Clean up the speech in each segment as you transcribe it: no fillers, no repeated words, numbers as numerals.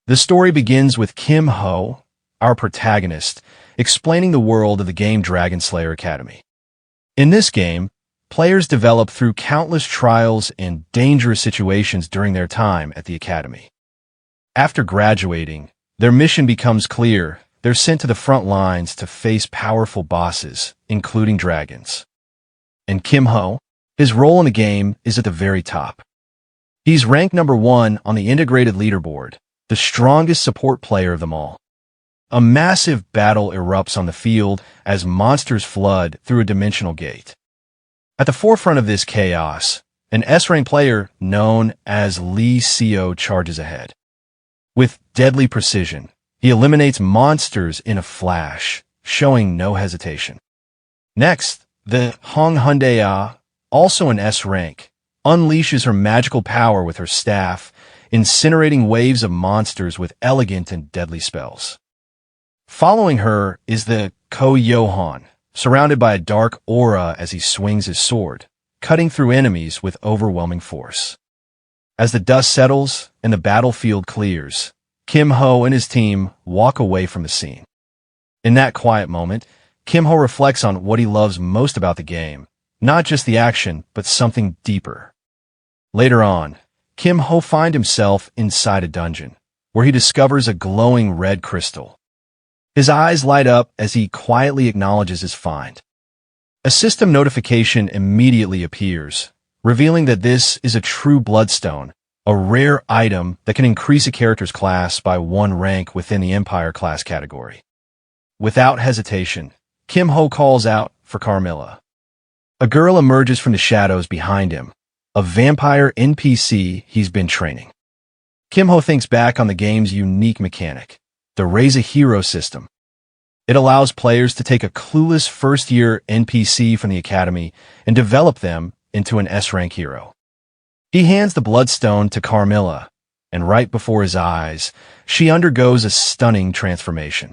The story begins with Kim Ho, our protagonist, explaining the world of the game Dragon Slayer Academy. In this game, players develop through countless trials and dangerous situations during their time at the academy. After graduating, their mission becomes clear. They're sent to the front lines to face powerful bosses, including dragons. And Kim Ho, his role in the game is at the very top. He's ranked number 1 on the integrated leaderboard, the strongest support player of them all. A massive battle erupts on the field as monsters flood through a dimensional gate. At the forefront of this chaos, an S-rank player known as Lee Seo charges ahead. With deadly precision, he eliminates monsters in a flash, showing no hesitation. Next, the Hong Hyundai, also an S rank, unleashes her magical power with her staff, incinerating waves of monsters with elegant and deadly spells. Following her is the Ko Yohan, surrounded by a dark aura as he swings his sword, cutting through enemies with overwhelming force. As the dust settles and the battlefield clears, Kim Ho and his team walk away from the scene. In that quiet moment, Kim Ho reflects on what he loves most about the game, not just the action, but something deeper. Later on, Kim Ho finds himself inside a dungeon, where he discovers a glowing red crystal. His eyes light up as he quietly acknowledges his find. A system notification immediately appears, revealing that this is a true bloodstone, a rare item that can increase a character's class by 1 rank within the Empire class category. Without hesitation, Kim Ho calls out for Carmilla. A girl emerges from the shadows behind him, a vampire NPC he's been training. Kim Ho thinks back on the game's unique mechanic, the Raise a Hero system. It allows players to take a clueless first-year NPC from the academy and develop them into an S-rank hero. He hands the bloodstone to Carmilla, and right before his eyes, she undergoes a stunning transformation.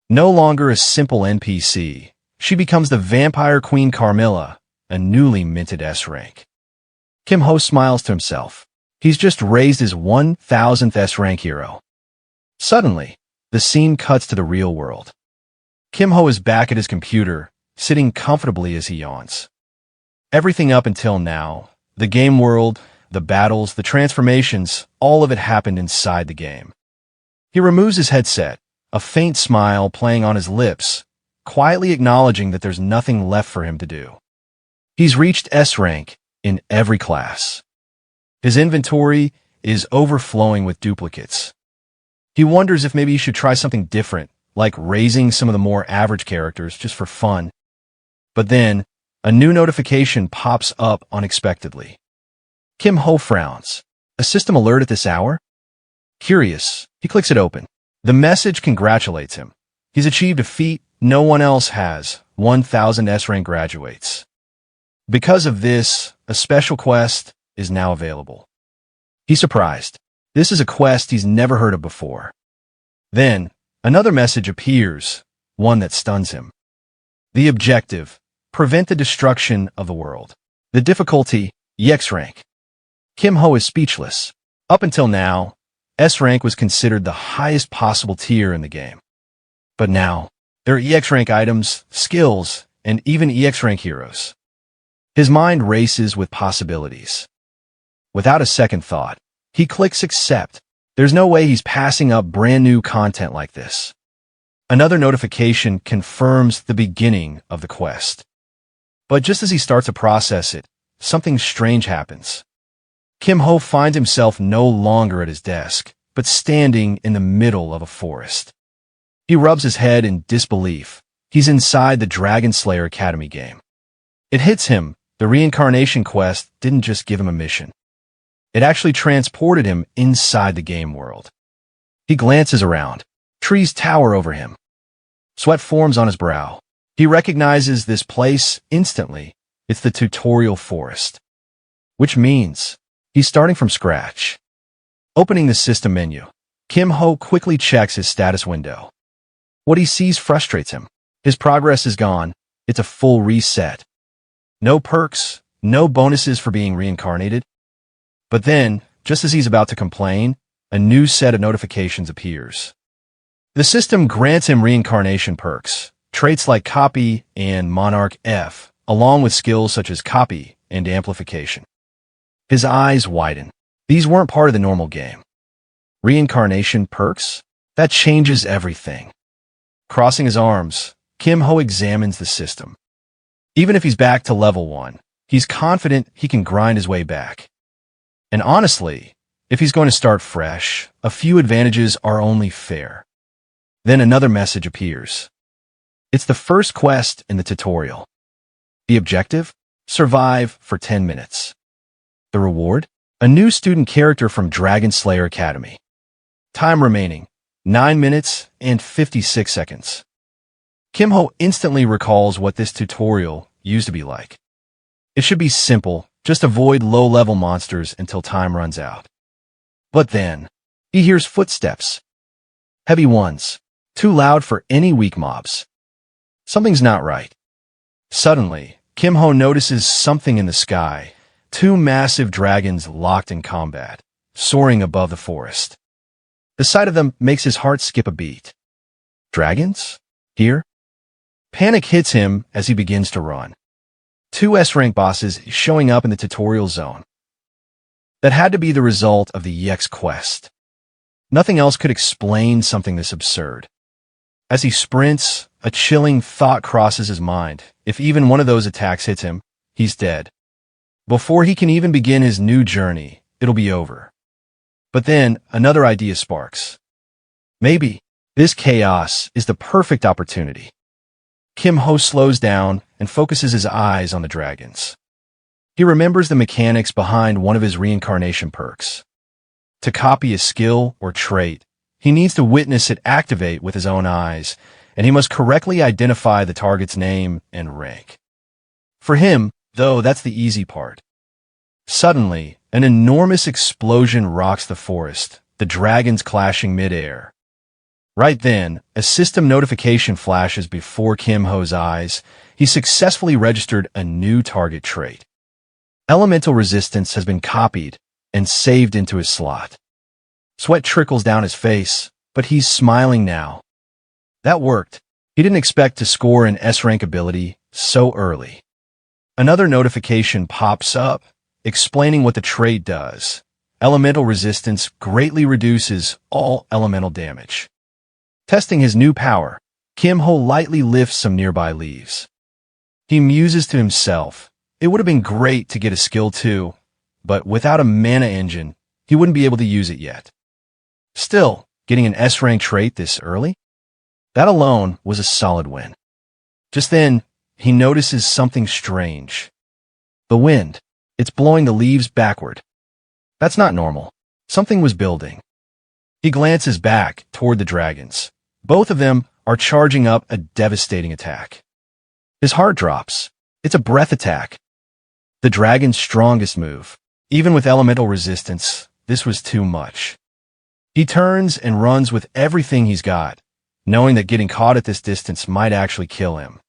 No longer a simple NPC, she becomes the vampire queen Carmilla, a newly minted S-rank. Kim Ho smiles to himself. He's just raised his 1000th S-rank hero. Suddenly, the scene cuts to the real world. Kim Ho is back at his computer, sitting comfortably as he yawns. Everything up until now, the game world, the battles, the transformations, all of it happened inside the game. He removes his headset, a faint smile playing on his lips, quietly acknowledging that there's nothing left for him to do. He's reached S-rank in every class. His inventory is overflowing with duplicates. He wonders if maybe he should try something different, like raising some of the more average characters just for fun. But then, a new notification pops up unexpectedly. Kim Ho frowns. A system alert at this hour? Curious, he clicks it open. The message congratulates him. He's achieved a feat no one else has, 1000 S-rank graduates. Because of this, a special quest is now available. He's surprised. This is a quest he's never heard of before. Then, another message appears, one that stuns him. The objective: prevent the destruction of the world. The difficulty: EX rank. Kim Ho is speechless. Up until now, S rank was considered the highest possible tier in the game. But now, there are EX rank items, skills, and even EX rank heroes. His mind races with possibilities. Without a second thought, he clicks accept. There's no way he's passing up brand new content like this. Another notification confirms the beginning of the quest. But just as he starts to process it, something strange happens. Kim Ho finds himself no longer at his desk, but standing in the middle of a forest. He rubs his head in disbelief. He's inside the Dragon Slayer Academy game. It hits him. The reincarnation quest didn't just give him a mission. It actually transported him inside the game world. He glances around. Trees tower over him. Sweat forms on his brow. He recognizes this place instantly. It's the tutorial forest. Which means he's starting from scratch. Opening the system menu, Kim Ho quickly checks his status window. What he sees frustrates him. His progress is gone. It's a full reset. No perks, no bonuses for being reincarnated. But then, just as he's about to complain, a new set of notifications appears. The system grants him reincarnation perks, traits like Copy and Monarch F, along with skills such as Copy and Amplification. His eyes widen. These weren't part of the normal game. Reincarnation perks? That changes everything. Crossing his arms, Kim Ho examines the system. Even if he's back to level 1, he's confident he can grind his way back. And honestly, if he's going to start fresh, a few advantages are only fair. Then another message appears. It's the first quest in the tutorial. The objective? Survive for 10 minutes. The reward? A new student character from Dragon Slayer Academy. Time remaining, 9 minutes and 56 seconds. Kim Ho instantly recalls what this tutorial used to be like. It should be simple, just avoid low-level monsters until time runs out. But then, he hears footsteps. Heavy ones, too loud for any weak mobs. Something's not right. Suddenly, Kim Ho notices something in the sky, 2 massive dragons locked in combat, soaring above the forest. The sight of them makes his heart skip a beat. Dragons? Here? Panic hits him as he begins to run. 2 S-rank bosses showing up in the tutorial zone. That had to be the result of the EX quest. Nothing else could explain something this absurd. As he sprints, a chilling thought crosses his mind. If even one of those attacks hits him, he's dead. Before he can even begin his new journey, it'll be over. But then, another idea sparks. Maybe this chaos is the perfect opportunity. Kim Ho slows down and focuses his eyes on the dragons. He remembers the mechanics behind one of his reincarnation perks. To copy a skill or trait, he needs to witness it activate with his own eyes, and he must correctly identify the target's name and rank. For him, though, that's the easy part. Suddenly, an enormous explosion rocks the forest, the dragons clashing mid-air. Right then, a system notification flashes before Kim Ho's eyes. He successfully registered a new target trait. Elemental resistance has been copied and saved into his slot. Sweat trickles down his face, but he's smiling now. That worked. He didn't expect to score an S-rank ability so early. Another notification pops up, explaining what the trait does. Elemental resistance greatly reduces all elemental damage. Testing his new power, Kim Ho lightly lifts some nearby leaves. He muses to himself. It would have been great to get a skill too, but without a mana engine, he wouldn't be able to use it yet. Still, getting an S-rank trait this early? That alone was a solid win. Just then, he notices something strange. The wind. It's blowing the leaves backward. That's not normal. Something was building. He glances back toward the dragons. Both of them are charging up a devastating attack. His heart drops. It's a breath attack. The dragon's strongest move. Even with elemental resistance, this was too much. He turns and runs with everything he's got, knowing that getting caught at this distance might actually kill him.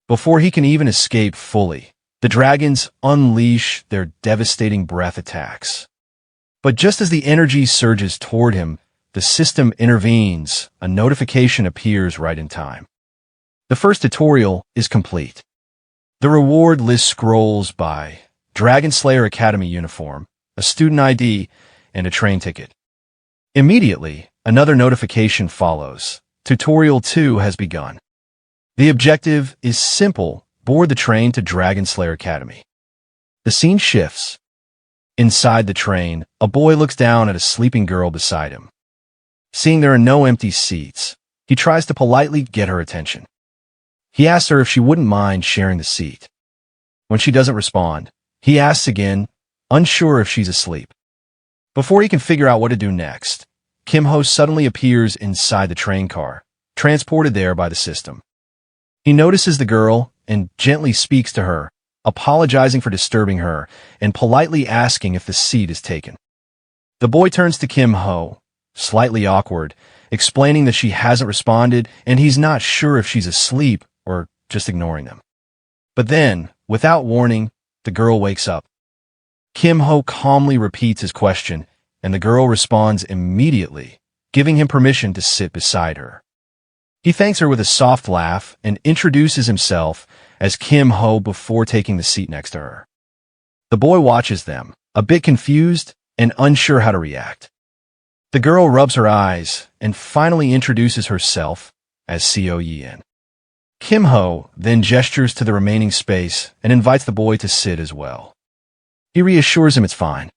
Before he can even escape fully, the dragons unleash their devastating breath attacks. But just as the energy surges toward him, the system intervenes. A notification appears right in time. The first tutorial is complete. The reward list scrolls by Dragon Slayer Academy uniform, a student ID, and a train ticket. Immediately, another notification follows. Tutorial 2 has begun. The objective is simple: board the train to Dragon Slayer Academy. The scene shifts. Inside the train, a boy looks down at a sleeping girl beside him. Seeing there are no empty seats, he tries to politely get her attention. He asks her if she wouldn't mind sharing the seat. When she doesn't respond, he asks again, unsure if she's asleep. Before he can figure out what to do next, Kim Ho suddenly appears inside the train car, transported there by the system. He notices the girl and gently speaks to her, apologizing for disturbing her and politely asking if the seat is taken. The boy turns to Kim Ho, slightly awkward, explaining that she hasn't responded and he's not sure if she's asleep or just ignoring them. But then, without warning, the girl wakes up. Kim Ho calmly repeats his question, and the girl responds immediately, giving him permission to sit beside her. He thanks her with a soft laugh and introduces himself as Kim Ho before taking the seat next to her. The boy watches them, a bit confused and unsure how to react. The girl rubs her eyes and finally introduces herself as Seo Yin. Kim Ho then gestures to the remaining space and invites the boy to sit as well. He reassures him it's fine.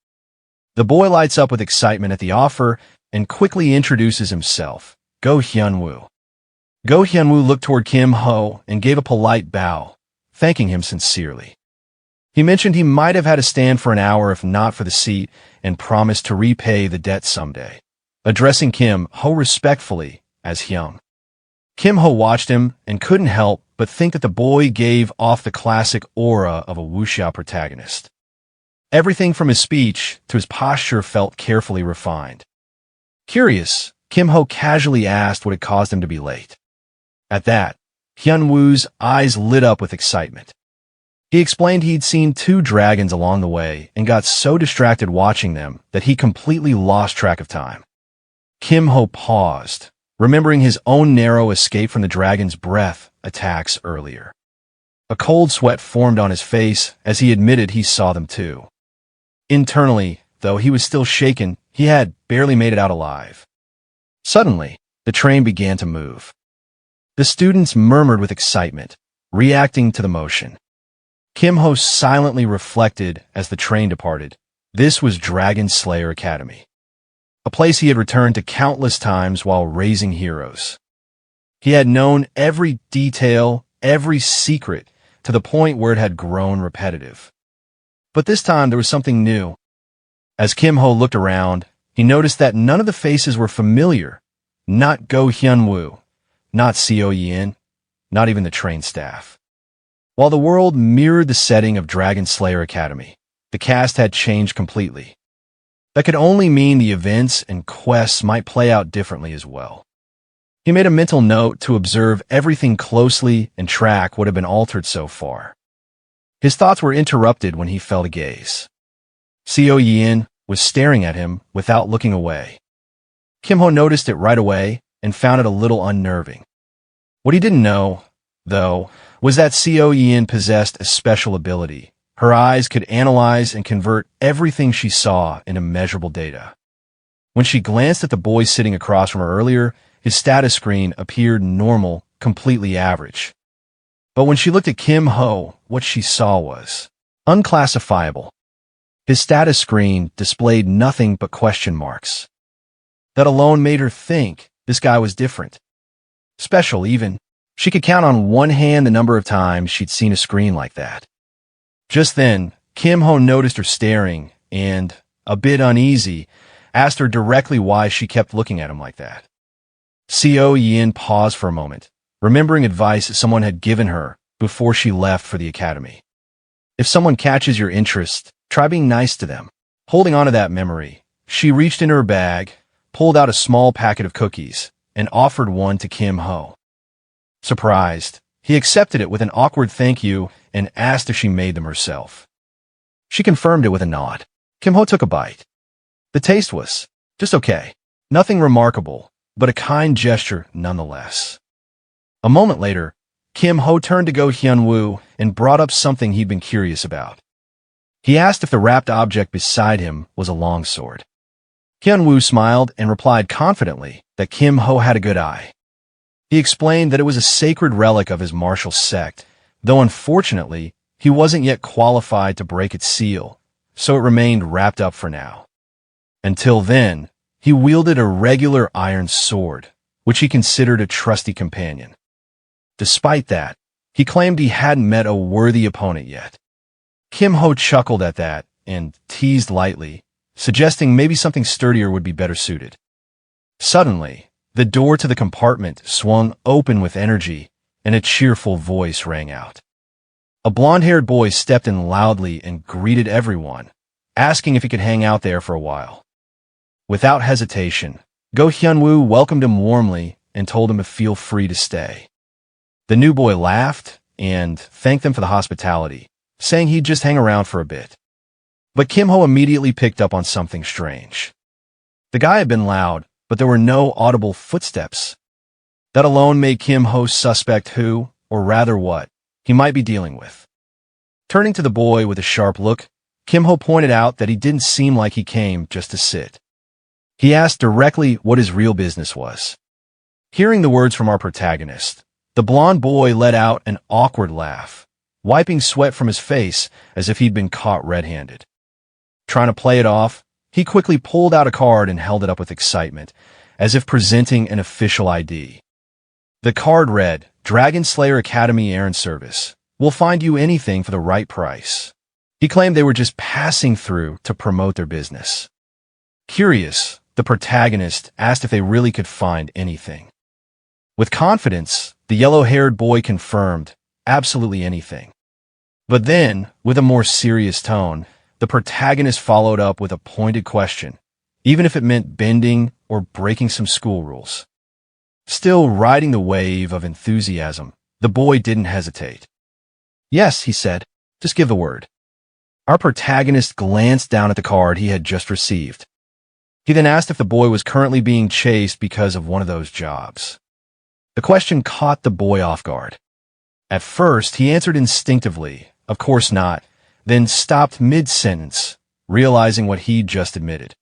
The boy lights up with excitement at the offer and quickly introduces himself, Go Hyun-woo. Go Hyun-woo looked toward Kim Ho and gave a polite bow, thanking him sincerely. He mentioned he might have had to stand for an hour if not for the seat and promised to repay the debt someday, addressing Kim Ho respectfully as Hyung. Kim Ho watched him and couldn't help but think that the boy gave off the classic aura of a wuxia protagonist. Everything from his speech to his posture felt carefully refined. Curious, Kim Ho casually asked what had caused him to be late. At that, Hyun-woo's eyes lit up with excitement. He explained he'd seen 2 dragons along the way and got so distracted watching them that he completely lost track of time. Kim Ho paused, remembering his own narrow escape from the dragon's breath attacks earlier. A cold sweat formed on his face as he admitted he saw them too. Internally, though he was still shaken, he had barely made it out alive. Suddenly, the train began to move. The students murmured with excitement, reacting to the motion. Kim Ho silently reflected as the train departed. This was Dragon Slayer Academy, a place he had returned to countless times while raising heroes. He had known every detail, every secret, to the point where it had grown repetitive. But this time there was something new. As Kim Ho looked around, he noticed that none of the faces were familiar. Not Go Hyun-woo, not Seo Yin, not even the train staff. While the world mirrored the setting of Dragon Slayer Academy, the cast had changed completely. That could only mean the events and quests might play out differently as well. He made a mental note to observe everything closely and track what had been altered so far. His thoughts were interrupted when he fell to gaze. Seo Yin was staring at him without looking away. Kim Ho noticed it right away and found it a little unnerving. What he didn't know, though, was that Seo Yin possessed a special ability. Her eyes could analyze and convert everything she saw into measurable data. When she glanced at the boy sitting across from her earlier, his status screen appeared normal, completely average. But when she looked at Kim Ho, what she saw was unclassifiable. His status screen displayed nothing but question marks. That alone made her think this guy was different. Special, even. She could count on one hand the number of times she'd seen a screen like that. Just then, Kim Ho noticed her staring and, a bit uneasy, asked her directly why she kept looking at him like that. Seo Yin paused for a moment, remembering advice someone had given her before she left for the academy. If someone catches your interest, try being nice to them. Holding on to that memory, she reached into her bag, pulled out a small packet of cookies, and offered one to Kim Ho. Surprised, he accepted it with an awkward thank you and asked if she made them herself. She confirmed it with a nod. Kim Ho took a bite. The taste was just okay. Nothing remarkable, but a kind gesture nonetheless. A moment later, Kim Ho turned to Go Hyun-woo and brought up something he'd been curious about. He asked if the wrapped object beside him was a longsword. Hyun-woo smiled and replied confidently that Kim Ho had a good eye. He explained that it was a sacred relic of his martial sect, though unfortunately, he wasn't yet qualified to break its seal, so it remained wrapped up for now. Until then, he wielded a regular iron sword, which he considered a trusty companion. Despite that, he claimed he hadn't met a worthy opponent yet. Kim Ho chuckled at that and teased lightly, suggesting maybe something sturdier would be better suited. Suddenly, the door to the compartment swung open with energy, and a cheerful voice rang out. A blonde-haired boy stepped in loudly and greeted everyone, asking if he could hang out there for a while. Without hesitation, Go Hyun-woo welcomed him warmly and told him to feel free to stay. The new boy laughed and thanked them for the hospitality, saying he'd just hang around for a bit. But Kim Ho immediately picked up on something strange. The guy had been loud, but there were no audible footsteps. That alone made Kim Ho suspect who, or rather what, he might be dealing with. Turning to the boy with a sharp look, Kim Ho pointed out that he didn't seem like he came just to sit. He asked directly what his real business was. Hearing the words from our protagonist, the blonde boy let out an awkward laugh, wiping sweat from his face as if he'd been caught red-handed. Trying to play it off, he quickly pulled out a card and held it up with excitement, as if presenting an official ID. The card read, Dragon Slayer Academy Errand Service. We'll find you anything for the right price. He claimed they were just passing through to promote their business. Curious, the protagonist asked if they really could find anything. With confidence, the yellow-haired boy confirmed, absolutely anything. But then, with a more serious tone, the protagonist followed up with a pointed question, even if it meant bending or breaking some school rules. Still riding the wave of enthusiasm, the boy didn't hesitate. Yes, he said, just give the word. Our protagonist glanced down at the card he had just received. He then asked if the boy was currently being chased because of one of those jobs. The question caught the boy off guard. At first, he answered instinctively, of course not, then stopped mid-sentence, realizing what he'd just admitted.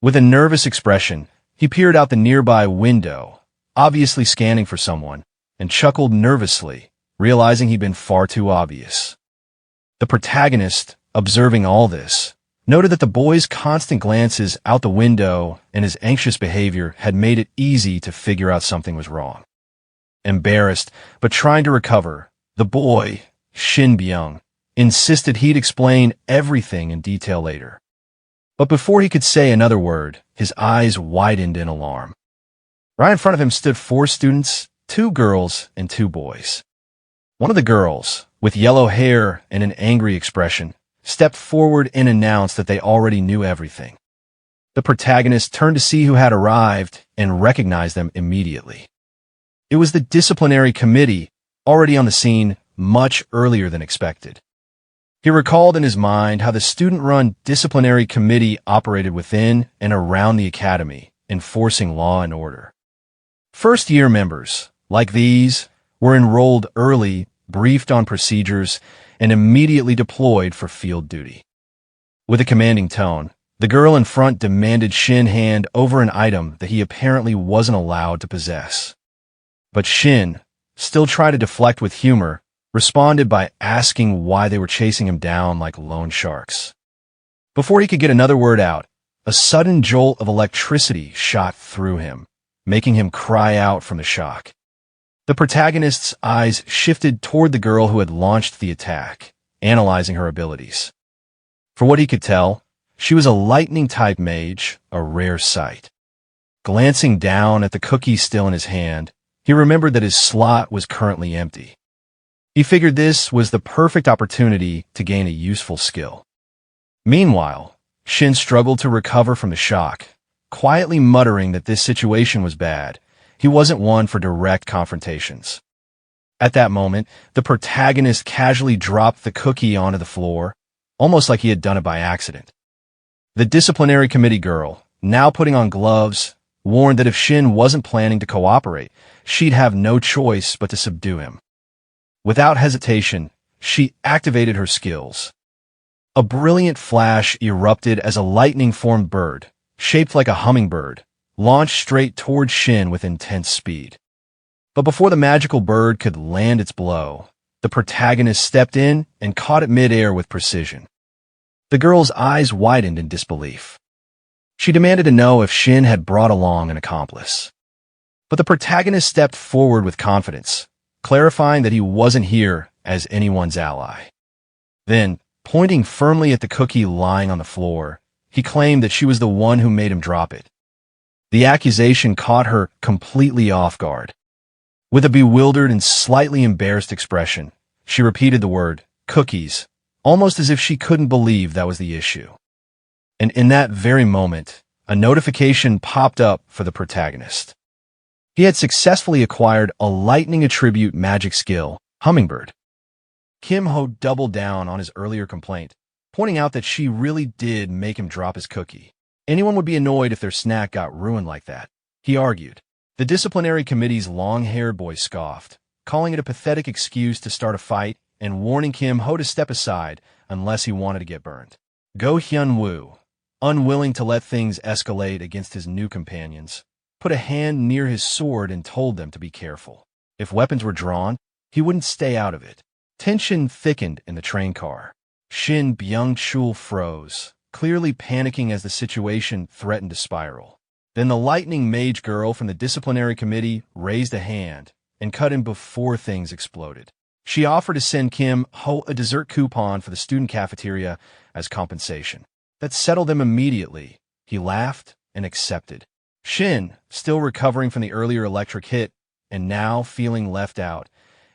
With a nervous expression, he peered out the nearby window, obviously scanning for someone, and chuckled nervously, realizing he'd been far too obvious. The protagonist, observing all this, noted that the boy's constant glances out the window and his anxious behavior had made it easy to figure out something was wrong. Embarrassed, but trying to recover, the boy, Shin Byung, insisted he'd explain everything in detail later. But before he could say another word, his eyes widened in alarm. Right in front of him stood 4 students, 2 girls and 2 boys. One of the girls, with yellow hair and an angry expression, stepped forward and announced that they already knew everything. The protagonist turned to see who had arrived and recognized them immediately. It was the disciplinary committee, already on the scene much earlier than expected. He recalled in his mind how the student-run disciplinary committee operated within and around the academy, enforcing law and order. First-year members, like these, were enrolled early, briefed on procedures, and immediately deployed for field duty. With a commanding tone, the girl in front demanded Shin hand over an item that he apparently wasn't allowed to possess. But Shin, still trying to deflect with humor, responded by asking why they were chasing him down like loan sharks. Before he could get another word out, a sudden jolt of electricity shot through him, making him cry out from the shock. The protagonist's eyes shifted toward the girl who had launched the attack, analyzing her abilities. For what he could tell, she was a lightning-type mage, a rare sight. Glancing down at the cookie still in his hand, he remembered that his slot was currently empty. He figured this was the perfect opportunity to gain a useful skill. Meanwhile, Shin struggled to recover from the shock, quietly muttering that this situation was bad. He wasn't one for direct confrontations. At that moment, the protagonist casually dropped the cookie onto the floor, almost like he had done it by accident. The disciplinary committee girl, now putting on gloves, warned that if Shin wasn't planning to cooperate, she'd have no choice but to subdue him. Without hesitation, she activated her skills. A brilliant flash erupted as a lightning-formed bird, shaped like a hummingbird, launched straight toward Shin with intense speed. But before the magical bird could land its blow, the protagonist stepped in and caught it mid-air with precision. The girl's eyes widened in disbelief. She demanded to know if Shin had brought along an accomplice. But the protagonist stepped forward with confidence, clarifying that he wasn't here as anyone's ally. Then, pointing firmly at the cookie lying on the floor, he claimed that she was the one who made him drop it. The accusation caught her completely off guard. With a bewildered and slightly embarrassed expression, she repeated the word, cookies, almost as if she couldn't believe that was the issue. And in that very moment, a notification popped up for the protagonist. He had successfully acquired a lightning attribute magic skill, Hummingbird. Kim Ho doubled down on his earlier complaint, pointing out that she really did make him drop his cookie. Anyone would be annoyed if their snack got ruined like that, he argued. The disciplinary committee's long-haired boy scoffed, calling it a pathetic excuse to start a fight and warning Kim Ho to step aside unless he wanted to get burned. Go Hyun-woo, unwilling to let things escalate against his new companions, put a hand near his sword and told them to be careful. If weapons were drawn, he wouldn't stay out of it. Tension thickened in the train car. Shin Byung-chul froze, clearly panicking as the situation threatened to spiral. Then the lightning mage girl from the disciplinary committee raised a hand and cut him before things exploded. She offered to send Kim Ho a dessert coupon for the student cafeteria as compensation. That settled them immediately. He laughed and accepted. Shin, still recovering from the earlier electric hit and now feeling left out,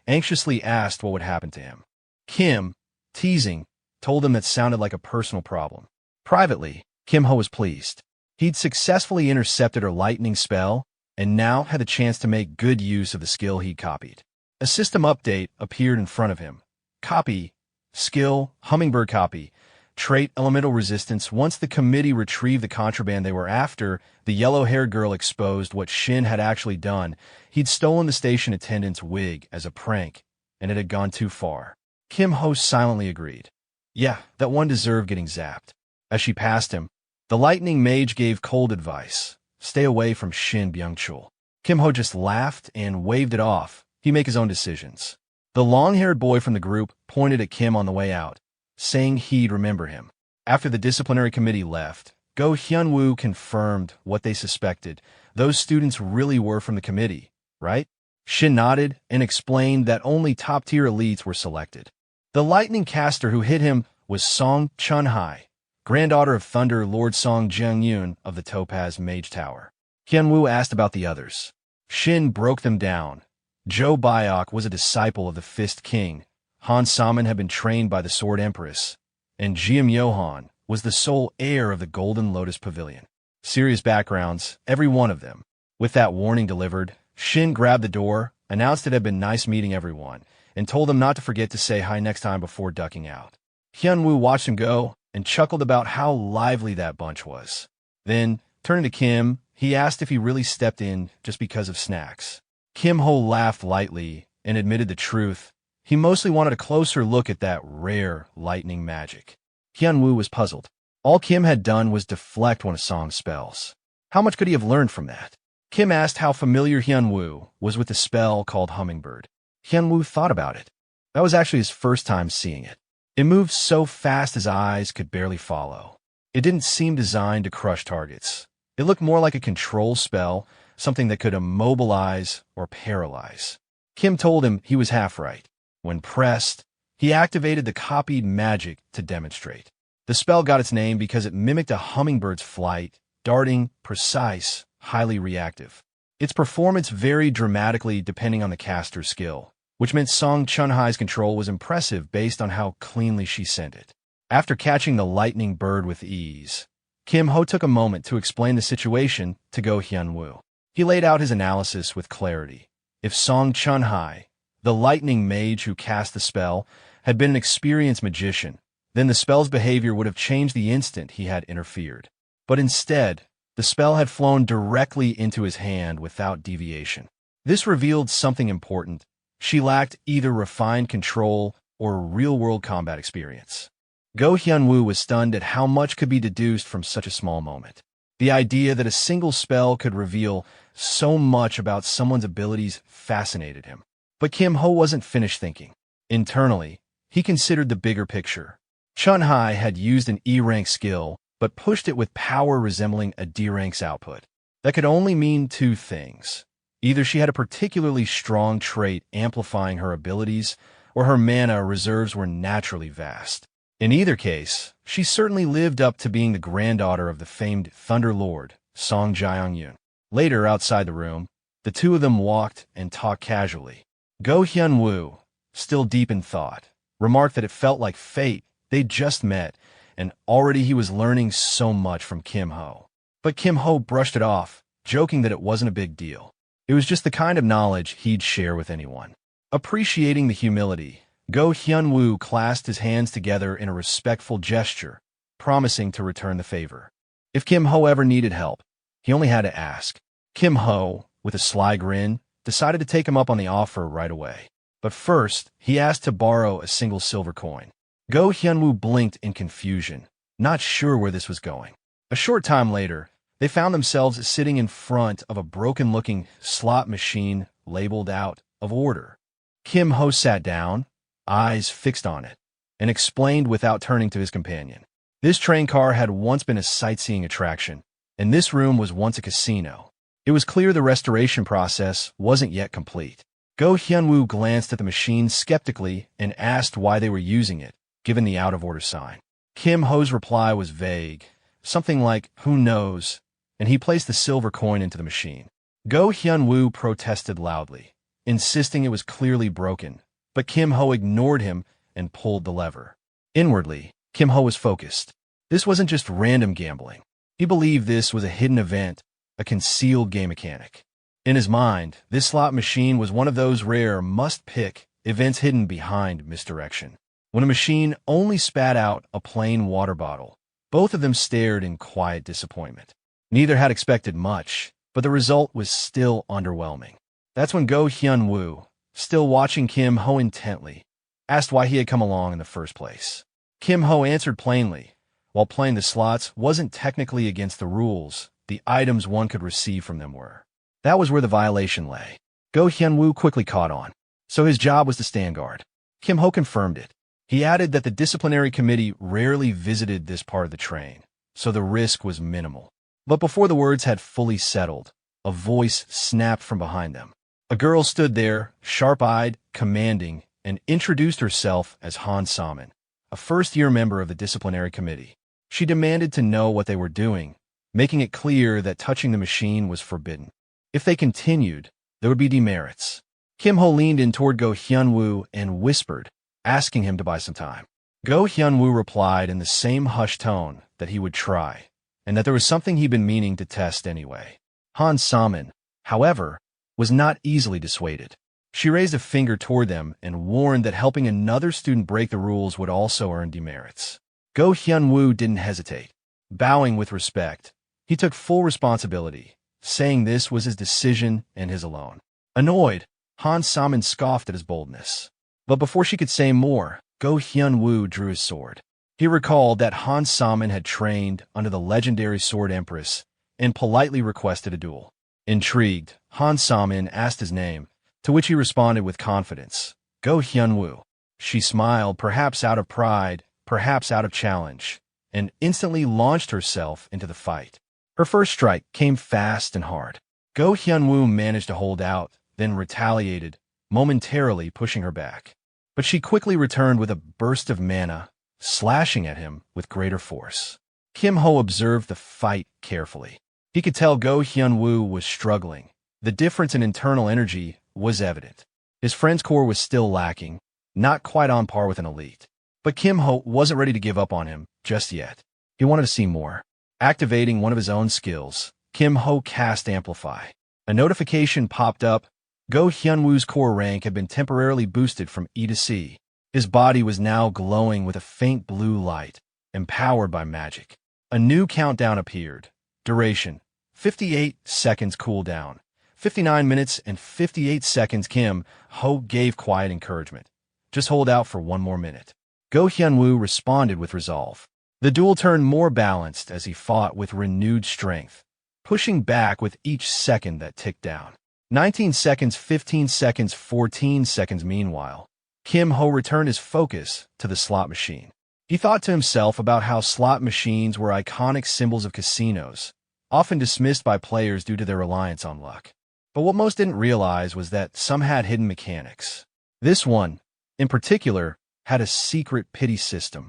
anxiously asked what would happen to him. Kim, teasing, told him that sounded like a personal problem. Privately, Kim Ho was pleased. He'd successfully intercepted her lightning spell and now had the chance to make good use of the skill he'd copied. A system update appeared in front of him. Copy, skill, hummingbird copy, trait elemental resistance. Once the committee retrieved the contraband they were after, the yellow-haired girl exposed what Shin had actually done. He'd stolen the station attendant's wig as a prank, and it had gone too far. Kim Ho silently agreed. Yeah, that one deserved getting zapped. As she passed him, the lightning mage gave cold advice. Stay away from Shin Byung-chul. Kim Ho just laughed and waved it off. He'd make his own decisions. The long-haired boy from the group pointed at Kim on the way out, saying he'd remember him. After the disciplinary committee left, Go Hyun-woo confirmed what they suspected. Those students really were from the committee, right? Shin nodded and explained that only top-tier elites were selected. The lightning caster who hit him was Song Chun-hai, granddaughter of Thunder Lord Song Jung-yoon of the Topaz Mage Tower. Hyun-woo asked about the others. Shin broke them down. Jo Byok was a disciple of the Fist King. Han Saman had been trained by the Sword Empress, and Jim Yohan was the sole heir of the Golden Lotus Pavilion. Serious backgrounds, every one of them. With that warning delivered, Shin grabbed the door, announced it had been nice meeting everyone, and told them not to forget to say hi next time before ducking out. Hyun-woo watched him go and chuckled about how lively that bunch was. Then, turning to Kim, he asked if he really stepped in just because of snacks. Kim Ho laughed lightly and admitted the truth. He mostly wanted a closer look at that rare lightning magic. Hyun-woo was puzzled. All Kim had done was deflect one of Song's spells. How much could he have learned from that? Kim asked how familiar Hyun-woo was with the spell called Hummingbird. Hyun-woo thought about it. That was actually his first time seeing it. It moved so fast his eyes could barely follow. It didn't seem designed to crush targets. It looked more like a control spell, something that could immobilize or paralyze. Kim told him he was half right. When pressed, he activated the copied magic to demonstrate. The spell got its name because it mimicked a hummingbird's flight, darting, precise, highly reactive. Its performance varied dramatically depending on the caster's skill, which meant Song Chun-hai's control was impressive based on how cleanly she sent it. After catching the lightning bird with ease, Kim Ho took a moment to explain the situation to Go Hyun-woo. He laid out his analysis with clarity. If Song Chun-hai, the lightning mage who cast the spell, had been an experienced magician, then the spell's behavior would have changed the instant he had interfered. But instead, the spell had flown directly into his hand without deviation. This revealed something important. She lacked either refined control or real-world combat experience. Go Hyun-woo was stunned at how much could be deduced from such a small moment. The idea that a single spell could reveal so much about someone's abilities fascinated him. But Kim Ho wasn't finished thinking. Internally, he considered the bigger picture. Chun-hai had used an E-rank skill, but pushed it with power resembling a D-rank's output. That could only mean two things. Either she had a particularly strong trait amplifying her abilities, or her mana reserves were naturally vast. In either case, she certainly lived up to being the granddaughter of the famed Thunder Lord, Song Jung-yoon. Later, outside the room, the two of them walked and talked casually. Go Hyun-woo, still deep in thought, remarked that it felt like fate. They'd just met, and already he was learning so much from Kim Ho. But Kim Ho brushed it off, joking that it wasn't a big deal. It was just the kind of knowledge he'd share with anyone. Appreciating the humility, Go Hyun-woo clasped his hands together in a respectful gesture, promising to return the favor. If Kim Ho ever needed help, he only had to ask. Kim Ho, with a sly grin, decided to take him up on the offer right away. But first, he asked to borrow a single silver coin. Go Hyunwoo blinked in confusion, not sure where this was going. A short time later, they found themselves sitting in front of a broken-looking slot machine labeled out of order. Kim Ho sat down, eyes fixed on it, and explained without turning to his companion. This train car had once been a sightseeing attraction, and this room was once a casino. It was clear the restoration process wasn't yet complete. Go Hyunwoo glanced at the machine skeptically and asked why they were using it, given the out-of-order sign. Kim Ho's reply was vague, something like, "Who knows?" and he placed the silver coin into the machine. Go Hyunwoo protested loudly, insisting it was clearly broken, but Kim Ho ignored him and pulled the lever. Inwardly, Kim Ho was focused. This wasn't just random gambling. He believed this was a hidden event, a concealed game mechanic. In his mind, this slot machine was one of those rare must-pick events hidden behind misdirection. When a machine only spat out a plain water bottle, both of them stared in quiet disappointment. Neither had expected much, but the result was still underwhelming. That's when Go Hyunwoo, still watching Kim Ho intently, asked why he had come along in the first place. Kim Ho answered plainly, while playing the slots wasn't technically against the rules, the items one could receive from them were. That was where the violation lay. Go Hyunwoo quickly caught on, so his job was to stand guard. Kim Ho confirmed it. He added that the disciplinary committee rarely visited this part of the train, so the risk was minimal. But before the words had fully settled, a voice snapped from behind them. A girl stood there, sharp-eyed, commanding, and introduced herself as Han Saman, a first-year member of the disciplinary committee. She demanded to know what they were doing, making it clear that touching the machine was forbidden. If they continued, there would be demerits. Kim Ho leaned in toward Go Hyunwoo and whispered, asking him to buy some time. Go Hyunwoo replied in the same hushed tone that he would try, and that there was something he'd been meaning to test anyway. Han Saman, however, was not easily dissuaded. She raised a finger toward them and warned that helping another student break the rules would also earn demerits. Go Hyunwoo didn't hesitate. Bowing with respect, he took full responsibility, saying this was his decision and his alone. Annoyed, Han Saman scoffed at his boldness. But before she could say more, Go Hyunwoo drew his sword. He recalled that Han Saman had trained under the legendary Sword Empress and politely requested a duel. Intrigued, Han Saman asked his name, to which he responded with confidence, Go Hyunwoo. She smiled, perhaps out of pride, perhaps out of challenge, and instantly launched herself into the fight. Her first strike came fast and hard. Go Hyunwoo managed to hold out, then retaliated, momentarily pushing her back. But she quickly returned with a burst of mana, slashing at him with greater force. Kim Ho observed the fight carefully. He could tell Go Hyunwoo was struggling. The difference in internal energy was evident. His friend's core was still lacking, not quite on par with an elite. But Kim Ho wasn't ready to give up on him just yet. He wanted to see more. Activating one of his own skills, Kim Ho cast Amplify. A notification popped up. Go Hyunwoo's core rank had been temporarily boosted from E to C. His body was now glowing with a faint blue light, empowered by magic. A new countdown appeared. Duration, 58 seconds cooldown. 59 minutes and 58 seconds. Kim Ho gave quiet encouragement. Just hold out for one more minute. Go Hyunwoo responded with resolve. The duel turned more balanced as he fought with renewed strength, pushing back with each second that ticked down. 19 seconds, 15 seconds, 14 seconds. Meanwhile, Kim Ho returned his focus to the slot machine. He thought to himself about how slot machines were iconic symbols of casinos, often dismissed by players due to their reliance on luck. But what most didn't realize was that some had hidden mechanics. This one, in particular, had a secret pity system.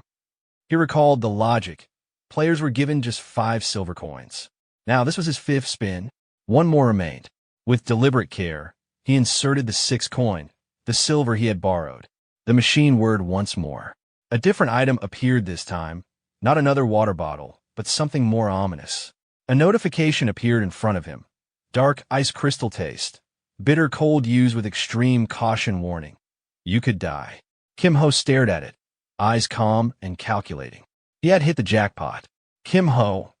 He recalled the logic. Players were given just 5 silver coins. Now, this was his 5th spin. One more remained. With deliberate care, he inserted the 6th coin, the silver he had borrowed. The machine whirred once more. A different item appeared this time, not another water bottle, but something more ominous. A notification appeared in front of him. Dark ice crystal taste. Bitter cold used with extreme caution warning. You could die. Kim Ho stared at it, eyes calm and calculating. He had hit the jackpot. Kim Ho,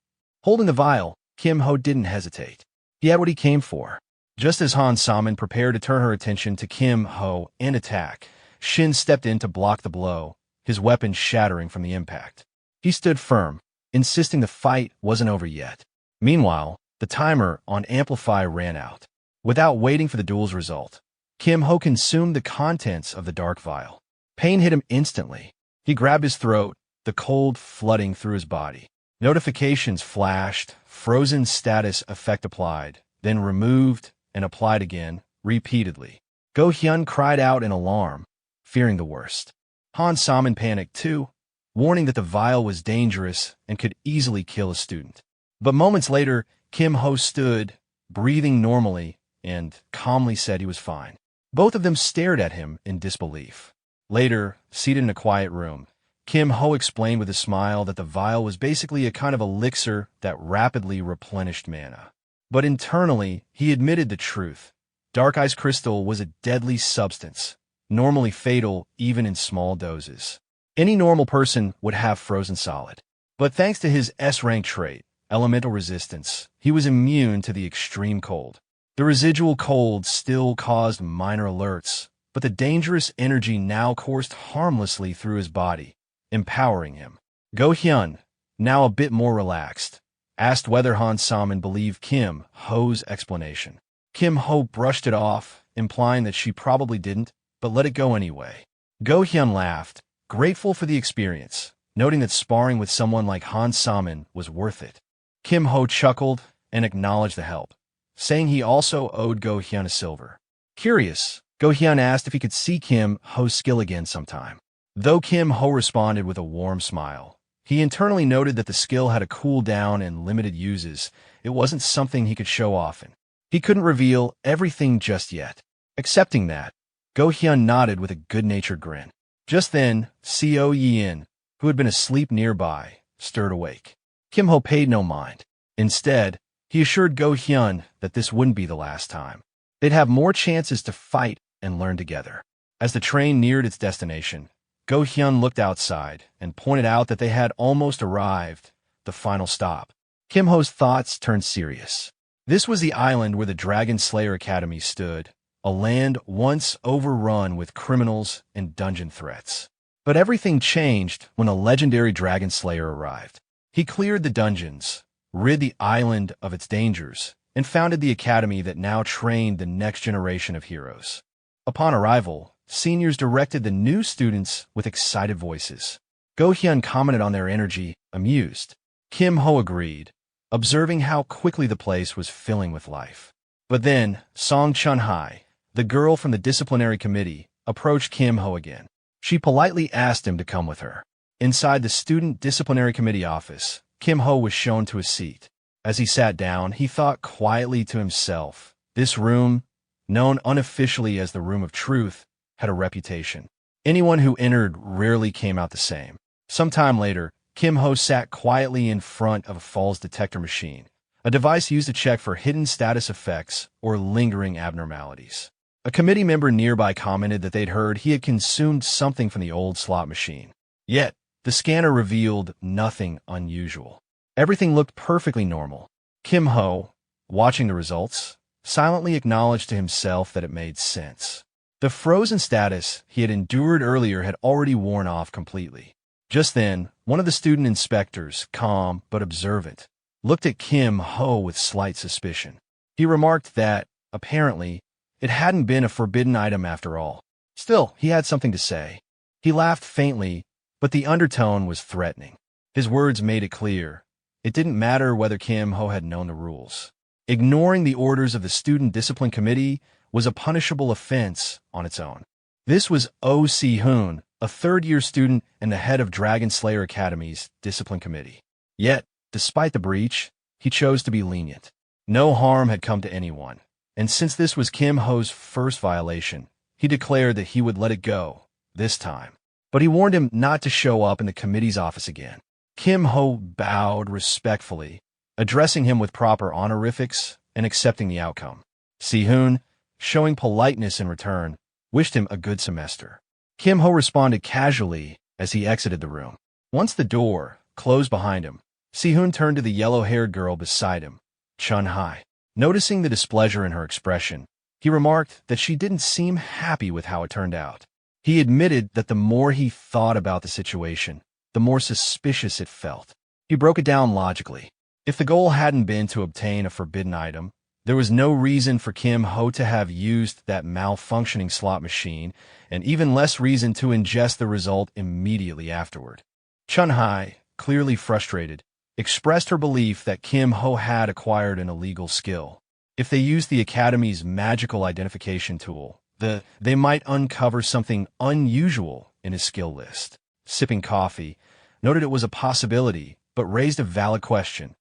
Holding the vial, Kim Ho didn't hesitate. He had what he came for. Just as Han Saman prepared to turn her attention to Kim Ho and attack, Shin stepped in to block the blow, his weapon shattering from the impact. He stood firm, insisting the fight wasn't over yet. Meanwhile, the timer on Amplify ran out. Without waiting for the duel's result, Kim Ho consumed the contents of the dark vial. Pain hit him instantly. He grabbed his throat, the cold flooding through his body. Notifications flashed, frozen status effect applied, then removed and applied again, repeatedly. Go Hyun cried out in alarm, fearing the worst. Han Saman panicked too, warning that the vial was dangerous and could easily kill a student. But moments later, Kim Ho stood, breathing normally, and calmly said he was fine. Both of them stared at him in disbelief. Later, seated in a quiet room, Kim Ho explained with a smile that the vial was basically a kind of elixir that rapidly replenished mana. But internally, he admitted the truth. Dark Ice Crystal was a deadly substance, normally fatal even in small doses. Any normal person would have frozen solid. But thanks to his S-rank trait, elemental resistance, he was immune to the extreme cold. The residual cold still caused minor alerts, but the dangerous energy now coursed harmlessly through his body, empowering him. Go Hyun, now a bit more relaxed, asked whether Han Saman believed Kim Ho's explanation. Kim Ho brushed it off, implying that she probably didn't, but let it go anyway. Go Hyun laughed, grateful for the experience, noting that sparring with someone like Han Saman was worth it. Kim Ho chuckled and acknowledged the help, saying he also owed Go Hyun a silver. Curious, Go Hyun asked if he could see Kim Ho's skill again sometime. Though Kim Ho responded with a warm smile, he internally noted that the skill had a cooldown and limited uses. It wasn't something he could show often. He couldn't reveal everything just yet. Accepting that, Go Hyun nodded with a good-natured grin. Just then, Co Yin, who had been asleep nearby, stirred awake. Kim Ho paid no mind. Instead, he assured Go Hyun that this wouldn't be the last time. They'd have more chances to fight and learn together. As the train neared its destination, Go Hyun looked outside and pointed out that they had almost arrived, the final stop. Kim Ho's thoughts turned serious. This was the island where the Dragon Slayer Academy stood, a land once overrun with criminals and dungeon threats. But everything changed when a legendary Dragon Slayer arrived. He cleared the dungeons, rid the island of its dangers, and founded the academy that now trained the next generation of heroes. Upon arrival, seniors directed the new students with excited voices. Go Hyun commented on their energy, amused. Kim Ho agreed, observing how quickly the place was filling with life. But then, Song Chun-hai, the girl from the disciplinary committee, approached Kim Ho again. She politely asked him to come with her. Inside the student disciplinary committee office, Kim Ho was shown to a seat. As he sat down, he thought quietly to himself, this room, known unofficially as the Room of Truth, had a reputation. Anyone who entered rarely came out the same. Sometime later, Kim Ho sat quietly in front of a falls detector machine, a device used to check for hidden status effects or lingering abnormalities. A committee member nearby commented that they'd heard he had consumed something from the old slot machine. Yet, the scanner revealed nothing unusual. Everything looked perfectly normal. Kim Ho, watching the results, silently acknowledged to himself that it made sense. The frozen status he had endured earlier had already worn off completely. Just then, one of the student inspectors, calm but observant, looked at Kim Ho with slight suspicion. He remarked that, apparently, it hadn't been a forbidden item after all. Still, he had something to say. He laughed faintly, but the undertone was threatening. His words made it clear. It didn't matter whether Kim Ho had known the rules. Ignoring the orders of the Student Discipline Committee was a punishable offense on its own. This was Oh Si-hoon, a third-year student and the head of Dragon Slayer Academy's Discipline Committee. Yet, despite the breach, he chose to be lenient. No harm had come to anyone, and since this was Kim Ho's first violation, he declared that he would let it go, this time. But he warned him not to show up in the committee's office again. Kim Ho bowed respectfully, addressing him with proper honorifics and accepting the outcome. Si-hoon, showing politeness in return, wished him a good semester. Kim Ho responded casually as he exited the room. Once the door closed behind him, Si-hoon turned to the yellow-haired girl beside him, Chun-hai. Noticing the displeasure in her expression, he remarked that she didn't seem happy with how it turned out. He admitted that the more he thought about the situation, the more suspicious it felt. He broke it down logically. If the goal hadn't been to obtain a forbidden item, there was no reason for Kim Ho to have used that malfunctioning slot machine, and even less reason to ingest the result immediately afterward. Chun-hai, clearly frustrated, expressed her belief that Kim Ho had acquired an illegal skill. If they used the Academy's magical identification tool, they might uncover something unusual in his skill list. Sipping coffee, noted it was a possibility, but raised a valid question.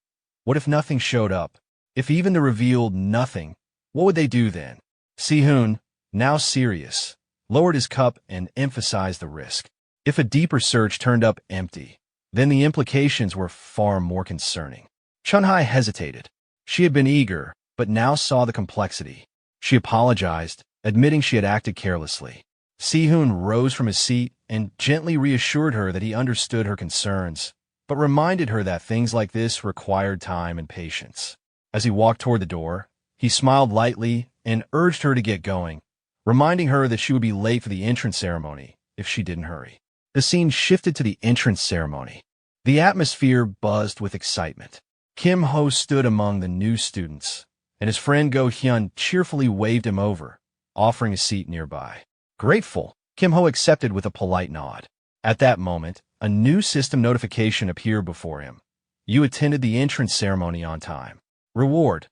What if nothing showed up? If even the revealed nothing, what would they do then? Si-hoon, now serious, lowered his cup and emphasized the risk. If a deeper search turned up empty, then the implications were far more concerning. Chun-hai hesitated. She had been eager, but now saw the complexity. She apologized, admitting she had acted carelessly. Si-hoon rose from his seat and gently reassured her that he understood her concerns, but reminded her that things like this required time and patience. As he walked toward the door, he smiled lightly and urged her to get going, reminding her that she would be late for the entrance ceremony if she didn't hurry. The scene shifted to the entrance ceremony. The atmosphere buzzed with excitement. Kim Ho stood among the new students, and his friend Go Hyun cheerfully waved him over, offering a seat nearby. Grateful, Kim Ho accepted with a polite nod. At that moment, a new system notification appeared before him. You attended the entrance ceremony on time. Reward: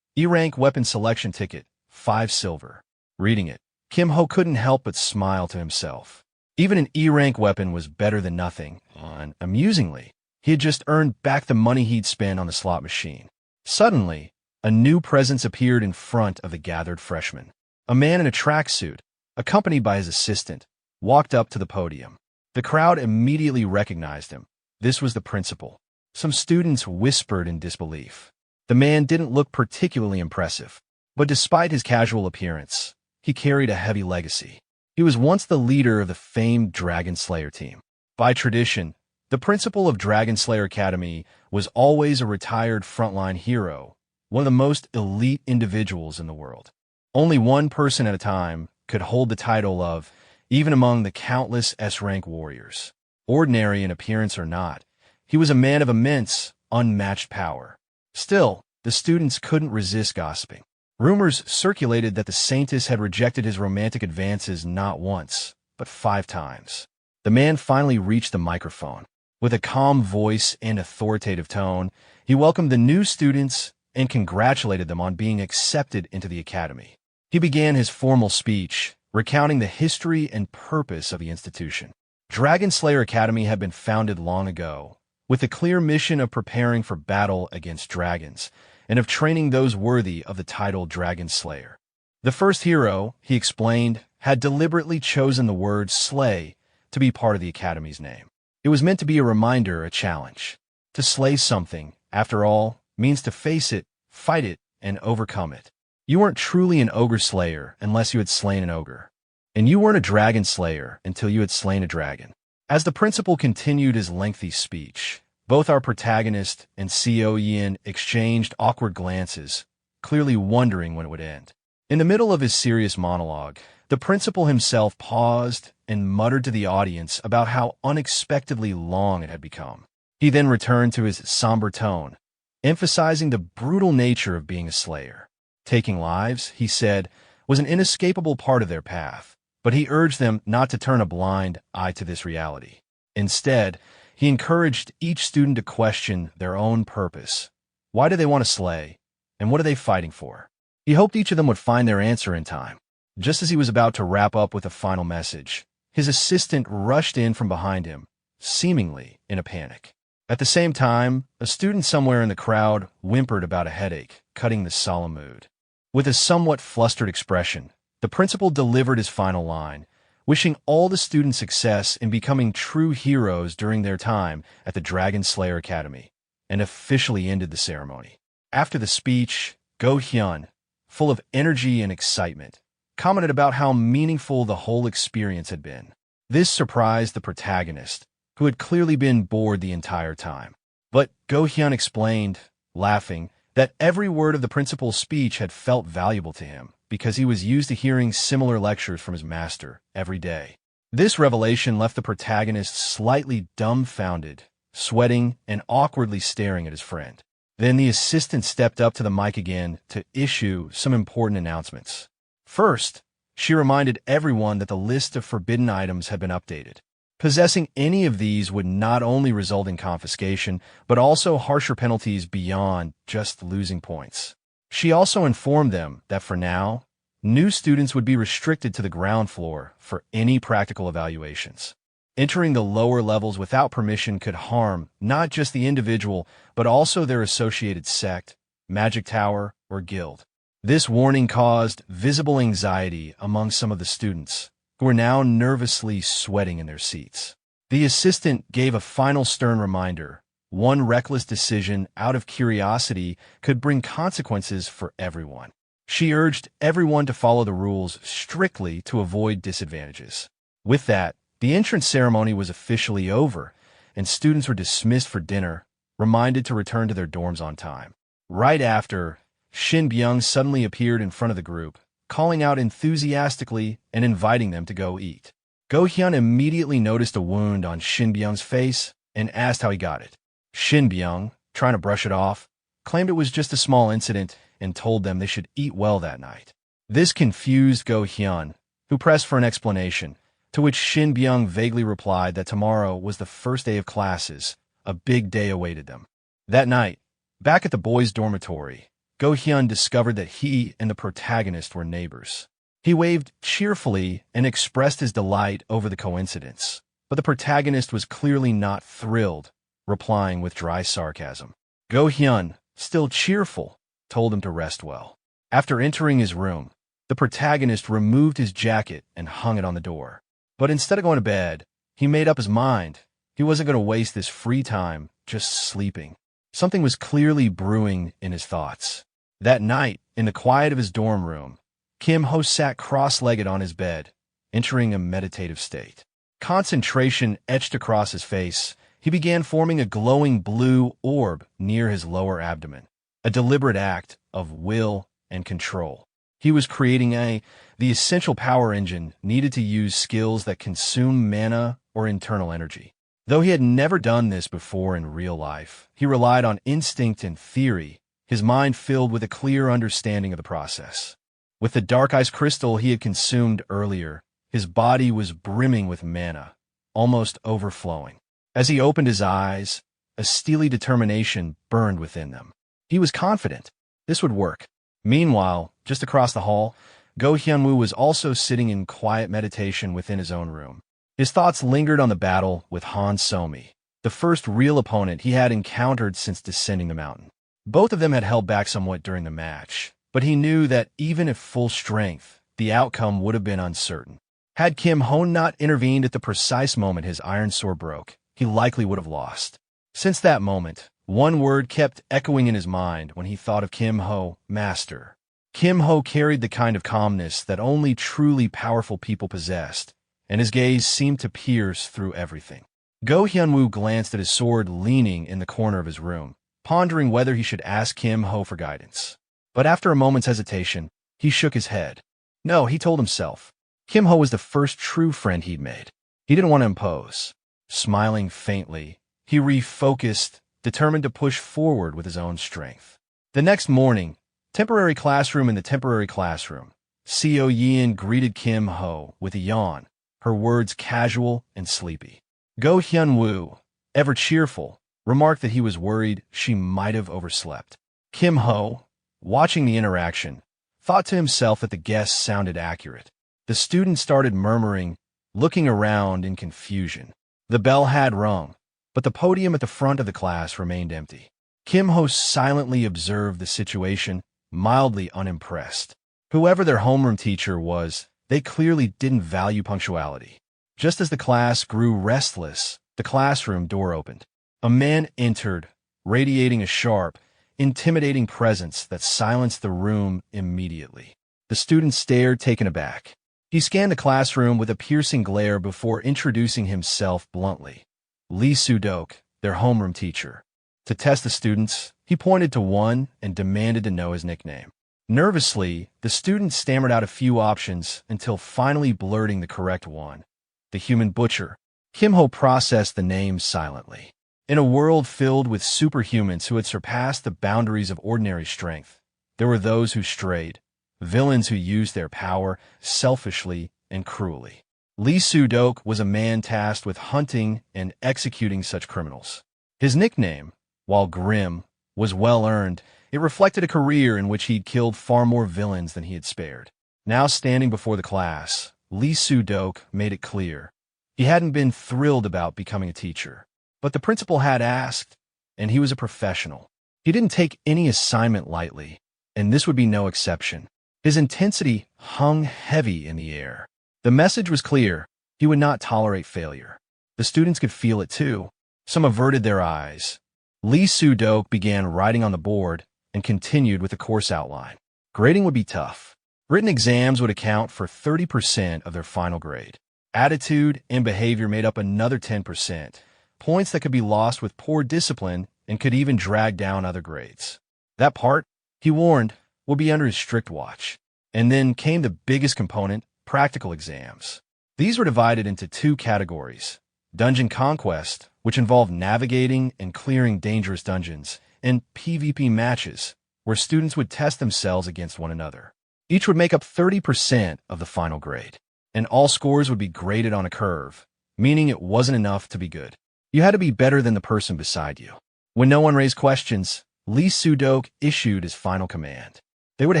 E-rank weapon selection ticket, 5 silver. Reading it, Kim Ho couldn't help but smile to himself. Even an E-rank weapon was better than nothing, and, amusingly, he had just earned back the money he'd spent on the slot machine. Suddenly, a new presence appeared in front of the gathered freshmen. A man in a tracksuit, accompanied by his assistant, walked up to the podium. The crowd immediately recognized him. This was the principal. Some students whispered in disbelief. The man didn't look particularly impressive, but despite his casual appearance, he carried a heavy legacy. He was once the leader of the famed Dragon Slayer team. By tradition, the principal of Dragon Slayer Academy was always a retired frontline hero, one of the most elite individuals in the world. Only one person at a time could hold the title of, even among the countless S-rank warriors. Ordinary in appearance or not, he was a man of immense, unmatched power. Still, the students couldn't resist gossiping. Rumors circulated that the Saintess had rejected his romantic advances not once, but 5 times. The man finally reached the microphone. With a calm voice and authoritative tone, he welcomed the new students and congratulated them on being accepted into the academy. He began his formal speech, recounting the history and purpose of the institution. Dragon Slayer Academy had been founded long ago, with the clear mission of preparing for battle against dragons, and of training those worthy of the title Dragon Slayer. The first hero, he explained, had deliberately chosen the word slay to be part of the Academy's name. It was meant to be a reminder, a challenge. To slay something, after all, means to face it, fight it, and overcome it. You weren't truly an ogre slayer unless you had slain an ogre. And you weren't a dragon slayer until you had slain a dragon. As the principal continued his lengthy speech, both our protagonist and Co Yin exchanged awkward glances, clearly wondering when it would end. In the middle of his serious monologue, the principal himself paused and muttered to the audience about how unexpectedly long it had become. He then returned to his somber tone, emphasizing the brutal nature of being a slayer. Taking lives, he said, was an inescapable part of their path, but he urged them not to turn a blind eye to this reality. Instead, he encouraged each student to question their own purpose. Why do they want to slay? And what are they fighting for? He hoped each of them would find their answer in time. Just as he was about to wrap up with a final message, his assistant rushed in from behind him, seemingly in a panic. At the same time, a student somewhere in the crowd whimpered about a headache, cutting the solemn mood. With a somewhat flustered expression, the principal delivered his final line, wishing all the students success in becoming true heroes during their time at the Dragon Slayer Academy, and officially ended the ceremony. After the speech, Go Hyun, full of energy and excitement, commented about how meaningful the whole experience had been. This surprised the protagonist, who had clearly been bored the entire time. But Go-hyun explained, laughing, that every word of the principal's speech had felt valuable to him because he was used to hearing similar lectures from his master every day. This revelation left the protagonist slightly dumbfounded, sweating and awkwardly staring at his friend. Then the assistant stepped up to the mic again to issue some important announcements. First, she reminded everyone that the list of forbidden items had been updated. Possessing any of these would not only result in confiscation, but also harsher penalties beyond just losing points. She also informed them that for now, new students would be restricted to the ground floor for any practical evaluations. Entering the lower levels without permission could harm not just the individual, but also their associated sect, magic tower, or guild. This warning caused visible anxiety among some of the students, who were now nervously sweating in their seats. The assistant gave a final stern reminder. One reckless decision out of curiosity could bring consequences for everyone. She urged everyone to follow the rules strictly to avoid disadvantages. With that, the entrance ceremony was officially over, and students were dismissed for dinner, reminded to return to their dorms on time. Right after, Shin Byung suddenly appeared in front of the group, calling out enthusiastically and inviting them to go eat. Go-hyun immediately noticed a wound on Shin Byung's face and asked how he got it. Shin Byung, trying to brush it off, claimed it was just a small incident and told them they should eat well that night. This confused Go-hyun, who pressed for an explanation, to which Shin Byung vaguely replied that tomorrow was the first day of classes, a big day awaited them. That night, back at the boys' dormitory, Go-hyun discovered that he and the protagonist were neighbors. He waved cheerfully and expressed his delight over the coincidence, but the protagonist was clearly not thrilled, replying with dry sarcasm. Go-hyun, still cheerful, told him to rest well. After entering his room, the protagonist removed his jacket and hung it on the door. But instead of going to bed, he made up his mind. He wasn't going to waste this free time just sleeping. Something was clearly brewing in his thoughts. That night, in the quiet of his dorm room, Kim Ho sat cross-legged on his bed, entering a meditative state. Concentration etched across his face. He began forming a glowing blue orb near his lower abdomen, a deliberate act of will and control. He was creating the essential power engine needed to use skills that consume mana or internal energy. Though he had never done this before in real life, he relied on instinct and theory, his mind filled with a clear understanding of the process. With the dark ice crystal he had consumed earlier, his body was brimming with mana, almost overflowing. As he opened his eyes, a steely determination burned within them. He was confident this would work. Meanwhile, just across the hall, Go-hyun-woo was also sitting in quiet meditation within his own room. His thoughts lingered on the battle with Han So-mi, the first real opponent he had encountered since descending the mountain. Both of them had held back somewhat during the match, but he knew that even at full strength, the outcome would have been uncertain. Had Kim Ho not intervened at the precise moment his iron sword broke, he likely would have lost. Since that moment, one word kept echoing in his mind when he thought of Kim Ho, master. Kim Ho carried the kind of calmness that only truly powerful people possessed, and his gaze seemed to pierce through everything. Go-hyun-woo glanced at his sword leaning in the corner of his room, pondering whether he should ask Kim Ho for guidance. But after a moment's hesitation, he shook his head. No, he told himself. Kim Ho was the first true friend he'd made. He didn't want to impose. Smiling faintly, he refocused, determined to push forward with his own strength. The next morning, temporary classroom in the temporary classroom, Seo Yeon greeted Kim Ho with a yawn, her words casual and sleepy. Go-hyun-woo, ever cheerful, remarked that he was worried she might have overslept. Kim Ho, watching the interaction, thought to himself that the guess sounded accurate. The student started murmuring, looking around in confusion. The bell had rung, but the podium at the front of the class remained empty. Kim Ho silently observed the situation, mildly unimpressed. Whoever their homeroom teacher was, they clearly didn't value punctuality. Just as the class grew restless, the classroom door opened. A man entered, radiating a sharp, intimidating presence that silenced the room immediately. The students stared, taken aback. He scanned the classroom with a piercing glare before introducing himself bluntly. Lee Soo-dok, their homeroom teacher. To test the students, he pointed to one and demanded to know his nickname. Nervously, the student stammered out a few options until finally blurting the correct one. The Human Butcher. Kim Ho processed the name silently. In a world filled with superhumans who had surpassed the boundaries of ordinary strength, there were those who strayed, villains who used their power selfishly and cruelly. Lee Soo-dok was a man tasked with hunting and executing such criminals. His nickname, while grim, was well-earned. It reflected a career in which he'd killed far more villains than he had spared. Now standing before the class, Lee Soo-dok made it clear. He hadn't been thrilled about becoming a teacher. But the principal had asked, and he was a professional. He didn't take any assignment lightly, and this would be no exception. His intensity hung heavy in the air. The message was clear. He would not tolerate failure. The students could feel it too. Some averted their eyes. Lee Soo-dok began writing on the board and continued with the course outline. Grading would be tough. Written exams would account for 30% of their final grade. Attitude and behavior made up another 10%, points that could be lost with poor discipline and could even drag down other grades. That part, he warned, would be under his strict watch. And then came the biggest component, practical exams. These were divided into two categories: Dungeon Conquest, which involved navigating and clearing dangerous dungeons, and PvP matches, where students would test themselves against one another. Each would make up 30% of the final grade, and all scores would be graded on a curve, meaning it wasn't enough to be good. You had to be better than the person beside you. When no one raised questions, Lee Soo-dok issued his final command. They were to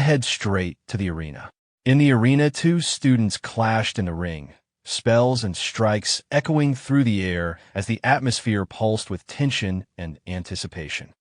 head straight to the arena. In the arena, two students clashed in the ring, spells and strikes echoing through the air as the atmosphere pulsed with tension and anticipation.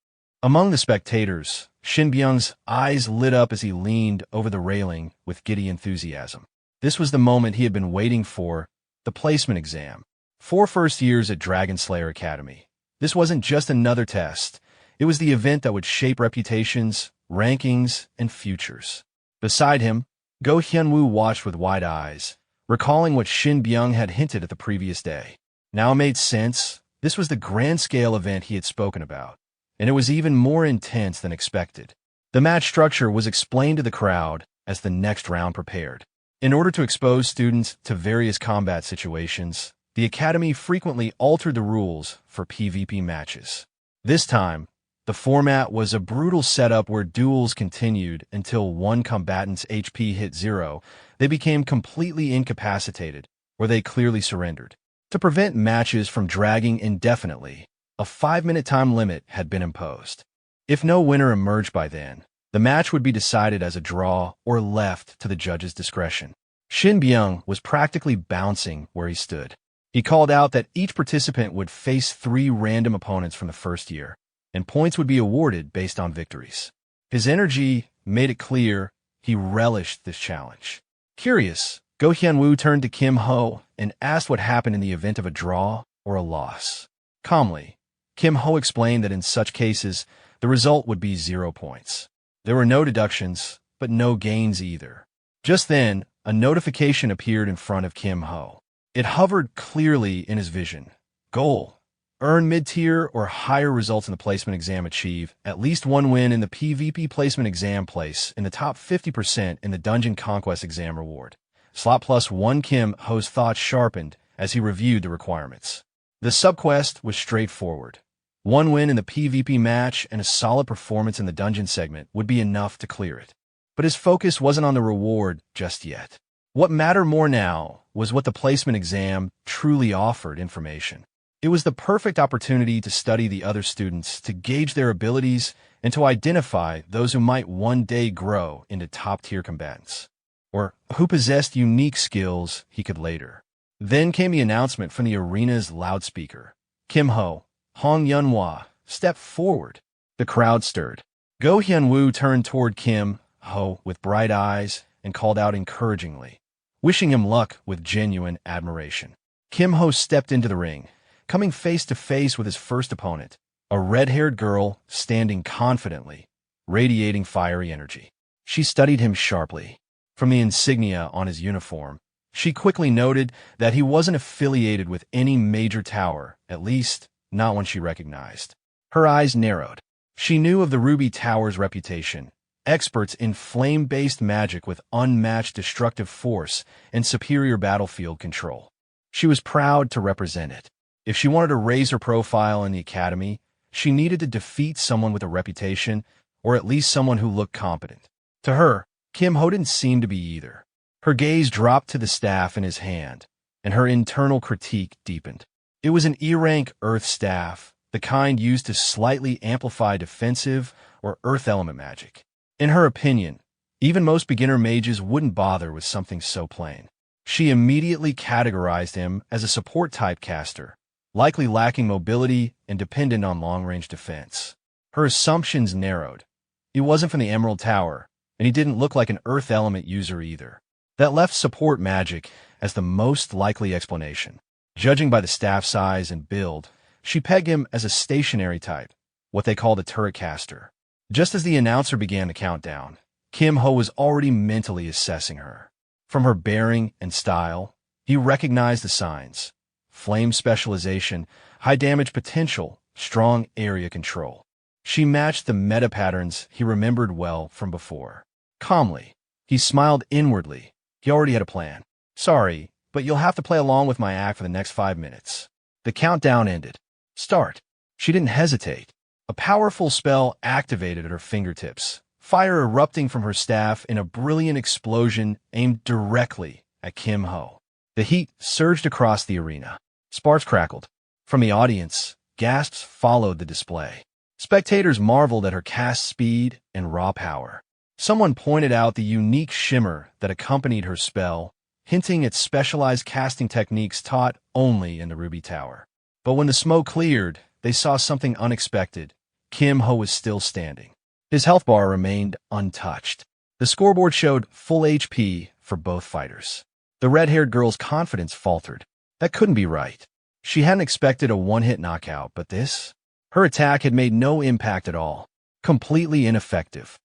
Among the spectators, Shin Byung's eyes lit up as he leaned over the railing with giddy enthusiasm. This was the moment he had been waiting for, the placement exam. 4 first years at Dragon Slayer Academy. This wasn't just another test. It was the event that would shape reputations, rankings, and futures. Beside him, Go Hyun-woo watched with wide eyes, recalling what Shin Byung had hinted at the previous day. Now it made sense. This was the grand-scale event he had spoken about, and it was even more intense than expected. The match structure was explained to the crowd as the next round prepared. In order to expose students to various combat situations, the Academy frequently altered the rules for PvP matches. This time, the format was a brutal setup where duels continued until one combatant's HP hit 0. They became completely incapacitated, or they clearly surrendered. To prevent matches from dragging indefinitely, a 5-minute time limit had been imposed. If no winner emerged by then, the match would be decided as a draw or left to the judge's discretion. Shin Byung was practically bouncing where he stood. He called out that each participant would face 3 random opponents from the first year, and points would be awarded based on victories. His energy made it clear he relished this challenge. Curious, Go Hyun-woo turned to Kim Ho and asked what happened in the event of a draw or a loss. Calmly, Kim Ho explained that in such cases, the result would be 0 points. There were no deductions, but no gains either. Just then, a notification appeared in front of Kim Ho. It hovered clearly in his vision. Goal: earn mid-tier or higher results in the placement exam. Achieve at least 1 win in the PvP placement exam. Place in the top 50% in the Dungeon Conquest exam reward. Slot +1. Kim Ho's thoughts sharpened as he reviewed the requirements. The subquest was straightforward. 1 win in the PvP match and a solid performance in the dungeon segment would be enough to clear it. But his focus wasn't on the reward just yet. What mattered more now was what the placement exam truly offered information. It was the perfect opportunity to study the other students, to gauge their abilities, and to identify those who might one day grow into top-tier combatants, or who possessed unique skills he could later. Then came the announcement from the arena's loudspeaker. Kim Ho, Hong Yunhwa, stepped forward. The crowd stirred. Go Hyun-woo turned toward Kim Ho with bright eyes and called out encouragingly, wishing him luck with genuine admiration. Kim Ho stepped into the ring, coming face to face with his first opponent, a red-haired girl standing confidently, radiating fiery energy. She studied him sharply. From the insignia on his uniform, she quickly noted that he wasn't affiliated with any major tower, at least not one she recognized. Her eyes narrowed. She knew of the Ruby Tower's reputation, experts in flame-based magic with unmatched destructive force and superior battlefield control. She was proud to represent it. If she wanted to raise her profile in the academy, she needed to defeat someone with a reputation, or at least someone who looked competent. To her, Kim Ho didn't seem to be either. Her gaze dropped to the staff in his hand, and her internal critique deepened. It was an E-rank Earth staff, the kind used to slightly amplify defensive or Earth element magic. In her opinion, even most beginner mages wouldn't bother with something so plain. She immediately categorized him as a support-type caster, likely lacking mobility and dependent on long-range defense. Her assumptions narrowed. He wasn't from the Emerald Tower, and he didn't look like an Earth element user either. That left support magic as the most likely explanation. Judging by the staff size and build, she pegged him as a stationary type, what they called a turret caster. Just as the announcer began the countdown, Kim Ho was already mentally assessing her. From her bearing and style, he recognized the signs: flame specialization, high damage potential, strong area control. She matched the meta patterns he remembered well from before. Calmly, he smiled inwardly. He already had a plan. "Sorry, but you'll have to play along with my act for the next 5 minutes." The countdown ended. "Start." She didn't hesitate. A powerful spell activated at her fingertips, fire erupting from her staff in a brilliant explosion aimed directly at Kim Ho. The heat surged across the arena. Sparks crackled. From the audience, gasps followed the display. Spectators marveled at her cast speed and raw power. Someone pointed out the unique shimmer that accompanied her spell, hinting at specialized casting techniques taught only in the Ruby Tower. But when the smoke cleared, they saw something unexpected. Kim Ho was still standing. His health bar remained untouched. The scoreboard showed full HP for both fighters. The red-haired girl's confidence faltered. That couldn't be right. She hadn't expected a one-hit knockout, but this? Her attack had made no impact at all. Completely ineffective.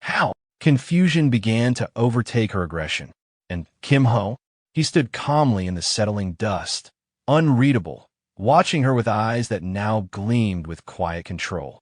How? Confusion began to overtake her aggression. And Kim Ho? He stood calmly in the settling dust, unreadable, watching her with eyes that now gleamed with quiet control.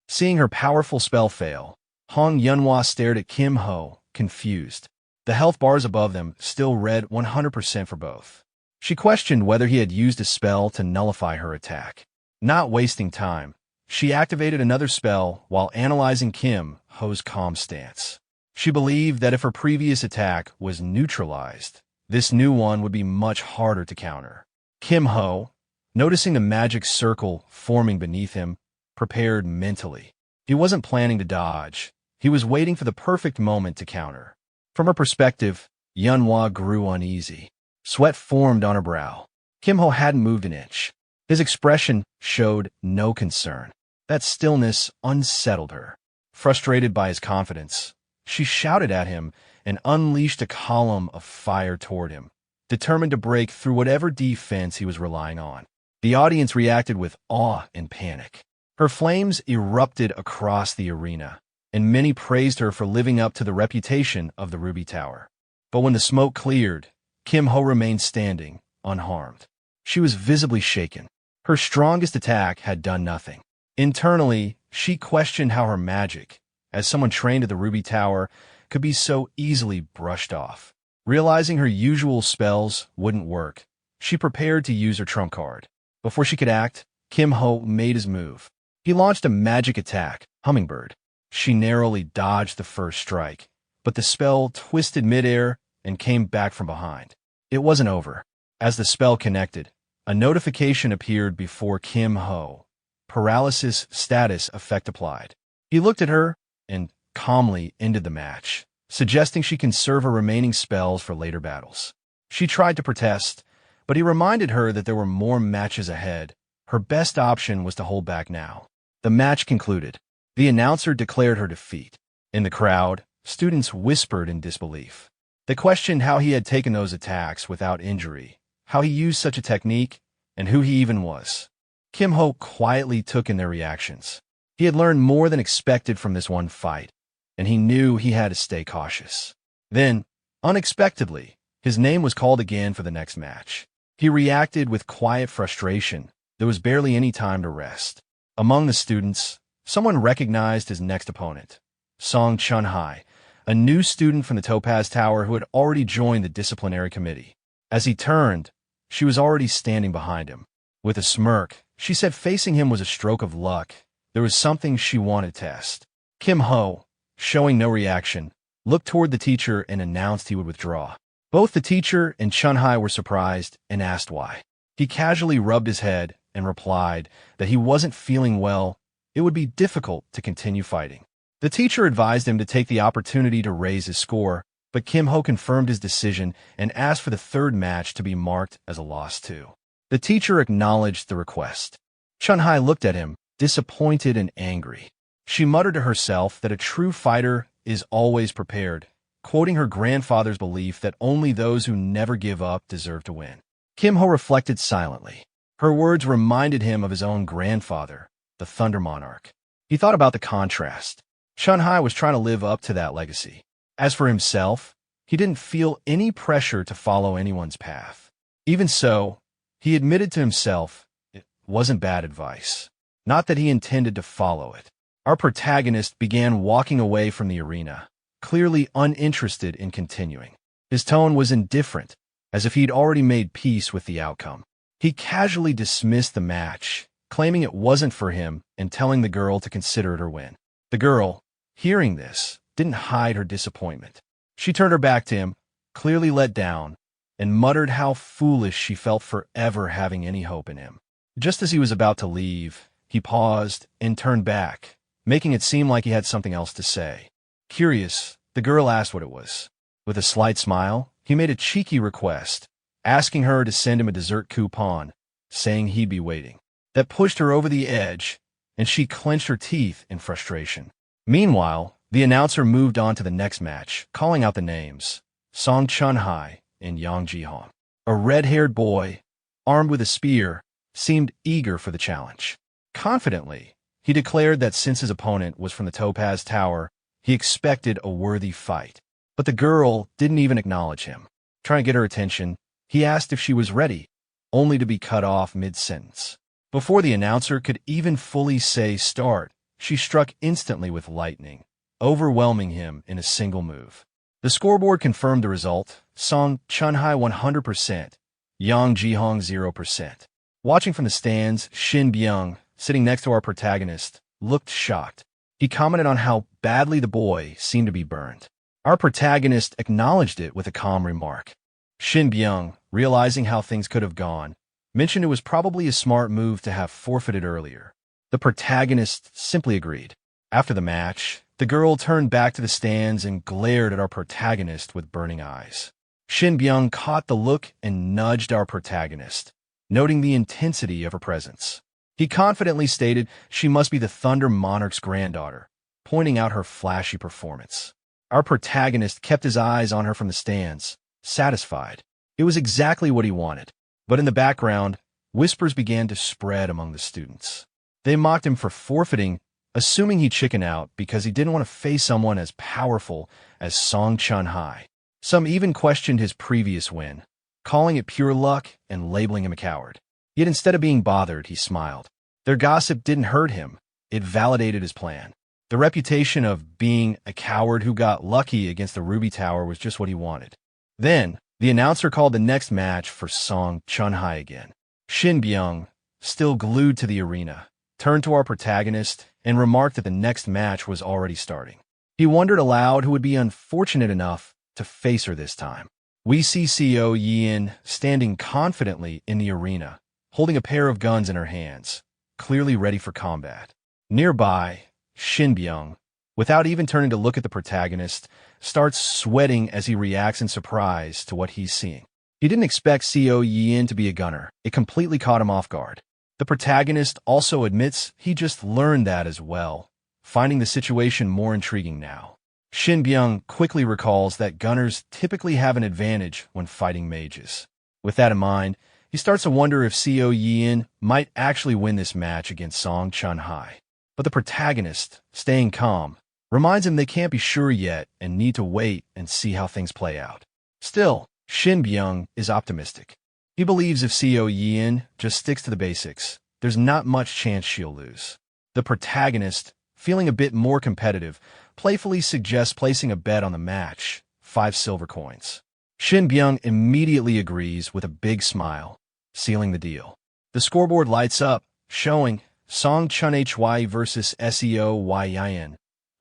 Seeing her powerful spell fail, Hong Yunhua stared at Kim Ho, confused. The health bars above them still read 100% for both. She questioned whether he had used a spell to nullify her attack. Not wasting time, she activated another spell while analyzing Kim Ho's calm stance. She believed that if her previous attack was neutralized, this new one would be much harder to counter. Kim Ho, noticing the magic circle forming beneath him, prepared mentally. He wasn't planning to dodge. He was waiting for the perfect moment to counter. From her perspective, Yunhua grew uneasy. Sweat formed on her brow. Kim Ho hadn't moved an inch. His expression showed no concern. That stillness unsettled her. Frustrated by his confidence, she shouted at him and unleashed a column of fire toward him, determined to break through whatever defense he was relying on. The audience reacted with awe and panic. Her flames erupted across the arena, and many praised her for living up to the reputation of the Ruby Tower. But when the smoke cleared, Kim Ho remained standing, unharmed. She was visibly shaken. Her strongest attack had done nothing. Internally, she questioned how her magic, as someone trained at the Ruby Tower, could be so easily brushed off. Realizing her usual spells wouldn't work, she prepared to use her trump card. Before she could act, Kim Ho made his move. He launched a magic attack, Hummingbird. She narrowly dodged the first strike, but the spell twisted midair and came back from behind. It wasn't over. As the spell connected, a notification appeared before Kim Ho. Paralysis status effect applied. He looked at her and calmly ended the match, suggesting she conserve her remaining spells for later battles. She tried to protest, but he reminded her that there were more matches ahead. Her best option was to hold back now. The match concluded. The announcer declared her defeat. In the crowd, students whispered in disbelief. They questioned how he had taken those attacks without injury, how he used such a technique, and who he even was. Kim Ho quietly took in their reactions. He had learned more than expected from this one fight, and he knew he had to stay cautious. Then, unexpectedly, his name was called again for the next match. He reacted with quiet frustration. There was barely any time to rest. Among the students, someone recognized his next opponent, Song Chun-hai, a new student from the Topaz Tower who had already joined the disciplinary committee. As he turned, she was already standing behind him. With a smirk, she said facing him was a stroke of luck. There was something she wanted to test. Kim Ho, showing no reaction, looked toward the teacher and announced he would withdraw. Both the teacher and Chun-hai were surprised and asked why. He casually rubbed his head and replied that he wasn't feeling well. It would be difficult to continue fighting. The teacher advised him to take the opportunity to raise his score, but Kim Ho confirmed his decision and asked for the third match to be marked as a loss too. The teacher acknowledged the request. Chun-hai looked at him, disappointed and angry. She muttered to herself that a true fighter is always prepared, quoting her grandfather's belief that only those who never give up deserve to win. Kim Ho reflected silently. Her words reminded him of his own grandfather, the Thunder Monarch. He thought about the contrast. Chun-hai was trying to live up to that legacy. As for himself, he didn't feel any pressure to follow anyone's path. Even so, he admitted to himself it wasn't bad advice. Not that he intended to follow it. Our protagonist began walking away from the arena, clearly uninterested in continuing. His tone was indifferent, as if he'd already made peace with the outcome. He casually dismissed the match, claiming it wasn't for him and telling the girl to consider it her win. The girl, hearing this, didn't hide her disappointment. She turned her back to him, clearly let down, and muttered how foolish she felt for ever having any hope in him. Just as he was about to leave, he paused and turned back, making it seem like he had something else to say. Curious, the girl asked what it was. With a slight smile, he made a cheeky request, asking her to send him a dessert coupon, saying he'd be waiting. That pushed her over the edge, and she clenched her teeth in frustration. Meanwhile, the announcer moved on to the next match, calling out the names, Song Chun-hai and Yang Ji-hong. A red-haired boy, armed with a spear, seemed eager for the challenge. Confidently, he declared that since his opponent was from the Topaz Tower, he expected a worthy fight. But the girl didn't even acknowledge him. Trying to get her attention, he asked if she was ready, only to be cut off mid-sentence. Before the announcer could even fully say start, she struck instantly with lightning, overwhelming him in a single move. The scoreboard confirmed the result, Song Chun-hai 100%, Yang Ji-hong 0%. Watching from the stands, Shin Byung, sitting next to our protagonist, looked shocked. He commented on how badly the boy seemed to be burned. Our protagonist acknowledged it with a calm remark. Shin Byung, realizing how things could have gone, mentioned it was probably a smart move to have forfeited earlier. The protagonist simply agreed. After the match, the girl turned back to the stands and glared at our protagonist with burning eyes. Shin Byung caught the look and nudged our protagonist, noting the intensity of her presence. He confidently stated she must be the Thunder Monarch's granddaughter, pointing out her flashy performance. Our protagonist kept his eyes on her from the stands, satisfied. It was exactly what he wanted. But in the background, whispers began to spread among the students. They mocked him for forfeiting, assuming he'd chicken out because he didn't want to face someone as powerful as Song Chun-hai. Some even questioned his previous win, calling it pure luck and labeling him a coward. Yet instead of being bothered, he smiled. Their gossip didn't hurt him. It validated his plan. The reputation of being a coward who got lucky against the Ruby Tower was just what he wanted. Then, the announcer called the next match for Song Chun-hai again. Shin Byung, still glued to the arena, turned to our protagonist and remarked that the next match was already starting. He wondered aloud who would be unfortunate enough to face her this time. We see Seo Yin standing confidently in the arena, holding a pair of guns in her hands, clearly ready for combat. Nearby, Shin Byung, without even turning to look at the protagonist, starts sweating as he reacts in surprise to what he's seeing. He didn't expect Seo Yin to be a gunner. It completely caught him off guard. The protagonist also admits he just learned that as well, finding the situation more intriguing now. Shin Byung quickly recalls that gunners typically have an advantage when fighting mages. With that in mind, he starts to wonder if Seo Yin might actually win this match against Song Chun-hai. But the protagonist, staying calm, reminds him they can't be sure yet and need to wait and see how things play out. Still, Shin Byung is optimistic. He believes if Seo Yin just sticks to the basics, there's not much chance she'll lose. The protagonist, feeling a bit more competitive, playfully suggests placing a bet on the match, 5 silver coins. Shin Byung immediately agrees with a big smile, sealing the deal. The scoreboard lights up, showing Song Chun Hye versus Seo Yin.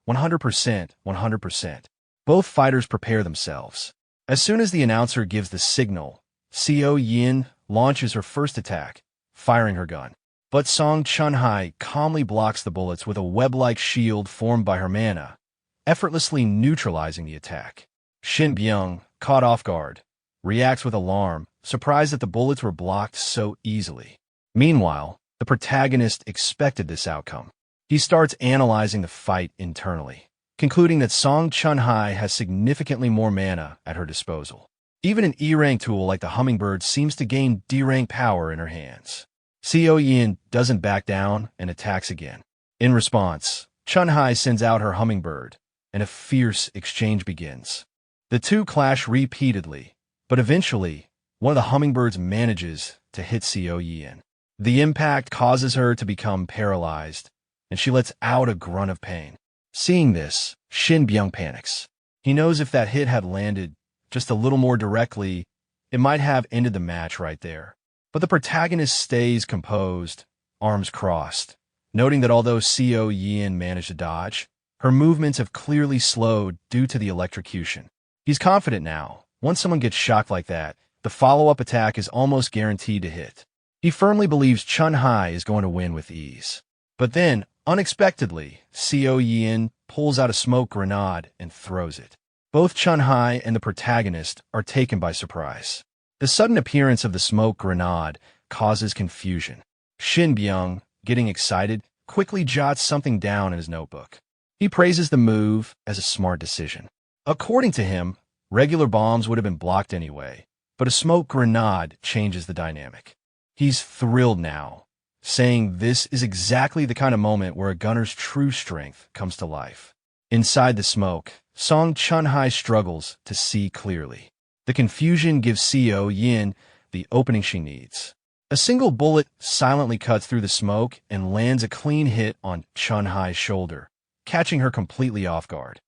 100%, 100%. Both fighters prepare themselves. As soon as the announcer gives the signal, Seo Yin launches her first attack, firing her gun. But Song Chun Hye calmly blocks the bullets with a web-like shield formed by her mana, effortlessly neutralizing the attack. Shin Byung, caught off guard, reacts with alarm, surprised that the bullets were blocked so easily. Meanwhile, the protagonist expected this outcome. He starts analyzing the fight internally, concluding that Song Chun Hye has significantly more mana at her disposal. Even an E-rank tool like the Hummingbird seems to gain D-rank power in her hands. Seo Yin doesn't back down and attacks again. In response, Chun Hye sends out her Hummingbird, and a fierce exchange begins. The two clash repeatedly, but eventually, one of the Hummingbirds manages to hit Seo Yin. The impact causes her to become paralyzed, and she lets out a grunt of pain. Seeing this, Shin Byung panics. He knows if that hit had landed just a little more directly, it might have ended the match right there. But the protagonist stays composed, arms crossed, noting that although Seo Yin managed to dodge, her movements have clearly slowed due to the electrocution. He's confident now. Once someone gets shocked like that, the follow-up attack is almost guaranteed to hit. He firmly believes Chun Hye is going to win with ease. But then, unexpectedly, Seo Yin pulls out a smoke grenade and throws it. Both Chun Hye and the protagonist are taken by surprise. The sudden appearance of the smoke grenade causes confusion. Shin Byung, getting excited, quickly jots something down in his notebook. He praises the move as a smart decision. According to him, regular bombs would have been blocked anyway, but a smoke grenade changes the dynamic. He's thrilled now, saying this is exactly the kind of moment where a gunner's true strength comes to life. Inside the smoke, Song Chun Hye struggles to see clearly. The confusion gives Seo Yin the opening she needs. A single bullet silently cuts through the smoke and lands a clean hit on Chun Hye's shoulder, catching her completely off guard.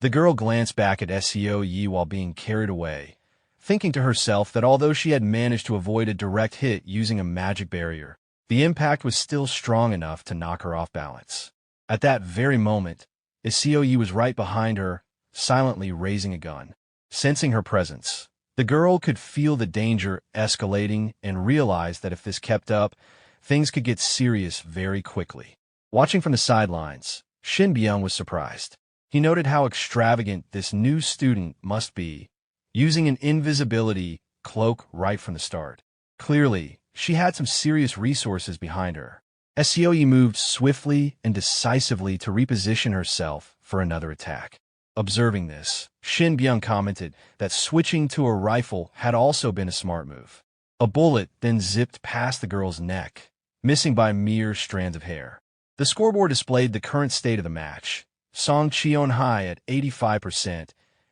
The girl glanced back at Seo Yi while being carried away, thinking to herself that although she had managed to avoid a direct hit using a magic barrier, the impact was still strong enough to knock her off balance. At that very moment, Seo Yi was right behind her, silently raising a gun. Sensing her presence, the girl could feel the danger escalating and realized that if this kept up, things could get serious very quickly. Watching from the sidelines, Shin Byung was surprised. He noted how extravagant this new student must be, using an invisibility cloak right from the start. Clearly, she had some serious resources behind her. Seo Yi moved swiftly and decisively to reposition herself for another attack. Observing this, Shin Byung commented that switching to a rifle had also been a smart move. A bullet then zipped past the girl's neck, missing by mere strands of hair. The scoreboard displayed the current state of the match. Song Chun Hye at 85%,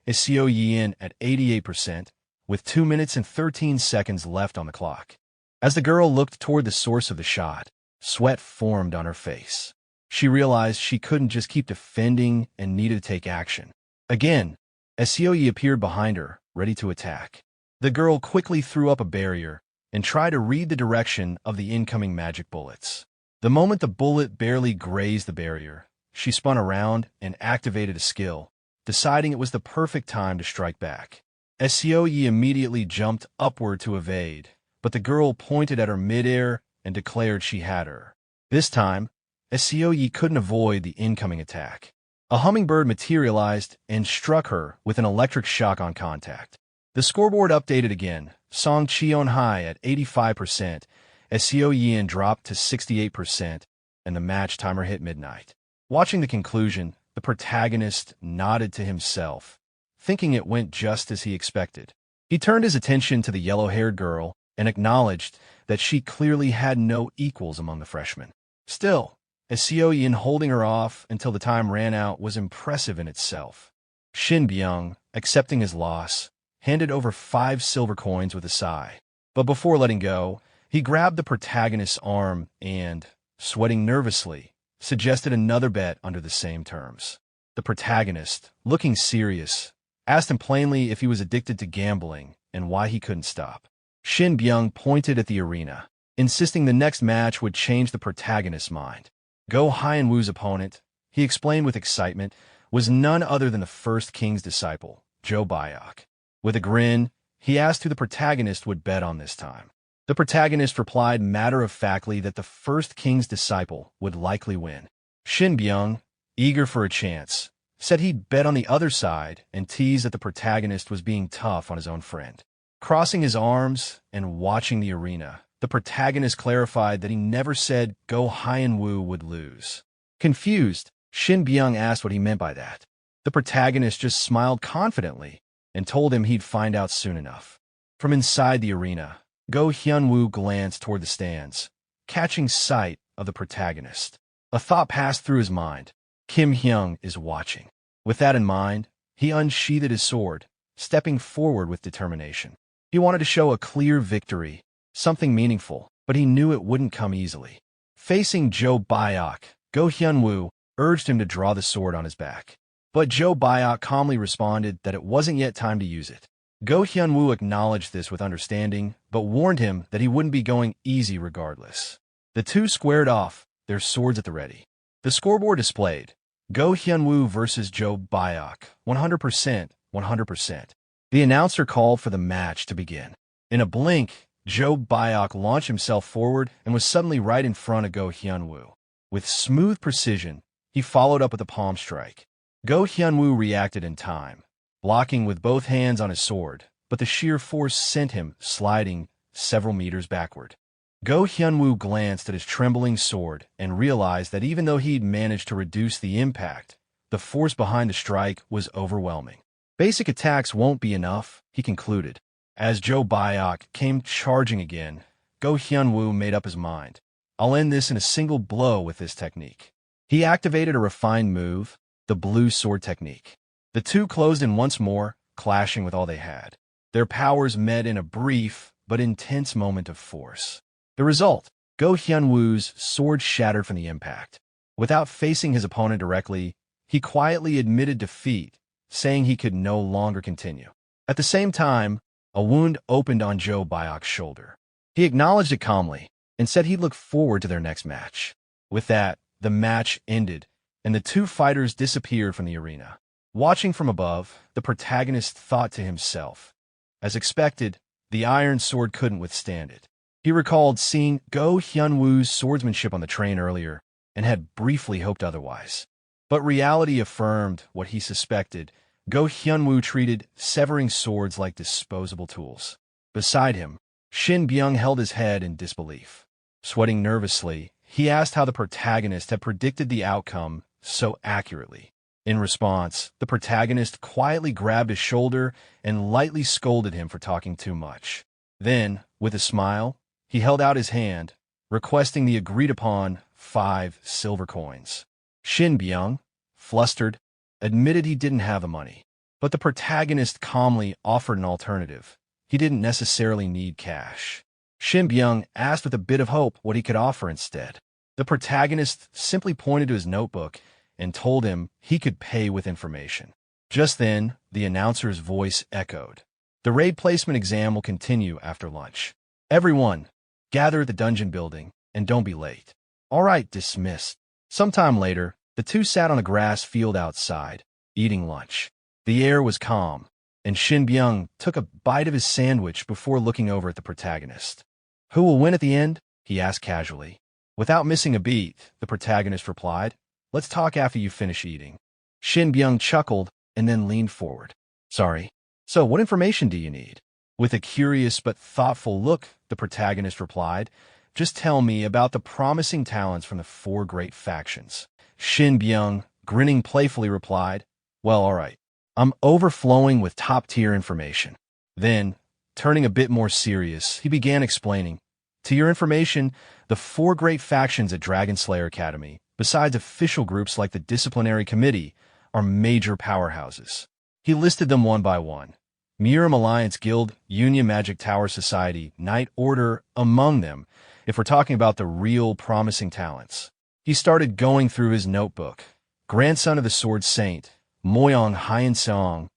Seo Yin at 88%, with 2 minutes and 13 seconds left on the clock. As the girl looked toward the source of the shot, sweat formed on her face. She realized she couldn't just keep defending and needed to take action. Again, Seo Yi appeared behind her, ready to attack. The girl quickly threw up a barrier and tried to read the direction of the incoming magic bullets. The moment the bullet barely grazed the barrier, she spun around and activated a skill, deciding it was the perfect time to strike back. Seo Yi immediately jumped upward to evade, but the girl pointed at her midair and declared she had her. This time, Seo Yi couldn't avoid the incoming attack. A hummingbird materialized and struck her with an electric shock on contact. The scoreboard updated again. Song Chun Hye at 85%, Seo Yin dropped to 68%, and the match timer hit midnight. Watching the conclusion, the protagonist nodded to himself, thinking it went just as he expected. He turned his attention to the yellow-haired girl and acknowledged that she clearly had no equals among the freshmen. Still, Seo Yin holding her off until the time ran out was impressive in itself. Shin Byung, accepting his loss, handed over 5 silver coins with a sigh. But before letting go, he grabbed the protagonist's arm and, sweating nervously, suggested another bet under the same terms. The protagonist, looking serious, asked him plainly if he was addicted to gambling and why he couldn't stop. Shin Byung pointed at the arena, insisting the next match would change the protagonist's mind. Go Hyun-woo's opponent, he explained with excitement, was none other than the first king's disciple, Jo Byok. With a grin, he asked who the protagonist would bet on this time. The protagonist replied matter-of-factly that the first king's disciple would likely win. Shin Byung, eager for a chance, said he'd bet on the other side and teased that the protagonist was being tough on his own friend. Crossing his arms and watching the arena, the protagonist clarified that he never said Go Hyun-woo would lose. Confused, Shin Byung asked what he meant by that. The protagonist just smiled confidently and told him he'd find out soon enough. From inside the arena, Go Hyun-woo glanced toward the stands, catching sight of the protagonist. A thought passed through his mind. Kim Hyung is watching. With that in mind, he unsheathed his sword, stepping forward with determination. He wanted to show a clear victory, something meaningful, but he knew it wouldn't come easily. Facing Jo Byok, Go Hyun-woo urged him to draw the sword on his back. But Jo Byok calmly responded that it wasn't yet time to use it. Go Hyun-woo acknowledged this with understanding, but warned him that he wouldn't be going easy regardless. The two squared off, their swords at the ready. The scoreboard displayed Go Hyun-woo versus Jo Byok, 100%, 100%. The announcer called for the match to begin. In a blink, Jo Byok launched himself forward and was suddenly right in front of Go Hyun-woo. With smooth precision, he followed up with a palm strike. Go Hyun-woo reacted in time, blocking with both hands on his sword, but the sheer force sent him sliding several meters backward. Go Hyun-woo glanced at his trembling sword and realized that even though he'd managed to reduce the impact, the force behind the strike was overwhelming. Basic attacks won't be enough, he concluded. As Jo Byok came charging again, Go Hyun-woo made up his mind. I'll end this in a single blow with this technique. He activated a refined move, the blue sword technique. The two closed in once more, clashing with all they had. Their powers met in a brief but intense moment of force. The result, Go Hyun-woo's sword shattered from the impact. Without facing his opponent directly, he quietly admitted defeat, saying he could no longer continue. At the same time, a wound opened on Jo Byok's shoulder. He acknowledged it calmly and said he'd look forward to their next match. With that, the match ended, and the two fighters disappeared from the arena. Watching from above, the protagonist thought to himself. As expected, the iron sword couldn't withstand it. He recalled seeing Go Hyun-woo's swordsmanship on the train earlier and had briefly hoped otherwise. But reality affirmed what he suspected. Go Hyun-woo treated severing swords like disposable tools. Beside him, Shin Byung held his head in disbelief. Sweating nervously, he asked how the protagonist had predicted the outcome so accurately. In response, the protagonist quietly grabbed his shoulder and lightly scolded him for talking too much. Then, with a smile, he held out his hand, requesting the agreed-upon 5 silver coins. Shin Byung, flustered, admitted he didn't have the money. But the protagonist calmly offered an alternative. He didn't necessarily need cash. Shin Byung asked with a bit of hope what he could offer instead. The protagonist simply pointed to his notebook and told him he could pay with information. Just then, the announcer's voice echoed. The raid placement exam will continue after lunch. Everyone, gather at the dungeon building, and don't be late. All right, dismissed. Sometime later, the two sat on a grass field outside, eating lunch. The air was calm, and Shin Byung took a bite of his sandwich before looking over at the protagonist. Who will win at the end? He asked casually. Without missing a beat, the protagonist replied, let's talk after you finish eating. Shin Byung chuckled and then leaned forward. Sorry. So what information do you need? With a curious but thoughtful look, the protagonist replied, just tell me about the promising talents from the 4 great factions. Shin Byung, grinning playfully, replied, well, all right. I'm overflowing with top-tier information. Then, turning a bit more serious, he began explaining, to your information, the 4 great factions at Dragon Slayer Academy, besides official groups like the Disciplinary Committee, are major powerhouses. He listed them one by one. Miram Alliance Guild, Union Magic Tower Society, Knight Order, among them, if we're talking about the real promising talents. He started going through his notebook. Grandson of the Sword Saint, Moyong Hyeonsong,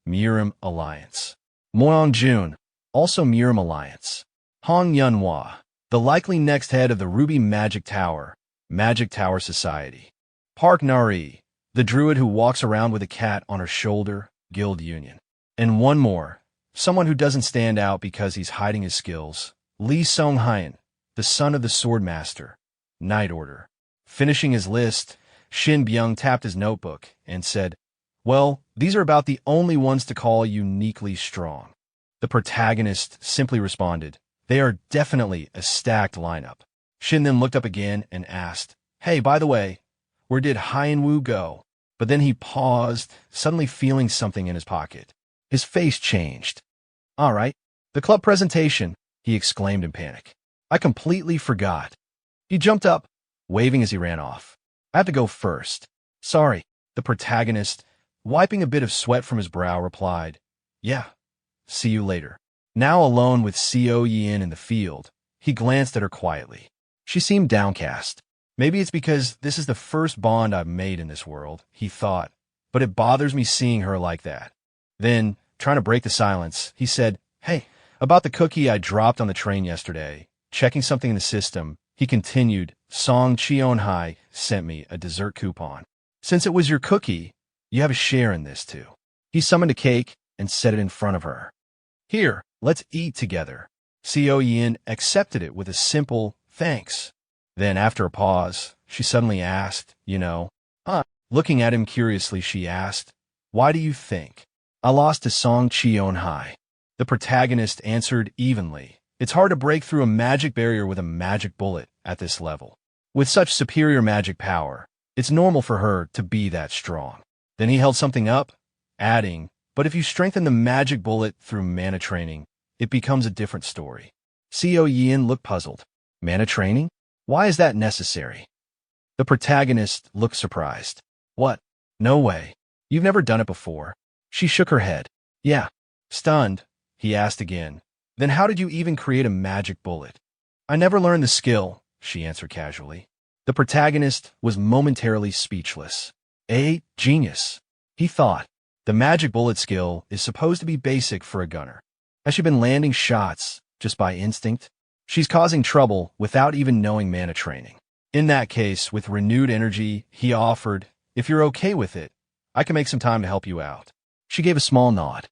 Miram Alliance. Moyong Jun, also Miram Alliance. Hong Yunhua, the likely next head of the Ruby Magic Tower, Magic Tower Society. Park Nari, the druid who walks around with a cat on her shoulder, Guild Union. And one more, someone who doesn't stand out because he's hiding his skills, Lee Song-hyun, the son of the Swordmaster, Night Order. Finishing his list, Shin Byung tapped his notebook and said, "Well, these are about the only ones to call uniquely strong." The protagonist simply responded, "They are definitely a stacked lineup." Shin then looked up again and asked, "Hey, by the way, where did Hyenwoo go?" But then he paused, suddenly feeling something in his pocket. His face changed. "All right, the club presentation," he exclaimed in panic. "I completely forgot." He jumped up, waving as he ran off. "I have to go first." "Sorry," the protagonist, wiping a bit of sweat from his brow, replied. "Yeah, see you later." Now alone with Co Yin in the field, he glanced at her quietly. She seemed downcast. Maybe it's because this is the first bond I've made in this world, he thought, but it bothers me seeing her like that. Then, trying to break the silence, he said, "Hey, about the cookie I dropped on the train yesterday." Checking something in the system, he continued, "Song Cheon-hai sent me a dessert coupon. Since it was your cookie, you have a share in this too." He summoned a cake and set it in front of her. "Here, let's eat together." Co Yin accepted it with a simple thanks. Then, after a pause, she suddenly asked, "Huh?" Looking at him curiously, she asked, "Why do you think?" "I lost to Song Cheon-hai." The protagonist answered evenly. It's hard to break through a magic barrier with a magic bullet at this level. With such superior magic power, it's normal for her to be that strong. Then he held something up, adding, "But if you strengthen the magic bullet through mana training, it becomes a different story." Co Yin looked puzzled. "Mana training? Why is that necessary?" The protagonist looked surprised. "What? No way. You've never done it before?" She shook her head. "Yeah." Stunned, he asked again, "Then how did you even create a magic bullet?" "I never learned the skill," she answered casually. The protagonist was momentarily speechless. Genius, he thought. The magic bullet skill is supposed to be basic for a gunner. Has she been landing shots just by instinct? She's causing trouble without even knowing mana training. In that case, with renewed energy, he offered, "If you're okay with it, I can make some time to help you out." She gave a small nod.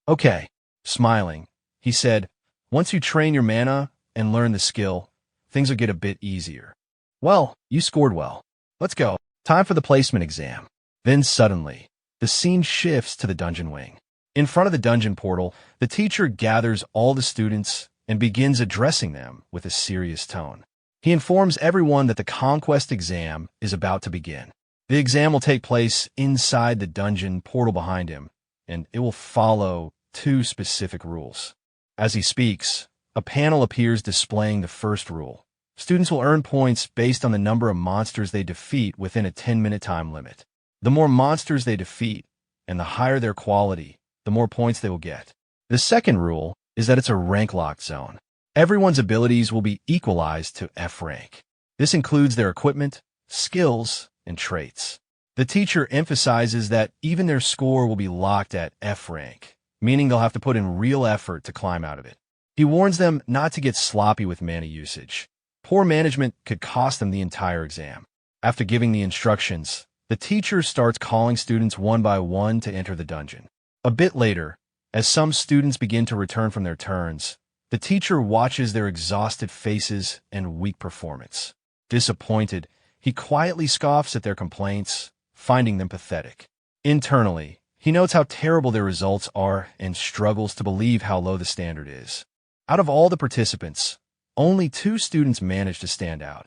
"Okay." Smiling, he said, "Once you train your mana and learn the skill, things will get a bit easier." "Well, you scored well. Let's go. Time for the placement exam." Then suddenly, the scene shifts to the dungeon wing. In front of the dungeon portal, the teacher gathers all the students and begins addressing them with a serious tone. He informs everyone that the conquest exam is about to begin. The exam will take place inside the dungeon portal behind him, and it will follow 2 specific rules. As he speaks, a panel appears displaying the first rule. Students will earn points based on the number of monsters they defeat within a 10-minute time limit. The more monsters they defeat, and the higher their quality, the more points they will get. The second rule is that it's a rank-locked zone. Everyone's abilities will be equalized to F rank. This includes their equipment, skills, and traits. The teacher emphasizes that even their score will be locked at F rank, meaning they'll have to put in real effort to climb out of it. He warns them not to get sloppy with mana usage. Poor management could cost them the entire exam. After giving the instructions, the teacher starts calling students one by one to enter the dungeon. A bit later, as some students begin to return from their turns, the teacher watches their exhausted faces and weak performance. Disappointed, he quietly scoffs at their complaints, finding them pathetic. Internally, he notes how terrible their results are and struggles to believe how low the standard is. Out of all the participants, only 2 students manage to stand out.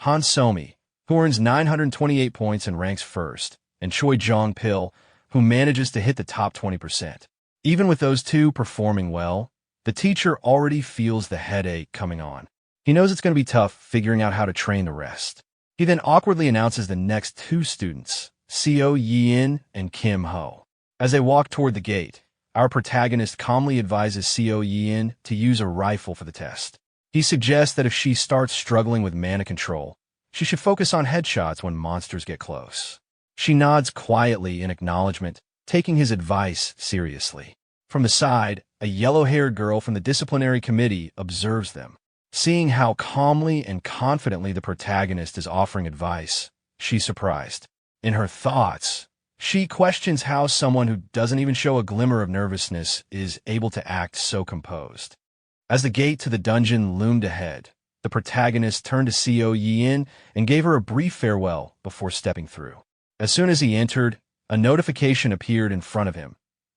Han Somi, who earns 928 points and ranks first, and Choi Jong-pil, who manages to hit the top 20%. Even with those 2 performing well, the teacher already feels the headache coming on. He knows it's going to be tough figuring out how to train the rest. He then awkwardly announces the next 2 students, Co Yin and Kim Ho. As they walk toward the gate, our protagonist calmly advises Co Yin to use a rifle for the test. He suggests that if she starts struggling with mana control, She should focus on headshots when monsters get close. She nods quietly in acknowledgement, taking his advice seriously. From the side, a yellow-haired girl from the disciplinary committee observes them. Seeing how calmly and confidently the protagonist is offering advice, she's surprised. In her thoughts, she questions how someone who doesn't even show a glimmer of nervousness is able to act so composed. As the gate to the dungeon loomed ahead, the protagonist turned to Seo Yin and gave her a brief farewell before stepping through. As soon as he entered, a notification appeared in front of him,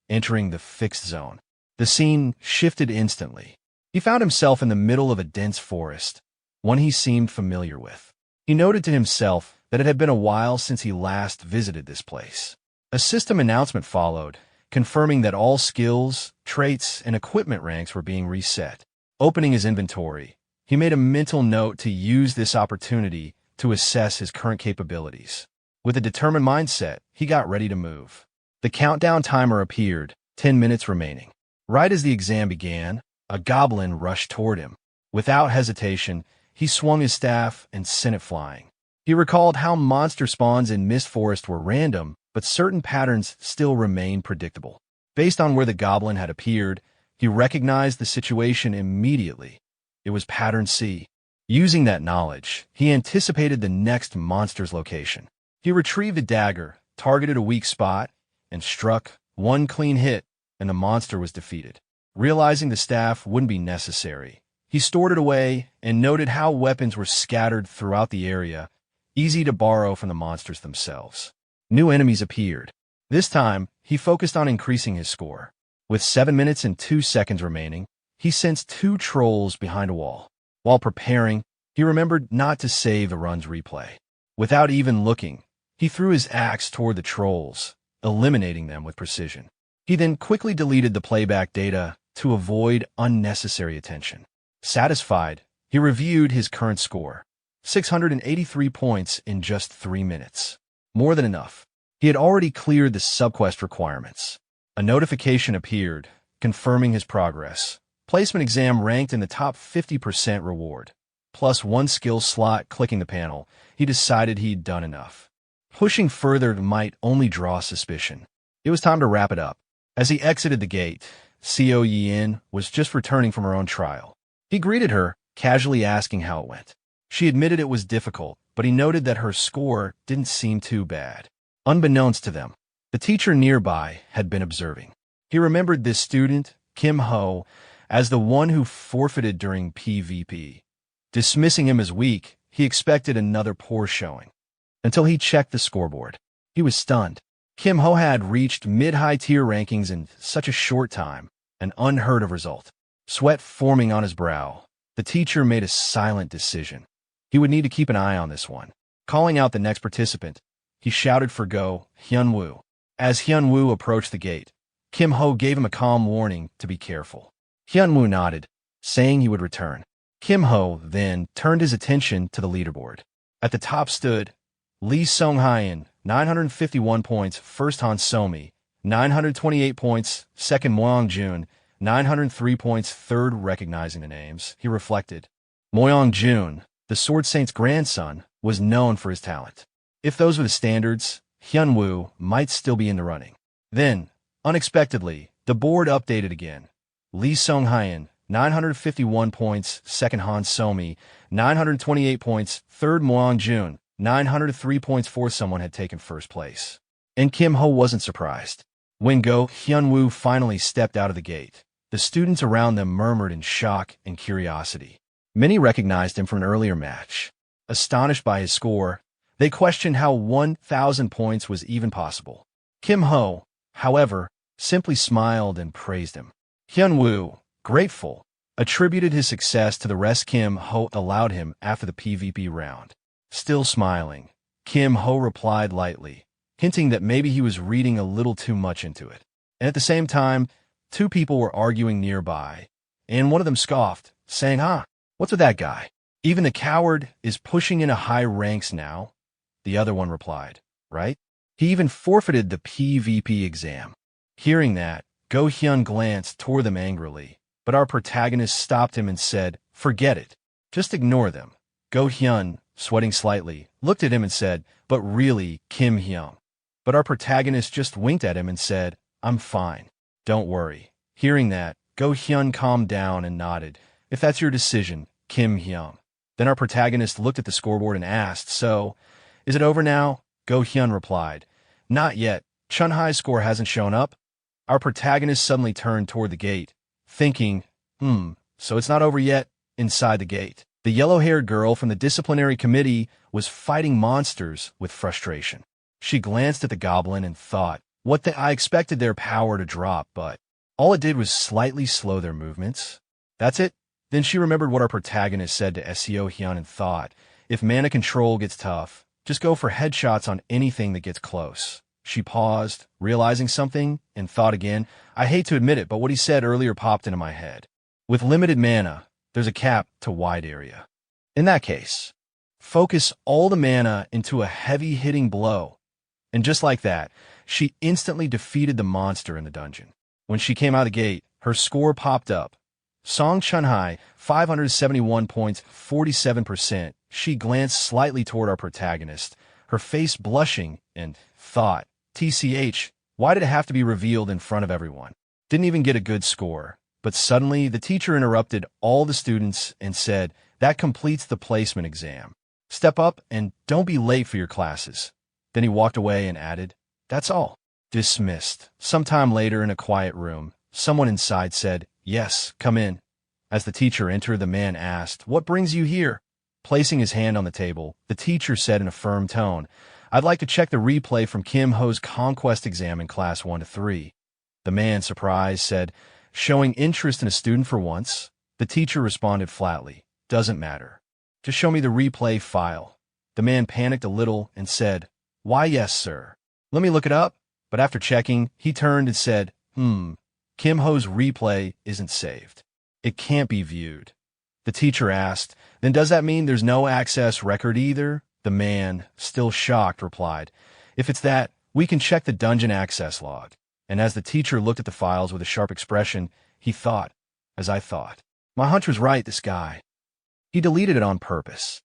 entering the fixed zone. The scene shifted instantly. He found himself in the middle of a dense forest, one he seemed familiar with. He noted to himself that it had been a while since he last visited this place. A system announcement followed, confirming that all skills, traits, and equipment ranks were being reset. Opening his inventory, he made a mental note to use this opportunity to assess his current capabilities. With a determined mindset, he got ready to move. The countdown timer appeared, 10 minutes remaining. Right as the exam began, a goblin rushed toward him. Without hesitation, he swung his staff and sent it flying. He recalled how monster spawns in Mist Forest were random, but certain patterns still remained predictable. Based on where the goblin had appeared, he recognized the situation immediately. It was Pattern C. Using that knowledge, he anticipated the next monster's location. He retrieved a dagger, targeted a weak spot, and struck one clean hit, and the monster was defeated. Realizing the staff wouldn't be necessary, he stored it away and noted how weapons were scattered throughout the area, easy to borrow from the monsters themselves. New enemies appeared. This time, he focused on increasing his score. With 7 minutes and 2 seconds remaining, he sensed 2 trolls behind a wall. While preparing, he remembered not to save the run's replay. Without even looking, he threw his axe toward the trolls, eliminating them with precision. He then quickly deleted the playback data to avoid unnecessary attention. Satisfied, he reviewed his current score. 683 points in just 3 minutes. More than enough. He had already cleared the subquest requirements. A notification appeared, confirming his progress. Placement exam ranked in the top 50% reward. Plus 1 skill slot. Clicking the panel, he decided he'd done enough. Pushing further might only draw suspicion. It was time to wrap it up. As he exited the gate, Seo Yin was just returning from her own trial. He greeted her, casually asking how it went. She admitted it was difficult, but he noted that her score didn't seem too bad. Unbeknownst to them, the teacher nearby had been observing. He remembered this student, Kim Ho, as the one who forfeited during PvP. Dismissing him as weak, he expected another poor showing. Until he checked the scoreboard. He was stunned. Kim Ho had reached mid-high tier rankings in such a short time, an unheard of result. Sweat forming on his brow, the teacher made a silent decision. He would need to keep an eye on this one. Calling out the next participant, he shouted for Go Hyun-woo. As Hyun-woo approached the gate, Kim Ho gave him a calm warning to be careful. Hyun-woo nodded, saying he would return. Kim Ho then turned his attention to the leaderboard. At the top stood Lee Sung-hyun, 951 points, first Han Somi, 928 points, second Moyong-jun, 903 points, third. Recognizing the names, he reflected. Moyong-jun, the Sword Saint's grandson, was known for his talent. If those were the standards, Hyun-woo might still be in the running. Then, unexpectedly, the board updated again. Lee Sung-hyun, 951 points, second Han Somi, 928 points, third Moyong-jun, 903 points, fourth. Someone had taken first place. And Kim Ho wasn't surprised. When Go Hyun-woo finally stepped out of the gate, the students around them murmured in shock and curiosity. Many recognized him from an earlier match. Astonished by his score, they questioned how 1,000 points was even possible. Kim Ho, however, simply smiled and praised him. Hyun-woo, grateful, attributed his success to the rest Kim Ho allowed him after the PvP round. Still smiling, Kim Ho replied lightly, hinting that maybe he was reading a little too much into it. And at the same time, 2 people were arguing nearby, and one of them scoffed, saying, what's with that guy? Even the coward is pushing into high ranks now. The other one replied, right? He even forfeited the PvP exam. Hearing that, Go Hyun glanced toward them angrily, but our protagonist stopped him and said, forget it. Just ignore them. Go Hyun, sweating slightly, looked at him and said, "But really, Kim Hyung." But our protagonist just winked at him and said, "I'm fine. Don't worry." Hearing that, Go Hyun calmed down and nodded. "If that's your decision, Kim Hyung." Then our protagonist looked at the scoreboard and asked, "So, is it over now?" Go Hyun replied, "Not yet. Chun Hai's score hasn't shown up." Our protagonist suddenly turned toward the gate, thinking, so it's not over yet. Inside the gate, the yellow-haired girl from the disciplinary committee was fighting monsters with frustration. She glanced at the goblin and thought, I expected their power to drop, but all it did was slightly slow their movements. That's it. Then she remembered what our protagonist said to Seo Hyun and thought, if mana control gets tough, just go for headshots on anything that gets close. She paused, realizing something, and thought again, I hate to admit it, but what he said earlier popped into my head. With limited mana, there's a cap to wide area. In that case, focus all the mana into a heavy-hitting blow. And just like that, she instantly defeated the monster in the dungeon. When she came out of the gate, her score popped up. Song Chunhai, 571 points, 47%. She glanced slightly toward our protagonist, her face blushing, and thought, TCH, why did it have to be revealed in front of everyone? Didn't even get a good score. But suddenly, the teacher interrupted all the students and said, that completes the placement exam. Step up and don't be late for your classes. Then he walked away and added, that's all. Dismissed. Sometime later in a quiet room, someone inside said, yes, come in. As the teacher entered, the man asked, what brings you here? Placing his hand on the table, the teacher said in a firm tone, I'd like to check the replay from Kim Ho's conquest exam in class 1 to 3. The man, surprised, said, showing interest in a student for once. The teacher responded flatly, doesn't matter. Just show me the replay file. The man panicked a little and said, why yes, sir. Let me look it up. But after checking, he turned and said, Kim Ho's replay isn't saved. It can't be viewed. The teacher asked, then does that mean there's no access record either? The man, still shocked, replied, if it's that, we can check the dungeon access log. And as the teacher looked at the files with a sharp expression, he thought, as I thought, my hunch was right, this guy. He deleted it on purpose.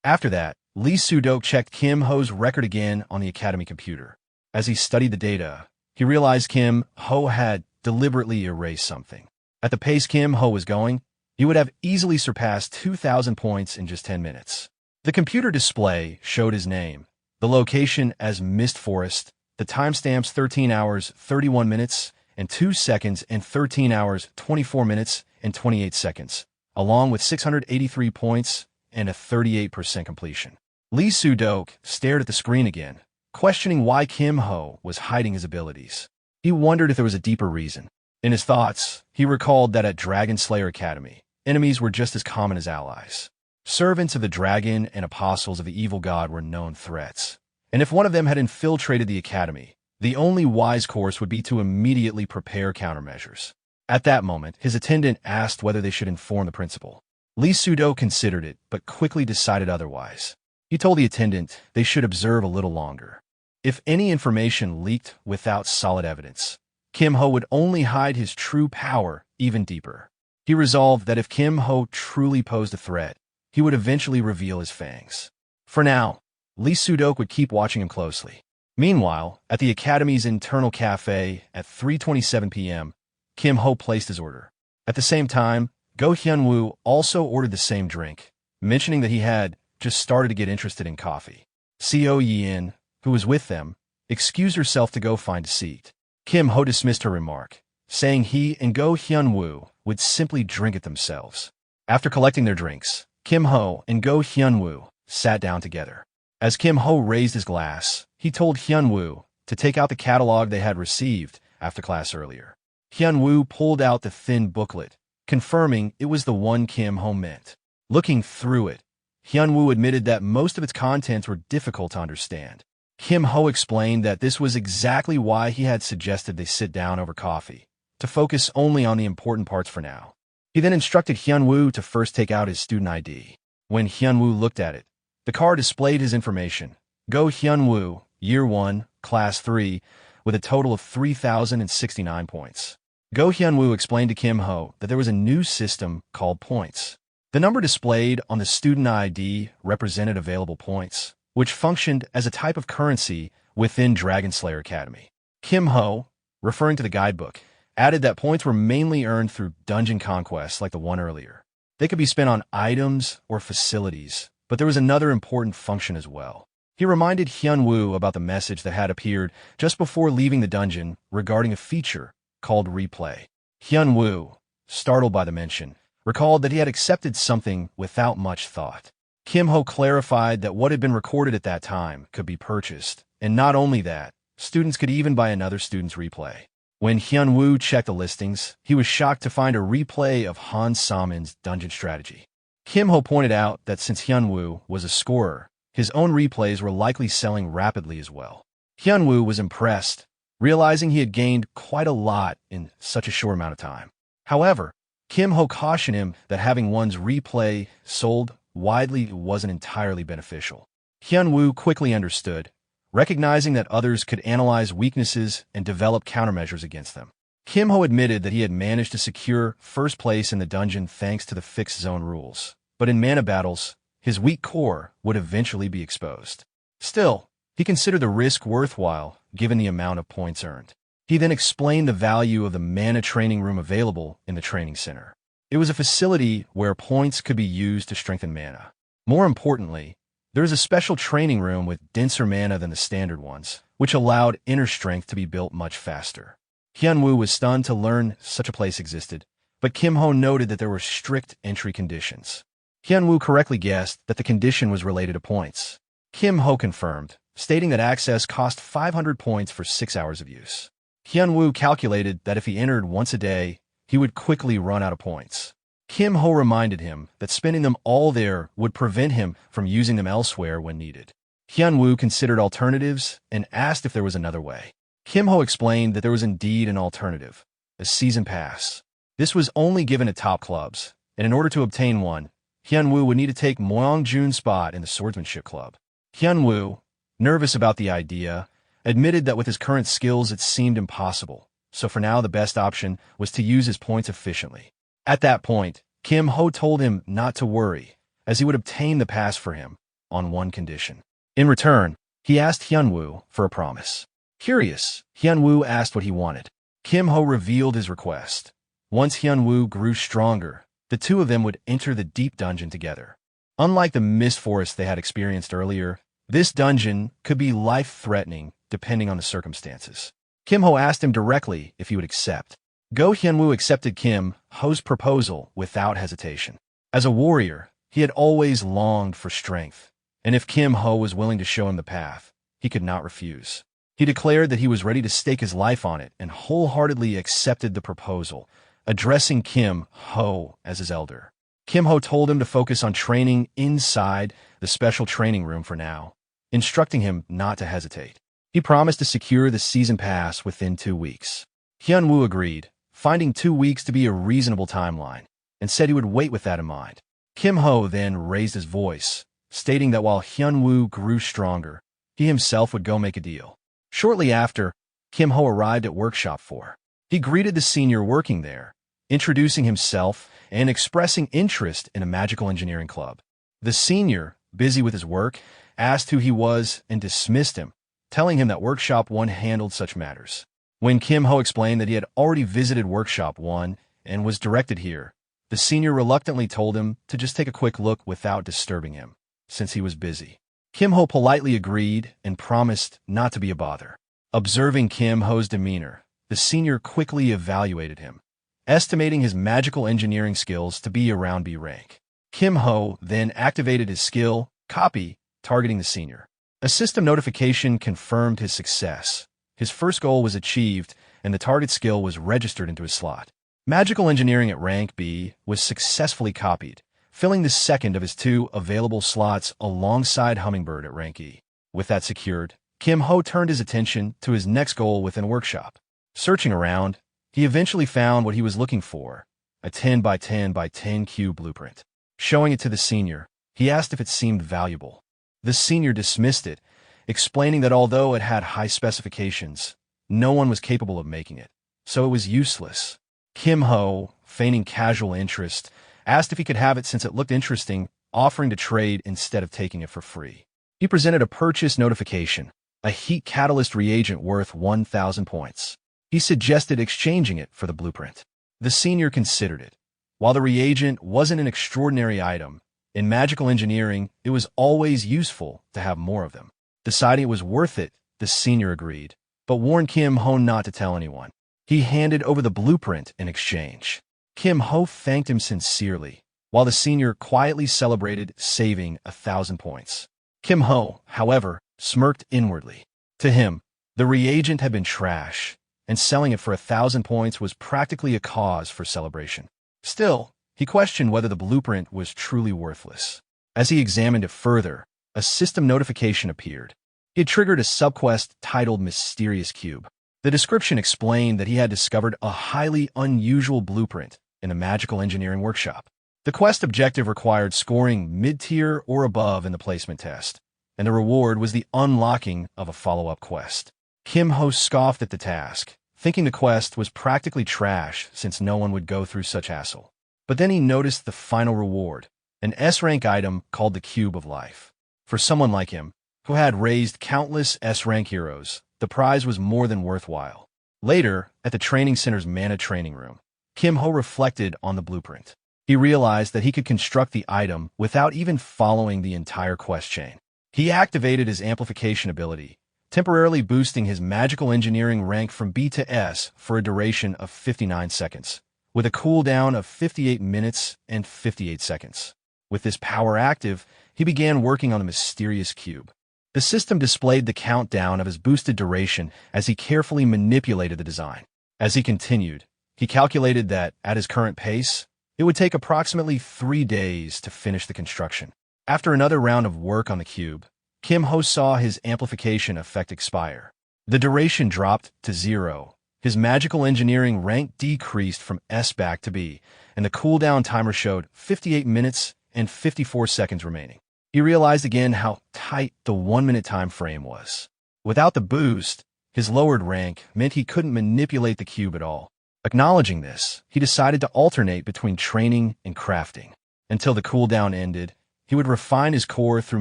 After that, Lee Soo-dok checked Kim Ho's record again on the academy computer. As he studied the data, he realized Kim Ho had deliberately erased something. At the pace Kim Ho was going, he would have easily surpassed 2,000 points in just 10 minutes. The computer display showed his name, the location as Mist Forest, the timestamps 13 hours, 31 minutes, and 2 seconds, and 13 hours, 24 minutes, and 28 seconds, along with 683 points and a 38% completion. Lee Soo-dok stared at the screen again, questioning why Kim Ho was hiding his abilities. He wondered if there was a deeper reason. In his thoughts, he recalled that at Dragon Slayer Academy, enemies were just as common as allies. Servants of the dragon and apostles of the evil god were known threats. And if one of them had infiltrated the academy, the only wise course would be to immediately prepare countermeasures. At that moment, his attendant asked whether they should inform the principal. Lee Soo-dok considered it, but quickly decided otherwise. He told the attendant they should observe a little longer. If any information leaked without solid evidence, Kim Ho would only hide his true power even deeper. He resolved that if Kim Ho truly posed a threat, he would eventually reveal his fangs. For now, Lee Soo-dok would keep watching him closely. Meanwhile, at the Academy's internal cafe at 3:27 p.m., Kim Ho placed his order. At the same time, Go Hyun-woo also ordered the same drink, mentioning that he had just started to get interested in coffee. Seo Yin, who was with them, excused herself to go find a seat. Kim Ho dismissed her remark, saying he and Go Hyun-woo would simply drink it themselves. After collecting their drinks, Kim Ho and Go Hyun-woo sat down together. As Kim Ho raised his glass, he told Hyun-woo to take out the catalog they had received after class earlier. Hyun-woo pulled out the thin booklet, confirming it was the one Kim Ho meant. Looking through it, Hyun-woo admitted that most of its contents were difficult to understand. Kim Ho explained that this was exactly why he had suggested they sit down over coffee, to focus only on the important parts for now. He then instructed Hyun-woo to first take out his student ID. When Hyun-woo looked at it, the card displayed his information. Go Hyun-woo, Year 1, Class 3, with a total of 3,069 points. Go Hyun-woo explained to Kim Ho that there was a new system called points. The number displayed on the student ID represented available points, which functioned as a type of currency within Dragon Slayer Academy. Kim Ho, referring to the guidebook, added that points were mainly earned through dungeon conquests like the one earlier. They could be spent on items or facilities, but there was another important function as well. He reminded Hyunwoo about the message that had appeared just before leaving the dungeon regarding a feature called replay. Hyunwoo, startled by the mention, recalled that he had accepted something without much thought. Kim Ho clarified that what had been recorded at that time could be purchased, and not only that, students could even buy another student's replay. When Hyunwoo checked the listings, he was shocked to find a replay of Han Samin's dungeon strategy. Kim Ho pointed out that since Hyunwoo was a scorer, his own replays were likely selling rapidly as well. Hyunwoo was impressed, realizing he had gained quite a lot in such a short amount of time. However, Kim Ho cautioned him that having one's replay sold widely wasn't entirely beneficial. Hyunwoo quickly understood, recognizing that others could analyze weaknesses and develop countermeasures against them. Kim Ho admitted that he had managed to secure first place in the dungeon thanks to the fixed zone rules, but in mana battles, his weak core would eventually be exposed. Still, he considered the risk worthwhile given the amount of points earned. He then explained the value of the mana training room available in the training center. It was a facility where points could be used to strengthen mana. More importantly, there is a special training room with denser mana than the standard ones, which allowed inner strength to be built much faster. Hyunwoo was stunned to learn such a place existed, but Kim Ho noted that there were strict entry conditions. Hyunwoo correctly guessed that the condition was related to points. Kim Ho confirmed, stating that access cost 500 points for 6 hours of use. Hyunwoo calculated that if he entered once a day, he would quickly run out of points. Kim Ho reminded him that spending them all there would prevent him from using them elsewhere when needed. Hyunwoo considered alternatives and asked if there was another way. Kim Ho explained that there was indeed an alternative, a season pass. This was only given at top clubs, and in order to obtain one, Hyunwoo would need to take Myeongjun's spot in the swordsmanship club. Hyunwoo, nervous about the idea, admitted that with his current skills it seemed impossible, so for now the best option was to use his points efficiently. At that point, Kim Ho told him not to worry, as he would obtain the pass for him, on one condition. In return, he asked Hyunwoo for a promise. Curious, Hyunwoo asked what he wanted. Kim Ho revealed his request. Once Hyunwoo grew stronger, the two of them would enter the deep dungeon together. Unlike the mist forest they had experienced earlier, this dungeon could be life-threatening depending on the circumstances. Kim Ho asked him directly if he would accept. Go Hyunwoo accepted Kim Ho's proposal without hesitation. As a warrior, he had always longed for strength, and if Kim Ho was willing to show him the path, he could not refuse. He declared that he was ready to stake his life on it and wholeheartedly accepted the proposal, addressing Kim Ho as his elder. Kim Ho told him to focus on training inside the special training room for now, instructing him not to hesitate. He promised to secure the season pass within 2 weeks. Hyunwoo agreed, finding 2 weeks to be a reasonable timeline, and said he would wait with that in mind. Kim Ho then raised his voice, stating that while Hyunwoo grew stronger, he himself would go make a deal. Shortly after, Kim Ho arrived at Workshop 4. He greeted the senior working there, introducing himself and expressing interest in a magical engineering club. The senior, busy with his work, asked who he was and dismissed him, telling him that Workshop 1 handled such matters. When Kim Ho explained that he had already visited Workshop 1 and was directed here, the senior reluctantly told him to just take a quick look without disturbing him, since he was busy. Kim Ho politely agreed and promised not to be a bother. Observing Kim Ho's demeanor, the senior quickly evaluated him, estimating his magical engineering skills to be around B rank. Kim Ho then activated his skill, Copy, targeting the senior. A system notification confirmed his success. His first goal was achieved, and the target skill was registered into his slot. Magical engineering at rank B was successfully copied, filling the second of his 2 available slots alongside Hummingbird at rank E. With that secured, Kim Ho turned his attention to his next goal within Workshop. Searching around, he eventually found what he was looking for, a 10 by 10 by 10 cube blueprint. Showing it to the senior, he asked if it seemed valuable. The senior dismissed it, explaining that although it had high specifications, no one was capable of making it, so it was useless. Kim Ho, feigning casual interest, asked if he could have it since it looked interesting, offering to trade instead of taking it for free. He presented a purchase notification, a heat catalyst reagent worth 1,000 points. He suggested exchanging it for the blueprint. The senior considered it. While the reagent wasn't an extraordinary item, in magical engineering, it was always useful to have more of them. Deciding it was worth it, the senior agreed, but warned Kim Ho not to tell anyone. He handed over the blueprint in exchange. Kim Ho thanked him sincerely, while the senior quietly celebrated saving 1,000 points. Kim Ho, however, smirked inwardly. To him, the reagent had been trash, and selling it for 1,000 points was practically a cause for celebration. Still, he questioned whether the blueprint was truly worthless. As he examined it further, a system notification appeared. He had triggered a subquest titled Mysterious Cube. The description explained that he had discovered a highly unusual blueprint in a magical engineering workshop. The quest objective required scoring mid-tier or above in the placement test, and the reward was the unlocking of a follow-up quest. Kim Ho scoffed at the task, thinking the quest was practically trash since no one would go through such hassle. But then he noticed the final reward, an S-rank item called the Cube of Life. For someone like him, who had raised countless S-rank heroes, the prize was more than worthwhile. Later, at the training center's mana training room, Kim Ho reflected on the blueprint. He realized that he could construct the item without even following the entire quest chain. He activated his amplification ability, temporarily boosting his magical engineering rank from B to S for a duration of 59 seconds, with a cooldown of 58 minutes and 58 seconds. With this power active, he began working on the mysterious cube. The system displayed the countdown of his boosted duration as he carefully manipulated the design. As he continued, he calculated that, at his current pace, it would take approximately 3 days to finish the construction. After another round of work on the cube, Kim Ho saw his amplification effect expire. The duration dropped to 0. His magical engineering rank decreased from S back to B, and the cooldown timer showed 58 minutes and 54 seconds remaining. He realized again how tight the 1-minute time frame was. Without the boost, his lowered rank meant he couldn't manipulate the cube at all. Acknowledging this, he decided to alternate between training and crafting. Until the cooldown ended, he would refine his core through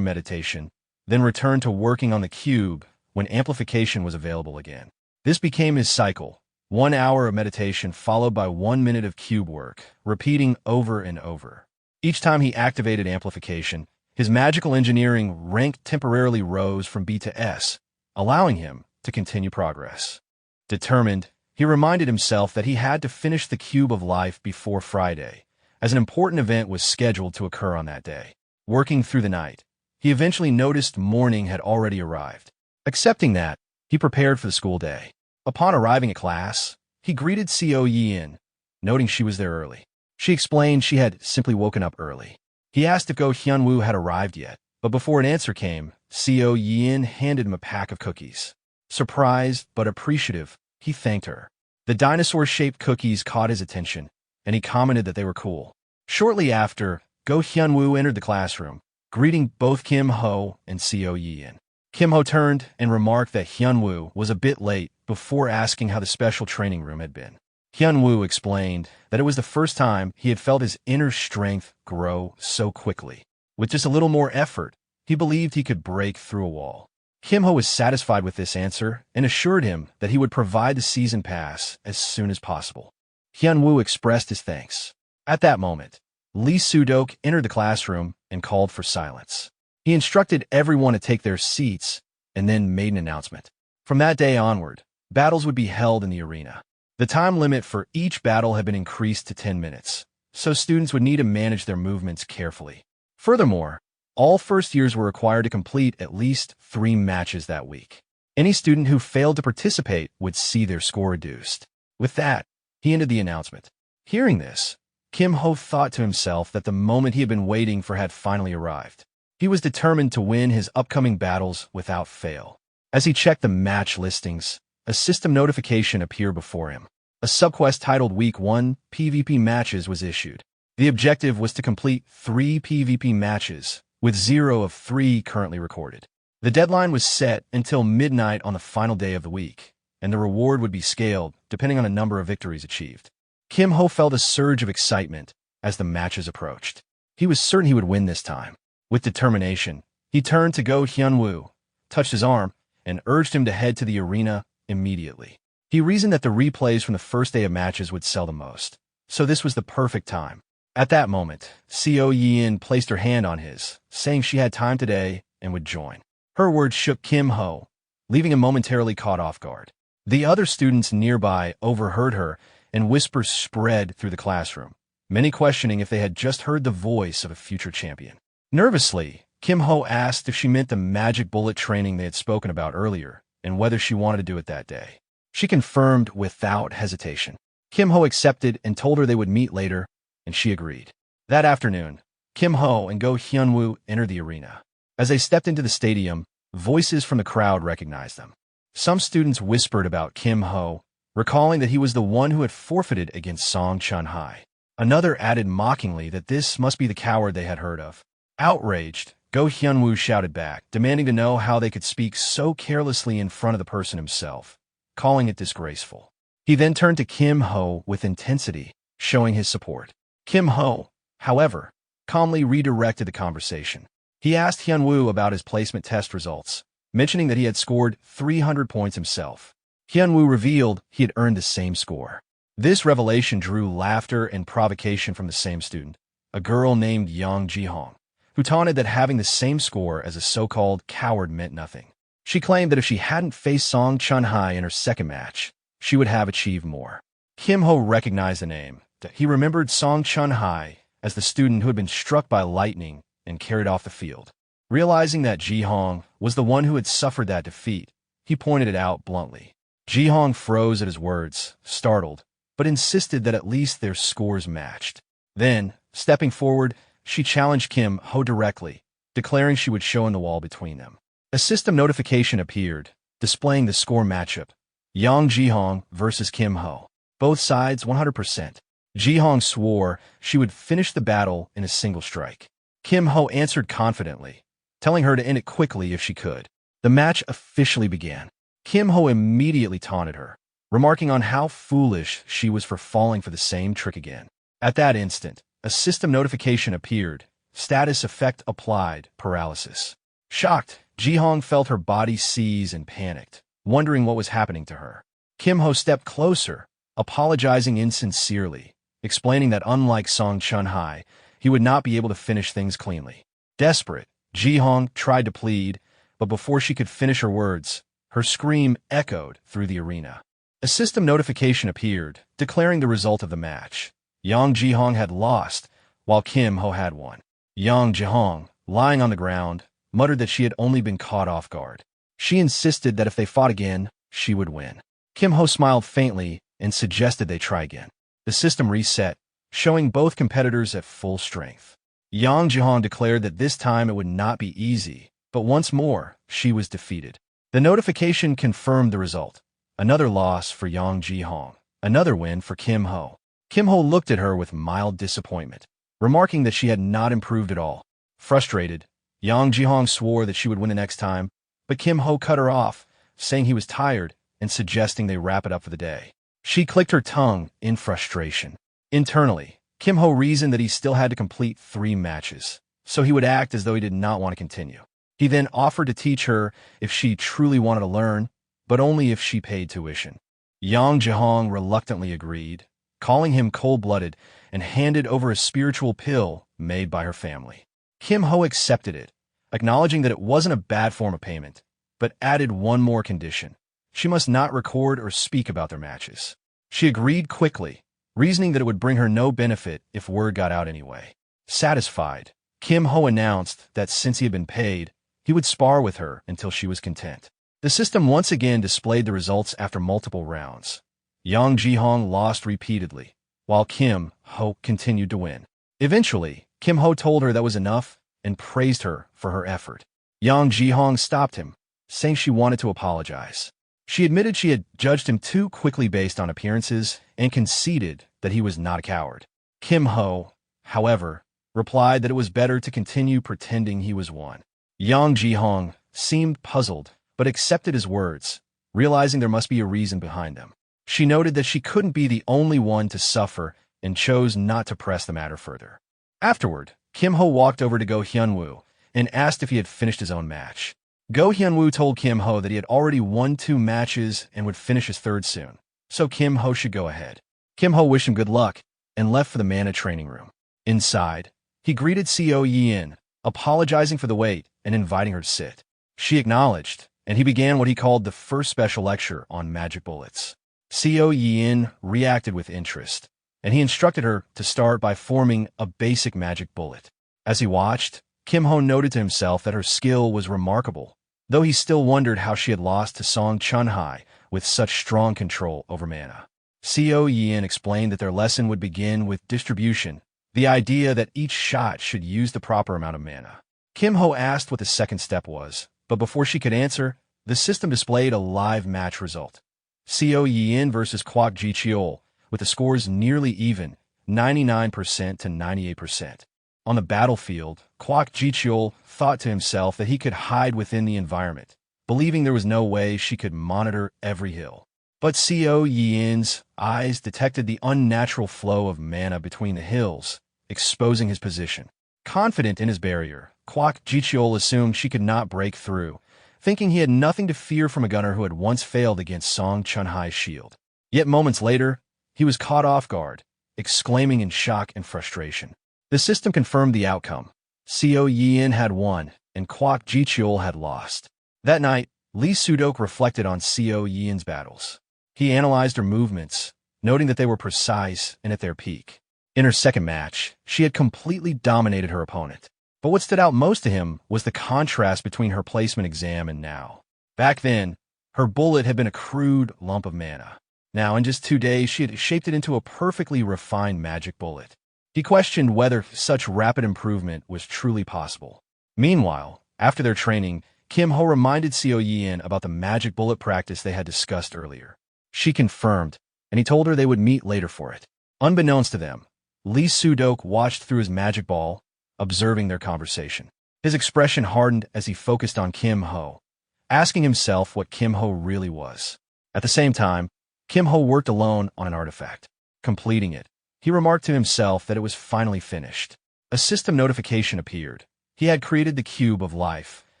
meditation, then return to working on the cube when amplification was available again. This became his cycle, 1 hour of meditation followed by 1 minute of cube work, repeating over and over. Each time he activated amplification, his magical engineering rank temporarily rose from B to S, allowing him to continue progress. Determined, he reminded himself that he had to finish the Cube of Life before Friday, as an important event was scheduled to occur on that day. Working through the night, he eventually noticed morning had already arrived. Accepting that, he prepared for the school day. Upon arriving at class, he greeted Co Yin, noting she was there early. She explained she had simply woken up early. He asked if Go Hyunwoo had arrived yet, but before an answer came, Co Yin handed him a pack of cookies. Surprised but appreciative, he thanked her. The dinosaur-shaped cookies caught his attention, and he commented that they were cool. Shortly after, Go Hyunwoo entered the classroom, greeting both Kim Ho and Co Yin. Kim Ho turned and remarked that Hyunwoo was a bit late before asking how the special training room had been. Hyunwoo explained that it was the first time he had felt his inner strength grow so quickly. With just a little more effort, he believed he could break through a wall. Kim Ho was satisfied with this answer and assured him that he would provide the season pass as soon as possible. Hyunwoo expressed his thanks. At that moment, Lee Sudok entered the classroom and called for silence. He instructed everyone to take their seats and then made an announcement. From that day onward, battles would be held in the arena. The time limit for each battle had been increased to 10 minutes, so students would need to manage their movements carefully. Furthermore, all first years were required to complete at least 3 matches that week. Any student who failed to participate would see their score reduced. With that, he ended the announcement. Hearing this, Kim Ho thought to himself that the moment he had been waiting for had finally arrived. He was determined to win his upcoming battles without fail. As he checked the match listings, a system notification appeared before him. A subquest titled Week 1 PvP Matches was issued. The objective was to complete 3 PvP matches, with 0 of 3 currently recorded. The deadline was set until midnight on the final day of the week, and the reward would be scaled depending on the number of victories achieved. Kim Ho felt a surge of excitement as the matches approached. He was certain he would win this time. With determination, he turned to Go Hyunwoo, touched his arm, and urged him to head to the arena immediately. He reasoned that the replays from the first day of matches would sell the most, so this was the perfect time. At that moment, Seo Yin placed her hand on his, saying she had time today and would join. Her words shook Kim Ho, leaving him momentarily caught off guard. The other students nearby overheard her, and whispers spread through the classroom, many questioning if they had just heard the voice of a future champion. Nervously, Kim Ho asked if she meant the magic bullet training they had spoken about earlier, and whether she wanted to do it that day. She confirmed without hesitation. Kim Ho accepted and told her they would meet later, and she agreed. That afternoon, Kim Ho and Go Hyunwoo entered the arena. As they stepped into the stadium, voices from the crowd recognized them. Some students whispered about Kim Ho, recalling that he was the one who had forfeited against Song Chun-hai. Another added mockingly that this must be the coward they had heard of. Outraged, Go Hyunwoo shouted back, demanding to know how they could speak so carelessly in front of the person himself, calling it disgraceful. He then turned to Kim Ho with intensity, showing his support. Kim Ho, however, calmly redirected the conversation. He asked Hyunwoo about his placement test results, mentioning that he had scored 300 points himself. Hyunwoo revealed he had earned the same score. This revelation drew laughter and provocation from the same student, a girl named Yang Jihong, who taunted that having the same score as a so-called coward meant nothing. She claimed that if she hadn't faced Song Chun-hai in her second match, she would have achieved more. Kim Ho recognized the name. He remembered Song Chun-hai as the student who had been struck by lightning and carried off the field. Realizing that Jihong was the one who had suffered that defeat, he pointed it out bluntly. Jihong froze at his words, startled, but insisted that at least their scores matched. Then, stepping forward, she challenged Kim Ho directly, declaring she would show him the wall between them. A system notification appeared, displaying the score matchup: Yang Jihong versus Kim Ho. Both sides 100%. Jihong swore she would finish the battle in a single strike. Kim Ho answered confidently, telling her to end it quickly if she could. The match officially began. Kim Ho immediately taunted her, remarking on how foolish she was for falling for the same trick again. At that instant, a system notification appeared: status effect applied, paralysis. Shocked, Jihong felt her body seize and panicked, wondering what was happening to her. Kim Ho stepped closer, apologizing insincerely, explaining that unlike Song Chun-hai, he would not be able to finish things cleanly. Desperate, Jihong tried to plead, but before she could finish her words, her scream echoed through the arena. A system notification appeared, declaring the result of the match. Yang Jihong had lost, while Kim Ho had won. Yang Jihong, lying on the ground, muttered that she had only been caught off guard. She insisted that if they fought again, she would win. Kim Ho smiled faintly and suggested they try again. The system reset, showing both competitors at full strength. Yang Jihong declared that this time it would not be easy, but once more, she was defeated. The notification confirmed the result: another loss for Yang Jihong, another win for Kim Ho. Kim Ho looked at her with mild disappointment, remarking that she had not improved at all. Frustrated, Yang Jihong swore that she would win the next time, but Kim Ho cut her off, saying he was tired and suggesting they wrap it up for the day. She clicked her tongue in frustration. Internally, Kim Ho reasoned that he still had to complete 3 matches, so he would act as though he did not want to continue. He then offered to teach her if she truly wanted to learn, but only if she paid tuition. Yang Jihong reluctantly agreed, calling him cold-blooded, and handed over a spiritual pill made by her family. Kim Ho accepted it, acknowledging that it wasn't a bad form of payment, but added one more condition: she must not record or speak about their matches. She agreed quickly, reasoning that it would bring her no benefit if word got out anyway. Satisfied, Kim Ho announced that since he had been paid, he would spar with her until she was content. The system once again displayed the results after multiple rounds. Yang Jihong lost repeatedly, while Kim Ho continued to win. Eventually, Kim Ho told her that was enough and praised her for her effort. Yang Jihong stopped him, saying she wanted to apologize. She admitted she had judged him too quickly based on appearances and conceded that he was not a coward. Kim Ho, however, replied that it was better to continue pretending he was one. Yang Jihong seemed puzzled, but accepted his words, realizing there must be a reason behind them. She noted that she couldn't be the only one to suffer and chose not to press the matter further. Afterward, Kim Ho walked over to Go Hyunwoo and asked if he had finished his own match. Go Hyunwoo told Kim Ho that he had already won 2 matches and would finish his third soon, so Kim Ho should go ahead. Kim Ho wished him good luck and left for the Manhwa training room. Inside, he greeted Co Yin, apologizing for the wait and inviting her to sit. She acknowledged, and he began what he called the first special lecture on magic bullets. Co Yin reacted with interest, and he instructed her to start by forming a basic magic bullet. As he watched, Kim Ho noted to himself that her skill was remarkable, though he still wondered how she had lost to Song Chun-hai with such strong control over mana. Co Yin explained that their lesson would begin with distribution, the idea that each shot should use the proper amount of mana. Kim Ho asked what the second step was, but before she could answer, the system displayed a live match result. Co Yin versus Kwok Ji-cheol, with the scores nearly even, 99% to 98%. On the battlefield, Kwok Ji-cheol thought to himself that he could hide within the environment, believing there was no way she could monitor every hill. But Co Yin's eyes detected the unnatural flow of mana between the hills, exposing his position. Confident in his barrier, Kwok Ji-cheol assumed she could not break through, thinking he had nothing to fear from a gunner who had once failed against Song Chun-hai's shield. Yet moments later, he was caught off guard, exclaiming in shock and frustration. The system confirmed the outcome. Co Yin had won, and Kwok Ji-cheol had lost. That night, Lee Sudok reflected on Co Yin's battles. He analyzed her movements, noting that they were precise and at their peak. In her second match, she had completely dominated her opponent. But what stood out most to him was the contrast between her placement exam and now. Back then, her bullet had been a crude lump of mana. Now, in just 2 days, she had shaped it into a perfectly refined magic bullet. He questioned whether such rapid improvement was truly possible. Meanwhile, after their training, Kim Ho reminded Co Yin about the magic bullet practice they had discussed earlier. She confirmed, and he told her they would meet later for it. Unbeknownst to them, Lee Sudok watched through his magic ball, observing their conversation. His expression hardened as he focused on Kim Ho, asking himself what Kim Ho really was. At the same time, Kim Ho worked alone on an artifact. Completing it, he remarked to himself that it was finally finished. A system notification appeared. He had created the Cube of Life,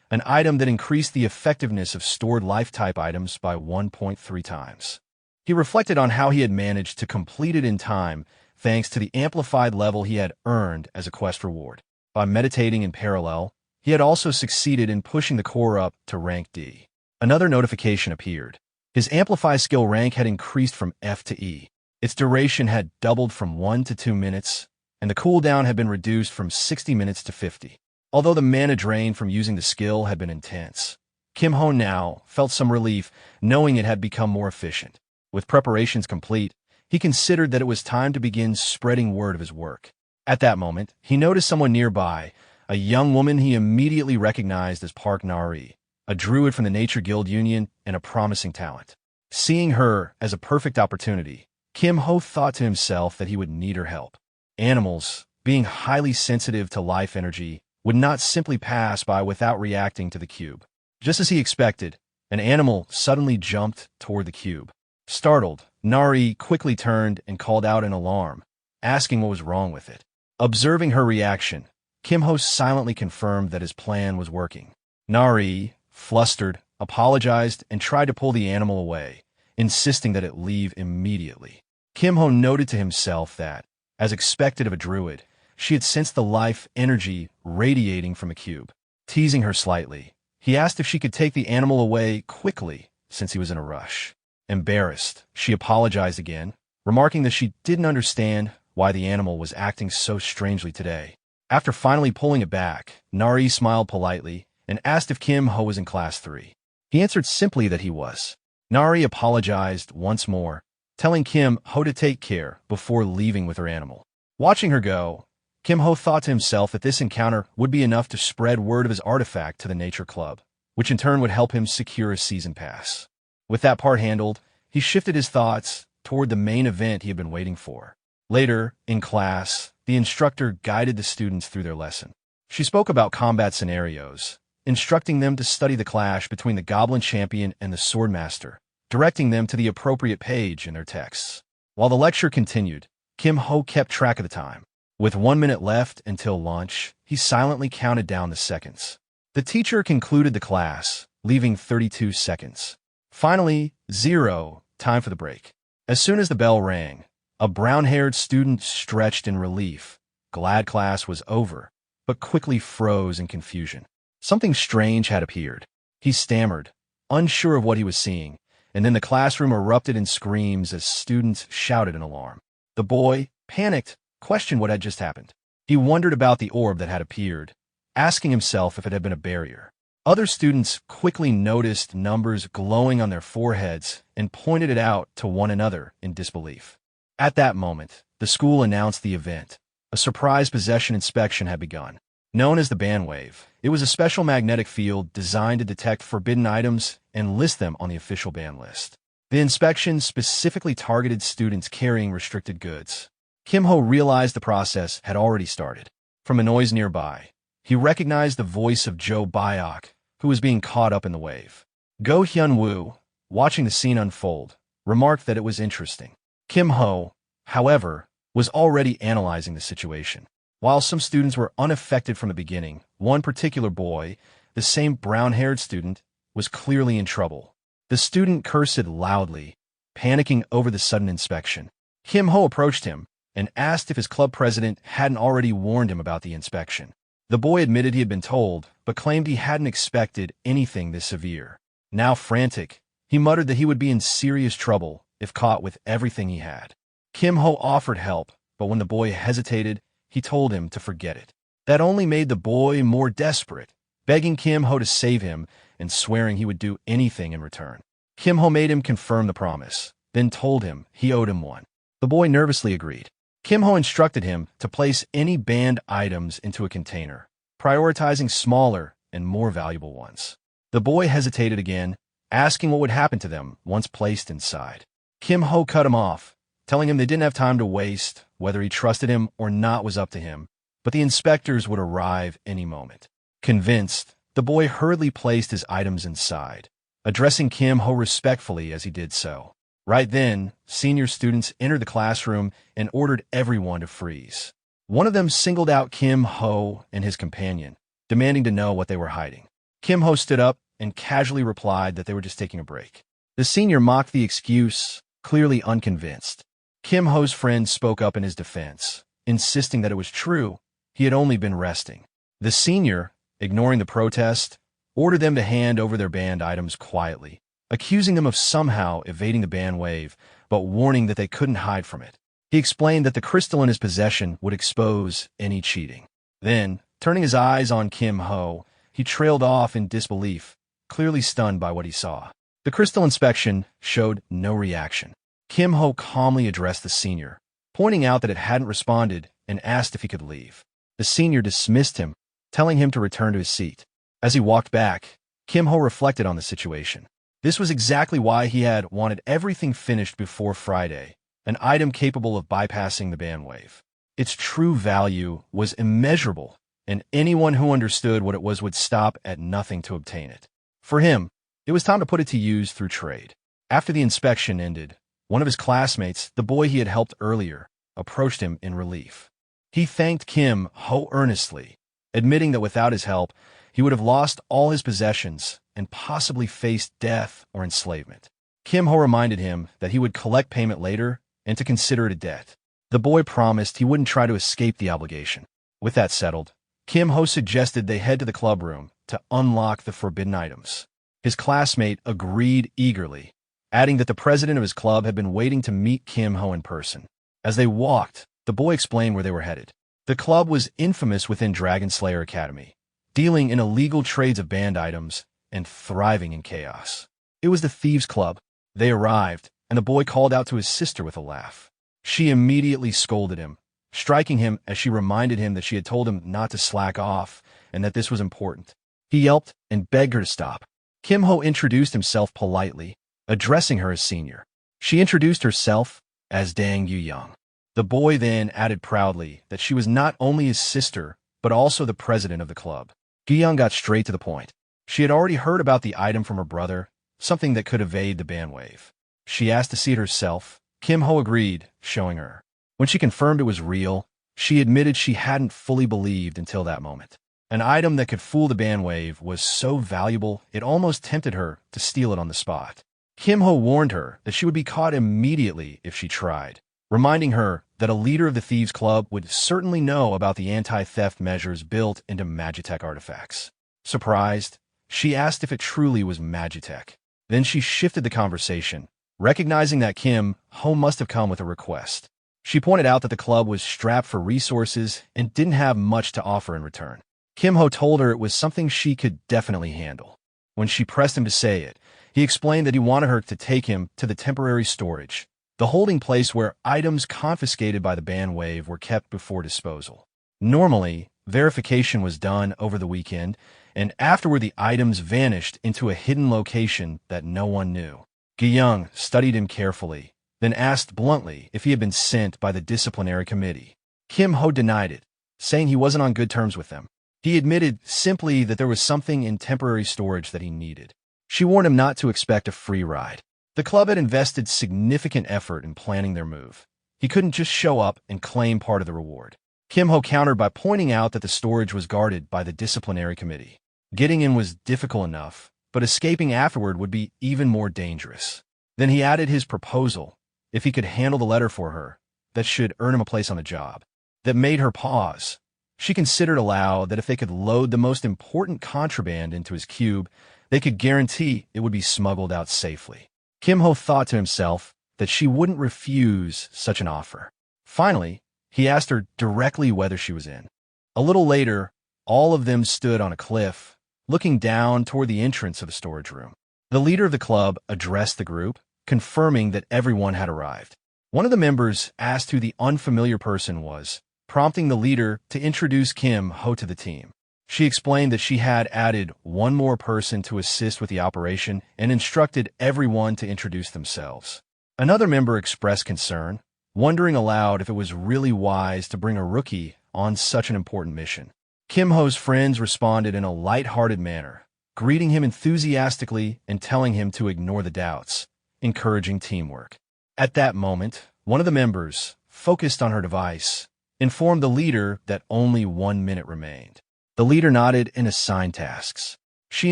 an item that increased the effectiveness of stored life-type items by 1.3 times. He reflected on how he had managed to complete it in time thanks to the amplified level he had earned as a quest reward. By meditating in parallel, he had also succeeded in pushing the core up to rank D. Another notification appeared. His Amplify skill rank had increased from F to E. Its duration had doubled from 1 to 2 minutes, and the cooldown had been reduced from 60 minutes to 50. Although the mana drain from using the skill had been intense, Kim Ho now felt some relief knowing it had become more efficient. With preparations complete, he considered that it was time to begin spreading word of his work. At that moment, he noticed someone nearby, a young woman he immediately recognized as Park Nari, a druid from the Nature Guild Union and a promising talent. Seeing her as a perfect opportunity, Kim Ho thought to himself that he would need her help. Animals, being highly sensitive to life energy, would not simply pass by without reacting to the cube. Just as he expected, an animal suddenly jumped toward the cube. Startled, Nari quickly turned and called out in alarm, asking what was wrong with it. Observing her reaction, Kim Ho silently confirmed that his plan was working. Nari, flustered, apologized and tried to pull the animal away, insisting that it leave immediately. Kim Ho noted to himself that, as expected of a druid, she had sensed the life energy radiating from a cube. Teasing her slightly, he asked if she could take the animal away quickly since he was in a rush. Embarrassed, she apologized again, remarking that she didn't understand why the animal was acting so strangely today. After finally pulling it back, Nari smiled politely and asked if Kim Ho was in Class 3. He answered simply that he was. Nari apologized once more, telling Kim Ho to take care before leaving with her animal. Watching her go, Kim Ho thought to himself that this encounter would be enough to spread word of his artifact to the Nature Club, which in turn would help him secure a season pass. With that part handled, he shifted his thoughts toward the main event he had been waiting for. Later, in class, the instructor guided the students through their lesson. She spoke about combat scenarios, instructing them to study the clash between the Goblin Champion and the Swordmaster, directing them to the appropriate page in their texts. While the lecture continued, Kim Ho kept track of the time. With 1 minute left until lunch, he silently counted down the seconds. The teacher concluded the class, leaving 32 seconds. Finally, 0, time for the break. As soon as the bell rang, a brown-haired student stretched in relief, glad class was over, but quickly froze in confusion. Something strange had appeared. He stammered, unsure of what he was seeing, and then the classroom erupted in screams as students shouted in alarm. The boy, panicked, questioned what had just happened. He wondered about the orb that had appeared, asking himself if it had been a barrier. Other students quickly noticed numbers glowing on their foreheads and pointed it out to one another in disbelief. At that moment, the school announced the event. A surprise possession inspection had begun. Known as the Bandwave, it was a special magnetic field designed to detect forbidden items and list them on the official ban list. The inspection specifically targeted students carrying restricted goods. Kim Ho realized the process had already started. From a noise nearby, he recognized the voice of Jo Byok, who was being caught up in the wave. Go Hyun-woo, watching the scene unfold, remarked that it was interesting. Kim Ho, however, was already analyzing the situation. While some students were unaffected from the beginning, one particular boy, the same brown-haired student, was clearly in trouble. The student cursed loudly, panicking over the sudden inspection. Kim Ho approached him and asked if his club president hadn't already warned him about the inspection. The boy admitted he had been told, but claimed he hadn't expected anything this severe. Now frantic, he muttered that he would be in serious trouble if caught with everything he had. Kim Ho offered help, but when the boy hesitated, he told him to forget it. That only made the boy more desperate, begging Kim Ho to save him and swearing he would do anything in return. Kim Ho made him confirm the promise, then told him he owed him one. The boy nervously agreed. Kim Ho instructed him to place any banned items into a container, prioritizing smaller and more valuable ones. The boy hesitated again, asking what would happen to them once placed inside. Kim Ho cut him off, telling him they didn't have time to waste. Whether he trusted him or not was up to him, but the inspectors would arrive any moment. Convinced, the boy hurriedly placed his items inside, addressing Kim Ho respectfully as he did so. Right then, senior students entered the classroom and ordered everyone to freeze. One of them singled out Kim Ho and his companion, demanding to know what they were hiding. Kim Ho stood up and casually replied that they were just taking a break. The senior mocked the excuse, clearly unconvinced. Kim Ho's friend spoke up in his defense, insisting that it was true, he had only been resting. The senior, ignoring the protest, ordered them to hand over their banned items quietly, accusing them of somehow evading the ban wave, but warning that they couldn't hide from it. He explained that the crystal in his possession would expose any cheating. Then, turning his eyes on Kim Ho, he trailed off in disbelief, clearly stunned by what he saw. The crystal inspection showed no reaction. Kim Ho calmly addressed the senior, pointing out that it hadn't responded and asked if he could leave. The senior dismissed him, telling him to return to his seat. As he walked back, Kim Ho reflected on the situation. This was exactly why he had wanted everything finished before Friday, an item capable of bypassing the ban wave. Its true value was immeasurable, and anyone who understood what it was would stop at nothing to obtain it. For him, it was time to put it to use through trade. After the inspection ended, one of his classmates, the boy he had helped earlier, approached him in relief. He thanked Kim Ho earnestly, admitting that without his help, he would have lost all his possessions and possibly faced death or enslavement. Kim Ho reminded him that he would collect payment later and to consider it a debt. The boy promised he wouldn't try to escape the obligation. With that settled, Kim Ho suggested they head to the club room to unlock the forbidden items. His classmate agreed eagerly, adding that the president of his club had been waiting to meet Kim Ho in person. As they walked, the boy explained where they were headed. The club was infamous within Dragon Slayer Academy, dealing in illegal trades of banned items and thriving in chaos. It was the Thieves' Club. They arrived, and the boy called out to his sister with a laugh. She immediately scolded him, striking him as she reminded him that she had told him not to slack off and that this was important. He yelped and begged her to stop. Kim Ho introduced himself politely, addressing her as senior. She introduced herself as Dang Yu-young. The boy then added proudly that she was not only his sister, but also the president of the club. Yu-young got straight to the point. She had already heard about the item from her brother, something that could evade the ban wave. She asked to see it herself. Kim Ho agreed, showing her. When she confirmed it was real, she admitted she hadn't fully believed until that moment. An item that could fool the bandwave was so valuable it almost tempted her to steal it on the spot. Kim-ho warned her that she would be caught immediately if she tried, reminding her that a leader of the Thieves' Club would certainly know about the anti-theft measures built into Magitech artifacts. Surprised, she asked if it truly was Magitech. Then she shifted the conversation, recognizing that Kim-ho must have come with a request. She pointed out that the club was strapped for resources and didn't have much to offer in return. Kim-ho told her it was something she could definitely handle. When she pressed him to say it, he explained that he wanted her to take him to the temporary storage, the holding place where items confiscated by the bandwave were kept before disposal. Normally, verification was done over the weekend, and afterward the items vanished into a hidden location that no one knew. Gi-young studied him carefully, then asked bluntly if he had been sent by the disciplinary committee. Kim-ho denied it, saying he wasn't on good terms with them. He admitted simply that there was something in temporary storage that he needed. She warned him not to expect a free ride. The club had invested significant effort in planning their move. He couldn't just show up and claim part of the reward. Kim-ho countered by pointing out that the storage was guarded by the disciplinary committee. Getting in was difficult enough, but escaping afterward would be even more dangerous. Then he added his proposal, if he could handle the letter for her, that should earn him a place on the job. That made her pause. She considered aloud that if they could load the most important contraband into his cube, they could guarantee it would be smuggled out safely. Kim-ho thought to himself that she wouldn't refuse such an offer. Finally, he asked her directly whether she was in. A little later, all of them stood on a cliff, looking down toward the entrance of the storage room. The leader of the club addressed the group, confirming that everyone had arrived. One of the members asked who the unfamiliar person was, prompting the leader to introduce Kim-ho to the team. She explained that she had added one more person to assist with the operation and instructed everyone to introduce themselves. Another member expressed concern, wondering aloud if it was really wise to bring a rookie on such an important mission. Kim-ho's friends responded in a light-hearted manner, greeting him enthusiastically and telling him to ignore the doubts, encouraging teamwork. At that moment, one of the members, focused on her device, informed the leader that only 1 minute remained. The leader nodded and assigned tasks. She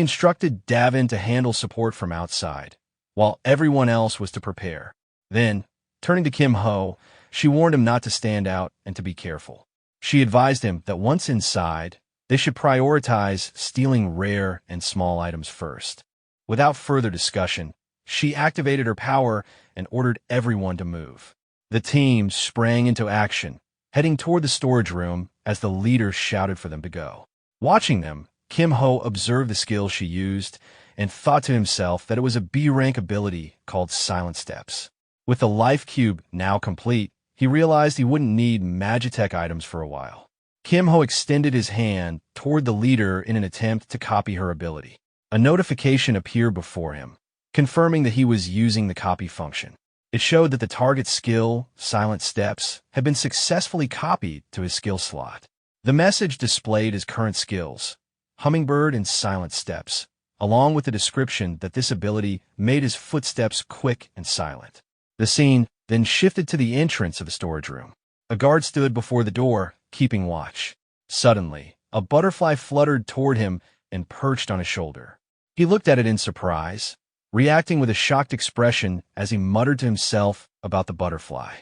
instructed Davin to handle support from outside, while everyone else was to prepare. Then, turning to Kim-ho, she warned him not to stand out and to be careful. She advised him that once inside, they should prioritize stealing rare and small items first. Without further discussion, she activated her power and ordered everyone to move. The team sprang into action, heading toward the storage room as the leader shouted for them to go. Watching them, Kim-ho observed the skills she used and thought to himself that it was a B-rank ability called Silent Steps. With the life cube now complete, he realized he wouldn't need Magitech items for a while. Kim-ho extended his hand toward the leader in an attempt to copy her ability. A notification appeared before him, confirming that he was using the copy function. It showed that the target skill, Silent Steps, had been successfully copied to his skill slot. The message displayed his current skills, Hummingbird and Silent Steps, along with the description that this ability made his footsteps quick and silent. The scene then shifted to the entrance of the storage room. A guard stood before the door, keeping watch. Suddenly, a butterfly fluttered toward him and perched on his shoulder. He looked at it in surprise, reacting with a shocked expression as he muttered to himself about the butterfly.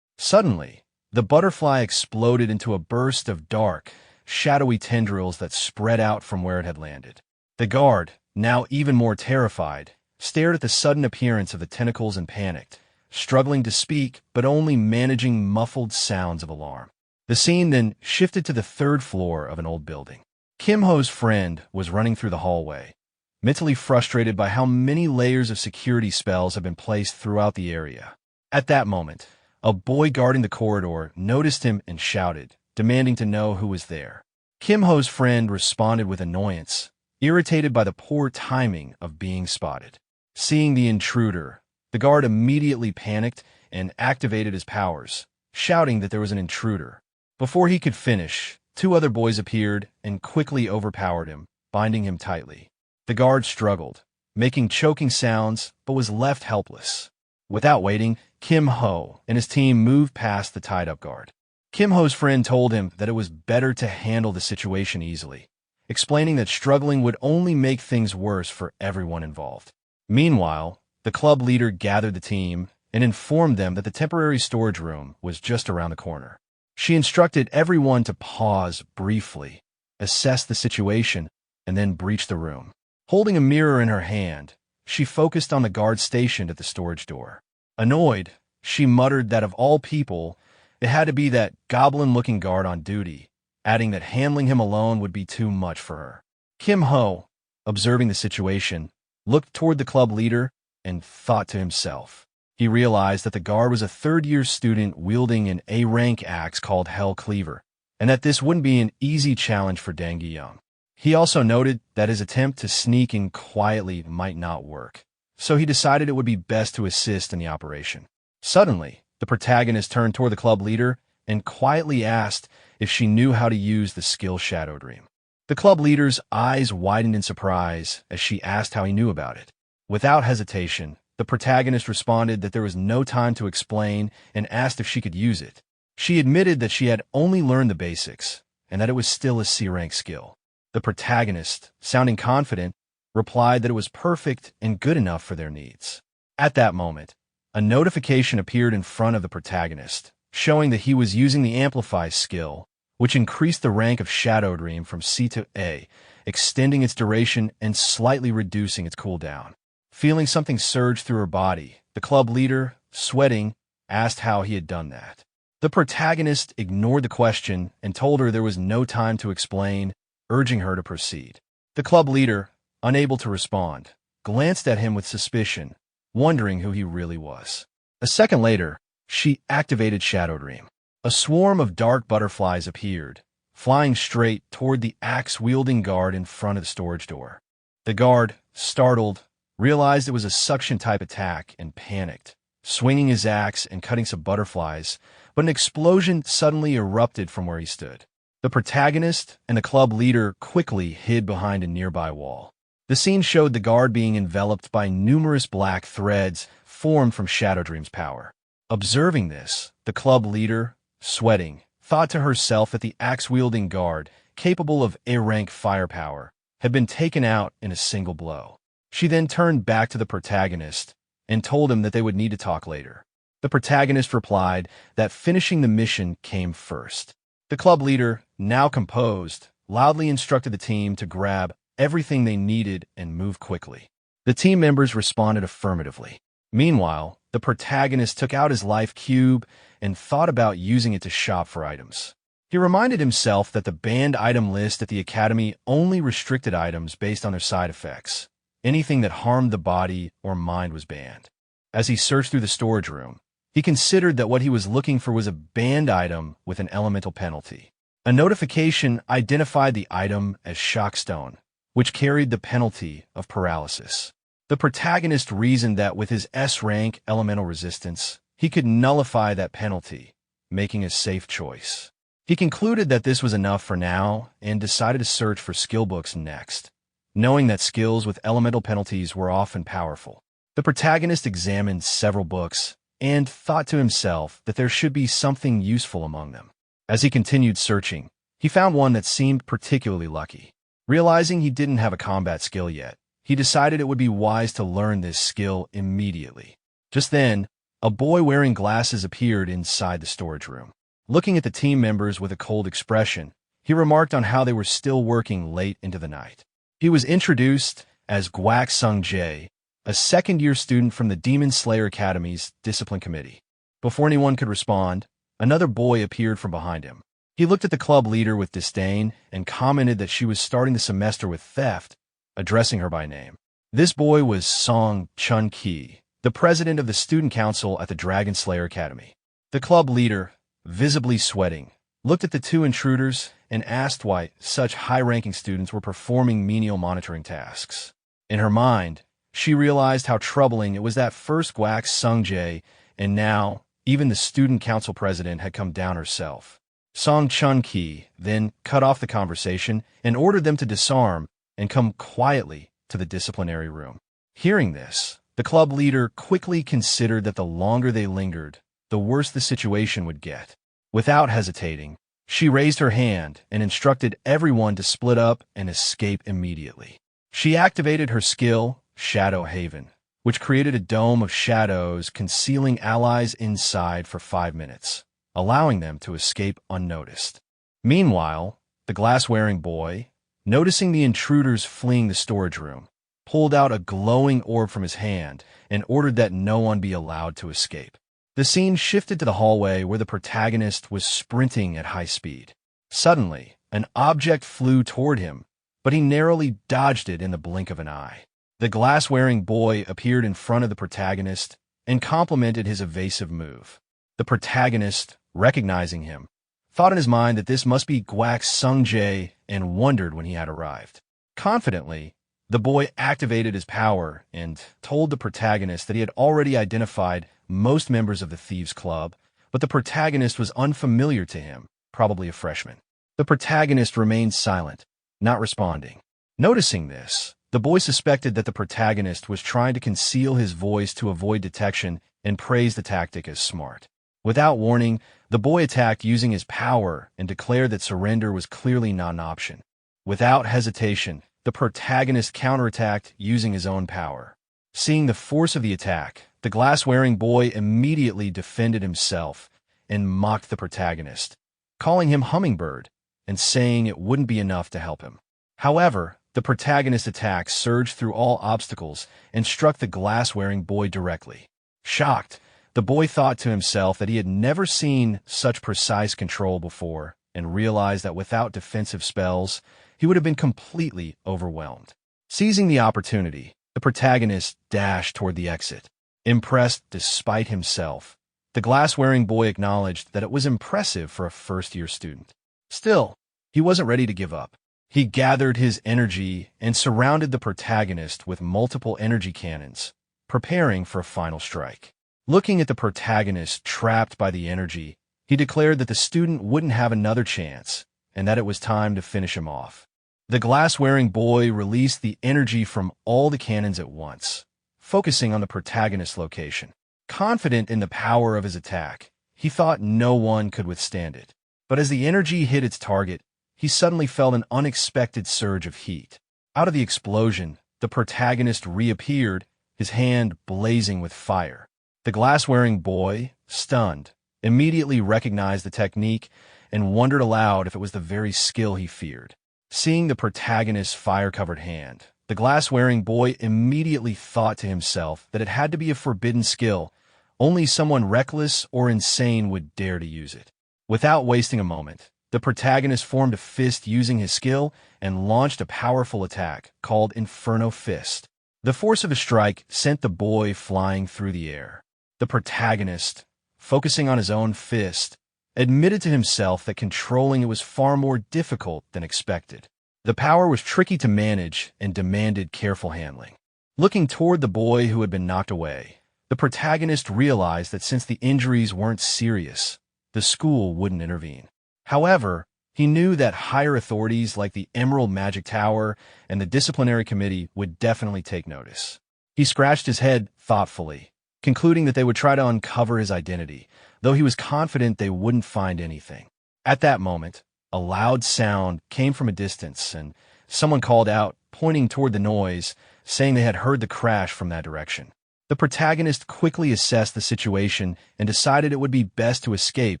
Suddenly, the butterfly exploded into a burst of dark, shadowy tendrils that spread out from where it had landed. The guard, now even more terrified, stared at the sudden appearance of the tentacles and panicked, struggling to speak but only managing muffled sounds of alarm. The scene then shifted to the 3rd floor of an old building. Kim-ho's friend was running through the hallway, mentally frustrated by how many layers of security spells had been placed throughout the area. At that moment, a boy guarding the corridor noticed him and shouted, demanding to know who was there. Kim-ho's friend responded with annoyance, irritated by the poor timing of being spotted. Seeing the intruder, the guard immediately panicked and activated his powers, shouting that there was an intruder. Before he could finish, 2 other boys appeared and quickly overpowered him, binding him tightly. The guard struggled, making choking sounds, but was left helpless. Without waiting, Kim Ho and his team moved past the tied-up guard. Kim Ho's friend told him that it was better to handle the situation easily, explaining that struggling would only make things worse for everyone involved. Meanwhile, the club leader gathered the team and informed them that the temporary storage room was just around the corner. She instructed everyone to pause briefly, assess the situation, and then breach the room. Holding a mirror in her hand, she focused on the guard stationed at the storage door. Annoyed, she muttered that of all people, it had to be that goblin-looking guard on duty, adding that handling him alone would be too much for her. Kim Ho, observing the situation, looked toward the club leader and thought to himself. He realized that the guard was a third-year student wielding an A-rank axe called Hell Cleaver, and that this wouldn't be an easy challenge for Deng Young. He also noted that his attempt to sneak in quietly might not work, so he decided it would be best to assist in the operation. Suddenly, the protagonist turned toward the club leader and quietly asked if she knew how to use the skill Shadow Dream. The club leader's eyes widened in surprise as she asked how he knew about it. Without hesitation, the protagonist responded that there was no time to explain and asked if she could use it. She admitted that she had only learned the basics and that it was still a C-rank skill. The protagonist, sounding confident, replied that it was perfect and good enough for their needs. At that moment, a notification appeared in front of the protagonist, showing that he was using the Amplify skill, which increased the rank of Shadow Dream from C to A, extending its duration and slightly reducing its cooldown. Feeling something surge through her body, the club leader, sweating, asked how he had done that. The protagonist ignored the question and told her there was no time to explain, urging her to proceed. The club leader, unable to respond, glanced at him with suspicion, wondering who he really was. A second later, she activated Shadow Dream. A swarm of dark butterflies appeared, flying straight toward the axe-wielding guard in front of the storage door. The guard, startled, realized it was a suction-type attack and panicked, swinging his axe and cutting some butterflies, but an explosion suddenly erupted from where he stood. The protagonist and the club leader quickly hid behind a nearby wall. The scene showed the guard being enveloped by numerous black threads formed from Shadow Dream's power. Observing this, the club leader, sweating, thought to herself that the axe-wielding guard, capable of A-rank firepower, had been taken out in a single blow. She then turned back to the protagonist and told him that they would need to talk later. The protagonist replied that finishing the mission came first. The club leader, now composed, loudly instructed the team to grab everything they needed and move quickly. The team members responded affirmatively. Meanwhile, the protagonist took out his life cube and thought about using it to shop for items. He reminded himself that the banned item list at the academy only restricted items based on their side effects. Anything that harmed the body or mind was banned. As he searched through the storage room, he considered that what he was looking for was a banned item with an elemental penalty. A notification identified the item as Shockstone, which carried the penalty of paralysis. The protagonist reasoned that with his S-rank elemental resistance, he could nullify that penalty, making a safe choice. He concluded that this was enough for now and decided to search for skill books next, knowing that skills with elemental penalties were often powerful. The protagonist examined several books and thought to himself that there should be something useful among them. As he continued searching, he found one that seemed particularly lucky. Realizing he didn't have a combat skill yet, he decided it would be wise to learn this skill immediately. Just then, a boy wearing glasses appeared inside the storage room. Looking at the team members with a cold expression, he remarked on how they were still working late into the night. He was introduced as Guak Sung-jae, a second-year student from the Demon Slayer Academy's Discipline Committee. Before anyone could respond, another boy appeared from behind him. He looked at the club leader with disdain and commented that she was starting the semester with theft, addressing her by name. This boy was Song Chun-ki, the president of the student council at the Dragon Slayer Academy. The club leader, visibly sweating, looked at the two intruders and asked why such high-ranking students were performing menial monitoring tasks. In her mind, she realized how troubling it was that first Guak Sung-jae, and now even the student council president had come down herself. Song Chun-ki then cut off the conversation and ordered them to disarm and come quietly to the disciplinary room. Hearing this, The club leader quickly considered that the longer they lingered, the worse the situation would get. Without hesitating, she raised her hand and instructed everyone to split up and escape immediately. She activated her skill, Shadow Haven, which created a dome of shadows concealing allies inside for 5 minutes, allowing them to escape unnoticed. Meanwhile, the glass-wearing boy, noticing the intruders fleeing the storage room, pulled out a glowing orb from his hand and ordered that no one be allowed to escape. The scene shifted to the hallway where the protagonist was sprinting at high speed. Suddenly, an object flew toward him, but he narrowly dodged it in the blink of an eye. The glass-wearing boy appeared in front of the protagonist and complimented his evasive move. The protagonist, recognizing him, thought in his mind that this must be Guak Sung-jae and wondered when he had arrived. Confidently, the boy activated his power and told the protagonist that he had already identified most members of the Thieves' Club, but the protagonist was unfamiliar to him, probably a freshman. The protagonist remained silent, not responding. Noticing this, the boy suspected that the protagonist was trying to conceal his voice to avoid detection and praised the tactic as smart. Without warning, the boy attacked using his power and declared that surrender was clearly not an option. Without hesitation, the protagonist counterattacked using his own power. Seeing the force of the attack, the glass-wearing boy immediately defended himself and mocked the protagonist, calling him Hummingbird and saying it wouldn't be enough to help him. However, the protagonist's attack surged through all obstacles and struck the glass-wearing boy directly. Shocked, the boy thought to himself that he had never seen such precise control before and realized that without defensive spells, he would have been completely overwhelmed. Seizing the opportunity, the protagonist dashed toward the exit. Impressed despite himself, the glass-wearing boy acknowledged that it was impressive for a first-year student. Still, he wasn't ready to give up. He gathered his energy and surrounded the protagonist with multiple energy cannons, preparing for a final strike. Looking at the protagonist trapped by the energy, he declared that the student wouldn't have another chance and that it was time to finish him off. The glass-wearing boy released the energy from all the cannons at once, focusing on the protagonist's location. Confident in the power of his attack, he thought no one could withstand it. But as the energy hit its target, he suddenly felt an unexpected surge of heat. Out of the explosion, the protagonist reappeared, his hand blazing with fire. The glass-wearing boy, stunned, immediately recognized the technique and wondered aloud if it was the very skill he feared. Seeing the protagonist's fire-covered hand, the glass-wearing boy immediately thought to himself that it had to be a forbidden skill. Only someone reckless or insane would dare to use it. Without wasting a moment, the protagonist formed a fist using his skill and launched a powerful attack called Inferno Fist. The force of a strike sent the boy flying through the air. The protagonist, focusing on his own fist, admitted to himself that controlling it was far more difficult than expected. The power was tricky to manage and demanded careful handling. Looking toward the boy who had been knocked away, the protagonist realized that since the injuries weren't serious, the school wouldn't intervene. However, he knew that higher authorities like the Emerald Magic Tower and the disciplinary committee would definitely take notice. He scratched his head thoughtfully, concluding that they would try to uncover his identity, though he was confident they wouldn't find anything. At that moment, a loud sound came from a distance, and someone called out, pointing toward the noise, saying they had heard the crash from that direction. The protagonist quickly assessed the situation and decided it would be best to escape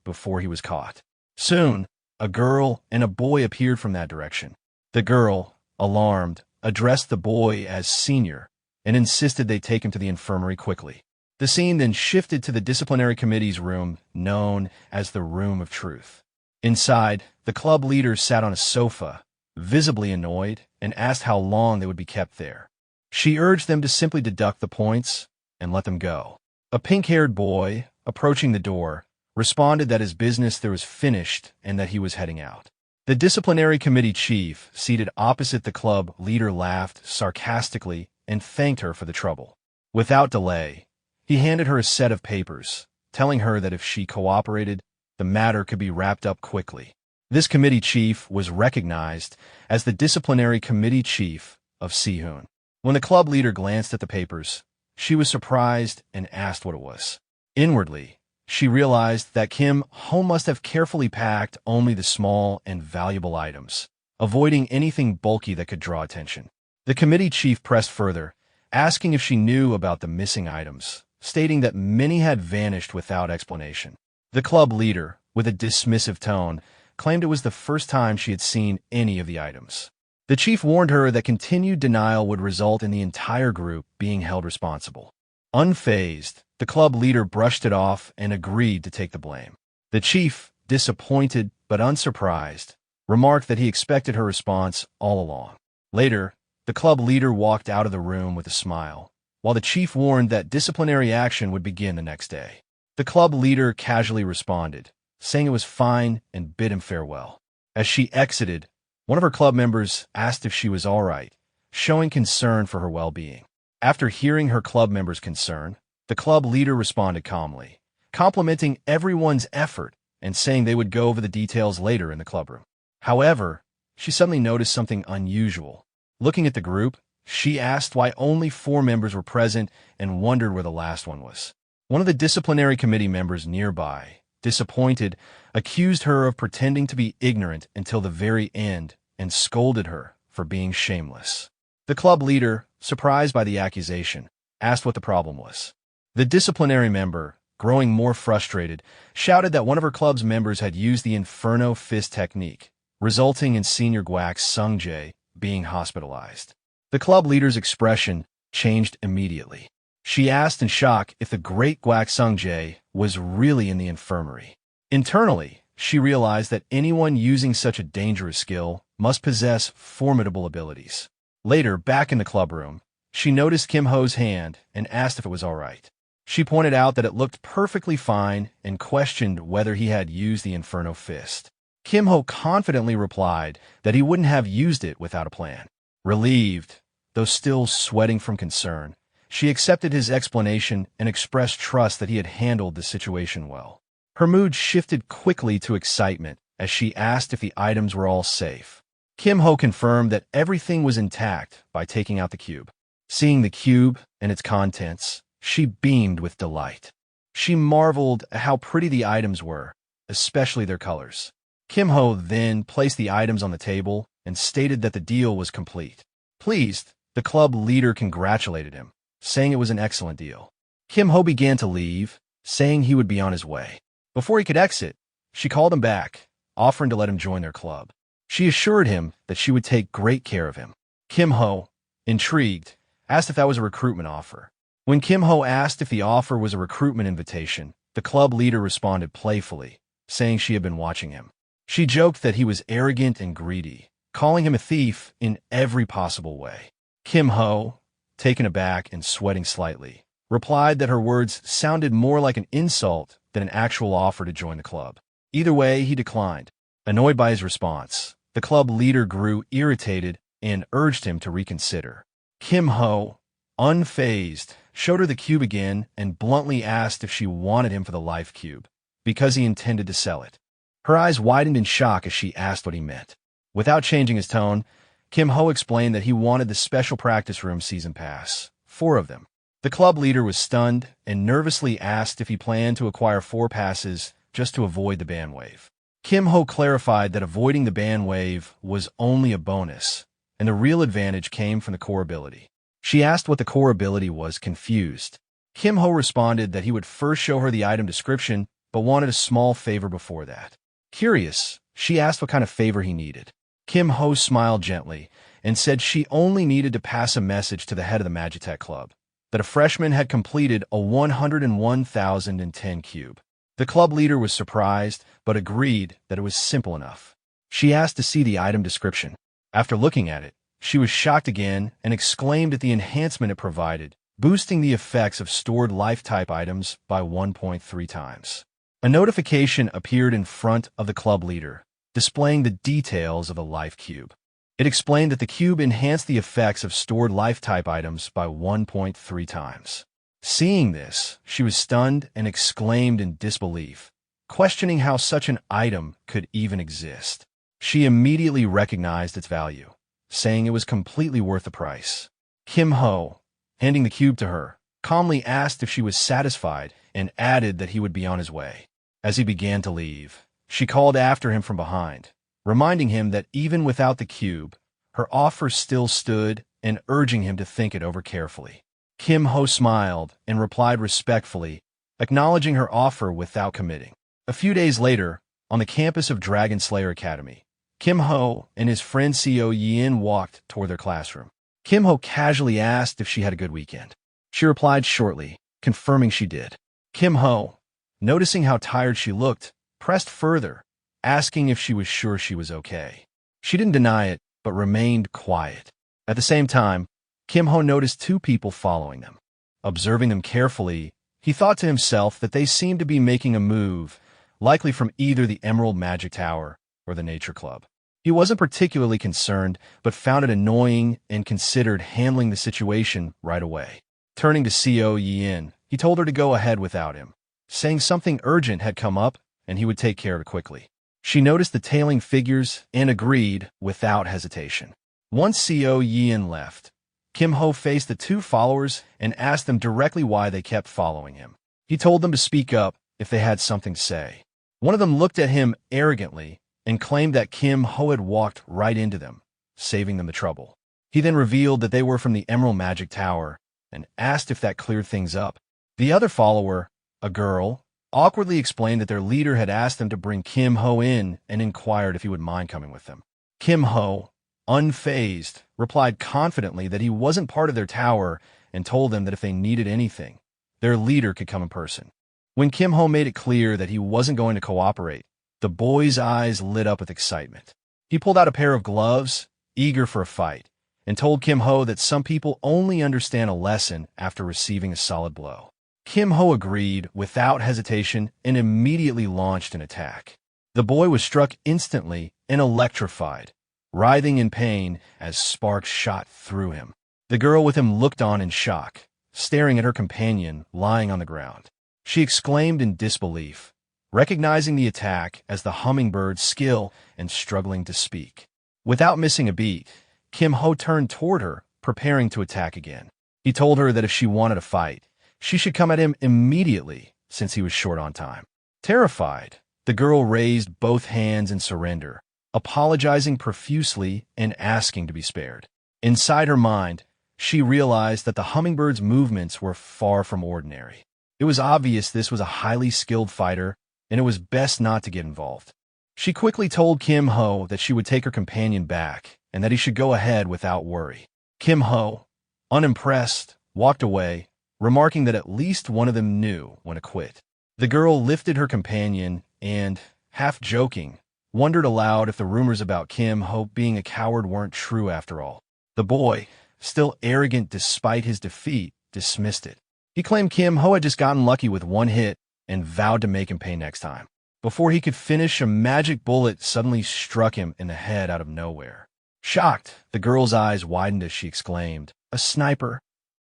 before he was caught. Soon, a girl and a boy appeared from that direction. The girl, alarmed, addressed the boy as senior and insisted they take him to the infirmary quickly. The scene then shifted to the disciplinary committee's room, known as the Room of Truth. Inside, the club leader sat on a sofa, visibly annoyed, and asked how long they would be kept there. She urged them to simply deduct the points and let them go. A pink-haired boy, approaching the door, responded that his business there was finished and that he was heading out. The disciplinary committee chief, seated opposite the club leader, laughed sarcastically and thanked her for the trouble. Without delay, he handed her a set of papers, telling her that if she cooperated, the matter could be wrapped up quickly. This committee chief was recognized as the disciplinary committee chief of Sihun. When the club leader glanced at the papers, she was surprised and asked what it was. Inwardly, she realized that Kim Ho must have carefully packed only the small and valuable items, avoiding anything bulky that could draw attention. The committee chief pressed further, asking if she knew about the missing items, stating that many had vanished without explanation. The club leader, with a dismissive tone, claimed it was the first time she had seen any of the items. The chief warned her that continued denial would result in the entire group being held responsible. Unfazed, the club leader brushed it off and agreed to take the blame. The chief, disappointed but unsurprised, remarked that he expected her response all along. Later, the club leader walked out of the room with a smile, while the chief warned that disciplinary action would begin the next day. The club leader casually responded, saying it was fine and bid him farewell. As she exited, one of her club members asked if she was all right, showing concern for her well-being. After hearing her club member's concern, the club leader responded calmly, complimenting everyone's effort and saying they would go over the details later in the clubroom. However, she suddenly noticed something unusual. Looking at the group, she asked why only 4 members were present and wondered where the last one was. One of the disciplinary committee members nearby, disappointed, accused her of pretending to be ignorant until the very end and scolded her for being shameless. The club leader, surprised by the accusation, asked what the problem was. The disciplinary member, growing more frustrated, shouted that one of her club's members had used the Inferno Fist technique, resulting in Senior Guac Sungjae being hospitalized. The club leader's expression changed immediately. She asked in shock if the great Guac Sungjae was really in the infirmary. Internally, she realized that anyone using such a dangerous skill must possess formidable abilities. Later, back in the clubroom, she noticed Kim Ho's hand and asked if it was all right. She pointed out that it looked perfectly fine and questioned whether he had used the Inferno Fist. Kim Ho confidently replied that he wouldn't have used it without a plan. Relieved, though still sweating from concern, she accepted his explanation and expressed trust that he had handled the situation well. Her mood shifted quickly to excitement as she asked if the items were all safe. Kim Ho confirmed that everything was intact by taking out the cube. Seeing the cube and its contents, she beamed with delight. She marveled at how pretty the items were, especially their colors. Kim Ho then placed the items on the table and stated that the deal was complete. Pleased, the club leader congratulated him, saying it was an excellent deal. Kim Ho began to leave, saying he would be on his way. Before he could exit, she called him back, offering to let him join their club. She assured him that she would take great care of him. Kim Ho, intrigued, asked if that was a recruitment offer. When Kim Ho asked if the offer was a recruitment invitation, the club leader responded playfully, saying she had been watching him. She joked that he was arrogant and greedy, calling him a thief in every possible way. Kim Ho, taken aback and sweating slightly, replied that her words sounded more like an insult than an actual offer to join the club. Either way, he declined. Annoyed by his response, the club leader grew irritated and urged him to reconsider. Kim Ho, unfazed, showed her the cube again and bluntly asked if she wanted him for the life cube, because he intended to sell it. Her eyes widened in shock as she asked what he meant. Without changing his tone, Kim Ho explained that he wanted the special practice room season pass, 4 of them. The club leader was stunned and nervously asked if he planned to acquire 4 passes just to avoid the ban wave. Kim Ho clarified that avoiding the ban wave was only a bonus, and the real advantage came from the core ability. She asked what the core ability was, confused. Kim Ho responded that he would first show her the item description, but wanted a small favor before that. Curious, she asked what kind of favor he needed. Kim Ho smiled gently and said she only needed to pass a message to the head of the Magitech Club, that a freshman had completed a 101,010 cube. The club leader was surprised, but agreed that it was simple enough. She asked to see the item description. After looking at it, she was shocked again and exclaimed at the enhancement it provided, boosting the effects of stored life-type items by 1.3 times. A notification appeared in front of the club leader, displaying the details of the life cube. It explained that the cube enhanced the effects of stored life-type items by 1.3 times. Seeing this, she was stunned and exclaimed in disbelief, questioning how such an item could even exist. She immediately recognized its value, saying it was completely worth the price. Kim Ho, handing the cube to her, calmly asked if she was satisfied and added that he would be on his way. As he began to leave, she called after him from behind, reminding him that even without the cube, her offer still stood and urging him to think it over carefully. Kim Ho smiled and replied respectfully, acknowledging her offer without committing. A few days later, on the campus of Dragon Slayer Academy, Kim Ho and his friend Seo Yin walked toward their classroom. Kim Ho casually asked if she had a good weekend. She replied shortly, confirming she did. Kim Ho, noticing how tired she looked, pressed further, asking if she was sure she was okay. She didn't deny it, but remained quiet. At the same time, Kim Ho noticed two people following them. Observing them carefully, he thought to himself that they seemed to be making a move, likely from either the Emerald Magic Tower or the Nature Club. He wasn't particularly concerned, but found it annoying and considered handling the situation right away. Turning to Seo Yin, he told her to go ahead without him, saying something urgent had come up and he would take care of it quickly. She noticed the tailing figures and agreed without hesitation. Once Seo Yin left, Kim Ho faced the two followers and asked them directly why they kept following him. He told them to speak up if they had something to say. One of them looked at him arrogantly and claimed that Kim Ho had walked right into them, saving them the trouble. He then revealed that they were from the Emerald Magic Tower and asked if that cleared things up. The other follower, a girl, awkwardly explained that their leader had asked them to bring Kim Ho in and inquired if he would mind coming with them. Kim Ho, unfazed, replied confidently that he wasn't part of their tower and told them that if they needed anything, their leader could come in person. When Kim Ho made it clear that he wasn't going to cooperate, the boy's eyes lit up with excitement. He pulled out a pair of gloves, eager for a fight, and told Kim Ho that some people only understand a lesson after receiving a solid blow. Kim Ho agreed without hesitation and immediately launched an attack. The boy was struck instantly and electrified, writhing in pain as sparks shot through him. The girl with him looked on in shock, staring at her companion lying on the ground. She exclaimed in disbelief, recognizing the attack as the hummingbird's skill and struggling to speak. Without missing a beat, Kim Ho turned toward her, preparing to attack again. He told her that if she wanted a fight, she should come at him immediately, since he was short on time. Terrified, the girl raised both hands in surrender, apologizing profusely and asking to be spared. Inside her mind, she realized that the hummingbird's movements were far from ordinary. It was obvious this was a highly skilled fighter, and it was best not to get involved. She quickly told Kim Ho that she would take her companion back and that he should go ahead without worry. Kim Ho, unimpressed, walked away, remarking that at least one of them knew when to quit. The girl lifted her companion and, half joking, wondered aloud if the rumors about Kim Ho being a coward weren't true after all. The boy, still arrogant despite his defeat, dismissed it. He claimed Kim Ho had just gotten lucky with one hit and vowed to make him pay next time. Before he could finish, a magic bullet suddenly struck him in the head out of nowhere. Shocked, the girl's eyes widened as she exclaimed, "A sniper?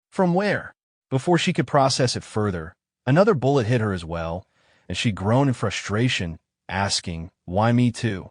From where?" Before she could process it further, another bullet hit her as well, and she groaned in frustration, asking, "Why me too?"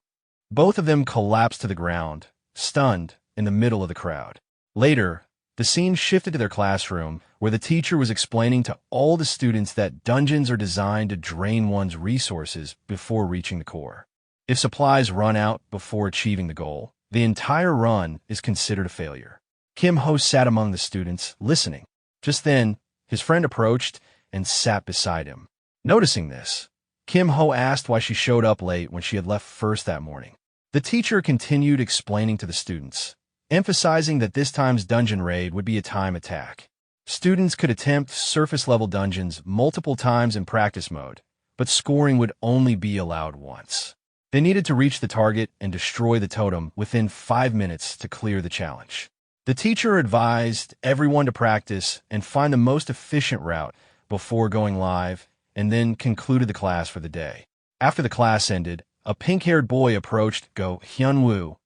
Both of them collapsed to the ground, stunned, in the middle of the crowd. Later, the scene shifted to their classroom, where the teacher was explaining to all the students that dungeons are designed to drain one's resources before reaching the core. If supplies run out before achieving the goal, the entire run is considered a failure. Kim Ho sat among the students, listening. Just then, his friend approached and sat beside him. Noticing this, Kim Ho asked why she showed up late when she had left first that morning. The teacher continued explaining to the students, emphasizing that this time's dungeon raid would be a time attack. Students could attempt surface-level dungeons multiple times in practice mode, but scoring would only be allowed once. They needed to reach the target and destroy the totem within 5 minutes to clear the challenge. The teacher advised everyone to practice and find the most efficient route before going live, and then concluded the class for the day. After the class ended, a pink-haired boy approached Go Hyun-woo,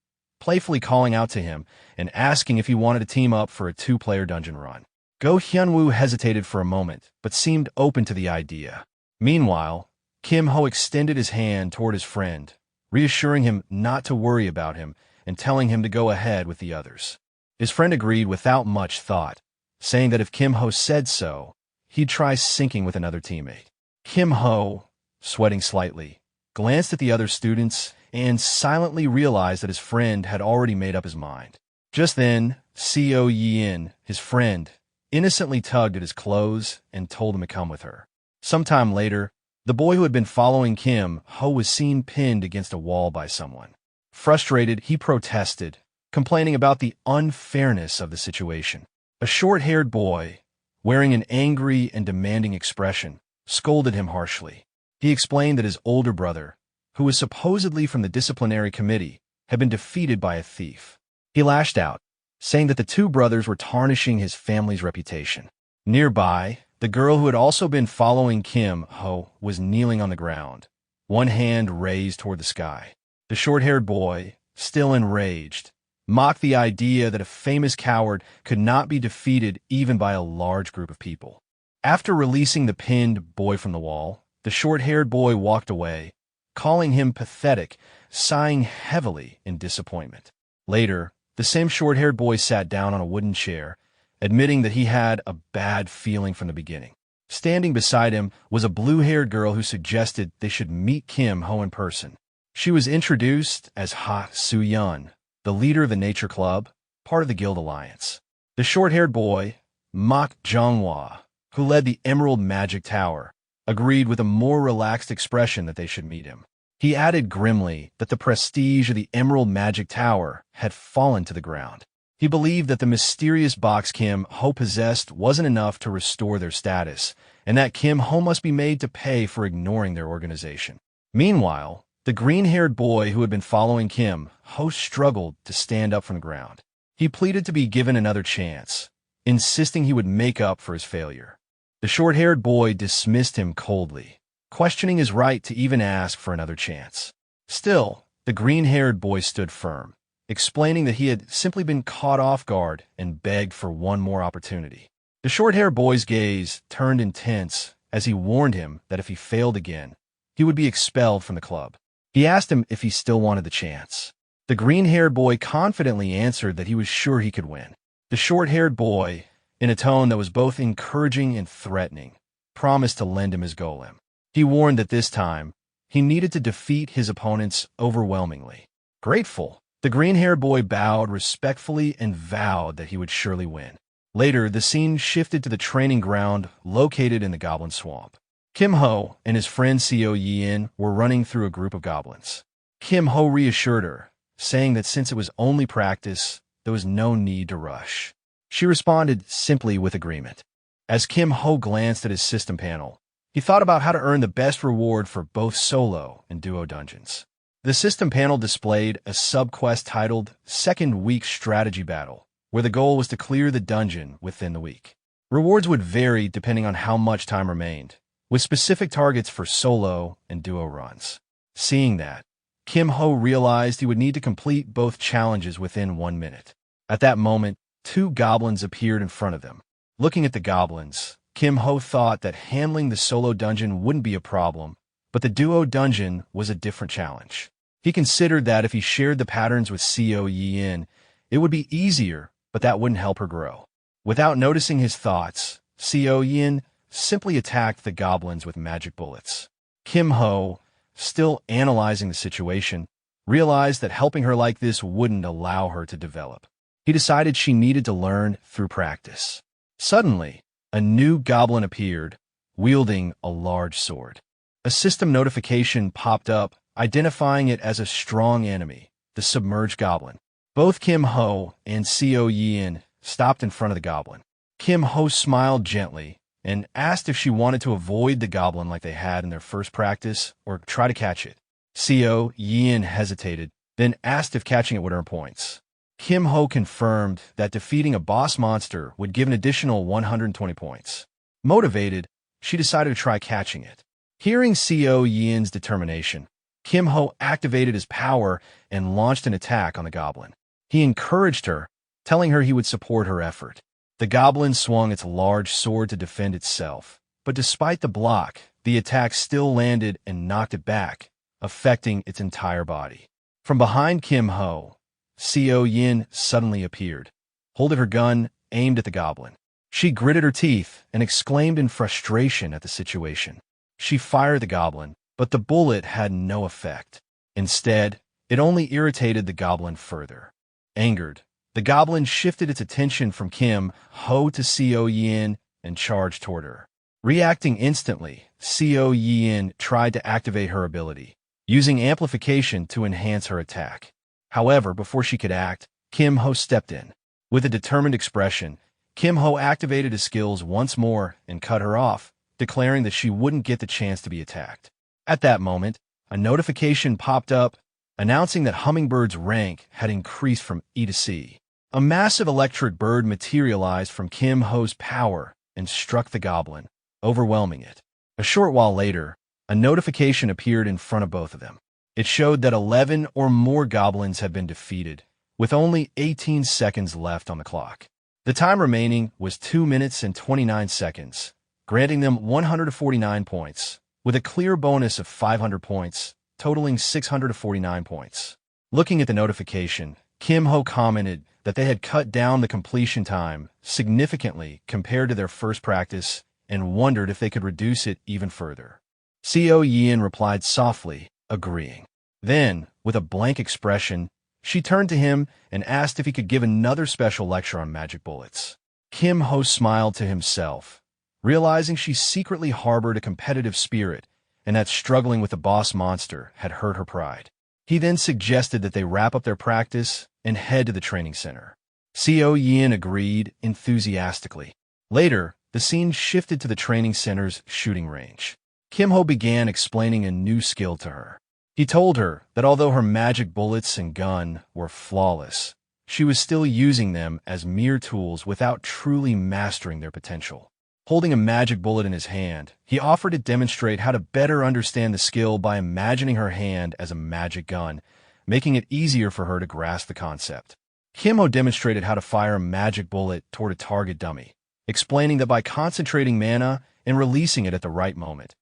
playfully calling out to him and asking if he wanted to team up for a 2-player dungeon run. Go Hyun-woo hesitated for a moment, but seemed open to the idea. Meanwhile, Kim Ho extended his hand toward his friend, reassuring him not to worry about him and telling him to go ahead with the others. His friend agreed without much thought, saying that if Kim Ho said so, he'd try syncing with another teammate. Kim Ho, sweating slightly, glanced at the other students and silently realized that his friend had already made up his mind. Just then, Seo Yin, his friend, innocently tugged at his clothes and told him to come with her. Sometime later, the boy who had been following Kim Ho was seen pinned against a wall by someone. Frustrated, he protested, complaining about the unfairness of the situation. A short-haired boy, wearing an angry and demanding expression, scolded him harshly. He explained that his older brother, who was supposedly from the disciplinary committee, had been defeated by a thief. He lashed out, saying that the two brothers were tarnishing his family's reputation. Nearby, the girl who had also been following Kim Ho was kneeling on the ground, one hand raised toward the sky. The short-haired boy, still enraged, mocked the idea that a famous coward could not be defeated even by a large group of people. After releasing the pinned boy from the wall, the short-haired boy walked away, calling him pathetic, sighing heavily in disappointment. Later, the same short-haired boy sat down on a wooden chair, admitting that he had a bad feeling from the beginning. Standing beside him was a blue-haired girl who suggested they should meet Kim Ho in person. She was introduced as Ha Soo-yeon, the leader of the Nature Club, part of the Guild Alliance. The short-haired boy, Mak Jonghwa, who led the Emerald Magic Tower, agreed with a more relaxed expression that they should meet him. He added grimly that the prestige of the Emerald Magic Tower had fallen to the ground. He believed that the mysterious box Kim Ho possessed wasn't enough to restore their status, and that Kim Ho must be made to pay for ignoring their organization. Meanwhile, the green-haired boy who had been following Kim Ho struggled to stand up from the ground. He pleaded to be given another chance, insisting he would make up for his failure. The short-haired boy dismissed him coldly, questioning his right to even ask for another chance. Still, the green-haired boy stood firm, explaining that he had simply been caught off guard and begged for one more opportunity. The short-haired boy's gaze turned intense as he warned him that if he failed again, he would be expelled from the club. He asked him if he still wanted the chance. The green-haired boy confidently answered that he was sure he could win. The short-haired boy, in a tone that was both encouraging and threatening, promised to lend him his golem. He warned that this time, he needed to defeat his opponents overwhelmingly. Grateful, the green-haired boy bowed respectfully and vowed that he would surely win. Later, the scene shifted to the training ground located in the Goblin Swamp. Kim Ho and his friend Seo Yin were running through a group of goblins. Kim Ho reassured her, saying that since it was only practice, there was no need to rush. She responded simply with agreement. As Kim Ho glanced at his system panel, he thought about how to earn the best reward for both solo and duo dungeons. The system panel displayed a sub-quest titled Second Week Strategy Battle, where the goal was to clear the dungeon within the week. Rewards would vary depending on how much time remained, with specific targets for solo and duo runs. Seeing that, Kim Ho realized he would need to complete both challenges within 1 minute. At that moment, 2 goblins appeared in front of them. Looking at the goblins, Kim Ho thought that handling the solo dungeon wouldn't be a problem, but the duo dungeon was a different challenge. He considered that if he shared the patterns with Seo Yin, it would be easier, but that wouldn't help her grow. Without noticing his thoughts, Seo Yin simply attacked the goblins with magic bullets. Kim Ho, still analyzing the situation, realized that helping her like this wouldn't allow her to develop. He decided she needed to learn through practice. Suddenly, a new goblin appeared, wielding a large sword. A system notification popped up, identifying it as a strong enemy, the submerged goblin. Both Kim Ho and Seo Yin stopped in front of the goblin. Kim Ho smiled gently and asked if she wanted to avoid the goblin like they had in their first practice or try to catch it. Seo Yin hesitated, then asked if catching it would earn points. Kim Ho confirmed that defeating a boss monster would give an additional 120 points. Motivated, she decided to try catching it. Hearing Seo Yin's determination, Kim Ho activated his power and launched an attack on the goblin. He encouraged her, telling her he would support her effort. The goblin swung its large sword to defend itself, but despite the block, the attack still landed and knocked it back, affecting its entire body. From behind Kim Ho, Seo Yin suddenly appeared, holding her gun aimed at the goblin. She gritted her teeth and exclaimed in frustration at the situation. She fired the goblin, but the bullet had no effect. Instead, it only irritated the goblin further. Angered, the goblin shifted its attention from Kim Ho to Seo Yin and charged toward her. Reacting instantly, Seo Yin tried to activate her ability, using amplification to enhance her attack. However, before she could act, Kim Ho stepped in. With a determined expression, Kim Ho activated his skills once more and cut her off, declaring that she wouldn't get the chance to be attacked. At that moment, a notification popped up announcing that Hummingbird's rank had increased from E to C. A massive electric bird materialized from Kim Ho's power and struck the goblin, overwhelming it. A short while later, a notification appeared in front of both of them. It showed that 11 or more goblins had been defeated, with only 18 seconds left on the clock. The time remaining was 2 minutes and 29 seconds, granting them 149 points, with a clear bonus of 500 points, totaling 649 points. Looking at the notification, Kim Ho commented that they had cut down the completion time significantly compared to their first practice and wondered if they could reduce it even further. Seo Yin replied softly, agreeing. Then, with a blank expression, she turned to him and asked if he could give another special lecture on magic bullets. Kim Ho smiled to himself, realizing she secretly harbored a competitive spirit and that struggling with the boss monster had hurt her pride. He then suggested that they wrap up their practice and head to the training center. Seo Yin agreed enthusiastically. Later, the scene shifted to the training center's shooting range. Kim Ho began explaining a new skill to her. He told her that although her magic bullets and gun were flawless, she was still using them as mere tools without truly mastering their potential. Holding a magic bullet in his hand, he offered to demonstrate how to better understand the skill by imagining her hand as a magic gun, making it easier for her to grasp the concept. Kim Ho demonstrated how to fire a magic bullet toward a target dummy, explaining that by concentrating mana and releasing it at the right moment,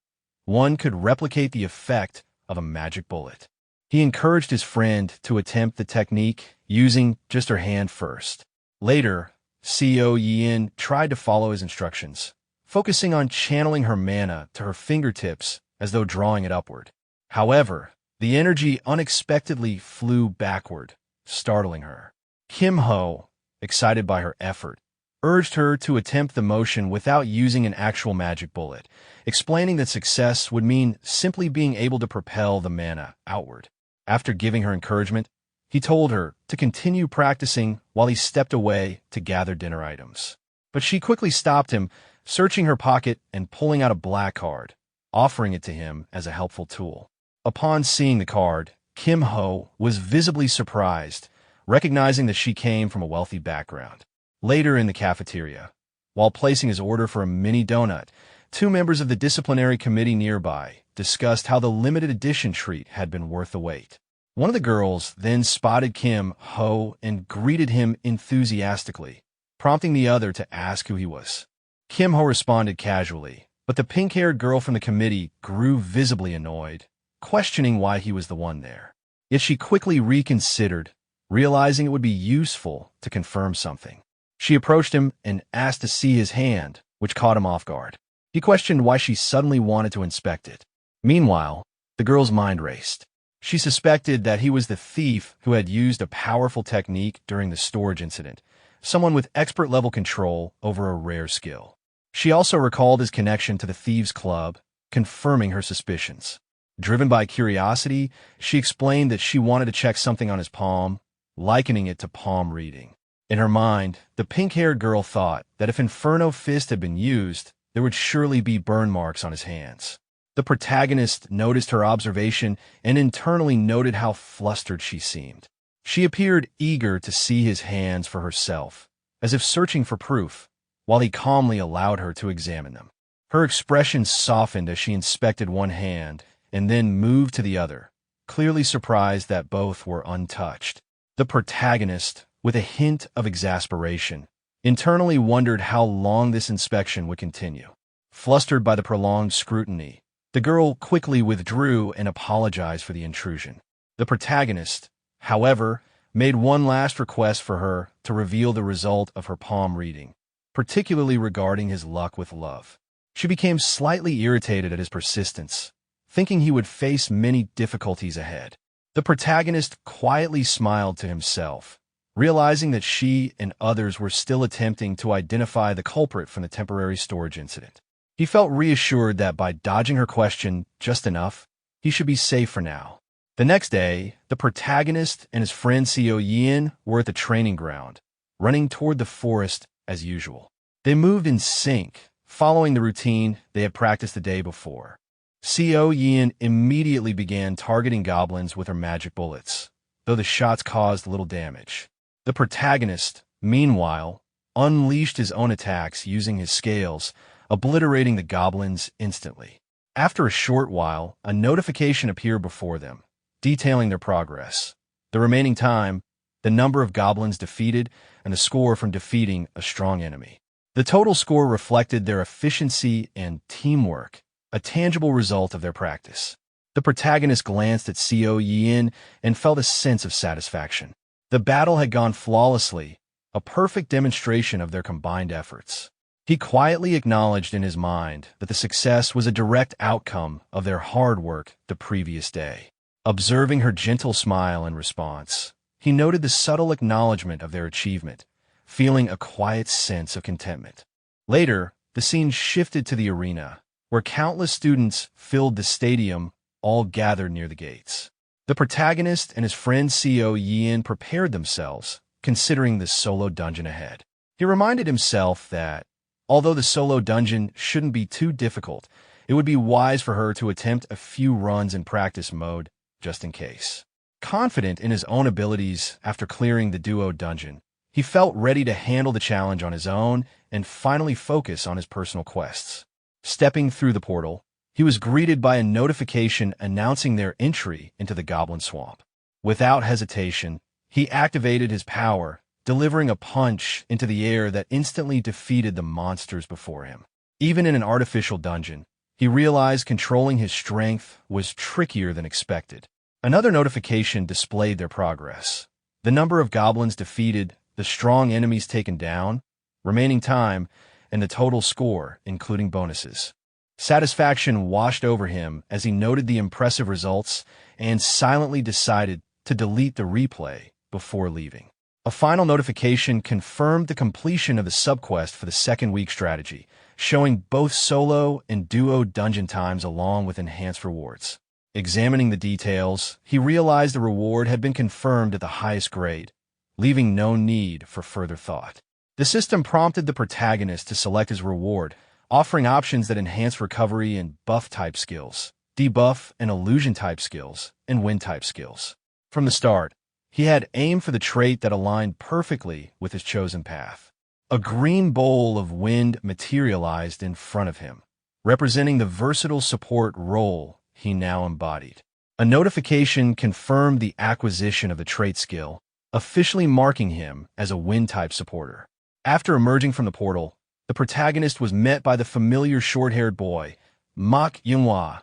one could replicate the effect of a magic bullet. He encouraged his friend to attempt the technique using just her hand first. Later, Seo Yin tried to follow his instructions, focusing on channeling her mana to her fingertips as though drawing it upward. However, the energy unexpectedly flew backward, startling her. Kim Ho, excited by her effort, urged her to attempt the motion without using an actual magic bullet, explaining that success would mean simply being able to propel the mana outward. After giving her encouragement, he told her to continue practicing while he stepped away to gather dinner items. But she quickly stopped him, searching her pocket and pulling out a black card, offering it to him as a helpful tool. Upon seeing the card, Kim Ho was visibly surprised, recognizing that she came from a wealthy background. Later in the cafeteria, while placing his order for a mini donut, two members of the disciplinary committee nearby discussed how the limited edition treat had been worth the wait. One of the girls then spotted Kim Ho and greeted him enthusiastically, prompting the other to ask who he was. Kim Ho responded casually, but the pink-haired girl from the committee grew visibly annoyed, questioning why he was the one there. Yet she quickly reconsidered, realizing it would be useful to confirm something. She approached him and asked to see his hand, which caught him off guard. He questioned why she suddenly wanted to inspect it. Meanwhile, the girl's mind raced. She suspected that he was the thief who had used a powerful technique during the storage incident, someone with expert-level control over a rare skill. She also recalled his connection to the Thieves' Club, confirming her suspicions. Driven by curiosity, she explained that she wanted to check something on his palm, likening it to palm reading. In her mind, the pink-haired girl thought that if Inferno Fist had been used, there would surely be burn marks on his hands. The protagonist noticed her observation and internally noted how flustered she seemed. She appeared eager to see his hands for herself, as if searching for proof, while he calmly allowed her to examine them. Her expression softened as she inspected one hand and then moved to the other, clearly surprised that both were untouched. The protagonist, with a hint of exasperation, internally wondered how long this inspection would continue. Flustered by the prolonged scrutiny, the girl quickly withdrew and apologized for the intrusion. The protagonist, however, made one last request for her to reveal the result of her palm reading, particularly regarding his luck with love. She became slightly irritated at his persistence, thinking he would face many difficulties ahead. The protagonist quietly smiled to himself, realizing that she and others were still attempting to identify the culprit from the temporary storage incident. He felt reassured that by dodging her question just enough, he should be safe for now. The next day, the protagonist and his friend Seo Yin were at the training ground, running toward the forest as usual. They moved in sync, following the routine they had practiced the day before. Seo Yin immediately began targeting goblins with her magic bullets, though the shots caused little damage. The protagonist, meanwhile, unleashed his own attacks using his scales, obliterating the goblins instantly. After a short while, a notification appeared before them, detailing their progress, the remaining time, the number of goblins defeated, and the score from defeating a strong enemy. The total score reflected their efficiency and teamwork, a tangible result of their practice. The protagonist glanced at Seo Yin and felt a sense of satisfaction. The battle had gone flawlessly, a perfect demonstration of their combined efforts. He quietly acknowledged in his mind that the success was a direct outcome of their hard work the previous day. Observing her gentle smile in response, he noted the subtle acknowledgement of their achievement, feeling a quiet sense of contentment. Later, the scene shifted to the arena, where countless students filled the stadium, all gathered near the gates. The protagonist and his friend Seo Yin prepared themselves, considering the solo dungeon ahead. He reminded himself that, although the solo dungeon shouldn't be too difficult, it would be wise for her to attempt a few runs in practice mode, just in case. Confident in his own abilities after clearing the duo dungeon, he felt ready to handle the challenge on his own and finally focus on his personal quests. Stepping through the portal, he was greeted by a notification announcing their entry into the Goblin Swamp. Without hesitation, he activated his power, delivering a punch into the air that instantly defeated the monsters before him. Even in an artificial dungeon, he realized controlling his strength was trickier than expected. Another notification displayed their progress. The number of goblins defeated, the strong enemies taken down, remaining time, and the total score, including bonuses. Satisfaction washed over him as he noted the impressive results and silently decided to delete the replay before leaving. A final notification confirmed the completion of the subquest for the second week strategy, showing both solo and duo dungeon times along with enhanced rewards. Examining the details, he realized the reward had been confirmed at the highest grade, leaving no need for further thought. The system prompted the protagonist to select his reward, offering options that enhance recovery and buff-type skills, debuff and illusion-type skills, and wind-type skills. From the start, he had aimed for the trait that aligned perfectly with his chosen path. A green bowl of wind materialized in front of him, representing the versatile support role he now embodied. A notification confirmed the acquisition of the trait skill, officially marking him as a wind-type supporter. After emerging from the portal, the protagonist was met by the familiar short-haired boy, Manhwa,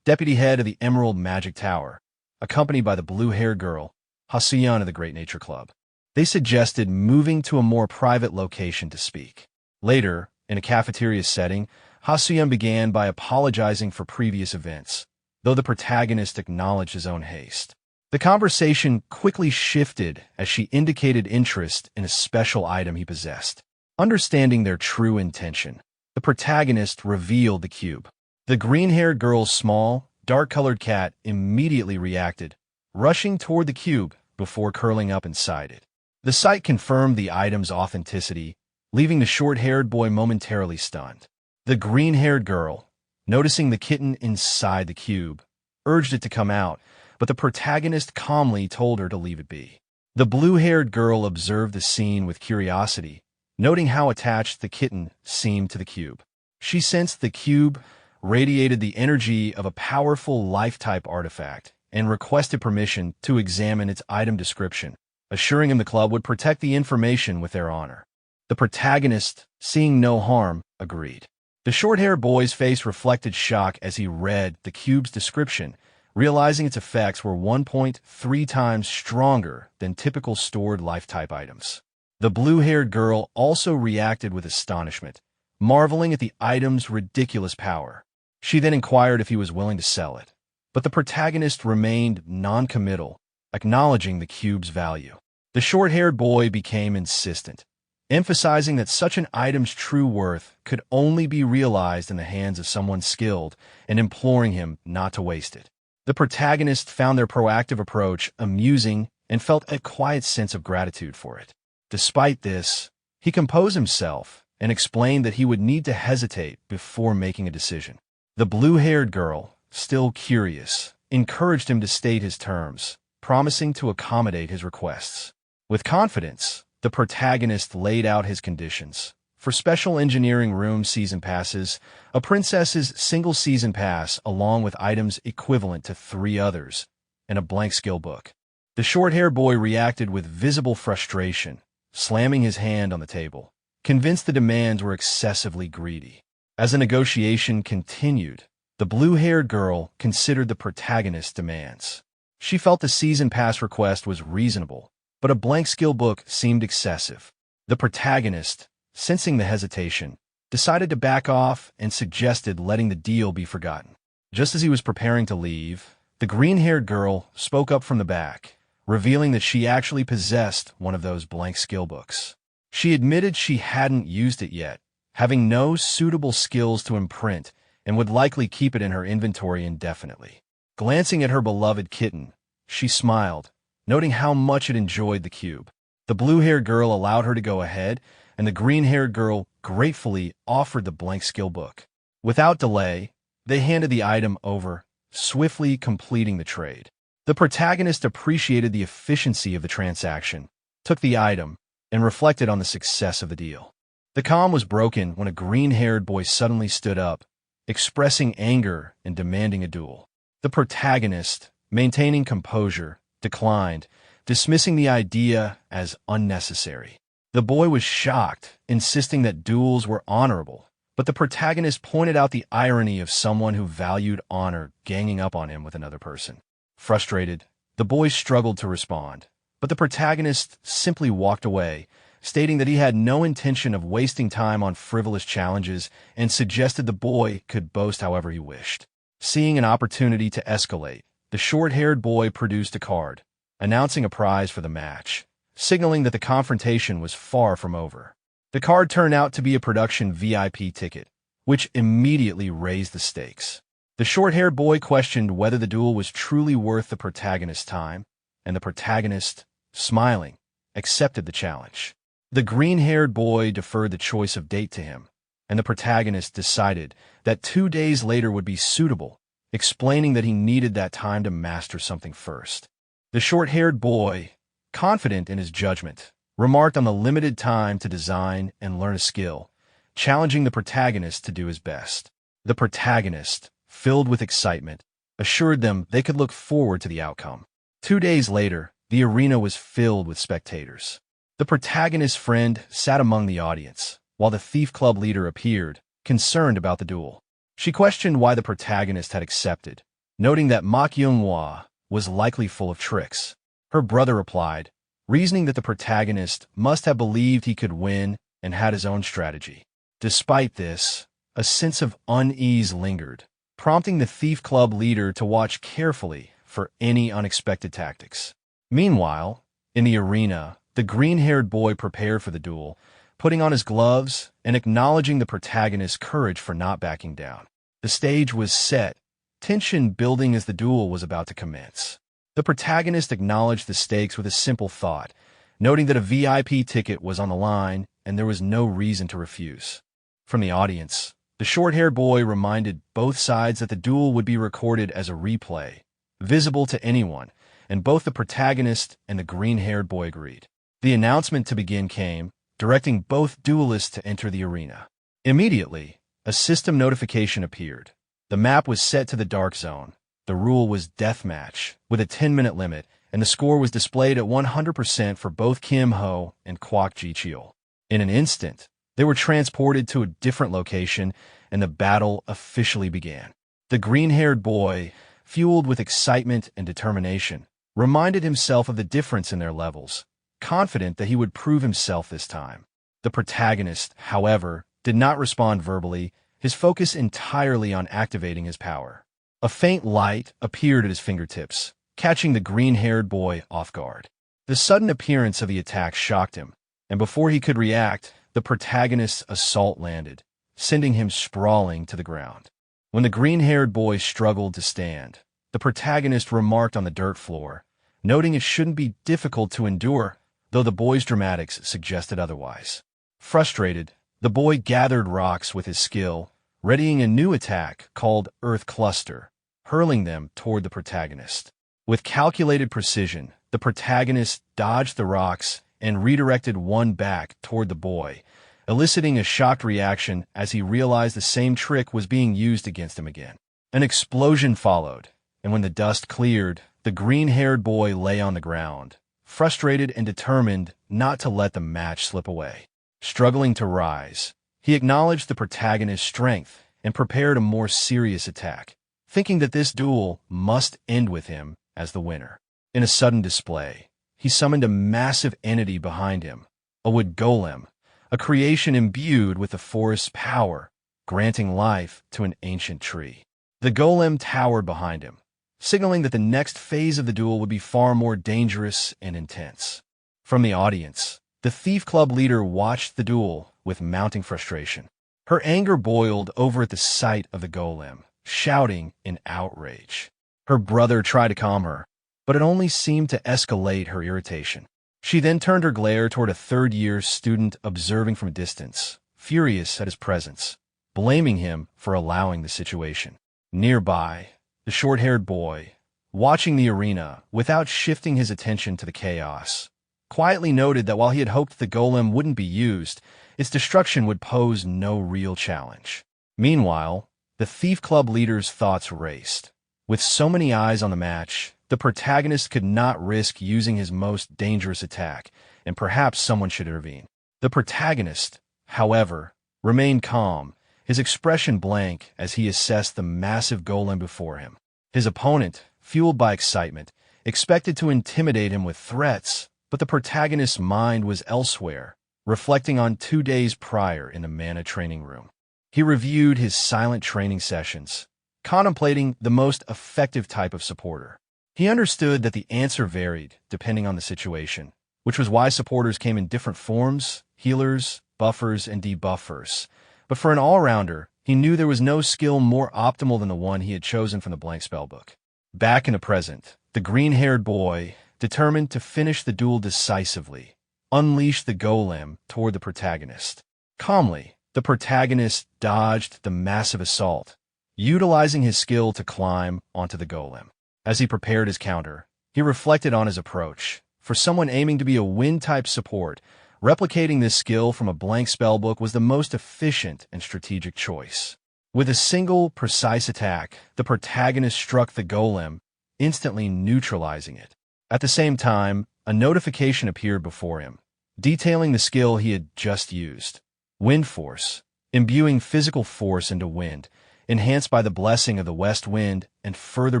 deputy head of the Emerald Magic Tower, accompanied by the blue-haired girl, Hasuyan of the Great Nature Club. They suggested moving to a more private location to speak. Later, in a cafeteria setting, Hasuyan began by apologizing for previous events, though the protagonist acknowledged his own haste. The conversation quickly shifted as she indicated interest in a special item he possessed. Understanding their true intention, the protagonist revealed the cube. The green-haired girl's small, dark-colored cat immediately reacted, rushing toward the cube before curling up inside it. The sight confirmed the item's authenticity, leaving the short-haired boy momentarily stunned. The green-haired girl, noticing the kitten inside the cube, urged it to come out, but the protagonist calmly told her to leave it be. The blue-haired girl observed the scene with curiosity, noting how attached the kitten seemed to the cube. She sensed the cube radiated the energy of a powerful life-type artifact and requested permission to examine its item description, assuring him the club would protect the information with their honor. The protagonist, seeing no harm, agreed. The short-haired boy's face reflected shock as he read the cube's description, realizing its effects were 1.3 times stronger than typical stored life-type items. The blue-haired girl also reacted with astonishment, marveling at the item's ridiculous power. She then inquired if he was willing to sell it, but the protagonist remained non-committal, acknowledging the cube's value. The short-haired boy became insistent, emphasizing that such an item's true worth could only be realized in the hands of someone skilled and imploring him not to waste it. The protagonist found their proactive approach amusing and felt a quiet sense of gratitude for it. Despite this, he composed himself and explained that he would need to hesitate before making a decision. The blue-haired girl, still curious, encouraged him to state his terms, promising to accommodate his requests. With confidence, the protagonist laid out his conditions. For special engineering room season passes, a princess's single season pass along with items equivalent to 3 others, and a blank skill book. The short-haired boy reacted with visible frustration, slamming his hand on the table, convinced the demands were excessively greedy. As the negotiation continued, the blue-haired girl considered the protagonist's demands. She felt the season pass request was reasonable, but a blank skill book seemed excessive. The protagonist, sensing the hesitation, decided to back off and suggested letting the deal be forgotten. Just as he was preparing to leave, the green-haired girl spoke up from the back, revealing that she actually possessed one of those blank skill books. She admitted she hadn't used it yet, having no suitable skills to imprint, and would likely keep it in her inventory indefinitely. Glancing at her beloved kitten, she smiled, noting how much it enjoyed the cube. The blue-haired girl allowed her to go ahead, and the green-haired girl gratefully offered the blank skill book. Without delay, they handed the item over, swiftly completing the trade. The protagonist appreciated the efficiency of the transaction, took the item, and reflected on the success of the deal. The calm was broken when a green-haired boy suddenly stood up, expressing anger and demanding a duel. The protagonist, maintaining composure, declined, dismissing the idea as unnecessary. The boy was shocked, insisting that duels were honorable, but the protagonist pointed out the irony of someone who valued honor ganging up on him with another person. Frustrated, the boy struggled to respond, but the protagonist simply walked away, stating that he had no intention of wasting time on frivolous challenges and suggested the boy could boast however he wished. Seeing an opportunity to escalate, the short-haired boy produced a card, announcing a prize for the match, signaling that the confrontation was far from over. The card turned out to be a production VIP ticket, which immediately raised the stakes. The short-haired boy questioned whether the duel was truly worth the protagonist's time, and the protagonist, smiling, accepted the challenge. The green-haired boy deferred the choice of date to him, and the protagonist decided that 2 days later would be suitable, explaining that he needed that time to master something first. The short-haired boy, confident in his judgment, remarked on the limited time to design and learn a skill, challenging the protagonist to do his best. The protagonist, filled with excitement, assured them they could look forward to the outcome. 2 days later, the arena was filled with spectators. The protagonist's friend sat among the audience, while the Thief Club leader appeared, concerned about the duel. She questioned why the protagonist had accepted, noting that Manhwa was likely full of tricks. Her brother replied, reasoning that the protagonist must have believed he could win and had his own strategy. Despite this, a sense of unease lingered, prompting the Thief Club leader to watch carefully for any unexpected tactics. Meanwhile, in the arena, the green-haired boy prepared for the duel, putting on his gloves and acknowledging the protagonist's courage for not backing down. The stage was set, tension building as the duel was about to commence. The protagonist acknowledged the stakes with a simple thought, noting that a VIP ticket was on the line and there was no reason to refuse. From the audience, the short-haired boy reminded both sides that the duel would be recorded as a replay, visible to anyone, and both the protagonist and the green-haired boy agreed. The announcement to begin came, directing both duelists to enter the arena. Immediately, a system notification appeared. The map was set to the Dark Zone. The rule was deathmatch, with a 10-minute limit, and the score was displayed at 100% for both Kim Ho and Kwak Ji-cheol. In an instant, they were transported to a different location, and the battle officially began. The green-haired boy, fueled with excitement and determination, reminded himself of the difference in their levels, confident that he would prove himself this time. The protagonist, however, did not respond verbally, his focus entirely on activating his power. A faint light appeared at his fingertips, catching the green-haired boy off guard. The sudden appearance of the attack shocked him, and before he could react, the protagonist's assault landed, sending him sprawling to the ground. When the green-haired boy struggled to stand, the protagonist remarked on the dirt floor, noting it shouldn't be difficult to endure, though the boy's dramatics suggested otherwise. Frustrated, the boy gathered rocks with his skill, readying a new attack called Earth Cluster, hurling them toward the protagonist. With calculated precision, the protagonist dodged the rocks and redirected one back toward the boy, eliciting a shocked reaction as he realized the same trick was being used against him again. An explosion followed, and when the dust cleared, the green-haired boy lay on the ground, frustrated and determined not to let the match slip away. Struggling to rise, he acknowledged the protagonist's strength and prepared a more serious attack, thinking that this duel must end with him as the winner. In a sudden display, he summoned a massive entity behind him, a wood golem, a creation imbued with the forest's power, granting life to an ancient tree. The golem towered behind him, signaling that the next phase of the duel would be far more dangerous and intense. From the audience, the Thief Club leader watched the duel with mounting frustration. Her anger boiled over at the sight of the golem, shouting in outrage. Her brother tried to calm her, but it only seemed to escalate her irritation. She then turned her glare toward a third-year student observing from a distance, furious at his presence, blaming him for allowing the situation. Nearby, the short-haired boy, watching the arena without shifting his attention to the chaos, quietly noted that while he had hoped the golem wouldn't be used, its destruction would pose no real challenge. Meanwhile, the Thief Club leader's thoughts raced. With so many eyes on the match, the protagonist could not risk using his most dangerous attack, and perhaps someone should intervene. The protagonist, however, remained calm, his expression blank as he assessed the massive golem before him. His opponent, fueled by excitement, expected to intimidate him with threats, but the protagonist's mind was elsewhere, reflecting on 2 days prior in the Mana training room. He reviewed his silent training sessions, contemplating the most effective type of supporter. He understood that the answer varied depending on the situation, which was why supporters came in different forms: healers, buffers, and debuffers. But for an all-rounder, he knew there was no skill more optimal than the one he had chosen from the blank spellbook. Back in the present, the green-haired boy, determined to finish the duel decisively, unleashed the golem toward the protagonist. Calmly, the protagonist dodged the massive assault, utilizing his skill to climb onto the golem. As he prepared his counter, he reflected on his approach. For someone aiming to be a wind-type support, replicating this skill from a blank spellbook was the most efficient and strategic choice. With a single, precise attack, the protagonist struck the golem, instantly neutralizing it. At the same time, a notification appeared before him, detailing the skill he had just used. Wind Force, imbuing physical force into wind, enhanced by the blessing of the west wind and further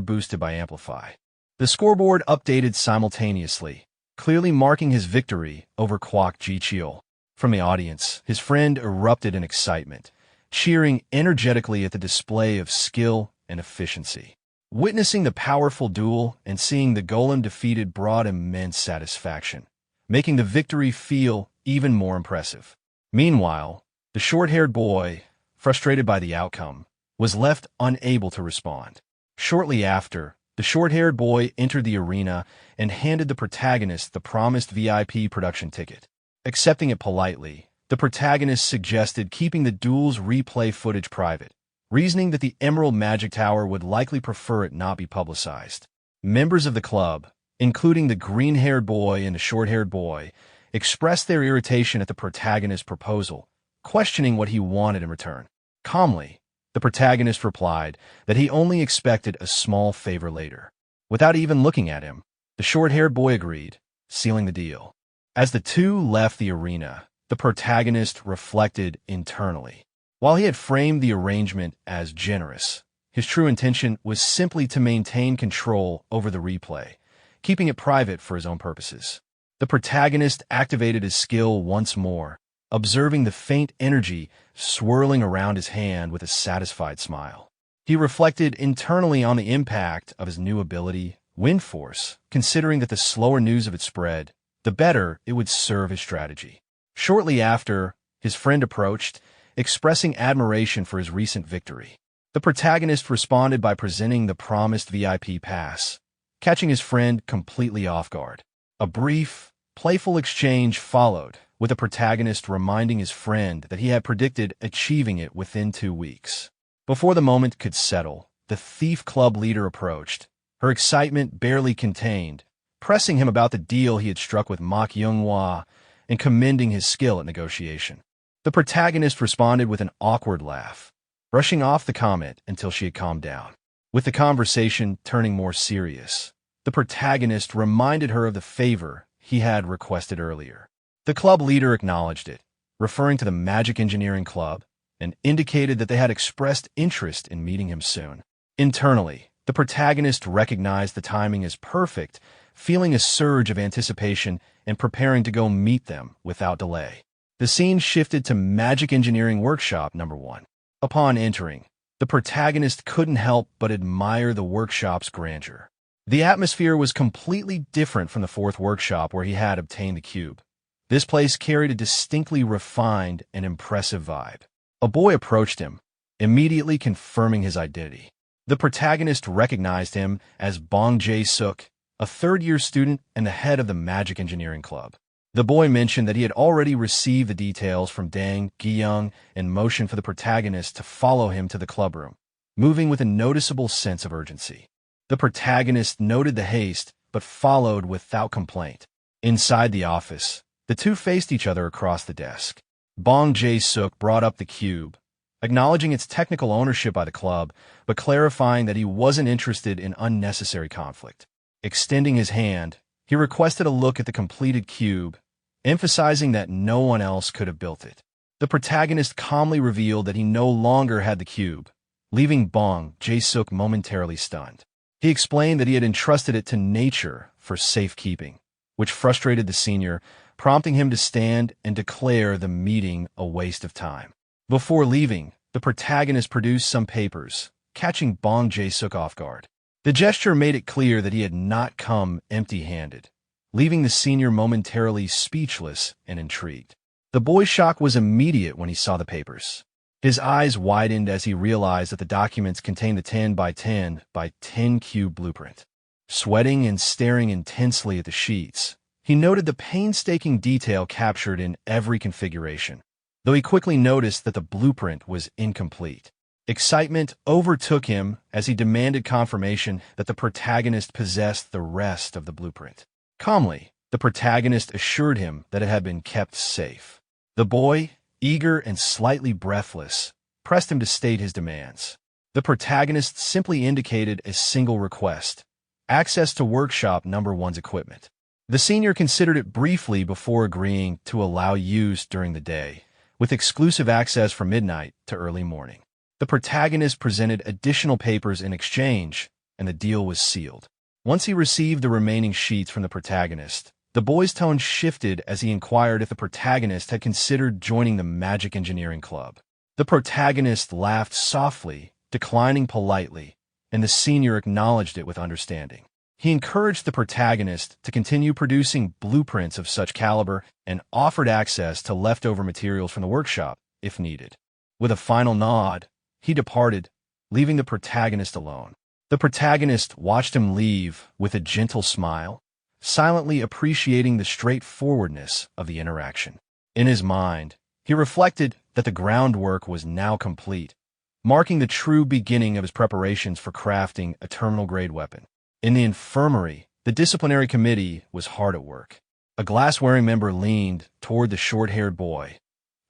boosted by Amplify. The scoreboard updated simultaneously, clearly marking his victory over Kwok Ji-cheol. From the audience, his friend erupted in excitement, cheering energetically at the display of skill and efficiency. Witnessing the powerful duel and seeing the golem defeated brought immense satisfaction, making the victory feel even more impressive. Meanwhile, the short-haired boy, frustrated by the outcome, was left unable to respond. Shortly after, the short-haired boy entered the arena and handed the protagonist the promised VIP production ticket. Accepting it politely, the protagonist suggested keeping the duel's replay footage private, reasoning that the Emerald Magic Tower would likely prefer it not be publicized. Members of the club, including the green-haired boy and the short-haired boy, expressed their irritation at the protagonist's proposal, questioning what he wanted in return. Calmly, the protagonist replied that he only expected a small favor later. Without even looking at him, the short-haired boy agreed, sealing the deal. As the two left the arena, the protagonist reflected internally. While he had framed the arrangement as generous, his true intention was simply to maintain control over the replay, keeping it private for his own purposes. The protagonist activated his skill once more, observing the faint energy swirling around his hand with a satisfied smile. He reflected internally on the impact of his new ability, Wind Force, considering that the slower news of it spread, the better it would serve his strategy. Shortly after, his friend approached, expressing admiration for his recent victory. The protagonist responded by presenting the promised VIP pass, catching his friend completely off guard. A brief, playful exchange followed, with the protagonist reminding his friend that he had predicted achieving it within 2 weeks. Before the moment could settle, the Thief Club leader approached, her excitement barely contained, pressing him about the deal he had struck with Mak Younghwa and commending his skill at negotiation. The protagonist responded with an awkward laugh, brushing off the comment until she had calmed down. With the conversation turning more serious, the protagonist reminded her of the favor he had requested earlier. The club leader acknowledged it, referring to the Magic Engineering Club, and indicated that they had expressed interest in meeting him soon. Internally, the protagonist recognized the timing as perfect, feeling a surge of anticipation and preparing to go meet them without delay. The scene shifted to Magic Engineering Workshop number 1. Upon entering, the protagonist couldn't help but admire the workshop's grandeur. The atmosphere was completely different from the 4th workshop where he had obtained the cube. This place carried a distinctly refined and impressive vibe. A boy approached him, immediately confirming his identity. The protagonist recognized him as Bong Jae-suk, a 3rd-year student and the head of the Magic Engineering Club. The boy mentioned that he had already received the details from Dang Gi-young and motioned for the protagonist to follow him to the clubroom, moving with a noticeable sense of urgency. The protagonist noted the haste, but followed without complaint. Inside the office, the two faced each other across the desk. Bong Jae-suk brought up the cube, acknowledging its technical ownership by the club, but clarifying that he wasn't interested in unnecessary conflict. Extending his hand, he requested a look at the completed cube, emphasizing that no one else could have built it. The protagonist calmly revealed that he no longer had the cube, leaving Bong Jae-suk momentarily stunned. He explained that he had entrusted it to nature for safekeeping, which frustrated the senior, prompting him to stand and declare the meeting a waste of time. Before leaving, the protagonist produced some papers, catching Bong Jae-suk off guard. The gesture made it clear that he had not come empty-handed, leaving the senior momentarily speechless and intrigued. The boy's shock was immediate when he saw the papers. His eyes widened as he realized that the documents contained the 10 by 10 by 10 cube blueprint. Sweating and staring intensely at the sheets, he noted the painstaking detail captured in every configuration, though he quickly noticed that the blueprint was incomplete. Excitement overtook him as he demanded confirmation that the protagonist possessed the rest of the blueprint. Calmly, the protagonist assured him that it had been kept safe. The boy, eager and slightly breathless, pressed him to state his demands. The protagonist simply indicated a single request: access to Workshop number 1's equipment. The senior considered it briefly before agreeing to allow use during the day, with exclusive access from midnight to early morning. The protagonist presented additional papers in exchange, and the deal was sealed. Once he received the remaining sheets from the protagonist, the boy's tone shifted as he inquired if the protagonist had considered joining the Magic Engineering Club. The protagonist laughed softly, declining politely, and the senior acknowledged it with understanding. He encouraged the protagonist to continue producing blueprints of such caliber and offered access to leftover materials from the workshop, if needed. With a final nod, he departed, leaving the protagonist alone. The protagonist watched him leave with a gentle smile, silently appreciating the straightforwardness of the interaction. In his mind, he reflected that the groundwork was now complete, marking the true beginning of his preparations for crafting a terminal-grade weapon. In the infirmary, the disciplinary committee was hard at work. A glass-wearing member leaned toward the short-haired boy,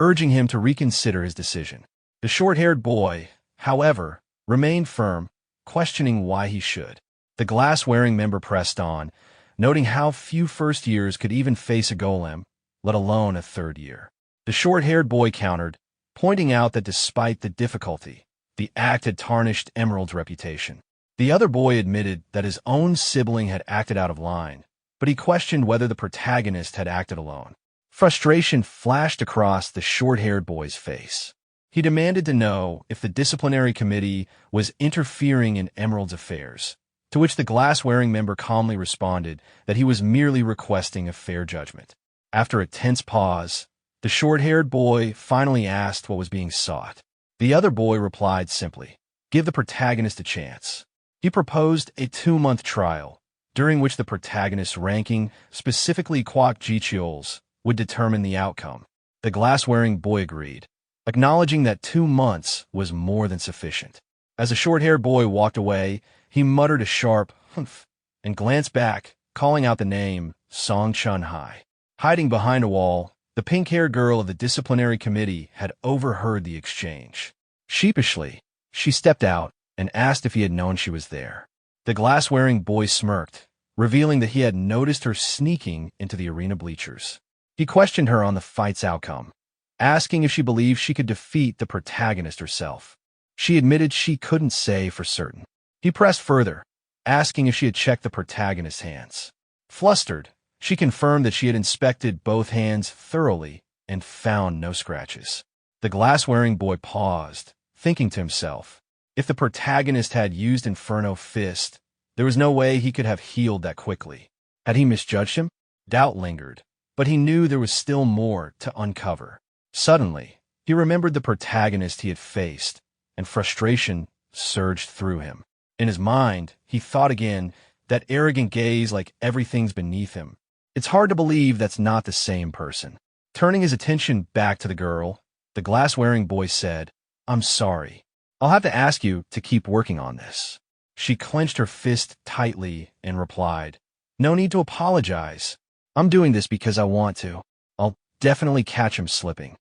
urging him to reconsider his decision. The short-haired boy, however, remained firm, questioning why he should. The glass-wearing member pressed on, noting how few first years could even face a golem, let alone a 3rd year. The short-haired boy countered, pointing out that despite the difficulty, the act had tarnished Emerald's reputation. The other boy admitted that his own sibling had acted out of line, but he questioned whether the protagonist had acted alone. Frustration flashed across the short-haired boy's face. He demanded to know if the disciplinary committee was interfering in Emerald's affairs, to which the glass-wearing member calmly responded that he was merely requesting a fair judgment. After a tense pause, the short-haired boy finally asked what was being sought. The other boy replied simply, "Give the protagonist a chance." He proposed a 2-month trial, during which the protagonist's ranking, specifically Kwok Jicheol's, would determine the outcome. The glass-wearing boy agreed, acknowledging that 2 months was more than sufficient. As the short-haired boy walked away, he muttered a sharp humph and glanced back, calling out the name Song Chun-hai. Hiding behind a wall, the pink-haired girl of the disciplinary committee had overheard the exchange. Sheepishly, she stepped out and asked if he had known she was there. The glass-wearing boy smirked, revealing that he had noticed her sneaking into the arena bleachers. He questioned her on the fight's outcome, asking if she believed she could defeat the protagonist herself. She admitted she couldn't say for certain. He pressed further, asking if she had checked the protagonist's hands. Flustered, she confirmed that she had inspected both hands thoroughly and found no scratches. The glass-wearing boy paused, thinking to himself, if the protagonist had used Inferno Fist, there was no way he could have healed that quickly. Had he misjudged him? Doubt lingered, but he knew there was still more to uncover. Suddenly, he remembered the protagonist he had faced, and frustration surged through him. In his mind, he thought again, that arrogant gaze like everything's beneath him. It's hard to believe that's not the same person. Turning his attention back to the girl, the glass-wearing boy said, "I'm sorry. I'll have to ask you to keep working on this." She clenched her fist tightly and replied, "No need to apologize. I'm doing this because I want to. I'll definitely catch him slipping."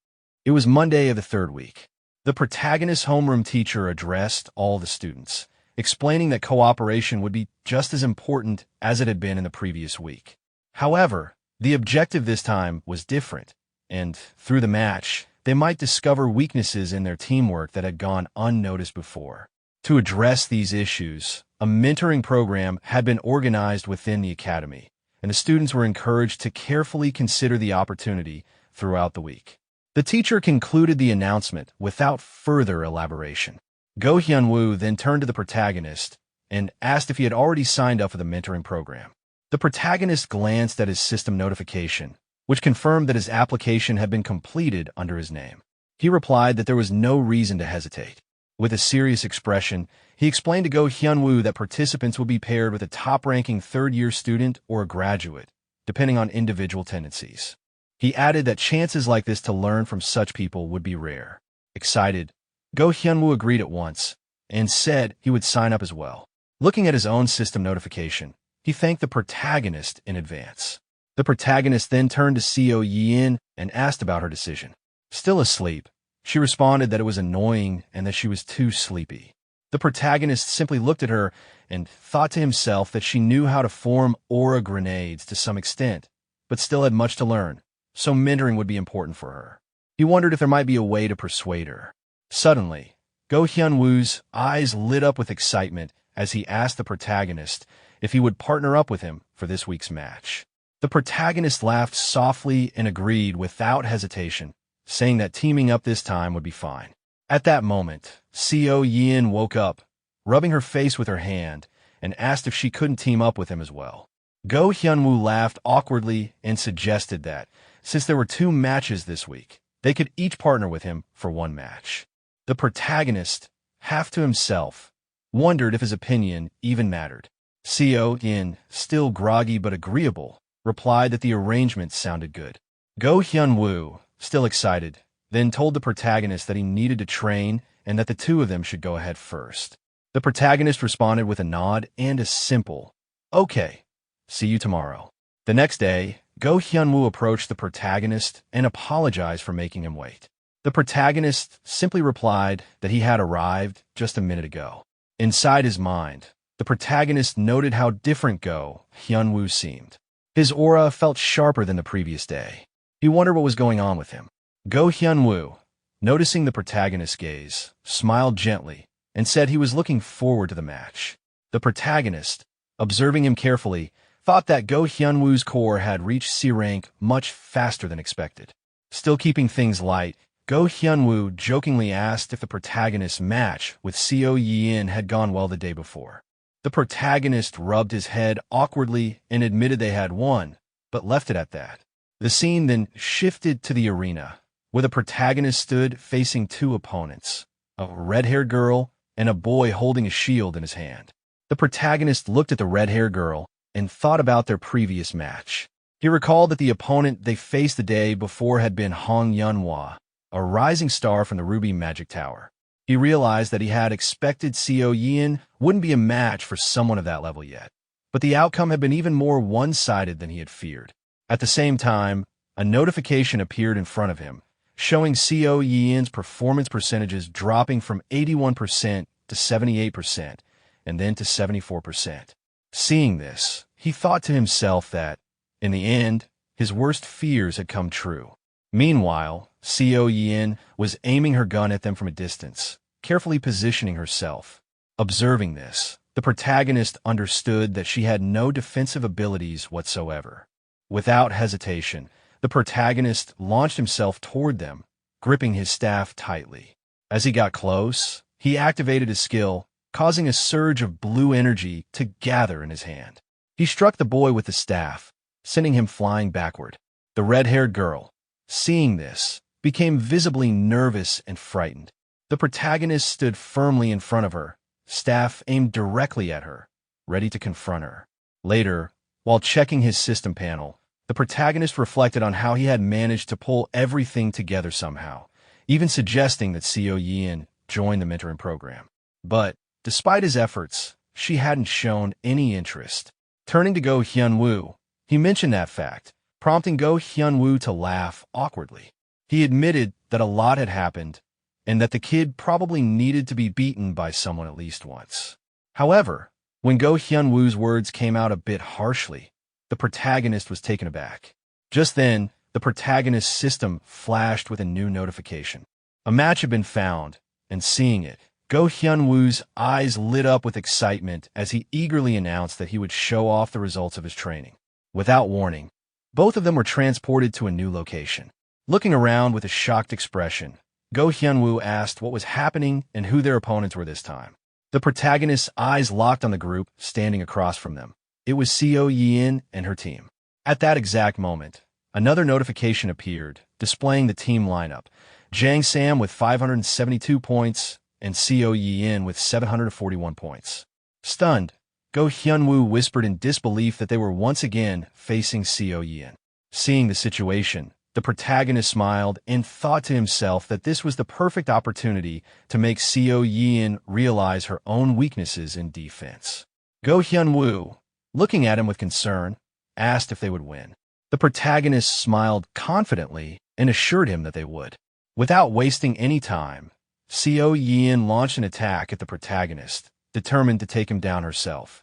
It was Monday of the 3rd week. The protagonist's homeroom teacher addressed all the students, explaining that cooperation would be just as important as it had been in the previous week. However, the objective this time was different, and through the match, they might discover weaknesses in their teamwork that had gone unnoticed before. To address these issues, a mentoring program had been organized within the academy, and the students were encouraged to carefully consider the opportunity throughout the week. The teacher concluded the announcement without further elaboration. Go Hyun-woo then turned to the protagonist and asked if he had already signed up for the mentoring program. The protagonist glanced at his system notification, which confirmed that his application had been completed under his name. He replied that there was no reason to hesitate. With a serious expression, he explained to Go Hyun-woo that participants would be paired with a top-ranking 3rd-year student or a graduate, depending on individual tendencies. He added that chances like this to learn from such people would be rare. Excited, Go Hyun-woo agreed at once and said he would sign up as well. Looking at his own system notification, he thanked the protagonist in advance. The protagonist then turned to Seo Yin and asked about her decision. Still asleep, she responded that it was annoying and that she was too sleepy. The protagonist simply looked at her and thought to himself that she knew how to form aura grenades to some extent, but still had much to learn, so mentoring would be important for her. He wondered if there might be a way to persuade her. Suddenly, Go Hyun-woo's eyes lit up with excitement as he asked the protagonist if he would partner up with him for this week's match. The protagonist laughed softly and agreed without hesitation, saying that teaming up this time would be fine. At that moment, Seo Yin woke up, rubbing her face with her hand, and asked if she couldn't team up with him as well. Go Hyun-woo laughed awkwardly and suggested that, since there were 2 matches this week, they could each partner with him for 1 match. The protagonist, half to himself, wondered if his opinion even mattered. Seo Yin, still groggy but agreeable, replied that the arrangement sounded good. Go Hyun-woo, still excited, then told the protagonist that he needed to train and that the 2 of them should go ahead first. The protagonist responded with a nod and a simple, "Okay, see you tomorrow." The next day, Go Hyun-woo approached the protagonist and apologized for making him wait. The protagonist simply replied that he had arrived just a minute ago. Inside his mind, the protagonist noted how different Go Hyun-woo seemed. His aura felt sharper than the previous day. He wondered what was going on with him. Go Hyun-woo, noticing the protagonist's gaze, smiled gently and said he was looking forward to the match. The protagonist, observing him carefully, thought that Go Hyunwoo's core had reached C rank much faster than expected. Still keeping things light, Go Hyunwoo jokingly asked if the protagonist's match with Seo Yin had gone well the day before. The protagonist rubbed his head awkwardly and admitted they had won, but left it at that. The scene then shifted to the arena, where the protagonist stood facing two opponents, a red-haired girl and a boy holding a shield in his hand. The protagonist looked at the red-haired girl and thought about their previous match. He recalled that the opponent they faced the day before had been Hong Yunhua, a rising star from the Ruby Magic Tower. He realized that he had expected Seo Yin wouldn't be a match for someone of that level yet, but the outcome had been even more one-sided than he had feared. At the same time, a notification appeared in front of him, showing Seo Yin's performance percentages dropping from 81% to 78%, and then to 74%. Seeing this, he thought to himself that, in the end, his worst fears had come true. Meanwhile, Seo Yin was aiming her gun at them from a distance, carefully positioning herself. Observing this, the protagonist understood that she had no defensive abilities whatsoever. Without hesitation, the protagonist launched himself toward them, gripping his staff tightly. As he got close, he activated his skill, causing a surge of blue energy to gather in his hand. He struck the boy with the staff, sending him flying backward. The red-haired girl, seeing this, became visibly nervous and frightened. The protagonist stood firmly in front of her, staff aimed directly at her, ready to confront her. Later, while checking his system panel, the protagonist reflected on how he had managed to pull everything together somehow, even suggesting that Seo Yin join the mentoring program. But, despite his efforts, she hadn't shown any interest. Turning to Go Hyunwoo, he mentioned that fact, prompting Go Hyunwoo to laugh awkwardly. He admitted that a lot had happened, and that the kid probably needed to be beaten by someone at least once. However, when Go Hyunwoo's words came out a bit harshly, the protagonist was taken aback. Just then, the protagonist's system flashed with a new notification. A match had been found, and seeing it, Go Hyunwoo's eyes lit up with excitement as he eagerly announced that he would show off the results of his training. Without warning, both of them were transported to a new location. Looking around with a shocked expression, Go Hyunwoo asked what was happening and who their opponents were this time. The protagonist's eyes locked on the group standing across from them. It was Seo Yin and her team. At that exact moment, another notification appeared, displaying the team lineup. Jang Sam with 572 points, and Seo Yin with 741 points. Stunned, Go Hyunwoo whispered in disbelief that they were once again facing Seo Yin. Seeing the situation, the protagonist smiled and thought to himself that this was the perfect opportunity to make Seo Yin realize her own weaknesses in defense. Go Hyunwoo, looking at him with concern, asked if they would win. The protagonist smiled confidently and assured him that they would. Without wasting any time, Seo Yin launched an attack at the protagonist, determined to take him down herself.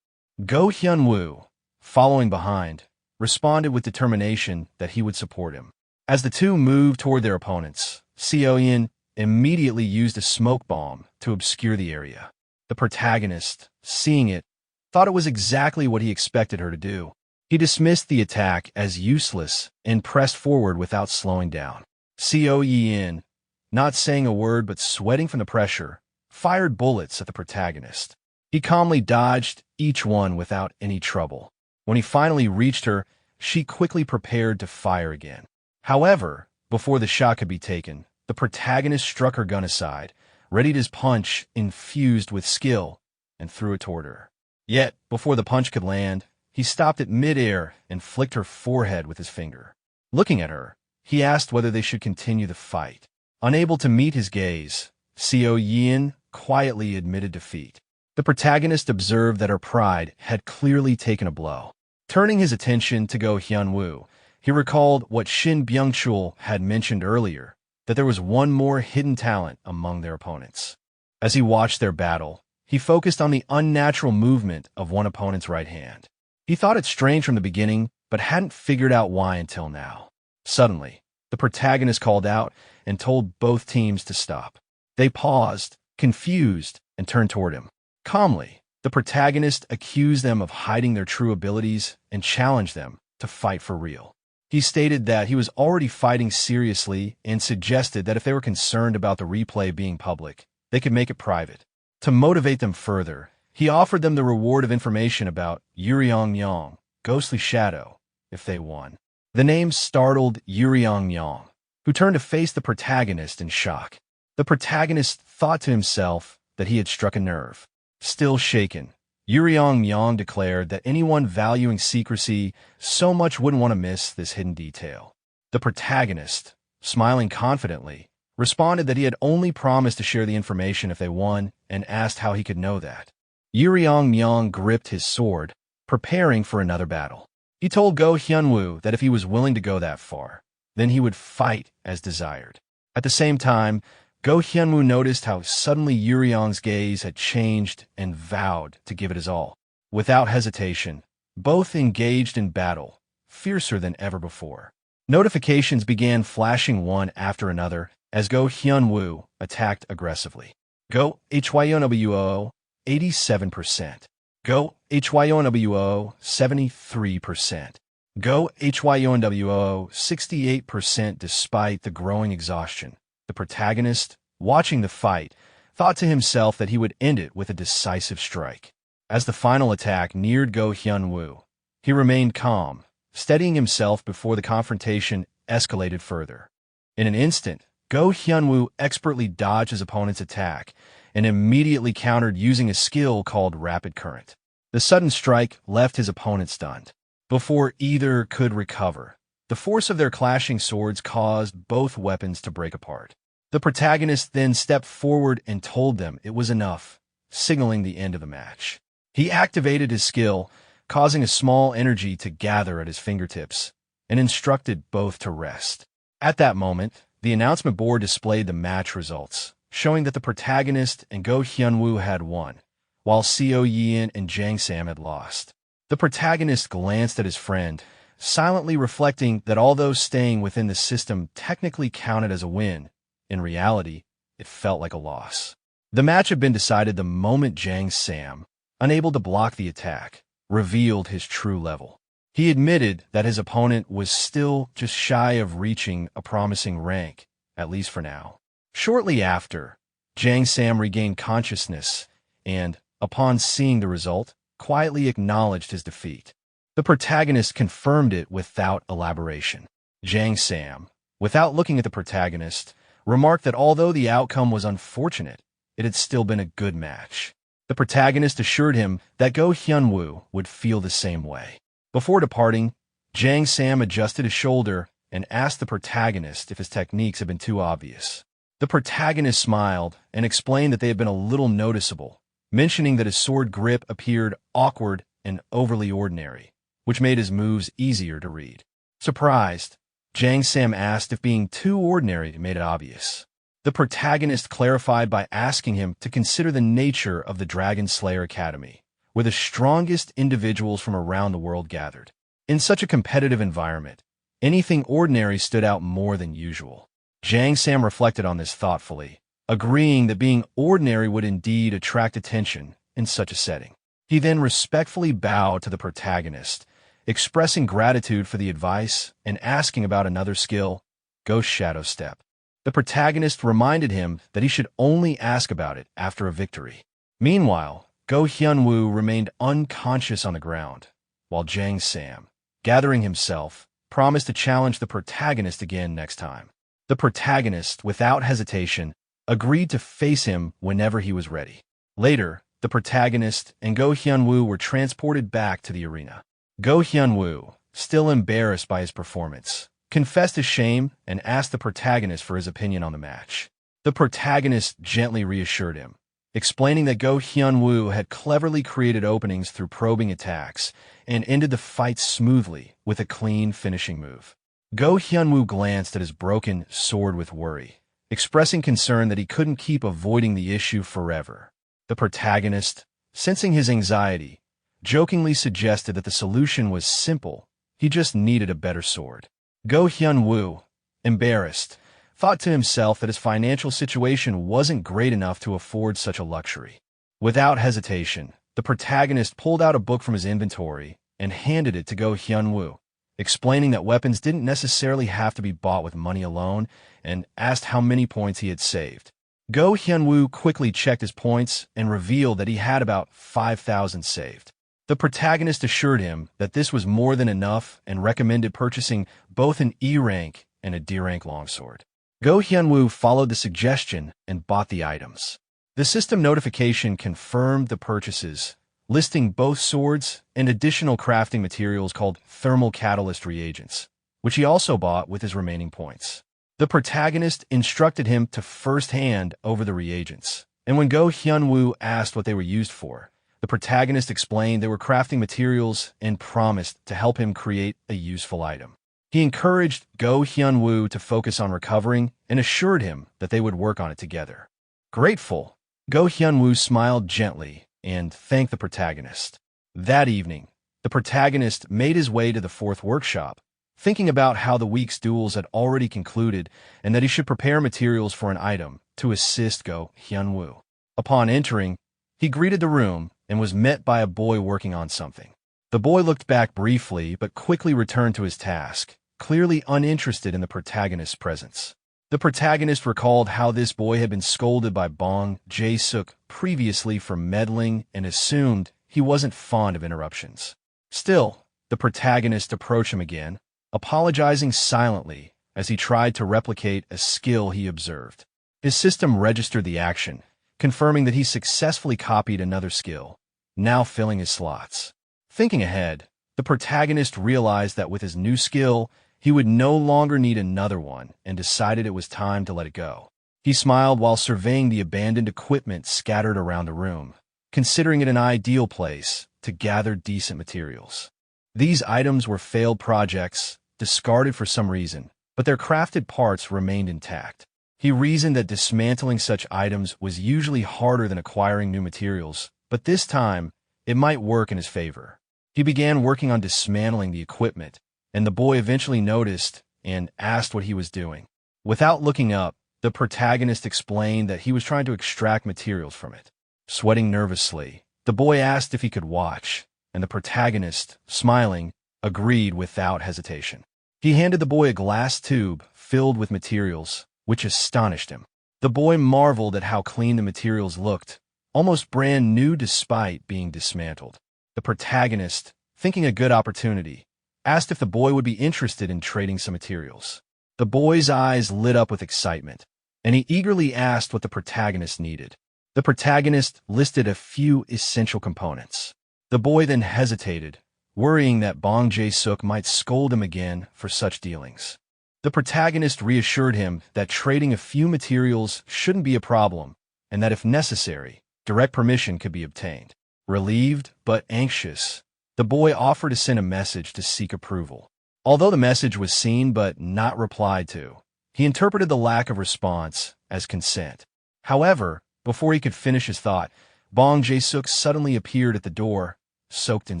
Go Hyunwoo, following behind, responded with determination that he would support him. As the two moved toward their opponents, Seo Yin immediately used a smoke bomb to obscure the area. The protagonist, seeing it, thought it was exactly what he expected her to do. He dismissed the attack as useless and pressed forward without slowing down. Seo Yin, not saying a word but sweating from the pressure, fired bullets at the protagonist. He calmly dodged each one without any trouble. When he finally reached her, she quickly prepared to fire again. However, before the shot could be taken, the protagonist struck her gun aside, readied his punch infused with skill, and threw it toward her. Yet, before the punch could land, he stopped it mid-air and flicked her forehead with his finger. Looking at her, he asked whether they should continue the fight. Unable to meet his gaze, Seo Yin quietly admitted defeat. The protagonist observed that her pride had clearly taken a blow. Turning his attention to Go Hyunwoo, he recalled what Shin Byung-chul had mentioned earlier, that there was one more hidden talent among their opponents. As he watched their battle, he focused on the unnatural movement of one opponent's right hand. He thought it strange from the beginning, but hadn't figured out why until now. Suddenly, the protagonist called out and told both teams to stop. They paused, confused, and turned toward him. Calmly, The protagonist accused them of hiding their true abilities and challenged them to fight for real. He stated that he was already fighting seriously and suggested that if they were concerned about the replay being public, they could make it private. To motivate them further, he offered them the reward of information about Yuryong-Yang, Ghostly Shadow, if they won. The name startled Yuryong-Yang, who turned to face the protagonist in shock. The protagonist thought to himself that he had struck a nerve. Still shaken, Yuryong-Yang declared that anyone valuing secrecy so much wouldn't want to miss this hidden detail. The protagonist, smiling confidently, responded that he had only promised to share the information if they won and asked how he could know that. Yuryong-Yang gripped his sword, preparing for another battle. He told Go Hyunwoo that if he was willing to go that far, then he would fight as desired. At the same time, Go Hyunwoo noticed how suddenly Yuryong's gaze had changed and vowed to give it his all. Without hesitation, both engaged in battle, fiercer than ever before. Notifications began flashing one after another as Go Hyunwoo attacked aggressively. Go HYONWO 87%. Go HYONWO 73%. Go HYONWO 68%. Despite the growing exhaustion, the protagonist, watching the fight, thought to himself that he would end it with a decisive strike. As the final attack neared Go Hyunwoo, he remained calm, steadying himself before the confrontation escalated further. In an instant, Go Hyunwoo expertly dodged his opponent's attack and immediately countered using a skill called Rapid Current. The sudden strike left his opponent stunned. Before either could recover, the force of their clashing swords caused both weapons to break apart. The protagonist then stepped forward and told them it was enough, signaling the end of the match. He activated his skill, causing a small energy to gather at his fingertips, and instructed both to rest. At that moment, the announcement board displayed the match results, showing that the protagonist and Go Hyunwoo had won, while Seo Yeon and Jang Sam had lost. The protagonist glanced at his friend, silently reflecting that although staying within the system technically counted as a win, in reality, it felt like a loss. The match had been decided the moment Jang Sam, unable to block the attack, revealed his true level. He admitted that his opponent was still just shy of reaching a promising rank, at least for now. Shortly after, Jang Sam regained consciousness and, upon seeing the result, quietly acknowledged his defeat. The protagonist confirmed it without elaboration. Jang Sam, without looking at the protagonist, remarked that although the outcome was unfortunate, it had still been a good match. The protagonist assured him that Go Hyunwoo would feel the same way. Before departing, Jang Sam adjusted his shoulder and asked the protagonist if his techniques had been too obvious. The protagonist smiled and explained that they had been a little noticeable, mentioning that his sword grip appeared awkward and overly ordinary, which made his moves easier to read. Surprised, Jang Sam asked if being too ordinary made it obvious. The protagonist clarified by asking him to consider the nature of the Dragon Slayer Academy, where the strongest individuals from around the world gathered. In such a competitive environment, anything ordinary stood out more than usual. Jang Sam reflected on this thoughtfully, agreeing that being ordinary would indeed attract attention in such a setting. He then respectfully bowed to the protagonist, expressing gratitude for the advice and asking about another skill, Ghost Shadow Step. The protagonist reminded him that he should only ask about it after a victory. Meanwhile, Go Hyunwoo remained unconscious on the ground, while Jang Sam, gathering himself, promised to challenge the protagonist again next time. The protagonist, without hesitation, agreed to face him whenever he was ready. Later, the protagonist and Go Hyunwoo were transported back to the arena. Go Hyunwoo, still embarrassed by his performance, confessed his shame and asked the protagonist for his opinion on the match. The protagonist gently reassured him, explaining that Go Hyunwoo had cleverly created openings through probing attacks and ended the fight smoothly with a clean finishing move. Go Hyunwoo glanced at his broken sword with worry, expressing concern that he couldn't keep avoiding the issue forever. The protagonist, sensing his anxiety, jokingly suggested that the solution was simple, he just needed a better sword. Go Hyunwoo, embarrassed, thought to himself that his financial situation wasn't great enough to afford such a luxury. Without hesitation, The protagonist pulled out a book from his inventory and handed it to Go Hyun-woo, explaining that weapons didn't necessarily have to be bought with money alone, and asked how many points he had saved. Go Hyun-woo quickly checked his points and revealed that he had about 5,000 saved. The protagonist assured him that this was more than enough and recommended purchasing both an E-rank and a D-rank longsword. Go Hyun-woo followed the suggestion and bought the items. The system notification confirmed the purchases, listing both swords and additional crafting materials called thermal catalyst reagents, which he also bought with his remaining points. The protagonist instructed him to first hand over the reagents, and when Go Hyun-woo asked what they were used for, the protagonist explained they were crafting materials and promised to help him create a useful item. He encouraged Go Hyun-woo to focus on recovering and assured him that they would work on it together. Grateful, Go Hyun-woo smiled gently and thanked the protagonist. That evening, the protagonist made his way to the fourth workshop, thinking about how the week's duels had already concluded and that he should prepare materials for an item to assist Go Hyun-woo. Upon entering, he greeted the room and was met by a boy working on something. The boy looked back briefly but quickly returned to his task, clearly uninterested in the protagonist's presence. The protagonist recalled how this boy had been scolded by Bong Jae-suk previously for meddling and assumed he wasn't fond of interruptions. Still, the protagonist approached him again, apologizing silently as he tried to replicate a skill he observed. His system registered the action, confirming that he successfully copied another skill, now filling his slots. Thinking ahead, the protagonist realized that with his new skill, he would no longer need another one and decided it was time to let it go. He smiled while surveying the abandoned equipment scattered around the room, considering it an ideal place to gather decent materials. These items were failed projects, discarded for some reason, but their crafted parts remained intact. He reasoned that dismantling such items was usually harder than acquiring new materials, but this time, it might work in his favor. He began working on dismantling the equipment, and the boy eventually noticed and asked what he was doing. Without looking up, the protagonist explained that he was trying to extract materials from it. Sweating nervously, the boy asked if he could watch, and the protagonist, smiling, agreed without hesitation. He handed the boy a glass tube filled with materials, which astonished him. The boy marveled at how clean the materials looked, almost brand new despite being dismantled. The protagonist, thinking a good opportunity, asked if the boy would be interested in trading some materials. The boy's eyes lit up with excitement, and he eagerly asked what the protagonist needed. The protagonist listed a few essential components. The boy then hesitated, worrying that Bong Jae-suk might scold him again for such dealings. The protagonist reassured him that trading a few materials shouldn't be a problem, and that if necessary, direct permission could be obtained. Relieved but anxious, the boy offered to send a message to seek approval. Although the message was seen but not replied to, he interpreted the lack of response as consent. However, before he could finish his thought, Bong Jae-suk suddenly appeared at the door, soaked in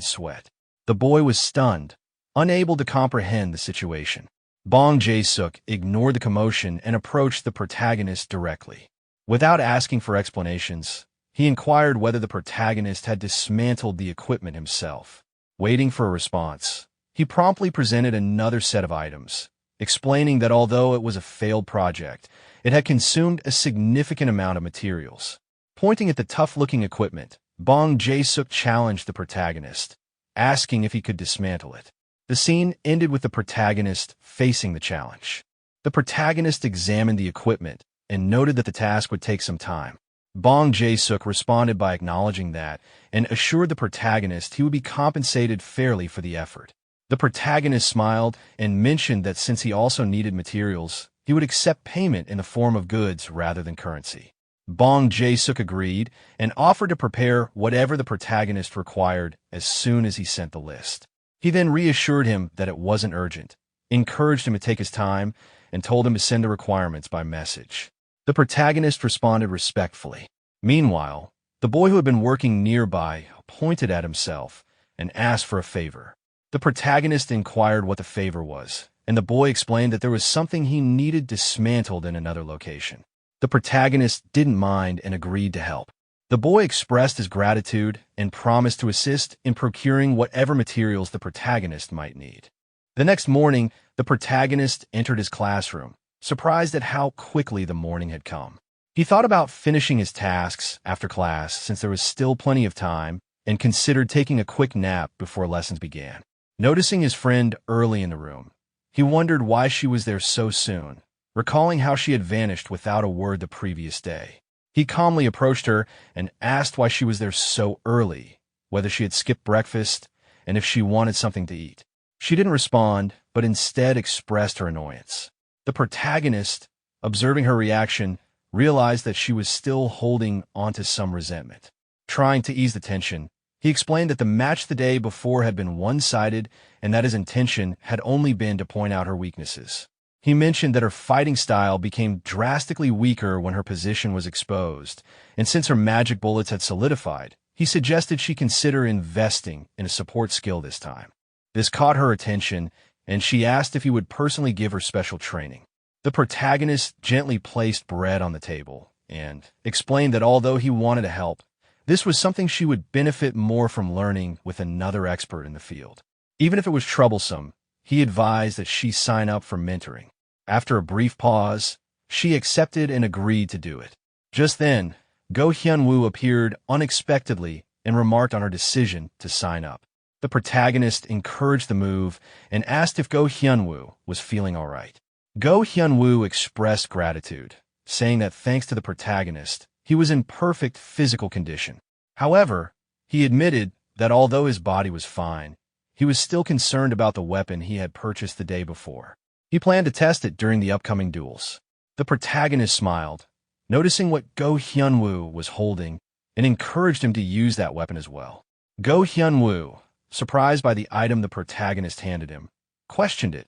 sweat. The boy was stunned, unable to comprehend the situation. Bong Jae-suk ignored the commotion and approached the protagonist directly. Without asking for explanations, he inquired whether the protagonist had dismantled the equipment himself. Waiting for a response, he promptly presented another set of items, explaining that although it was a failed project, it had consumed a significant amount of materials. Pointing at the tough-looking equipment, Bong Jae-suk challenged the protagonist, asking if he could dismantle it. The scene ended with the protagonist facing the challenge. The protagonist examined the equipment and noted that the task would take some time. Bong Jae-suk responded by acknowledging that and assured the protagonist he would be compensated fairly for the effort. The protagonist smiled and mentioned that since he also needed materials, he would accept payment in the form of goods rather than currency. Bong Jae-suk agreed and offered to prepare whatever the protagonist required as soon as he sent the list. He then reassured him that it wasn't urgent, encouraged him to take his time, and told him to send the requirements by message. The protagonist responded respectfully. Meanwhile, the boy who had been working nearby pointed at himself and asked for a favor. The protagonist inquired what the favor was, and the boy explained that there was something he needed dismantled in another location. The protagonist didn't mind and agreed to help. The boy expressed his gratitude and promised to assist in procuring whatever materials the protagonist might need. The next morning, the protagonist entered his classroom, surprised at how quickly the morning had come. He thought about finishing his tasks after class since there was still plenty of time, and considered taking a quick nap before lessons began. Noticing his friend early in the room, he wondered why she was there so soon, recalling how she had vanished without a word the previous day. He calmly approached her and asked why she was there so early, whether she had skipped breakfast, and if she wanted something to eat. She didn't respond, but instead expressed her annoyance. The protagonist, observing her reaction, realized that she was still holding onto some resentment. Trying to ease the tension, he explained that the match the day before had been one-sided and that his intention had only been to point out her weaknesses. He mentioned that her fighting style became drastically weaker when her position was exposed, and since her magic bullets had solidified, he suggested she consider investing in a support skill this time. This caught her attention, and she asked if he would personally give her special training. The protagonist gently placed bread on the table and explained that although he wanted to help, this was something she would benefit more from learning with another expert in the field. Even if it was troublesome, he advised that she sign up for mentoring. After a brief pause, she accepted and agreed to do it. Just then, Go Hyun-woo appeared unexpectedly and remarked on her decision to sign up. The protagonist encouraged the move and asked if Go Hyun-woo was feeling all right. Go Hyun-woo expressed gratitude, saying that thanks to the protagonist, he was in perfect physical condition. However, he admitted that although his body was fine, he was still concerned about the weapon he had purchased the day before. He planned to test it during the upcoming duels. The protagonist smiled, noticing what Go Hyun-woo was holding, and encouraged him to use that weapon as well. Go Hyun-woo, surprised by the item the protagonist handed him, questioned it,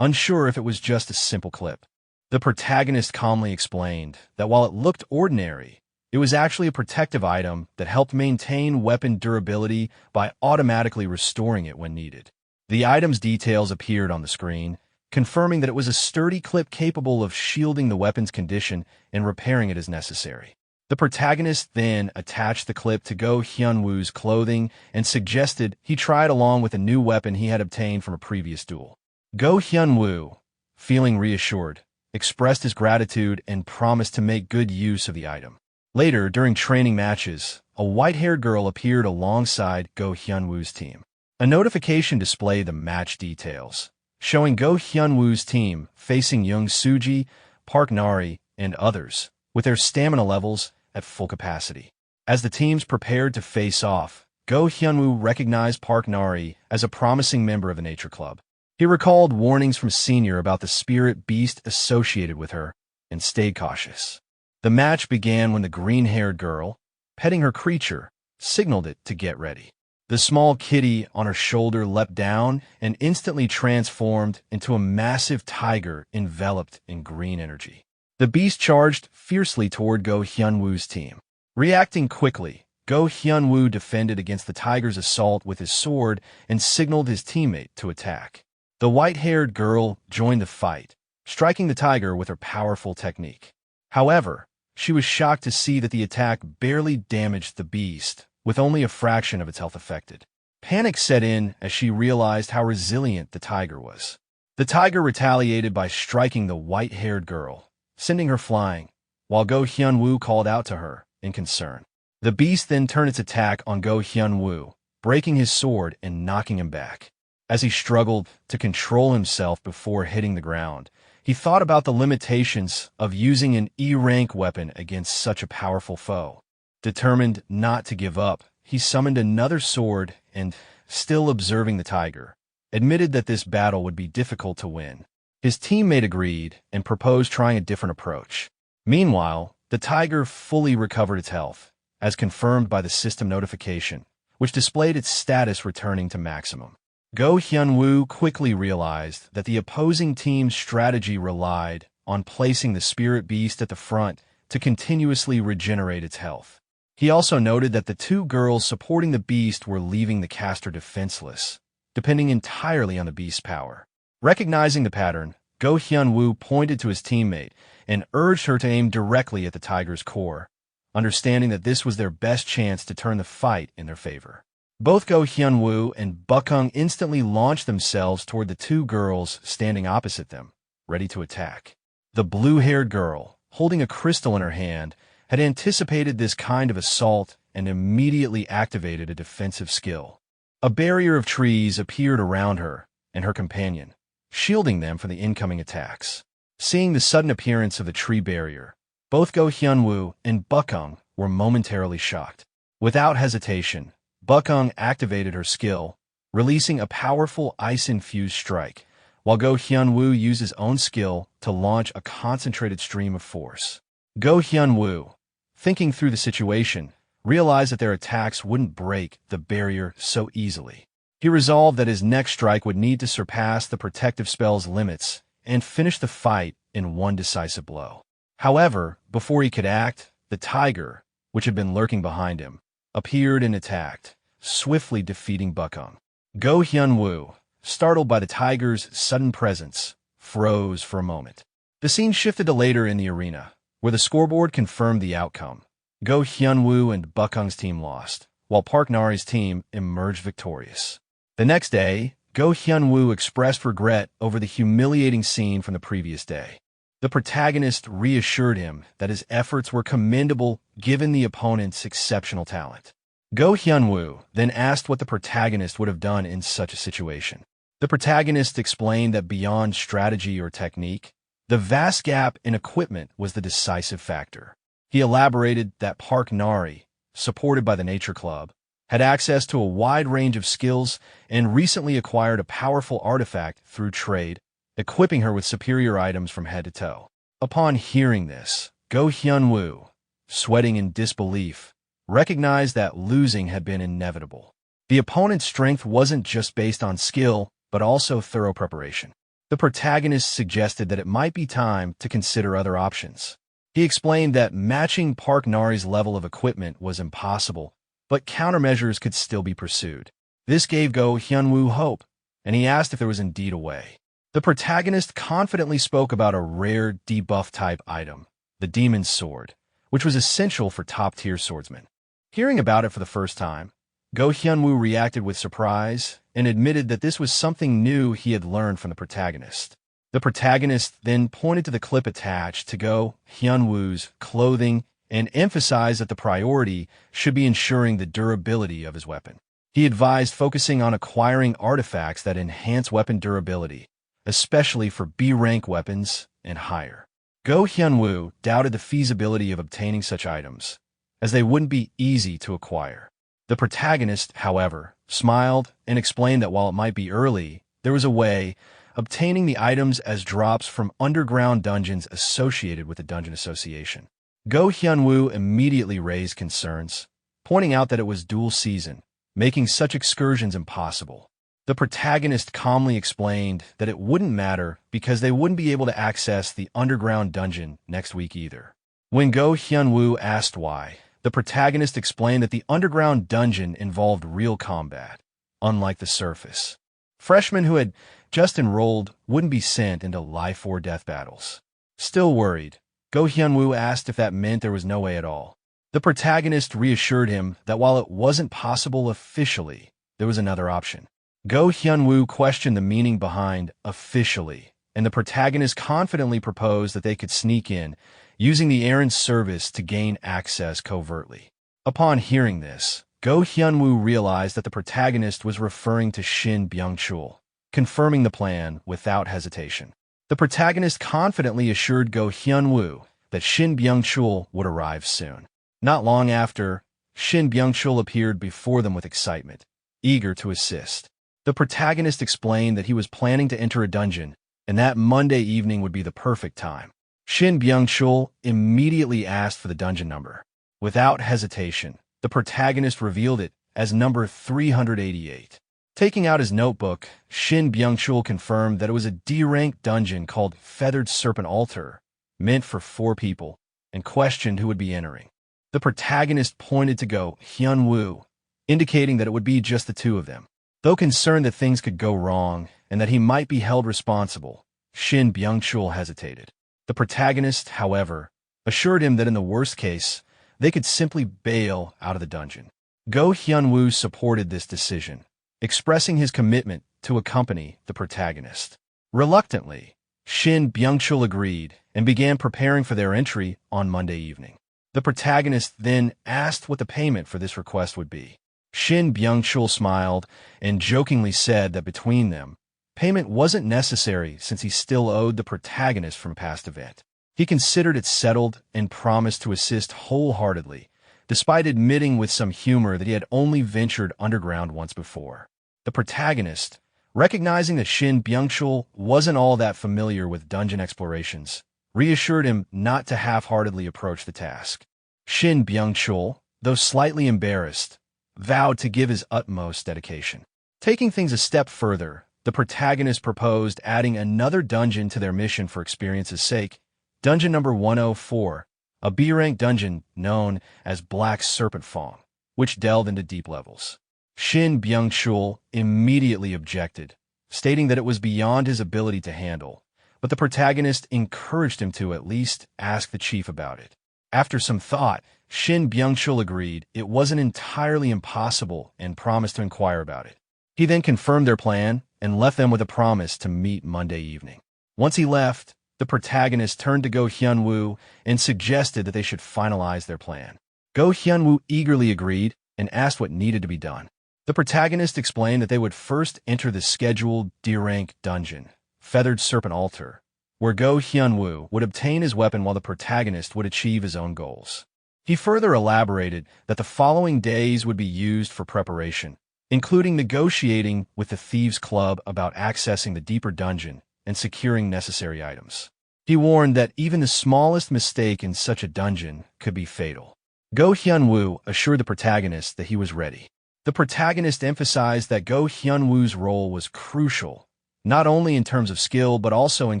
unsure if it was just a simple clip. The protagonist calmly explained that while it looked ordinary, it was actually a protective item that helped maintain weapon durability by automatically restoring it when needed. The item's details appeared on the screen, confirming that it was a sturdy clip capable of shielding the weapon's condition and repairing it as necessary. The protagonist then attached the clip to Go Hyun-woo's clothing and suggested he try it along with a new weapon he had obtained from a previous duel. Go Hyun-woo, feeling reassured, expressed his gratitude and promised to make good use of the item. Later, during training matches, a white-haired girl appeared alongside Go Hyun-woo's team. A notification displayed the match details, showing Go Hyun-woo's team facing Young Suji, Park Nari, and others, with their stamina levels at full capacity. As the teams prepared to face off, Go Hyun-woo recognized Park Nari as a promising member of the Nature Club. He recalled warnings from Senior about the spirit beast associated with her and stayed cautious. The match began when the green-haired girl, petting her creature, signaled it to get ready. The small kitty on her shoulder leapt down and instantly transformed into a massive tiger enveloped in green energy. The beast charged fiercely toward Go Hyun-woo's team. Reacting quickly, Go Hyun-woo defended against the tiger's assault with his sword and signaled his teammate to attack. The white-haired girl joined the fight, striking the tiger with her powerful technique. However, she was shocked to see that the attack barely damaged the beast, with only a fraction of its health affected. Panic set in as she realized how resilient the tiger was. The tiger retaliated by striking the white-haired girl, sending her flying, while Go Hyun-woo called out to her in concern. The beast then turned its attack on Go Hyun-woo, breaking his sword and knocking him back. As he struggled to control himself before hitting the ground, he thought about the limitations of using an E-rank weapon against such a powerful foe. Determined not to give up, he summoned another sword and, still observing the tiger, admitted that this battle would be difficult to win. His teammate agreed and proposed trying a different approach. Meanwhile, the tiger fully recovered its health, as confirmed by the system notification, which displayed its status returning to maximum. Go Hyun-woo quickly realized that the opposing team's strategy relied on placing the spirit beast at the front to continuously regenerate its health. He also noted that the two girls supporting the beast were leaving the caster defenseless, depending entirely on the beast's power. Recognizing the pattern, Go Hyun-woo pointed to his teammate and urged her to aim directly at the tiger's core, understanding that this was their best chance to turn the fight in their favor. Both Go Hyun-woo and Bukung instantly launched themselves toward the two girls standing opposite them, ready to attack. The blue-haired girl, holding a crystal in her hand, had anticipated this kind of assault and immediately activated a defensive skill. A barrier of trees appeared around her and her companion, shielding them from the incoming attacks. Seeing the sudden appearance of the tree barrier, both Go Hyun-woo and Bukung were momentarily shocked. Without hesitation, Bukung activated her skill, releasing a powerful ice-infused strike, while Go Hyun-woo used his own skill to launch a concentrated stream of force. Go Hyun-woo, thinking through the situation, realized that their attacks wouldn't break the barrier so easily. He resolved that his next strike would need to surpass the protective spell's limits and finish the fight in one decisive blow. However, before he could act, the tiger, which had been lurking behind him, appeared and attacked, swiftly defeating Bukung. Go Hyun-woo, startled by the tiger's sudden presence, froze for a moment. The scene shifted to later in the arena, where the scoreboard confirmed the outcome. Go Hyun-woo and Bukung's team lost, while Park Nari's team emerged victorious. The next day, Go Hyun-woo expressed regret over the humiliating scene from the previous day. The protagonist reassured him that his efforts were commendable given the opponent's exceptional talent. Go Hyun-woo then asked what the protagonist would have done in such a situation. The protagonist explained that beyond strategy or technique, the vast gap in equipment was the decisive factor. He elaborated that Park Nari, supported by the Nature Club, had access to a wide range of skills and recently acquired a powerful artifact through trade, equipping her with superior items from head to toe. Upon hearing this, Go Hyun-woo, sweating in disbelief, recognized that losing had been inevitable. The opponent's strength wasn't just based on skill, but also thorough preparation. The protagonist suggested that it might be time to consider other options. He explained that matching Park Nari's level of equipment was impossible, but countermeasures could still be pursued. This gave Go Hyun-woo hope, and he asked if there was indeed a way. The protagonist confidently spoke about a rare debuff-type item, the Demon's Sword, which was essential for top-tier swordsmen. Hearing about it for the first time, Go Hyun-woo reacted with surprise and admitted that this was something new he had learned from the protagonist. The protagonist then pointed to the clip attached to Go Hyun-woo's clothing and emphasized that the priority should be ensuring the durability of his weapon. He advised focusing on acquiring artifacts that enhance weapon durability, especially for B-rank weapons and higher. Go Hyun-woo doubted the feasibility of obtaining such items, as they wouldn't be easy to acquire. The protagonist, however, smiled and explained that while it might be early, there was a way, obtaining the items as drops from underground dungeons associated with the Dungeon Association. Go Hyun-woo immediately raised concerns, pointing out that it was dual season, making such excursions impossible. The protagonist calmly explained that it wouldn't matter because they wouldn't be able to access the underground dungeon next week either. When Go Hyun-woo asked why, the protagonist explained that the underground dungeon involved real combat, unlike the surface. Freshmen who had just enrolled wouldn't be sent into life or death battles. Still worried, Go Hyun-woo asked if that meant there was no way at all. The protagonist reassured him that while it wasn't possible officially, there was another option. Go Hyun-woo questioned the meaning behind officially, and the protagonist confidently proposed that they could sneak in, using the errand service to gain access covertly. Upon hearing this, Go Hyun-woo realized that the protagonist was referring to Shin Byung-chul, confirming the plan without hesitation. The protagonist confidently assured Go Hyun-woo that Shin Byung-chul would arrive soon. Not long after, Shin Byung-chul appeared before them with excitement, eager to assist. The protagonist explained that he was planning to enter a dungeon, and that Monday evening would be the perfect time. Shin Byung-chul immediately asked for the dungeon number. Without hesitation, the protagonist revealed it as number 388. Taking out his notebook, Shin Byung-chul confirmed that it was a D-rank dungeon called Feathered Serpent Altar, meant for 4 people, and questioned who would be entering. The protagonist pointed to Go Hyun-woo, indicating that it would be just the two of them. Though concerned that things could go wrong and that he might be held responsible, Shin Byung-chul hesitated. The protagonist, however, assured him that in the worst case, they could simply bail out of the dungeon. Go Hyun-woo supported this decision, expressing his commitment to accompany the protagonist. Reluctantly, Shin Byung-chul agreed and began preparing for their entry on Monday evening. The protagonist then asked what the payment for this request would be. Shin Byung-chul smiled and jokingly said that between them, payment wasn't necessary since he still owed the protagonist from past event. He considered it settled and promised to assist wholeheartedly, despite admitting with some humor that he had only ventured underground once before. The protagonist, recognizing that Shin Byung-chul wasn't all that familiar with dungeon explorations, reassured him not to half-heartedly approach the task. Shin Byung-chul, though slightly embarrassed, vowed to give his utmost dedication. Taking things a step further, the protagonist proposed adding another dungeon to their mission for experience's sake, Dungeon number 104, a B-rank dungeon known as Black Serpent Fong, which delved into deep levels. Shin Byung-chul immediately objected, stating that it was beyond his ability to handle, but the protagonist encouraged him to at least ask the chief about it. After some thought, Shin Byung-chul agreed it wasn't entirely impossible and promised to inquire about it. He then confirmed their plan and left them with a promise to meet Monday evening. Once he left, the protagonist turned to Go Hyun-woo and suggested that they should finalize their plan. Go Hyun-woo eagerly agreed and asked what needed to be done. The protagonist explained that they would first enter the scheduled D-rank dungeon, Feathered Serpent Altar, where Go Hyun-woo would obtain his weapon while the protagonist would achieve his own goals. He further elaborated that the following days would be used for preparation, including negotiating with the Thieves' Club about accessing the deeper dungeon and securing necessary items. He warned that even the smallest mistake in such a dungeon could be fatal. Go Hyun-woo assured the protagonist that he was ready. The protagonist emphasized that Go Hyun-woo's role was crucial, not only in terms of skill but also in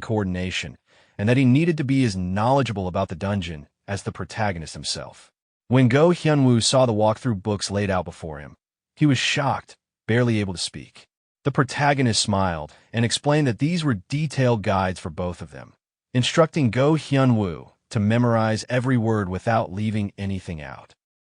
coordination, and that he needed to be as knowledgeable about the dungeon as the protagonist himself. When Go Hyun-woo saw the walkthrough books laid out before him, he was shocked, barely able to speak. The protagonist smiled and explained that these were detailed guides for both of them, instructing Go Hyun-woo to memorize every word without leaving anything out.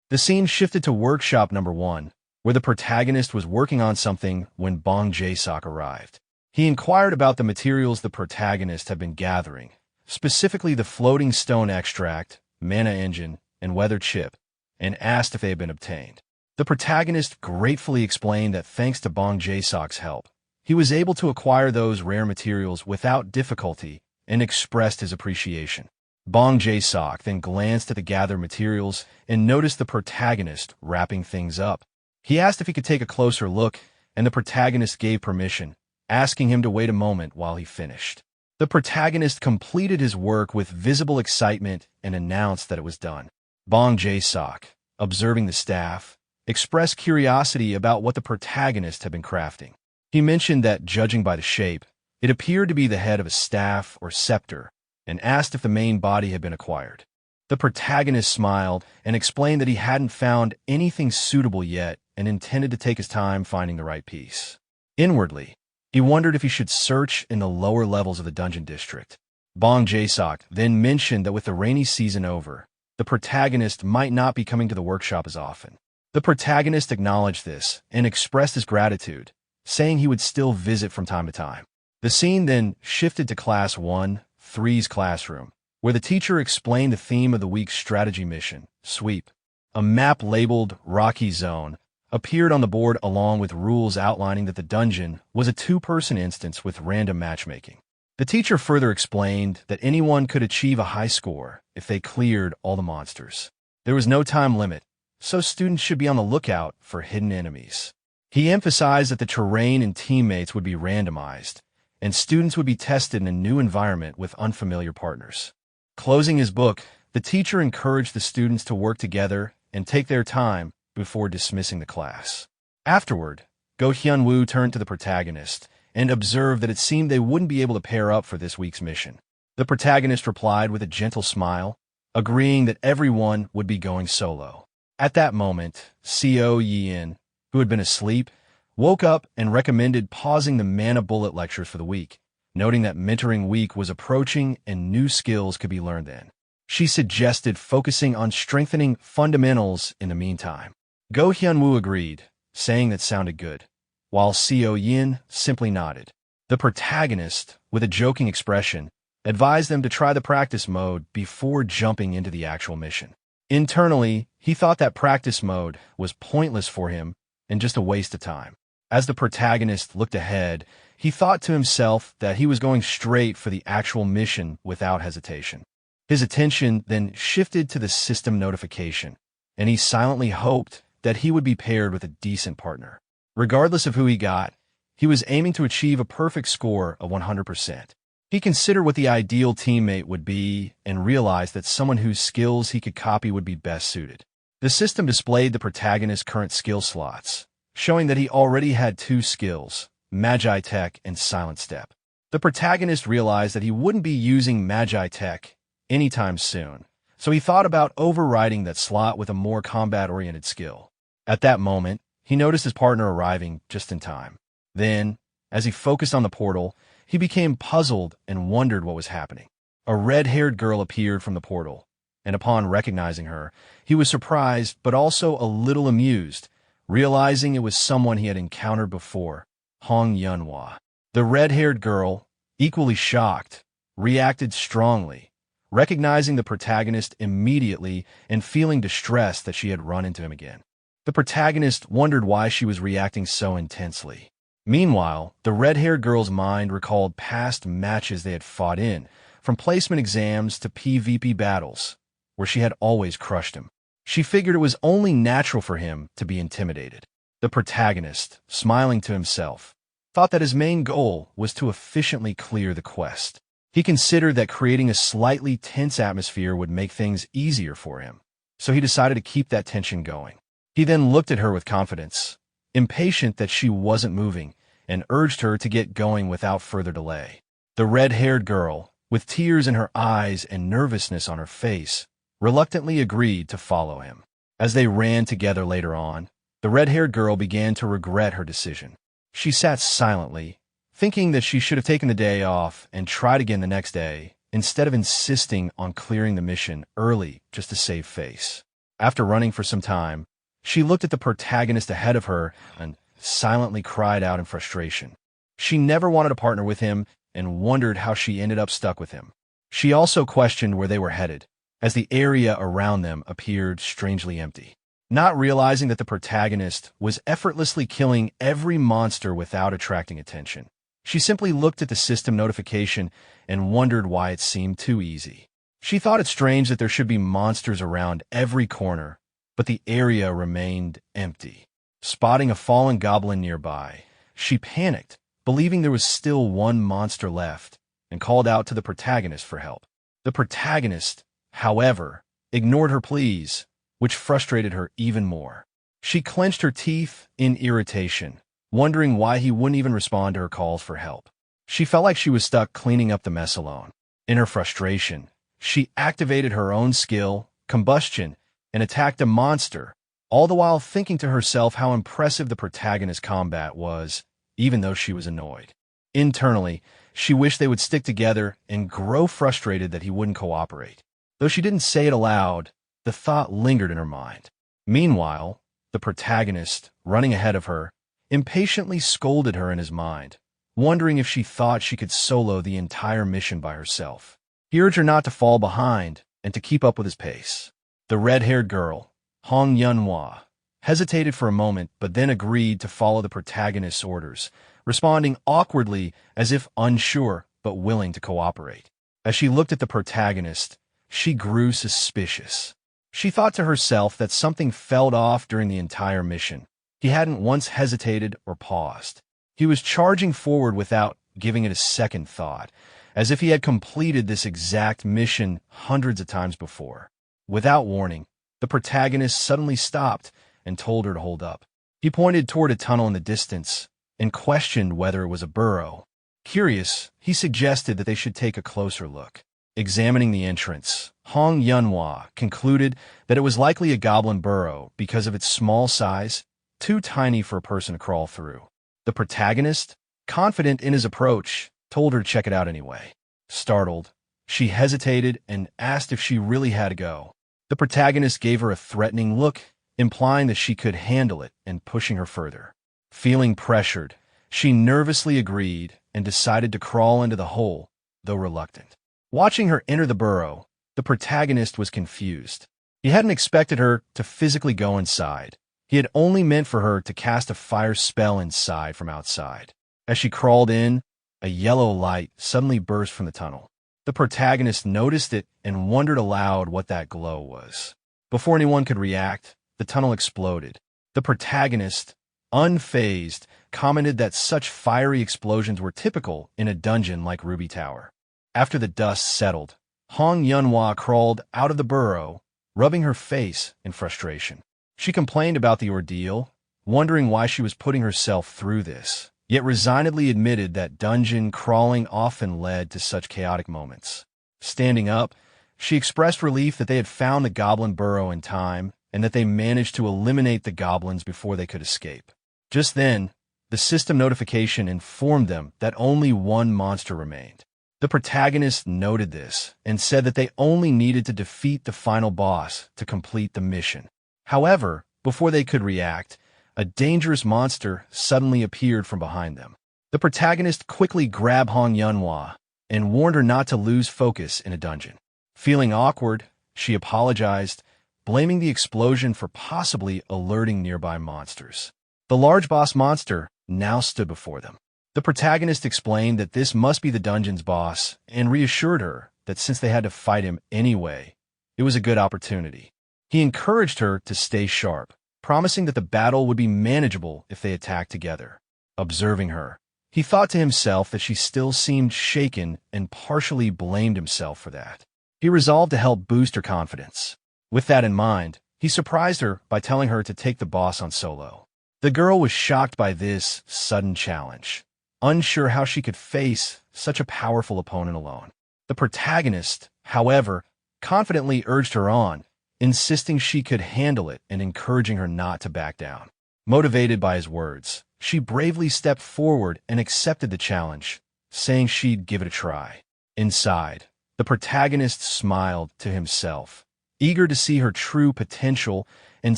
The scene shifted to workshop number 1, where the protagonist was working on something when Bong Jae-sok arrived. He inquired about the materials the protagonist had been gathering, specifically the floating stone extract, mana engine, and weather chip, and asked if they had been obtained. The protagonist gratefully explained that thanks to Bong Jae-sok's help, he was able to acquire those rare materials without difficulty and expressed his appreciation. Bong Jae-sok then glanced at the gathered materials and noticed the protagonist wrapping things up. He asked if he could take a closer look, and the protagonist gave permission, asking him to wait a moment while he finished. The protagonist completed his work with visible excitement and announced that it was done. Bong Jae-sok, observing the staff, expressed curiosity about what the protagonist had been crafting. He mentioned that, judging by the shape, it appeared to be the head of a staff or scepter, and asked if the main body had been acquired. The protagonist smiled and explained that he hadn't found anything suitable yet and intended to take his time finding the right piece. Inwardly, he wondered if he should search in the lower levels of the dungeon district. Bong Jae-sok then mentioned that with the rainy season over, the protagonist might not be coming to the workshop as often. The protagonist acknowledged this and expressed his gratitude, saying he would still visit from time to time. The scene then shifted to Class 1-3's classroom, where the teacher explained the theme of the week's strategy mission, Sweep. A map labeled Rocky Zone appeared on the board along with rules outlining that the dungeon was a two-person instance with random matchmaking. The teacher further explained that anyone could achieve a high score if they cleared all the monsters. There was no time limit, so students should be on the lookout for hidden enemies. He emphasized that the terrain and teammates would be randomized, and students would be tested in a new environment with unfamiliar partners. Closing his book, the teacher encouraged the students to work together and take their time before dismissing the class. Afterward, Go Hyun-woo turned to the protagonist and observed that it seemed they wouldn't be able to pair up for this week's mission. The protagonist replied with a gentle smile, agreeing that everyone would be going solo. At that moment, Co Yin, who had been asleep, woke up and recommended pausing the Mana Bullet lectures for the week, noting that mentoring week was approaching and new skills could be learned then. She suggested focusing on strengthening fundamentals in the meantime. Go Hyunwoo agreed, saying that sounded good, while Seo Yin simply nodded. The protagonist, with a joking expression, advised them to try the practice mode before jumping into the actual mission. Internally, he thought that practice mode was pointless for him and just a waste of time. As the protagonist looked ahead, he thought to himself that he was going straight for the actual mission without hesitation. His attention then shifted to the system notification, and he silently hoped that he would be paired with a decent partner. Regardless of who he got, he was aiming to achieve a perfect score of 100%. He considered what the ideal teammate would be and realized that someone whose skills he could copy would be best suited. The system displayed the protagonist's current skill slots, showing that he already had 2 skills, Magi Tech and Silent Step. The protagonist realized that he wouldn't be using Magi Tech anytime soon, so he thought about overriding that slot with a more combat-oriented skill. At that moment, he noticed his partner arriving just in time. Then, as he focused on the portal, he became puzzled and wondered what was happening. A red-haired girl appeared from the portal, and upon recognizing her, he was surprised but also a little amused, realizing it was someone he had encountered before, Hong Yunhwa. The red-haired girl, equally shocked, reacted strongly, recognizing the protagonist immediately and feeling distressed that she had run into him again. The protagonist wondered why she was reacting so intensely. Meanwhile, the red-haired girl's mind recalled past matches they had fought in, from placement exams to PvP battles, where she had always crushed him. She figured it was only natural for him to be intimidated. The protagonist, smiling to himself, thought that his main goal was to efficiently clear the quest. He considered that creating a slightly tense atmosphere would make things easier for him, so he decided to keep that tension going. He then looked at her with confidence, impatient that she wasn't moving, and urged her to get going without further delay. The red-haired girl, with tears in her eyes and nervousness on her face, reluctantly agreed to follow him. As they ran together later on, the red-haired girl began to regret her decision. She sat silently, thinking that she should have taken the day off and tried again the next day, instead of insisting on clearing the mission early just to save face. After running for some time, she looked at the protagonist ahead of her and silently cried out in frustration. She never wanted to partner with him and wondered how she ended up stuck with him. She also questioned where they were headed, as the area around them appeared strangely empty. Not realizing that the protagonist was effortlessly killing every monster without attracting attention, she simply looked at the system notification and wondered why it seemed too easy. She thought it strange that there should be monsters around every corner, but the area remained empty. Spotting a fallen goblin nearby, she panicked, believing there was still one monster left, and called out to the protagonist for help. The protagonist, however, ignored her pleas, which frustrated her even more. She clenched her teeth in irritation, wondering why he wouldn't even respond to her calls for help. She felt like she was stuck cleaning up the mess alone. In her frustration, she activated her own skill, Combustion, and attacked a monster, all the while thinking to herself how impressive the protagonist's combat was, even though she was annoyed. Internally, she wished they would stick together and grow frustrated that he wouldn't cooperate. Though she didn't say it aloud, the thought lingered in her mind. Meanwhile, the protagonist, running ahead of her, impatiently scolded her in his mind, wondering if she thought she could solo the entire mission by herself. He urged her not to fall behind and to keep up with his pace. The red-haired girl, Hong Yunhwa, hesitated for a moment but then agreed to follow the protagonist's orders, responding awkwardly as if unsure but willing to cooperate. As she looked at the protagonist, she grew suspicious. She thought to herself that something felt off during the entire mission. He hadn't once hesitated or paused. He was charging forward without giving it a second thought, as if he had completed this exact mission hundreds of times before. Without warning, the protagonist suddenly stopped and told her to hold up. He pointed toward a tunnel in the distance and questioned whether it was a burrow. Curious, he suggested that they should take a closer look. Examining the entrance, Hong Yunhwa concluded that it was likely a goblin burrow because of its small size, too tiny for a person to crawl through. The protagonist, confident in his approach, told her to check it out anyway. Startled, She hesitated and asked if she really had to go. The protagonist gave her a threatening look, implying that she could handle it and pushing her further. Feeling pressured, she nervously agreed and decided to crawl into the hole, though reluctant. Watching her enter the burrow, the protagonist was confused. He hadn't expected her to physically go inside. He had only meant for her to cast a fire spell inside from outside. As she crawled in, a yellow light suddenly burst from the tunnel. The protagonist noticed it and wondered aloud what that glow was. Before anyone could react, the tunnel exploded. The protagonist, unfazed, commented that such fiery explosions were typical in a dungeon like Ruby Tower. After the dust settled, Hong Yunhua crawled out of the burrow, rubbing her face in frustration. She complained about the ordeal, wondering why she was putting herself through this, yet resignedly admitted that dungeon crawling often led to such chaotic moments. Standing up, she expressed relief that they had found the goblin burrow in time and that they managed to eliminate the goblins before they could escape. Just then, the system notification informed them that only one monster remained. The protagonist noted this and said that they only needed to defeat the final boss to complete the mission. However, before they could react, a dangerous monster suddenly appeared from behind them. The protagonist quickly grabbed Hong Yunhua and warned her not to lose focus in a dungeon. Feeling awkward, she apologized, blaming the explosion for possibly alerting nearby monsters. The large boss monster now stood before them. The protagonist explained that this must be the dungeon's boss and reassured her that since they had to fight him anyway, it was a good opportunity. He encouraged her to stay sharp, promising that the battle would be manageable if they attacked together. Observing her, he thought to himself that she still seemed shaken and partially blamed himself for that. He resolved to help boost her confidence. With that in mind, he surprised her by telling her to take the boss on solo. The girl was shocked by this sudden challenge, unsure how she could face such a powerful opponent alone. The protagonist, however, confidently urged her on, insisting she could handle it and encouraging her not to back down. Motivated by his words, she bravely stepped forward and accepted the challenge, saying she'd give it a try. Inside, the protagonist smiled to himself, eager to see her true potential and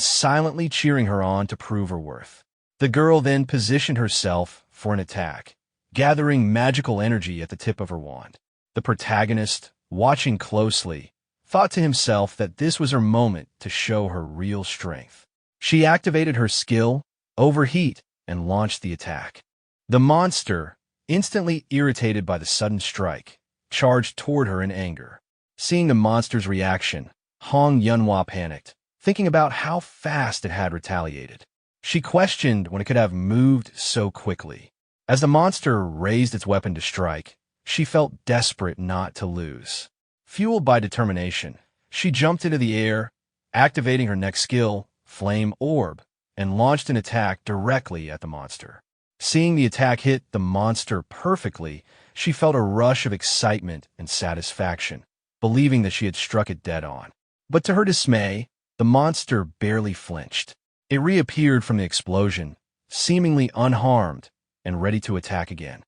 silently cheering her on to prove her worth. The girl then positioned herself for an attack, gathering magical energy at the tip of her wand. The protagonist, watching closely, thought to himself that this was her moment to show her real strength. She activated her skill, Overheat, and launched the attack. The monster, instantly irritated by the sudden strike, charged toward her in anger. Seeing the monster's reaction, Hong Yunhua panicked, thinking about how fast it had retaliated. She questioned when it could have moved so quickly. As the monster raised its weapon to strike, she felt desperate not to lose. Fueled by determination, she jumped into the air, activating her next skill, Flame Orb, and launched an attack directly at the monster. Seeing the attack hit the monster perfectly, she felt a rush of excitement and satisfaction, believing that she had struck it dead on. But to her dismay, the monster barely flinched. It reappeared from the explosion, seemingly unharmed and ready to attack again.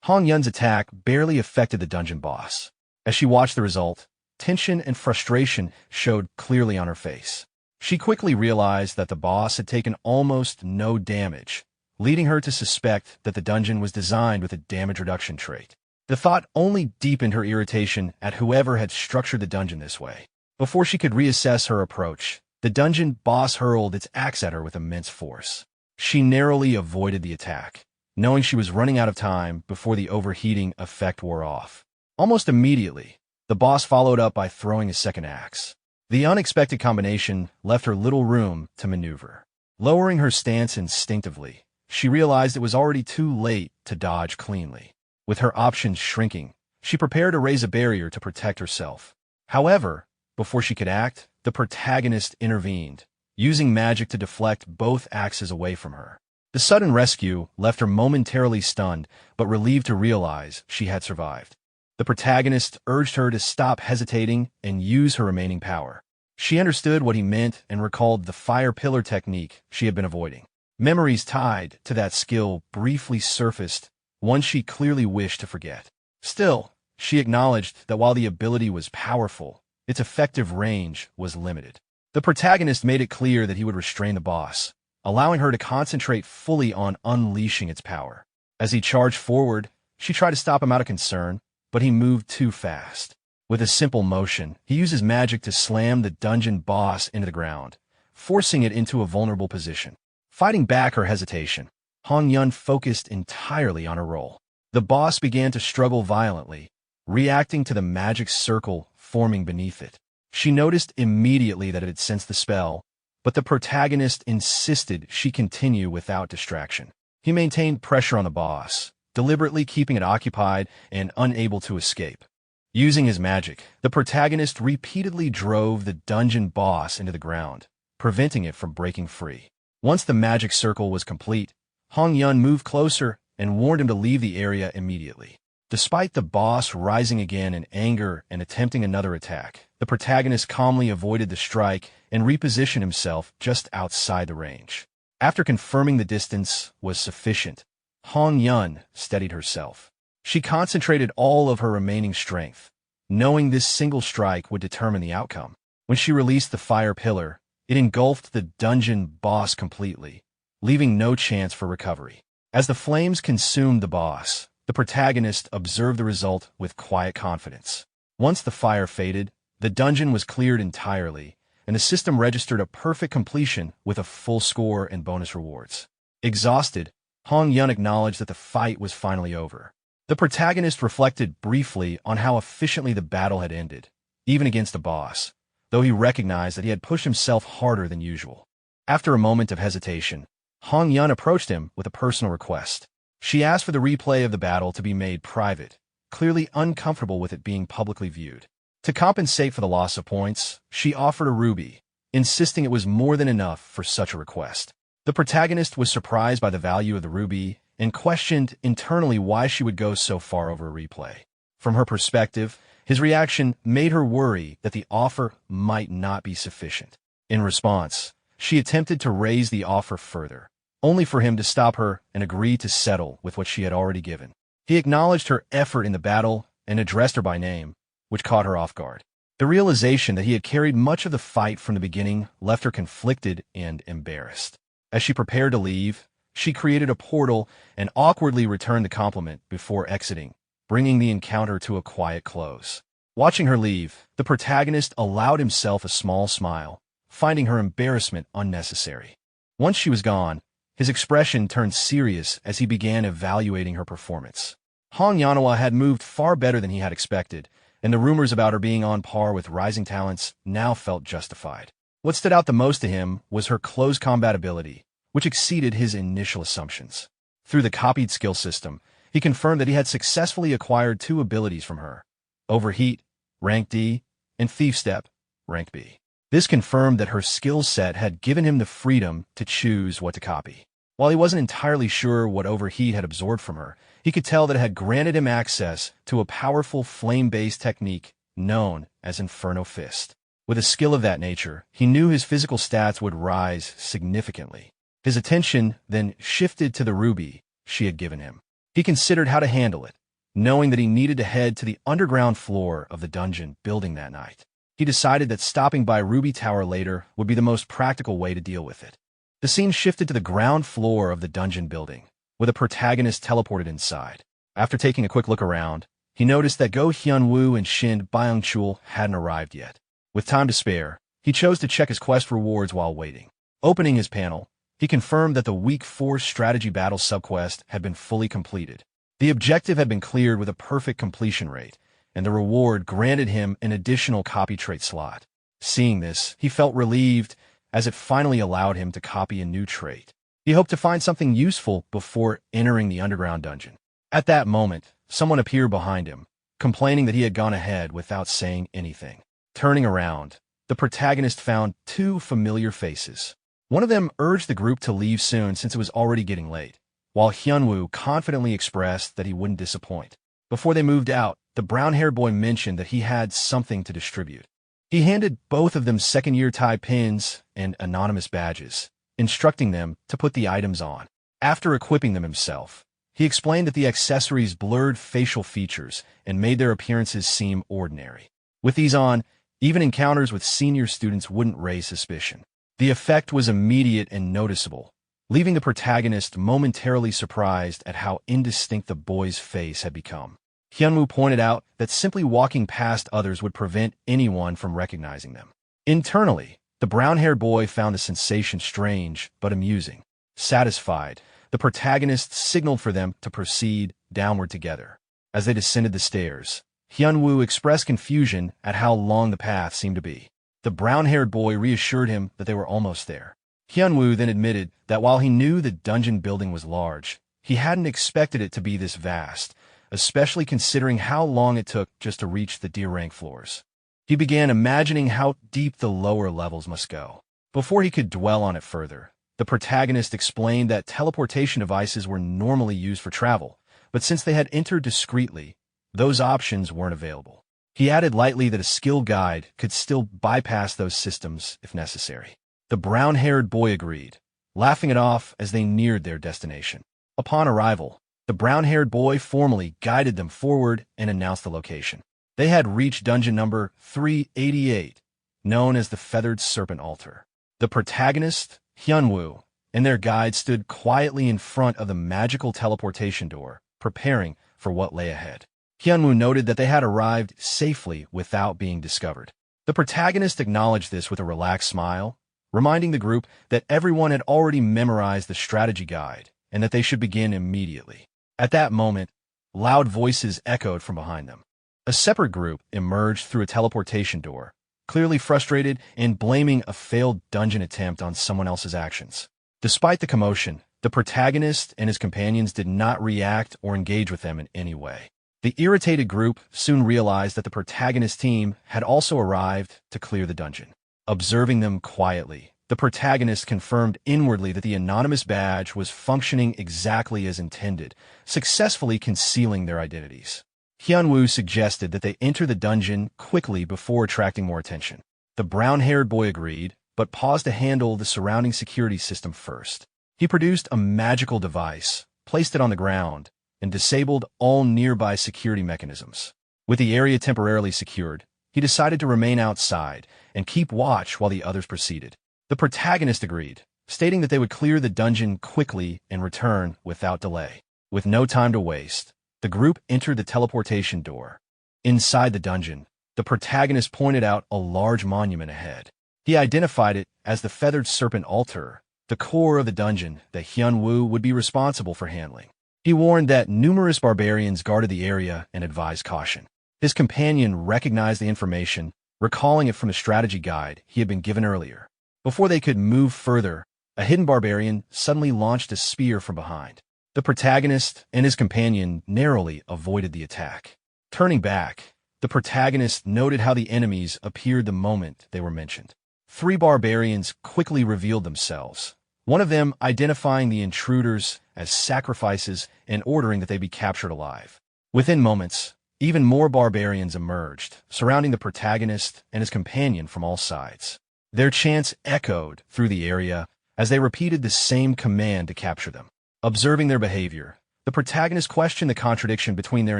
Hong Yun's attack barely affected the dungeon boss. As she watched the result, tension and frustration showed clearly on her face. She quickly realized that the boss had taken almost no damage, leading her to suspect that the dungeon was designed with a damage reduction trait. The thought only deepened her irritation at whoever had structured the dungeon this way. Before she could reassess her approach, the dungeon boss hurled its axe at her with immense force. She narrowly avoided the attack, knowing she was running out of time before the overheating effect wore off. Almost immediately, the boss followed up by throwing a second axe. The unexpected combination left her little room to maneuver. Lowering her stance instinctively, she realized it was already too late to dodge cleanly. With her options shrinking, she prepared to raise a barrier to protect herself. However, before she could act, the protagonist intervened, using magic to deflect both axes away from her. The sudden rescue left her momentarily stunned, but relieved to realize she had survived. The protagonist urged her to stop hesitating and use her remaining power. She understood what he meant and recalled the fire pillar technique she had been avoiding. Memories tied to that skill briefly surfaced, one she clearly wished to forget. Still, she acknowledged that while the ability was powerful, its effective range was limited. The protagonist made it clear that he would restrain the boss, allowing her to concentrate fully on unleashing its power. As he charged forward, she tried to stop him out of concern, but he moved too fast. With a simple motion, he used his magic to slam the dungeon boss into the ground, forcing it into a vulnerable position. Fighting back her hesitation, Hong Yun focused entirely on her role. The boss began to struggle violently, reacting to the magic circle forming beneath it. She noticed immediately that it had sensed the spell, but the protagonist insisted she continue without distraction. He maintained pressure on the boss, deliberately keeping it occupied and unable to escape. Using his magic, the protagonist repeatedly drove the dungeon boss into the ground, preventing it from breaking free. Once the magic circle was complete, Hong Yun moved closer and warned him to leave the area immediately. Despite the boss rising again in anger and attempting another attack, the protagonist calmly avoided the strike and repositioned himself just outside the range. After confirming the distance was sufficient, Hong Yun steadied herself. She concentrated all of her remaining strength, knowing this single strike would determine the outcome. When she released the fire pillar, it engulfed the dungeon boss completely, leaving no chance for recovery. As the flames consumed the boss, the protagonist observed the result with quiet confidence. Once the fire faded, the dungeon was cleared entirely, and the system registered a perfect completion with a full score and bonus rewards. Exhausted, Hong Yun acknowledged that the fight was finally over. The protagonist reflected briefly on how efficiently the battle had ended, even against the boss, though he recognized that he had pushed himself harder than usual. After a moment of hesitation, Hong Yun approached him with a personal request. She asked for the replay of the battle to be made private, clearly uncomfortable with it being publicly viewed. To compensate for the loss of points, she offered a ruby, insisting it was more than enough for such a request. The protagonist was surprised by the value of the ruby and questioned internally why she would go so far over a replay. From her perspective, his reaction made her worry that the offer might not be sufficient. In response, she attempted to raise the offer further, only for him to stop her and agree to settle with what she had already given. He acknowledged her effort in the battle and addressed her by name, which caught her off guard. The realization that he had carried much of the fight from the beginning left her conflicted and embarrassed. As she prepared to leave, she created a portal and awkwardly returned the compliment before exiting, bringing the encounter to a quiet close. Watching her leave, the protagonist allowed himself a small smile, finding her embarrassment unnecessary. Once she was gone, his expression turned serious as he began evaluating her performance. Hong Yanhua had moved far better than he had expected, and the rumors about her being on par with rising talents now felt justified. What stood out the most to him was her close combat ability, which exceeded his initial assumptions. Through the copied skill system, he confirmed that he had successfully acquired 2 abilities from her: Overheat, rank D, and Thief Step, rank B. This confirmed that her skill set had given him the freedom to choose what to copy. While he wasn't entirely sure what Overheat had absorbed from her, he could tell that it had granted him access to a powerful flame-based technique known as Inferno Fist. With a skill of that nature, he knew his physical stats would rise significantly. His attention then shifted to the ruby she had given him. He considered how to handle it, knowing that he needed to head to the underground floor of the dungeon building that night. He decided that stopping by Ruby Tower later would be the most practical way to deal with it. The scene shifted to the ground floor of the dungeon building, with a protagonist teleported inside. After taking a quick look around, he noticed that Go Hyun-woo and Shin Byung-chul hadn't arrived yet. With time to spare, he chose to check his quest rewards while waiting. Opening his panel, he confirmed that the Week 4 Strategy Battle subquest had been fully completed. The objective had been cleared with a perfect completion rate, and the reward granted him an additional copy trait slot. Seeing this, he felt relieved, as it finally allowed him to copy a new trait. He hoped to find something useful before entering the underground dungeon. At that moment, someone appeared behind him, complaining that he had gone ahead without saying anything. Turning around, the protagonist found 2 familiar faces. One of them urged the group to leave soon since it was already getting late, while Hyunwoo confidently expressed that he wouldn't disappoint. Before they moved out, the brown-haired boy mentioned that he had something to distribute. He handed both of them second-year tie pins and anonymous badges, instructing them to put the items on. After equipping them himself, He explained that the accessories blurred facial features and made their appearances seem ordinary. With these on, even encounters with senior students wouldn't raise suspicion. The effect was immediate and noticeable, leaving the protagonist momentarily surprised at how indistinct the boy's face had become. Hyunwoo pointed out that simply walking past others would prevent anyone from recognizing them. Internally, the brown-haired boy found the sensation strange but amusing. Satisfied, the protagonist signaled for them to proceed downward together. As they descended the stairs, Hyunwoo expressed confusion at how long the path seemed to be. The brown-haired boy reassured him that they were almost there. Hyunwoo then admitted that while he knew the dungeon building was large, he hadn't expected it to be this vast, especially considering how long it took just to reach the D-rank floors. He began imagining how deep the lower levels must go. Before he could dwell on it further, the protagonist explained that teleportation devices were normally used for travel, but since they had entered discreetly, those options weren't available. He added lightly that a skilled guide could still bypass those systems if necessary. The brown-haired boy agreed, laughing it off as they neared their destination. Upon arrival, the brown-haired boy formally guided them forward and announced the location. They had reached dungeon number 388, known as the Feathered Serpent Altar. The protagonist, Hyunwoo, and their guide stood quietly in front of the magical teleportation door, preparing for what lay ahead. Hyunwoo noted that they had arrived safely without being discovered. The protagonist acknowledged this with a relaxed smile, reminding the group that everyone had already memorized the strategy guide and that they should begin immediately. At that moment, loud voices echoed from behind them. A separate group emerged through a teleportation door, clearly frustrated and blaming a failed dungeon attempt on someone else's actions. Despite the commotion, the protagonist and his companions did not react or engage with them in any way. The irritated group soon realized that the protagonist team had also arrived to clear the dungeon. Observing them quietly, the protagonist confirmed inwardly that the anonymous badge was functioning exactly as intended, successfully concealing their identities. Hyunwoo suggested that they enter the dungeon quickly before attracting more attention. The brown-haired boy agreed, but paused to handle the surrounding security system first. He produced a magical device, placed it on the ground, and disabled all nearby security mechanisms. With the area temporarily secured, he decided to remain outside and keep watch while the others proceeded. The protagonist agreed, stating that they would clear the dungeon quickly and return without delay. With no time to waste, the group entered the teleportation door. Inside the dungeon, the protagonist pointed out a large monument ahead. He identified it as the Feathered Serpent Altar, the core of the dungeon that Hyunwoo would be responsible for handling. He warned that numerous barbarians guarded the area and advised caution. His companion recognized the information, recalling it from the strategy guide he had been given earlier. Before they could move further, a hidden barbarian suddenly launched a spear from behind. The protagonist and his companion narrowly avoided the attack. Turning back, the protagonist noted how the enemies appeared the moment they were mentioned. 3 barbarians quickly revealed themselves, one of them identifying the intruders as sacrifices and ordering that they be captured alive. Within moments, even more barbarians emerged, surrounding the protagonist and his companion from all sides. Their chants echoed through the area as they repeated the same command to capture them. Observing their behavior, the protagonist questioned the contradiction between their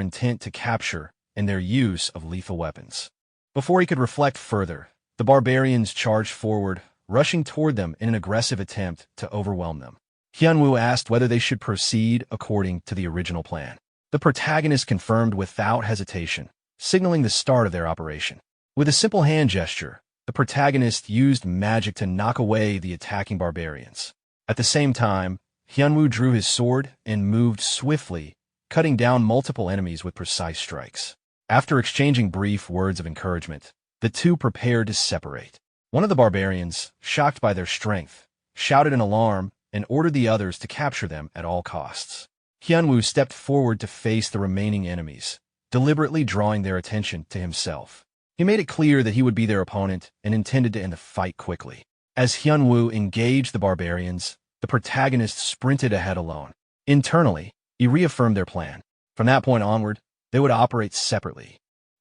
intent to capture and their use of lethal weapons. Before he could reflect further, the barbarians charged forward, rushing toward them in an aggressive attempt to overwhelm them. Hyunwoo asked whether they should proceed according to the original plan. The protagonist confirmed without hesitation, signaling the start of their operation. With a simple hand gesture, the protagonist used magic to knock away the attacking barbarians. At the same time, Hyunwoo drew his sword and moved swiftly, cutting down multiple enemies with precise strikes. After exchanging brief words of encouragement, the two prepared to separate. One of the barbarians, shocked by their strength, shouted in alarm and ordered the others to capture them at all costs. Hyunwoo stepped forward to face the remaining enemies, deliberately drawing their attention to himself. He made it clear that he would be their opponent and intended to end the fight quickly. As Hyunwoo engaged the barbarians, the protagonist sprinted ahead alone. Internally, he reaffirmed their plan. From that point onward, they would operate separately.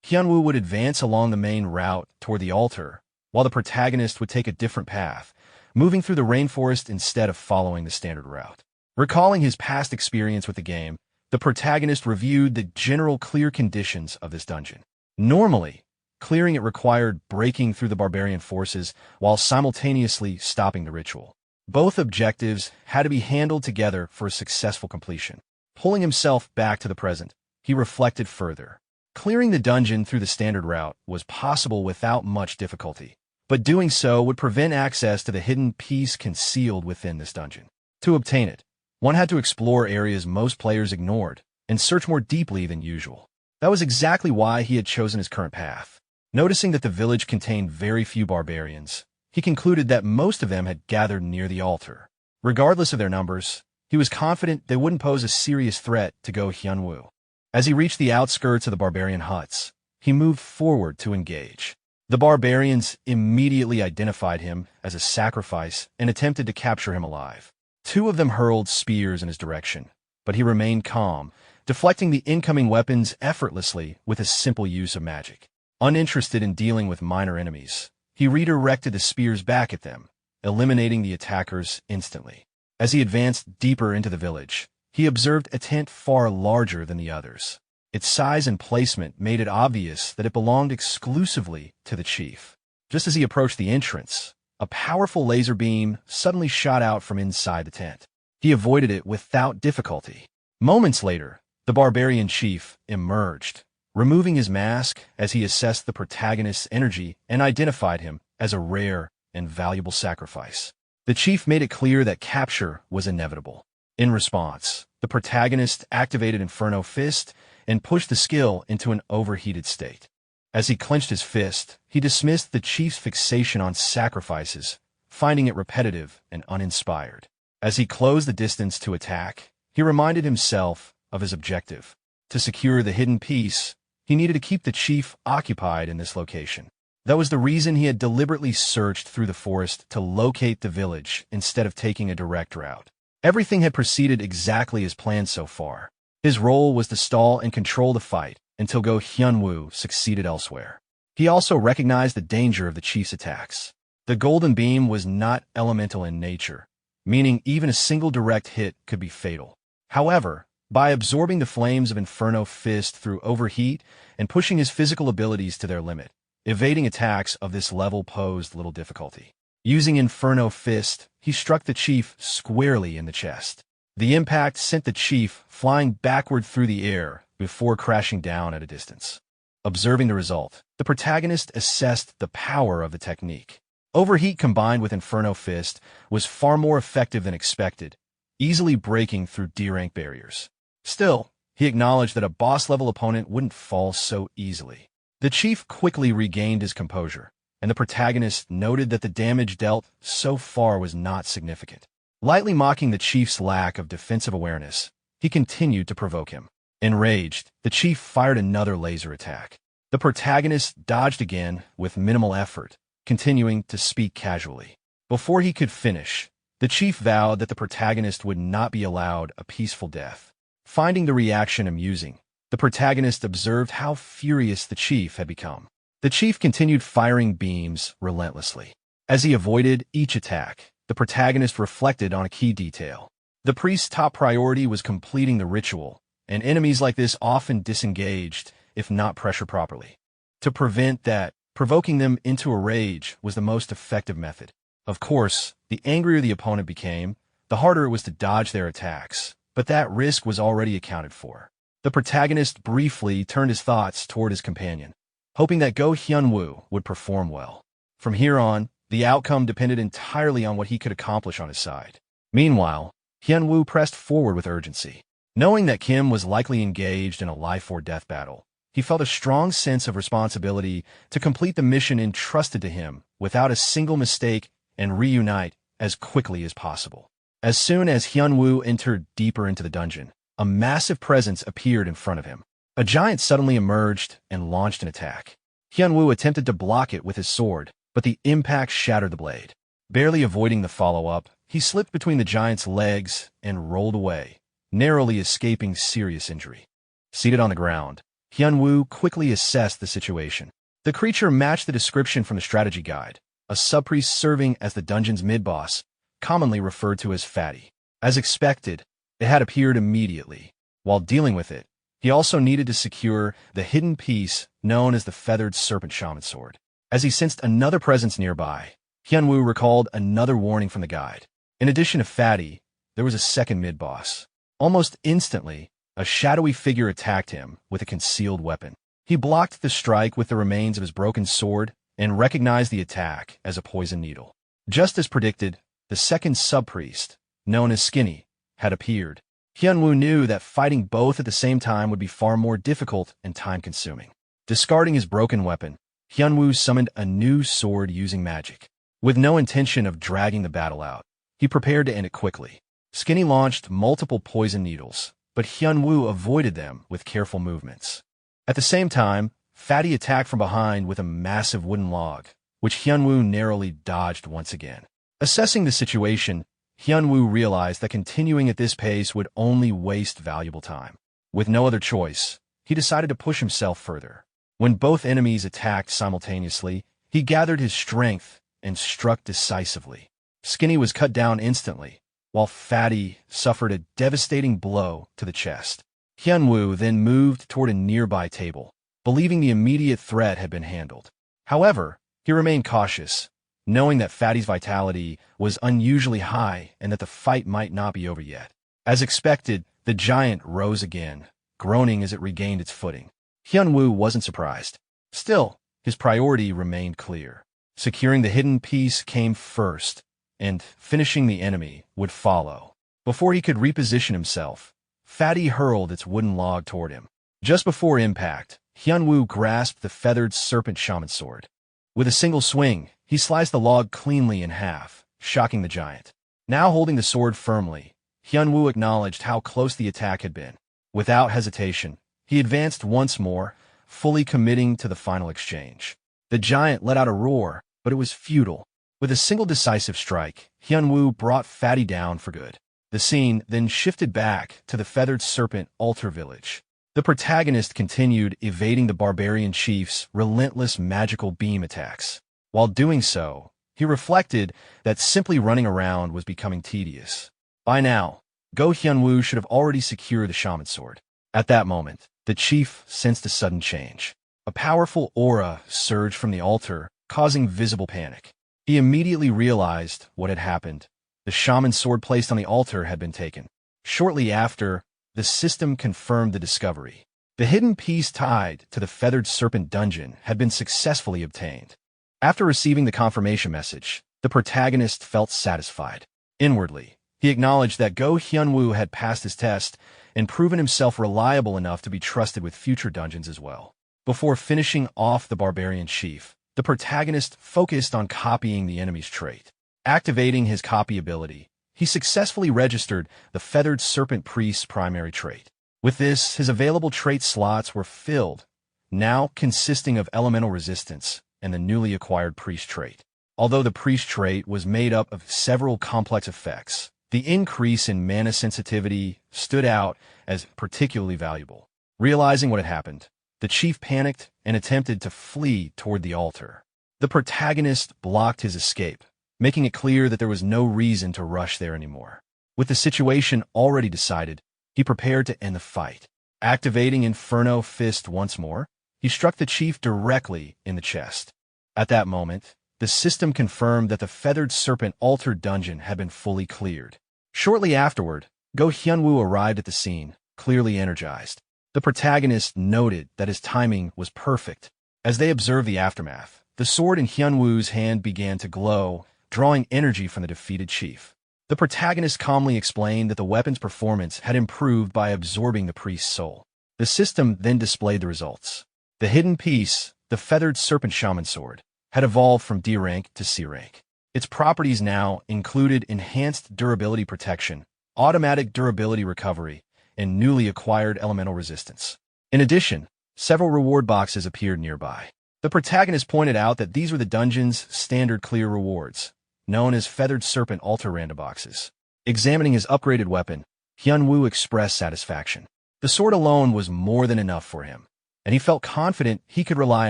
Hyunwoo would advance along the main route toward the altar, while the protagonist would take a different path, moving through the rainforest instead of following the standard route. Recalling his past experience with the game, The protagonist reviewed the general clear conditions of this dungeon. Normally, clearing it required breaking through the barbarian forces while simultaneously stopping the ritual. Both objectives had to be handled together for a successful completion. Pulling himself back to the present, he reflected further. Clearing the dungeon through the standard route was possible without much difficulty, but doing so would prevent access to the hidden piece concealed within this dungeon. To obtain it, one had to explore areas most players ignored and search more deeply than usual. That was exactly why he had chosen his current path. Noticing that the village contained very few barbarians, he concluded that most of them had gathered near the altar. Regardless of their numbers, he was confident they wouldn't pose a serious threat to Go Hyunwoo. As he reached the outskirts of the barbarian huts, he moved forward to engage. The barbarians immediately identified him as a sacrifice and attempted to capture him alive. Two of them hurled spears in his direction, but he remained calm, deflecting the incoming weapons effortlessly with a simple use of magic. Uninterested in dealing with minor enemies, he redirected the spears back at them, eliminating the attackers instantly. As he advanced deeper into the village, he observed a tent far larger than the others. Its size and placement made it obvious that it belonged exclusively to the chief. Just as he approached the entrance, a powerful laser beam suddenly shot out from inside the tent. He avoided it without difficulty. Moments later, the barbarian chief emerged, removing his mask as he assessed the protagonist's energy and identified him as a rare and valuable sacrifice. The chief made it clear that capture was inevitable. In response, the protagonist activated Inferno Fist and pushed the skill into an overheated state. As he clenched his fist, he dismissed the chief's fixation on sacrifices, finding it repetitive and uninspired. As he closed the distance to attack, he reminded himself of his objective. To secure the hidden piece, he needed to keep the chief occupied in this location. That was the reason he had deliberately searched through the forest to locate the village instead of taking a direct route. Everything had proceeded exactly as planned so far. His role was to stall and control the fight until Go Hyunwoo succeeded elsewhere. He also recognized the danger of the chief's attacks. The golden beam was not elemental in nature, meaning even a single direct hit could be fatal. However, by absorbing the flames of Inferno Fist through overheat and pushing his physical abilities to their limit, evading attacks of this level posed little difficulty. Using Inferno Fist, he struck the chief squarely in the chest. The impact sent the chief flying backward through the air before crashing down at a distance. Observing the result, the protagonist assessed the power of the technique. Overheat combined with Inferno Fist was far more effective than expected, easily breaking through D-rank barriers. Still, he acknowledged that a boss-level opponent wouldn't fall so easily. The chief quickly regained his composure, and the protagonist noted that the damage dealt so far was not significant. Lightly mocking the chief's lack of defensive awareness, he continued to provoke him. Enraged, the chief fired another laser attack. The protagonist dodged again with minimal effort, continuing to speak casually. Before he could finish, the chief vowed that the protagonist would not be allowed a peaceful death. Finding the reaction amusing, the protagonist observed how furious the chief had become. The chief continued firing beams relentlessly. As he avoided each attack, the protagonist reflected on a key detail. The priest's top priority was completing the ritual, and enemies like this often disengaged if not pressured properly. To prevent that, provoking them into a rage was the most effective method. Of course, the angrier the opponent became, the harder it was to dodge their attacks, but that risk was already accounted for. The protagonist briefly turned his thoughts toward his companion, hoping that Go Hyunwoo would perform well. From here on, the outcome depended entirely on what he could accomplish on his side. Meanwhile, Hyunwoo pressed forward with urgency. Knowing that Kim was likely engaged in a life-or-death battle, he felt a strong sense of responsibility to complete the mission entrusted to him without a single mistake and reunite as quickly as possible. As soon as Hyunwoo entered deeper into the dungeon, a massive presence appeared in front of him. A giant suddenly emerged and launched an attack. Hyunwoo attempted to block it with his sword, but the impact shattered the blade. Barely avoiding the follow-up, he slipped between the giant's legs and rolled away, narrowly escaping serious injury. Seated on the ground, Hyunwoo quickly assessed the situation. The creature matched the description from the strategy guide, a sub-priest serving as the dungeon's mid-boss, commonly referred to as Fatty. As expected, it had appeared immediately. While dealing with it, he also needed to secure the hidden piece known as the Feathered Serpent Shaman Sword. As he sensed another presence nearby, Hyunwoo recalled another warning from the guide. In addition to Fatty, there was a second mid-boss. Almost instantly, a shadowy figure attacked him with a concealed weapon. He blocked the strike with the remains of his broken sword and recognized the attack as a poison needle. Just as predicted, the second sub-priest, known as Skinny, had appeared. Hyunwoo knew that fighting both at the same time would be far more difficult and time-consuming. Discarding his broken weapon, Hyunwoo summoned a new sword using magic. With no intention of dragging the battle out, he prepared to end it quickly. Skinny launched multiple poison needles, but Hyunwoo avoided them with careful movements. At the same time, Fatty attacked from behind with a massive wooden log, which Hyunwoo narrowly dodged once again. Assessing the situation, Hyunwoo realized that continuing at this pace would only waste valuable time. With no other choice, he decided to push himself further. When both enemies attacked simultaneously, he gathered his strength and struck decisively. Skinny was cut down instantly, while Fatty suffered a devastating blow to the chest. Hyunwoo then moved toward a nearby table, believing the immediate threat had been handled. However, he remained cautious, knowing that Fatty's vitality was unusually high and that the fight might not be over yet. As expected, the giant rose again, groaning as it regained its footing. Hyunwoo wasn't surprised. Still, his priority remained clear. Securing the hidden piece came first, and finishing the enemy would follow. Before he could reposition himself, Fatty hurled its wooden log toward him. Just before impact, Hyunwoo grasped the Feathered Serpent Shaman Sword. With a single swing, he sliced the log cleanly in half, shocking the giant. Now holding the sword firmly, Hyunwoo acknowledged how close the attack had been. Without hesitation, he advanced once more, fully committing to the final exchange. The giant let out a roar, but it was futile. With a single decisive strike, Hyunwoo brought Fatty down for good. The scene then shifted back to the Feathered Serpent Altar Village. The protagonist continued evading the barbarian chief's relentless magical beam attacks. While doing so, he reflected that simply running around was becoming tedious. By now, Go Hyunwoo should have already secured the shaman sword. At that moment, the chief sensed a sudden change. A powerful aura surged from the altar, causing visible panic. He immediately realized what had happened. The shaman sword placed on the altar had been taken. Shortly after, the system confirmed the discovery. The hidden piece tied to the Feathered Serpent dungeon had been successfully obtained. After receiving the confirmation message, the protagonist felt satisfied. Inwardly, he acknowledged that Go Hyunwoo had passed his test and proven himself reliable enough to be trusted with future dungeons as well. Before finishing off the barbarian chief, the protagonist focused on copying the enemy's trait. Activating his copy ability, he successfully registered the Feathered Serpent Priest's primary trait. With this, his available trait slots were filled, now consisting of elemental resistance and the newly acquired priest trait. Although the priest trait was made up of several complex effects, the increase in mana sensitivity stood out as particularly valuable. Realizing what had happened, the chief panicked and attempted to flee toward the altar. The protagonist blocked his escape, making it clear that there was no reason to rush there anymore. With the situation already decided, he prepared to end the fight. Activating Inferno Fist once more, he struck the chief directly in the chest. At that moment, the system confirmed that the Feathered Serpent Altar dungeon had been fully cleared. Shortly afterward, Go Hyunwoo arrived at the scene, clearly energized. The protagonist noted that his timing was perfect. As they observed the aftermath, the sword in Hyunwoo's hand began to glow, drawing energy from the defeated chief. The protagonist calmly explained that the weapon's performance had improved by absorbing the priest's soul. The system then displayed the results. The hidden piece, the Feathered Serpent Shaman Sword, had evolved from D rank to C rank. Its properties now included enhanced durability protection, automatic durability recovery, and newly acquired elemental resistance. In addition, several reward boxes appeared nearby. The protagonist pointed out that these were the dungeon's standard clear rewards, known as Feathered Serpent Altar Random Boxes. Examining his upgraded weapon, Hyunwoo expressed satisfaction. The sword alone was more than enough for him, and he felt confident he could rely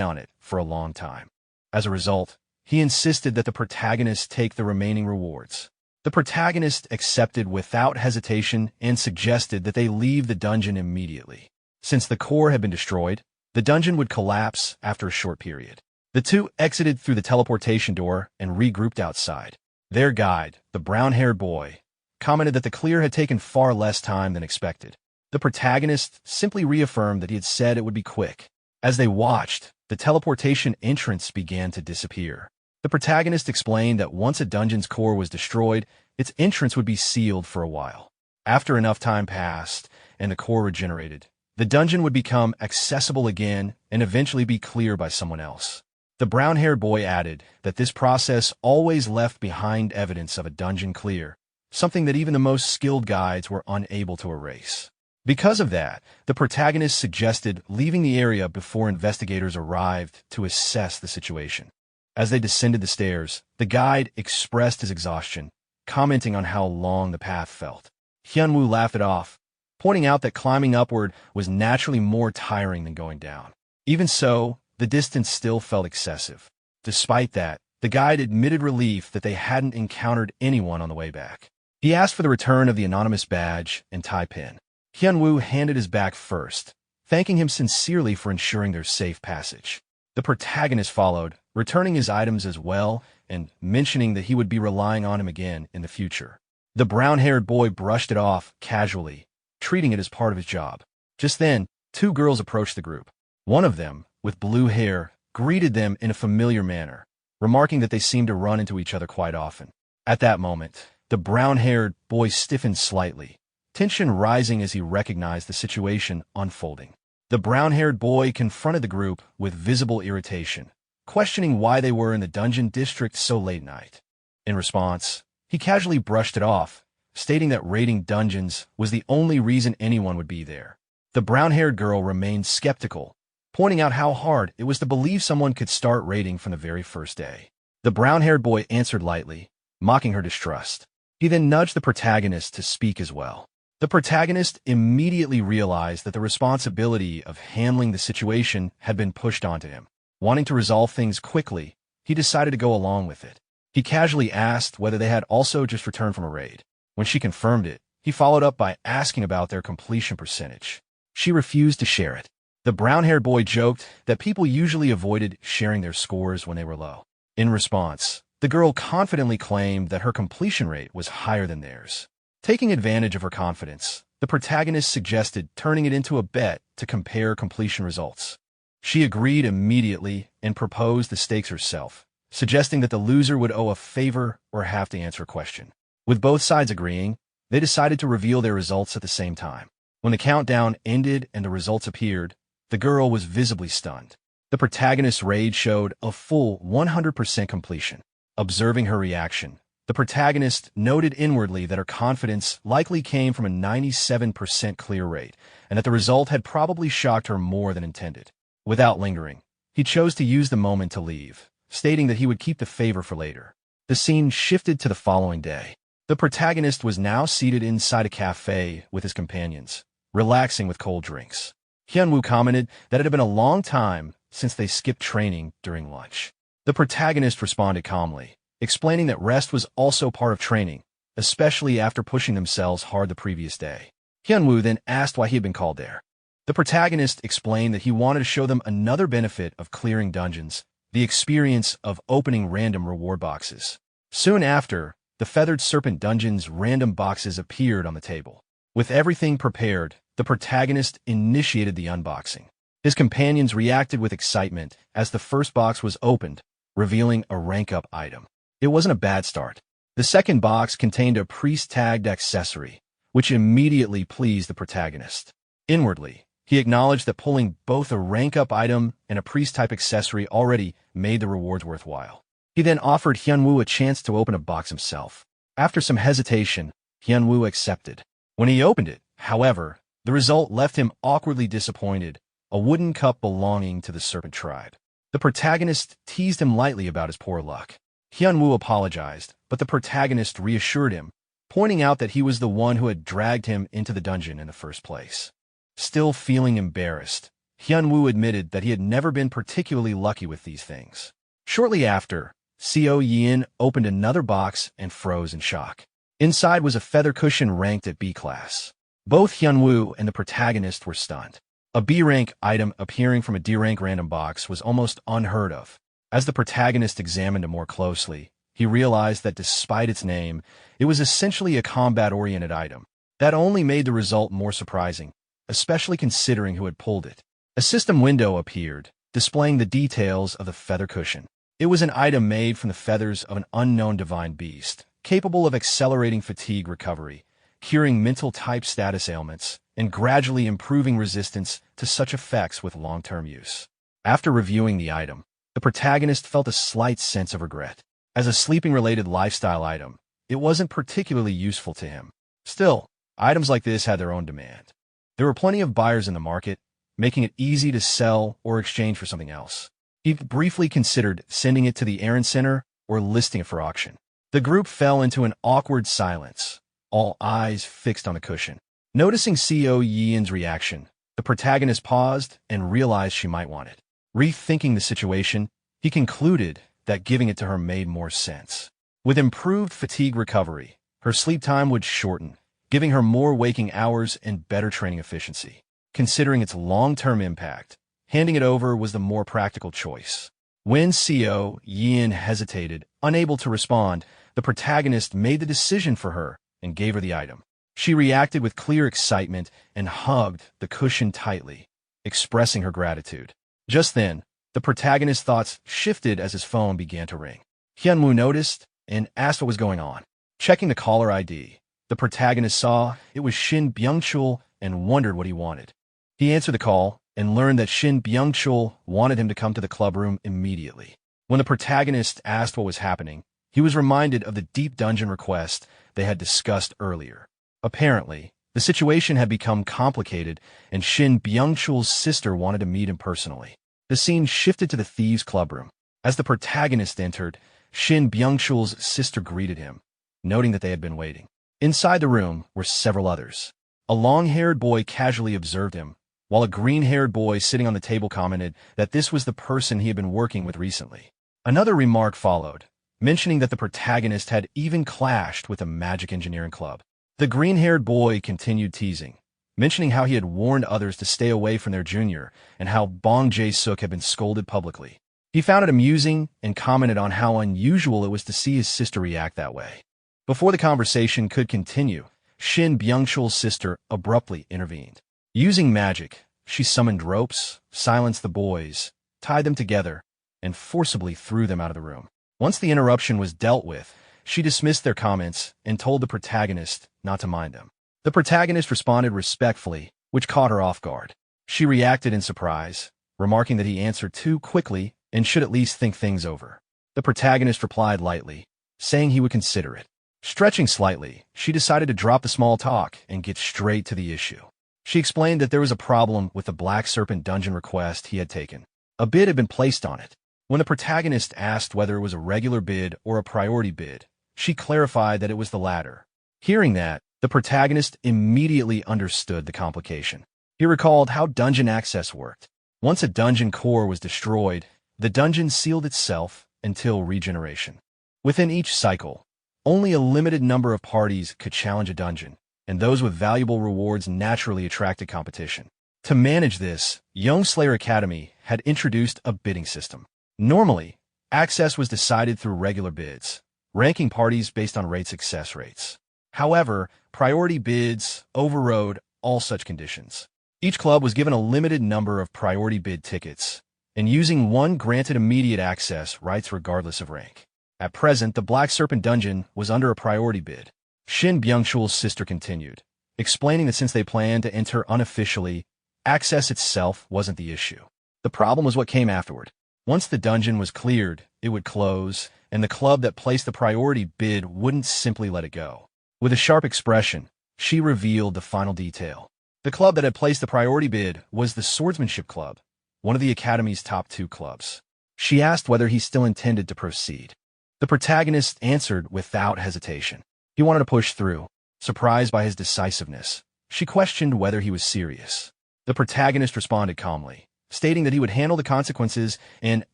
on it for a long time. As a result, he insisted that the protagonist take the remaining rewards. The protagonist accepted without hesitation and suggested that they leave the dungeon immediately. Since the core had been destroyed, the dungeon would collapse after a short period. The two exited through the teleportation door and regrouped outside. Their guide, the brown-haired boy, commented that the clear had taken far less time than expected. The protagonist simply reaffirmed that he had said it would be quick. As they watched, the teleportation entrance began to disappear. The protagonist explained that once a dungeon's core was destroyed, its entrance would be sealed for a while. After enough time passed and the core regenerated, the dungeon would become accessible again and eventually be cleared by someone else. The brown-haired boy added that this process always left behind evidence of a dungeon clear, something that even the most skilled guides were unable to erase. Because of that, the protagonist suggested leaving the area before investigators arrived to assess the situation. As they descended the stairs, the guide expressed his exhaustion, commenting on how long the path felt. Hyunwoo laughed it off, pointing out that climbing upward was naturally more tiring than going down. Even so, the distance still felt excessive. Despite that, the guide admitted relief that they hadn't encountered anyone on the way back. He asked for the return of the anonymous badge and tie pin. Hyunwoo handed his back first, thanking him sincerely for ensuring their safe passage. The protagonist followed, returning his items as well and mentioning that he would be relying on him again in the future. The brown-haired boy brushed it off casually, treating it as part of his job. Just then, two girls approached the group. One of them, with blue hair, greeted them in a familiar manner, remarking that they seemed to run into each other quite often. At that moment, the brown-haired boy stiffened slightly, tension rising as he recognized the situation unfolding. The brown-haired boy confronted the group with visible irritation, questioning why they were in the dungeon district so late at night. In response, he casually brushed it off, stating that raiding dungeons was the only reason anyone would be there. The brown-haired girl remained skeptical, pointing out how hard it was to believe someone could start raiding from the very first day. The brown-haired boy answered lightly, mocking her distrust. He then nudged the protagonist to speak as well. The protagonist immediately realized that the responsibility of handling the situation had been pushed onto him. Wanting to resolve things quickly, he decided to go along with it. He casually asked whether they had also just returned from a raid. When she confirmed it, he followed up by asking about their completion percentage. She refused to share it. The brown-haired boy joked that people usually avoided sharing their scores when they were low. In response, the girl confidently claimed that her completion rate was higher than theirs. Taking advantage of her confidence, the protagonist suggested turning it into a bet to compare completion results. She agreed immediately and proposed the stakes herself, suggesting that the loser would owe a favor or have to answer a question. With both sides agreeing, they decided to reveal their results at the same time. When the countdown ended and the results appeared, the girl was visibly stunned. The protagonist's rage showed a full 100% completion. Observing her reaction, the protagonist noted inwardly that her confidence likely came from a 97% clear rate, and that the result had probably shocked her more than intended. Without lingering, he chose to use the moment to leave, stating that he would keep the favor for later. The scene shifted to the following day. The protagonist was now seated inside a cafe with his companions, relaxing with cold drinks. Hyunwoo commented that it had been a long time since they skipped training during lunch. The protagonist responded calmly, explaining that rest was also part of training, especially after pushing themselves hard the previous day. Hyunwoo then asked why he had been called there. The protagonist explained that he wanted to show them another benefit of clearing dungeons, the experience of opening random reward boxes. Soon after, the Feathered Serpent Dungeon's random boxes appeared on the table. With everything prepared, the protagonist initiated the unboxing. His companions reacted with excitement as the first box was opened, revealing a rank-up item. It wasn't a bad start. The second box contained a priest-tagged accessory, which immediately pleased the protagonist. Inwardly, he acknowledged that pulling both a rank-up item and a priest-type accessory already made the rewards worthwhile. He then offered Hyunwoo a chance to open a box himself. After some hesitation, Hyunwoo accepted. When he opened it, however, the result left him awkwardly disappointed, a wooden cup belonging to the serpent tribe. The protagonist teased him lightly about his poor luck. Hyunwoo apologized, but the protagonist reassured him, pointing out that he was the one who had dragged him into the dungeon in the first place. Still feeling embarrassed, Hyunwoo admitted that he had never been particularly lucky with these things. Shortly after, Seo Yin opened another box and froze in shock. Inside was a feather cushion ranked at B class. Both Hyunwoo and the protagonist were stunned. A B-rank item appearing from a D-rank random box was almost unheard of. As the protagonist examined it more closely, he realized that despite its name, it was essentially a combat-oriented item. That only made the result more surprising, especially considering who had pulled it. A system window appeared, displaying the details of the feather cushion. It was an item made from the feathers of an unknown divine beast, capable of accelerating fatigue recovery, curing mental-type status ailments, and gradually improving resistance to such effects with long-term use. After reviewing the item, the protagonist felt a slight sense of regret. As a sleeping-related lifestyle item, it wasn't particularly useful to him. Still, items like this had their own demand. There were plenty of buyers in the market, making it easy to sell or exchange for something else. He briefly considered sending it to the errand center or listing it for auction. The group fell into an awkward silence, all eyes fixed on the cushion. Noticing Seo Yin's reaction, the protagonist paused and realized she might want it. Rethinking the situation, he concluded that giving it to her made more sense. With improved fatigue recovery, her sleep time would shorten, giving her more waking hours and better training efficiency. Considering its long-term impact, handing it over was the more practical choice. When Seo Yin hesitated, unable to respond, the protagonist made the decision for her and gave her the item. She reacted with clear excitement and hugged the cushion tightly, expressing her gratitude. Just then, the protagonist's thoughts shifted as his phone began to ring. Hyunwoo noticed and asked what was going on. Checking the caller ID, the protagonist saw it was Shin Byung-chul and wondered what he wanted. He answered the call and learned that Shin Byung-chul wanted him to come to the club room immediately. When the protagonist asked what was happening, he was reminded of the deep dungeon request they had discussed earlier. Apparently, the situation had become complicated, and Shin Byung-chul's sister wanted to meet him personally. The scene shifted to the thieves' clubroom. As the protagonist entered, Shin Byung-chul's sister greeted him, noting that they had been waiting. Inside the room were several others. A long-haired boy casually observed him, while a green-haired boy sitting on the table commented that this was the person he had been working with recently. Another remark followed, mentioning that the protagonist had even clashed with a magic engineering club. The green-haired boy continued teasing, mentioning how he had warned others to stay away from their junior and how Bong Jae-suk had been scolded publicly. He found it amusing and commented on how unusual it was to see his sister react that way. Before the conversation could continue, Shin Byung-chul's sister abruptly intervened. Using magic, she summoned ropes, silenced the boys, tied them together, and forcibly threw them out of the room. Once the interruption was dealt with, she dismissed their comments and told the protagonist not to mind them. The protagonist responded respectfully, which caught her off guard. She reacted in surprise, remarking that he answered too quickly and should at least think things over. The protagonist replied lightly, saying he would consider it. Stretching slightly, she decided to drop the small talk and get straight to the issue. She explained that there was a problem with the Black Serpent dungeon request he had taken. A bid had been placed on it. When the protagonist asked whether it was a regular bid or a priority bid, she clarified that it was the latter. Hearing that, the protagonist immediately understood the complication. He recalled how dungeon access worked. Once a dungeon core was destroyed, the dungeon sealed itself until regeneration. Within each cycle, only a limited number of parties could challenge a dungeon, and those with valuable rewards naturally attracted competition. To manage this, Young Slayer Academy had introduced a bidding system. Normally, access was decided through regular bids, ranking parties based on raid success rates. However, priority bids overrode all such conditions. Each club was given a limited number of priority bid tickets, and using one granted immediate access rights regardless of rank. At present, the Black Serpent dungeon was under a priority bid. Shin Byung-chul's sister continued, explaining that since they planned to enter unofficially, access itself wasn't the issue. The problem was what came afterward. Once the dungeon was cleared, it would close, and the club that placed the priority bid wouldn't simply let it go. With a sharp expression, she revealed the final detail. The club that had placed the priority bid was the Swordsmanship Club, one of the Academy's top 2 clubs. She asked whether he still intended to proceed. The protagonist answered without hesitation. He wanted to push through. Surprised by his decisiveness, she questioned whether he was serious. The protagonist responded calmly, stating that he would handle the consequences and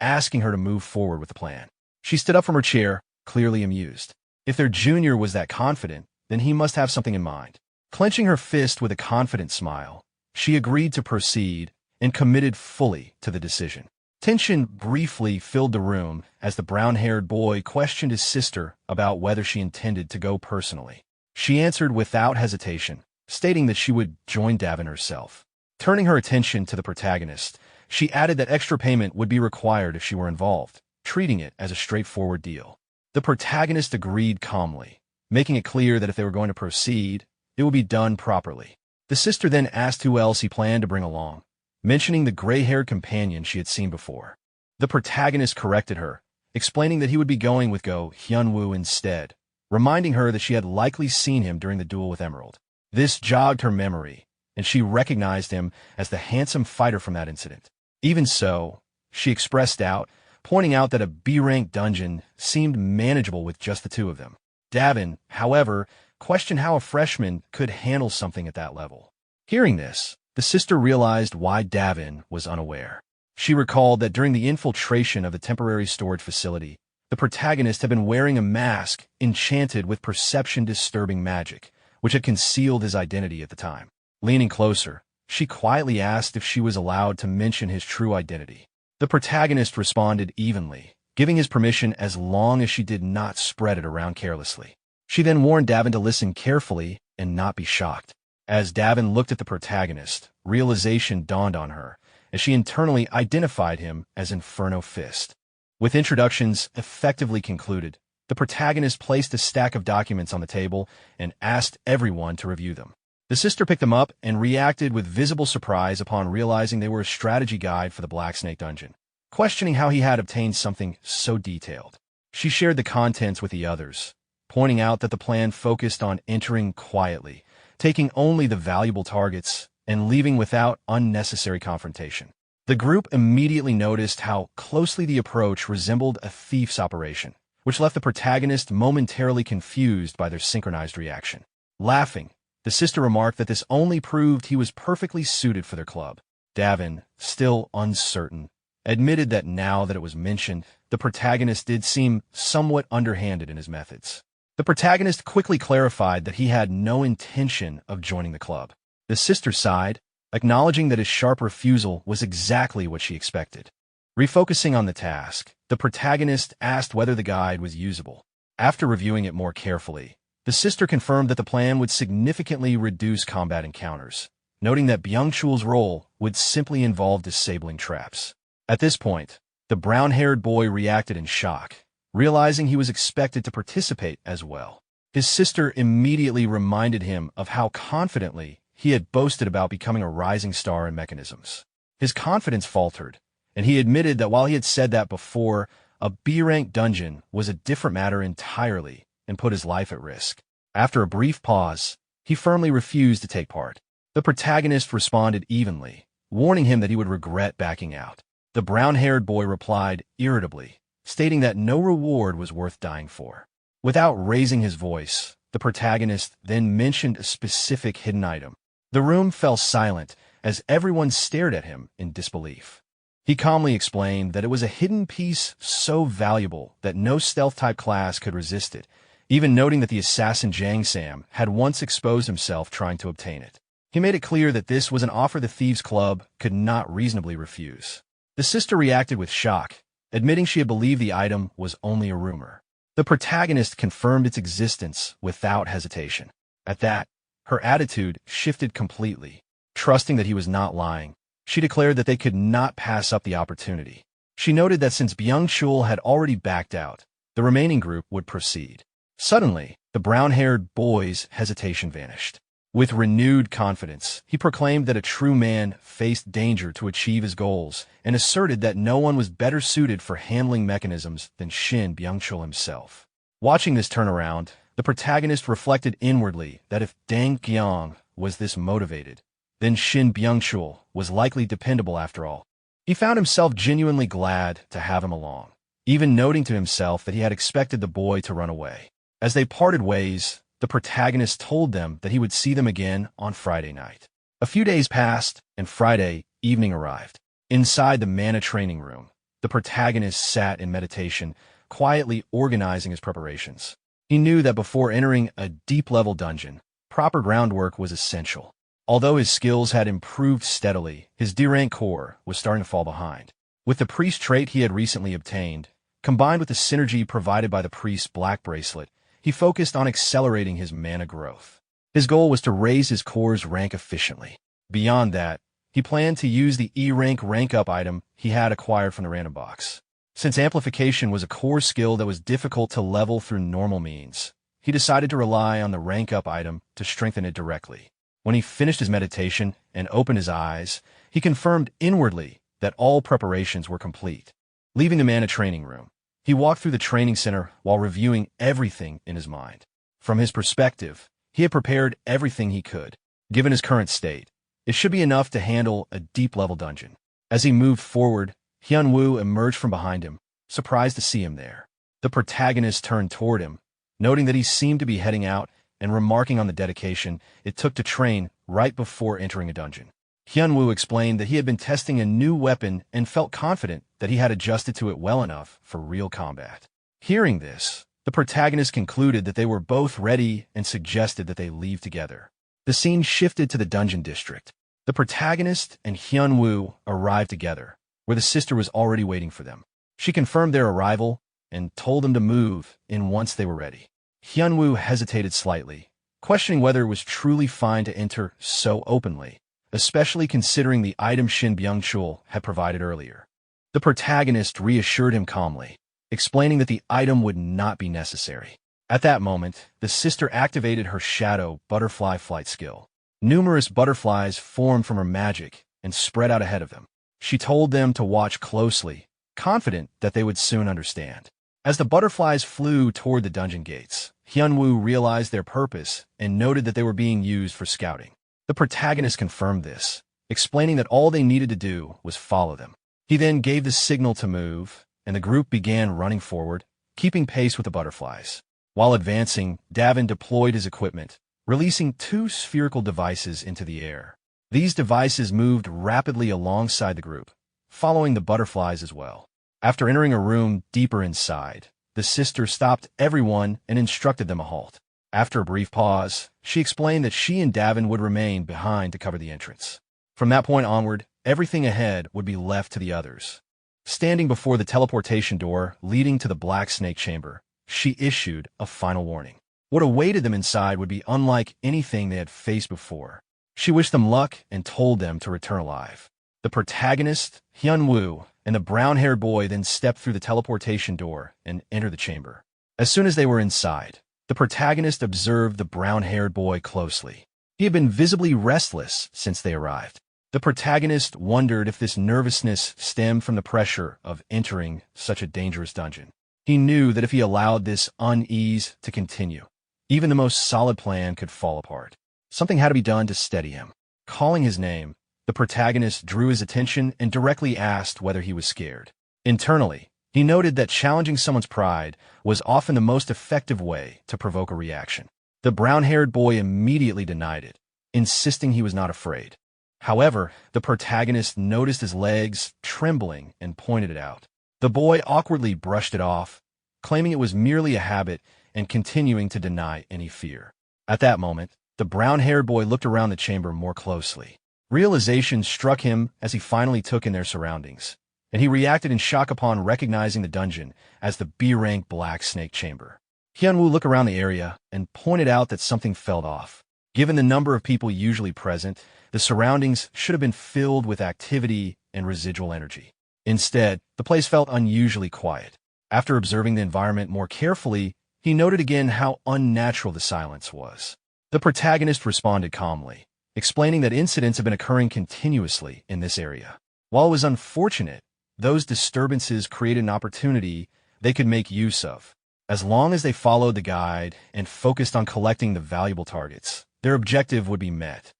asking her to move forward with the plan. She stood up from her chair, clearly amused. If their junior was that confident, then he must have something in mind. Clenching her fist with a confident smile, she agreed to proceed and committed fully to the decision. Tension briefly filled the room as the brown-haired boy questioned his sister about whether she intended to go personally. She answered without hesitation, stating that she would join Davin herself. Turning her attention to the protagonist, she added that extra payment would be required if she were involved, treating it as a straightforward deal. The protagonist agreed calmly, making it clear that if they were going to proceed, it would be done properly. The sister then asked who else he planned to bring along, mentioning the gray-haired companion she had seen before. The protagonist corrected her, explaining that he would be going with Go Hyunwoo instead, reminding her that she had likely seen him during the duel with Emerald. This jogged her memory, and she recognized him as the handsome fighter from that incident. Even so, she expressed doubt, pointing out that a B-rank dungeon seemed manageable with just the two of them. Davin, however, questioned how a freshman could handle something at that level. Hearing this, the sister realized why Davin was unaware. She recalled that during the infiltration of the temporary storage facility, the protagonist had been wearing a mask enchanted with perception-disturbing magic, which had concealed his identity at the time. Leaning closer, she quietly asked if she was allowed to mention his true identity. The protagonist responded evenly, giving his permission as long as she did not spread it around carelessly. She then warned Davin to listen carefully and not be shocked. As Davin looked at the protagonist, realization dawned on her, as she internally identified him as Inferno Fist. With introductions effectively concluded, the protagonist placed a stack of documents on the table and asked everyone to review them. The sister picked them up and reacted with visible surprise upon realizing they were a strategy guide for the Black Snake Dungeon. Questioning how he had obtained something so detailed, she shared the contents with the others, pointing out that the plan focused on entering quietly, taking only the valuable targets, and leaving without unnecessary confrontation. The group immediately noticed how closely the approach resembled a thief's operation, which left the protagonist momentarily confused by their synchronized reaction. Laughing, the sister remarked that this only proved he was perfectly suited for their club. Davin, still uncertain, admitted that now that it was mentioned, the protagonist did seem somewhat underhanded in his methods. The protagonist quickly clarified that he had no intention of joining the club. The sister sighed, acknowledging that his sharp refusal was exactly what she expected. Refocusing on the task, the protagonist asked whether the guide was usable. After reviewing it more carefully, the sister confirmed that the plan would significantly reduce combat encounters, noting that Byung-chul's role would simply involve disabling traps. At this point, the brown-haired boy reacted in shock, realizing he was expected to participate as well. His sister immediately reminded him of how confidently he had boasted about becoming a rising star in mechanisms. His confidence faltered, and he admitted that while he had said that before, a B-rank dungeon was a different matter entirely and put his life at risk. After a brief pause, he firmly refused to take part. The protagonist responded evenly, warning him that he would regret backing out. The brown-haired boy replied irritably, stating that no reward was worth dying for. Without raising his voice, the protagonist then mentioned a specific hidden item. The room fell silent as everyone stared at him in disbelief. He calmly explained that it was a hidden piece so valuable that no stealth-type class could resist it, even noting that the assassin Jang Sam had once exposed himself trying to obtain it. He made it clear that this was an offer the Thieves' Club could not reasonably refuse. The sister reacted with shock, admitting she had believed the item was only a rumor. The protagonist confirmed its existence without hesitation. At that, her attitude shifted completely. Trusting that he was not lying, she declared that they could not pass up the opportunity. She noted that since Byung-chul had already backed out, the remaining group would proceed. Suddenly, the brown-haired boy's hesitation vanished. With renewed confidence, he proclaimed that a true man faced danger to achieve his goals and asserted that no one was better suited for handling mechanisms than Shin Byung-chul himself. Watching this turnaround, the protagonist reflected inwardly that if Dang Gyang was this motivated, then Shin Byung-chul was likely dependable after all. He found himself genuinely glad to have him along, even noting to himself that he had expected the boy to run away. As they parted ways, the protagonist told them that he would see them again on Friday night. A few days passed, and Friday evening arrived. Inside the mana training room, the protagonist sat in meditation, quietly organizing his preparations. He knew that before entering a deep-level dungeon, proper groundwork was essential. Although his skills had improved steadily, his D-rank core was starting to fall behind. With the priest trait he had recently obtained, combined with the synergy provided by the priest's black bracelet, he focused on accelerating his mana growth. His goal was to raise his core's rank efficiently. Beyond that, he planned to use the E-rank rank-up item he had acquired from the random box. Since amplification was a core skill that was difficult to level through normal means, he decided to rely on the rank-up item to strengthen it directly. When he finished his meditation and opened his eyes, he confirmed inwardly that all preparations were complete. Leaving the mana training room, he walked through the training center while reviewing everything in his mind. From his perspective, he had prepared everything he could. Given his current state, it should be enough to handle a deep-level dungeon. As he moved forward, Hyunwoo emerged from behind him, surprised to see him there. The protagonist turned toward him, noting that he seemed to be heading out and remarking on the dedication it took to train right before entering a dungeon. Hyunwoo explained that he had been testing a new weapon and felt confident that he had adjusted to it well enough for real combat. Hearing this, the protagonist concluded that they were both ready and suggested that they leave together. The scene shifted to the dungeon district. The protagonist and Hyunwoo arrived together, where the sister was already waiting for them. She confirmed their arrival and told them to move in once they were ready. Hyunwoo hesitated slightly, questioning whether it was truly fine to enter so openly, especially considering the item Shin Byung-chul had provided earlier. The protagonist reassured him calmly, explaining that the item would not be necessary. At that moment, the sister activated her shadow butterfly flight skill. Numerous butterflies formed from her magic and spread out ahead of them. She told them to watch closely, confident that they would soon understand. As the butterflies flew toward the dungeon gates, Hyunwoo realized their purpose and noted that they were being used for scouting. The protagonist confirmed this, explaining that all they needed to do was follow them. He then gave the signal to move, and the group began running forward, keeping pace with the butterflies. While advancing, Davin deployed his equipment, releasing 2 spherical devices into the air. These devices moved rapidly alongside the group, following the butterflies as well. After entering a room deeper inside, the sister stopped everyone and instructed them a halt. After a brief pause, she explained that she and Davin would remain behind to cover the entrance. From that point onward, everything ahead would be left to the others. Standing before the teleportation door leading to the Black Snake Chamber, she issued a final warning. What awaited them inside would be unlike anything they had faced before. She wished them luck and told them to return alive. The protagonist, Hyunwoo, and the brown-haired boy then stepped through the teleportation door and entered the chamber. As soon as they were inside, the protagonist observed the brown-haired boy closely. He had been visibly restless since they arrived. The protagonist wondered if this nervousness stemmed from the pressure of entering such a dangerous dungeon. He knew that if he allowed this unease to continue, even the most solid plan could fall apart. Something had to be done to steady him. Calling his name, the protagonist drew his attention and directly asked whether he was scared. Internally, he noted that challenging someone's pride was often the most effective way to provoke a reaction. The brown-haired boy immediately denied it, insisting he was not afraid. However, the protagonist noticed his legs trembling and pointed it out. The boy awkwardly brushed it off, claiming it was merely a habit and continuing to deny any fear. At that moment, the brown-haired boy looked around the chamber more closely. Realization struck him as he finally took in their surroundings, and he reacted in shock upon recognizing the dungeon as the B-rank Black Snake Chamber. Hyunwoo looked around the area and pointed out that something felt off. Given the number of people usually present, the surroundings should have been filled with activity and residual energy. Instead, the place felt unusually quiet. After observing the environment more carefully, he noted again how unnatural the silence was. The protagonist responded calmly, explaining that incidents have been occurring continuously in this area. While it was unfortunate, those disturbances created an opportunity they could make use of. As long as they followed the guide and focused on collecting the valuable targets, their objective would be met.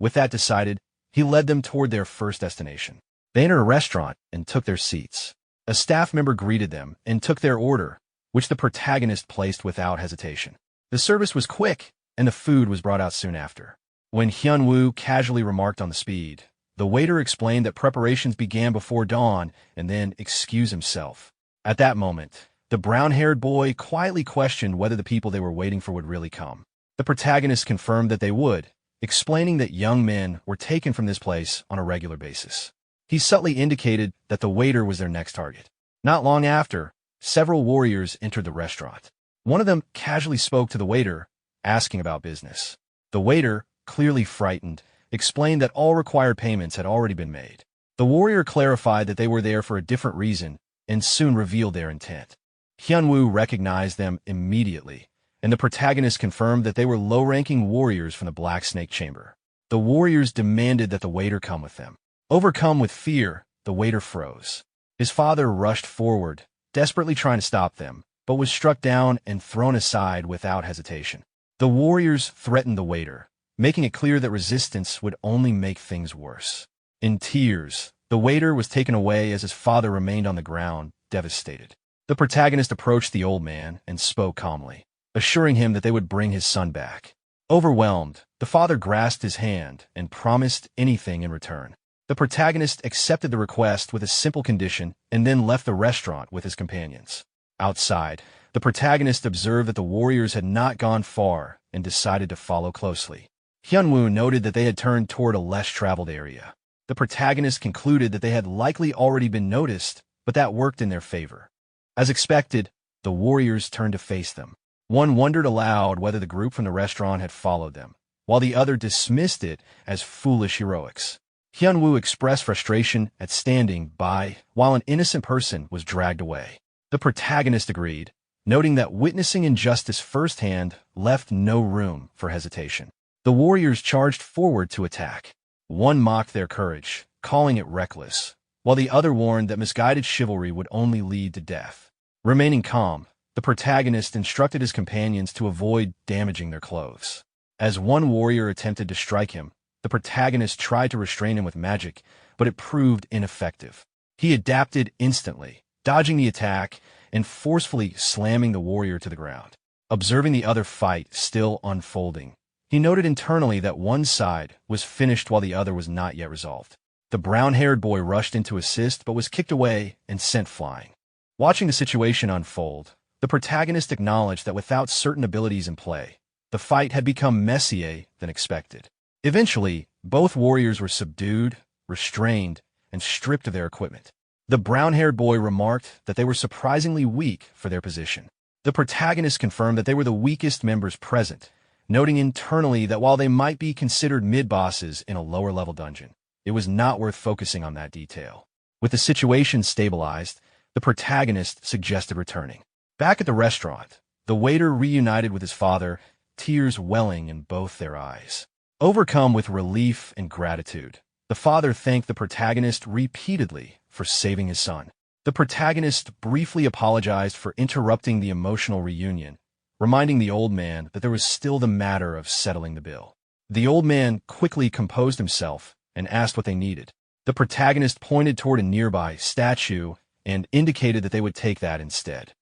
With that decided, he led them toward their first destination. They entered a restaurant and took their seats. A staff member greeted them and took their order, which the protagonist placed without hesitation. The service was quick, and the food was brought out soon after. When Hyunwoo casually remarked on the speed, the waiter explained that preparations began before dawn and then excused himself. At that moment, the The brown-haired boy quietly questioned whether the people they were waiting for would really come. The protagonist confirmed that they would, explaining that young men were taken from this place on a regular basis. He subtly indicated that the waiter was their next target. Not long after, several warriors entered the restaurant. One of them casually spoke to the waiter, asking about business. The waiter, clearly frightened, explained that all required payments had already been made. The warrior clarified that they were there for a different reason and soon revealed their intent. Hyunwoo recognized them immediately, and the protagonist confirmed that they were low-ranking warriors from the Black Snake Chamber. The warriors demanded that the waiter come with them. Overcome with fear, the waiter froze. His father rushed forward, desperately trying to stop them, but was struck down and thrown aside without hesitation. The warriors threatened the waiter, making it clear that resistance would only make things worse. In tears, the waiter was taken away as his father remained on the ground, devastated. The protagonist approached the old man and spoke calmly, assuring him that they would bring his son back. Overwhelmed, the father grasped his hand and promised anything in return. The protagonist accepted the request with a simple condition and then left the restaurant with his companions. Outside, the protagonist observed that the warriors had not gone far and decided to follow closely. Hyunwoo noted that they had turned toward a less traveled area. The protagonist concluded that they had likely already been noticed, but that worked in their favor. As expected, the warriors turned to face them. One wondered aloud whether the group from the restaurant had followed them, while the other dismissed it as foolish heroics. Hyunwoo expressed frustration at standing by while an innocent person was dragged away. The protagonist agreed, noting that witnessing injustice firsthand left no room for hesitation. The warriors charged forward to attack. One mocked their courage, calling it reckless, while the other warned that misguided chivalry would only lead to death. Remaining calm, the protagonist instructed his companions to avoid damaging their clothes. As one warrior attempted to strike him, the protagonist tried to restrain him with magic, but it proved ineffective. He adapted instantly, dodging the attack and forcefully slamming the warrior to the ground. Observing the other fight still unfolding, he noted internally that one side was finished while the other was not yet resolved. The brown-haired boy rushed in to assist but was kicked away and sent flying. Watching the situation unfold, the protagonist acknowledged that without certain abilities in play, the fight had become messier than expected. Eventually, both warriors were subdued, restrained, and stripped of their equipment. The brown-haired boy remarked that they were surprisingly weak for their position. The protagonist confirmed that they were the weakest members present, noting internally that while they might be considered mid-bosses in a lower-level dungeon, it was not worth focusing on that detail. With the situation stabilized, the protagonist suggested returning. Back at the restaurant, the waiter reunited with his father, tears welling in both their eyes. Overcome with relief and gratitude, the father thanked the protagonist repeatedly for saving his son. The protagonist briefly apologized for interrupting the emotional reunion, reminding the old man that there was still the matter of settling the bill. The old man quickly composed himself and asked what they needed. The protagonist pointed toward a nearby statue and indicated that they would take that instead.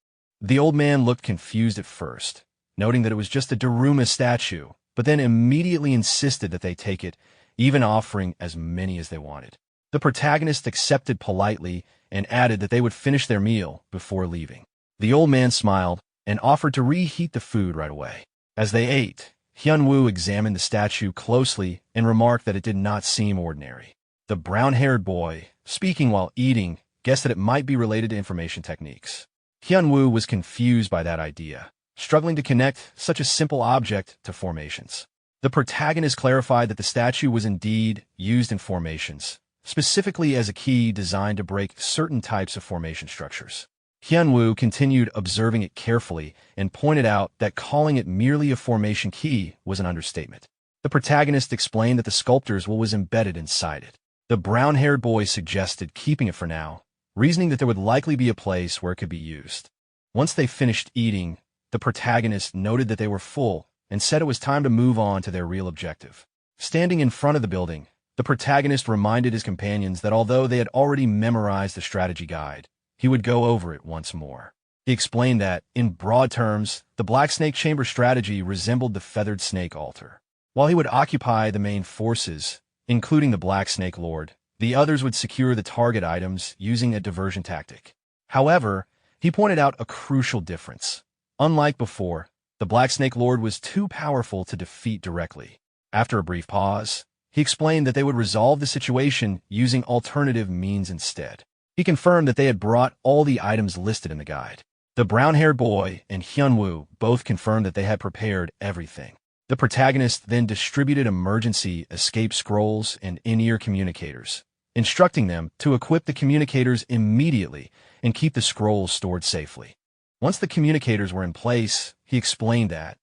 The old man looked confused at first, noting that it was just a Daruma statue, but then immediately insisted that they take it, even offering as many as they wanted. The protagonist accepted politely and added that they would finish their meal before leaving. The old man smiled and offered to reheat the food right away. As they ate, Hyunwoo examined the statue closely and remarked that it did not seem ordinary. The brown-haired boy, speaking while eating, guessed that it might be related to information techniques. Hyunwoo was confused by that idea, struggling to connect such a simple object to formations. The protagonist clarified that the statue was indeed used in formations, specifically as a key designed to break certain types of formation structures. Hyunwoo continued observing it carefully and pointed out that calling it merely a formation key was an understatement. The protagonist explained that the sculptor's will was embedded inside it. The brown-haired boy suggested keeping it for now, reasoning that there would likely be a place where it could be used. Once they finished eating, the protagonist noted that they were full and said it was time to move on to their real objective. Standing in front of the building, the protagonist reminded his companions that although they had already memorized the strategy guide, he would go over it once more. He explained that, in broad terms, the Black Snake Chamber strategy resembled the Feathered Snake Altar. While he would occupy the main forces, including the Black Snake Lord, the others would secure the target items using a diversion tactic. However, He pointed out a crucial difference. Unlike before, the Black Snake Lord was too powerful to defeat directly. After a brief pause, he explained that they would resolve the situation using alternative means instead. He confirmed that they had brought all the items listed in the guide. The brown-haired boy and Hyunwoo both confirmed that they had prepared everything. The protagonist then distributed emergency escape scrolls and in-ear communicators, instructing them to equip the communicators immediately and keep the scrolls stored safely. Once the communicators were in place, he explained that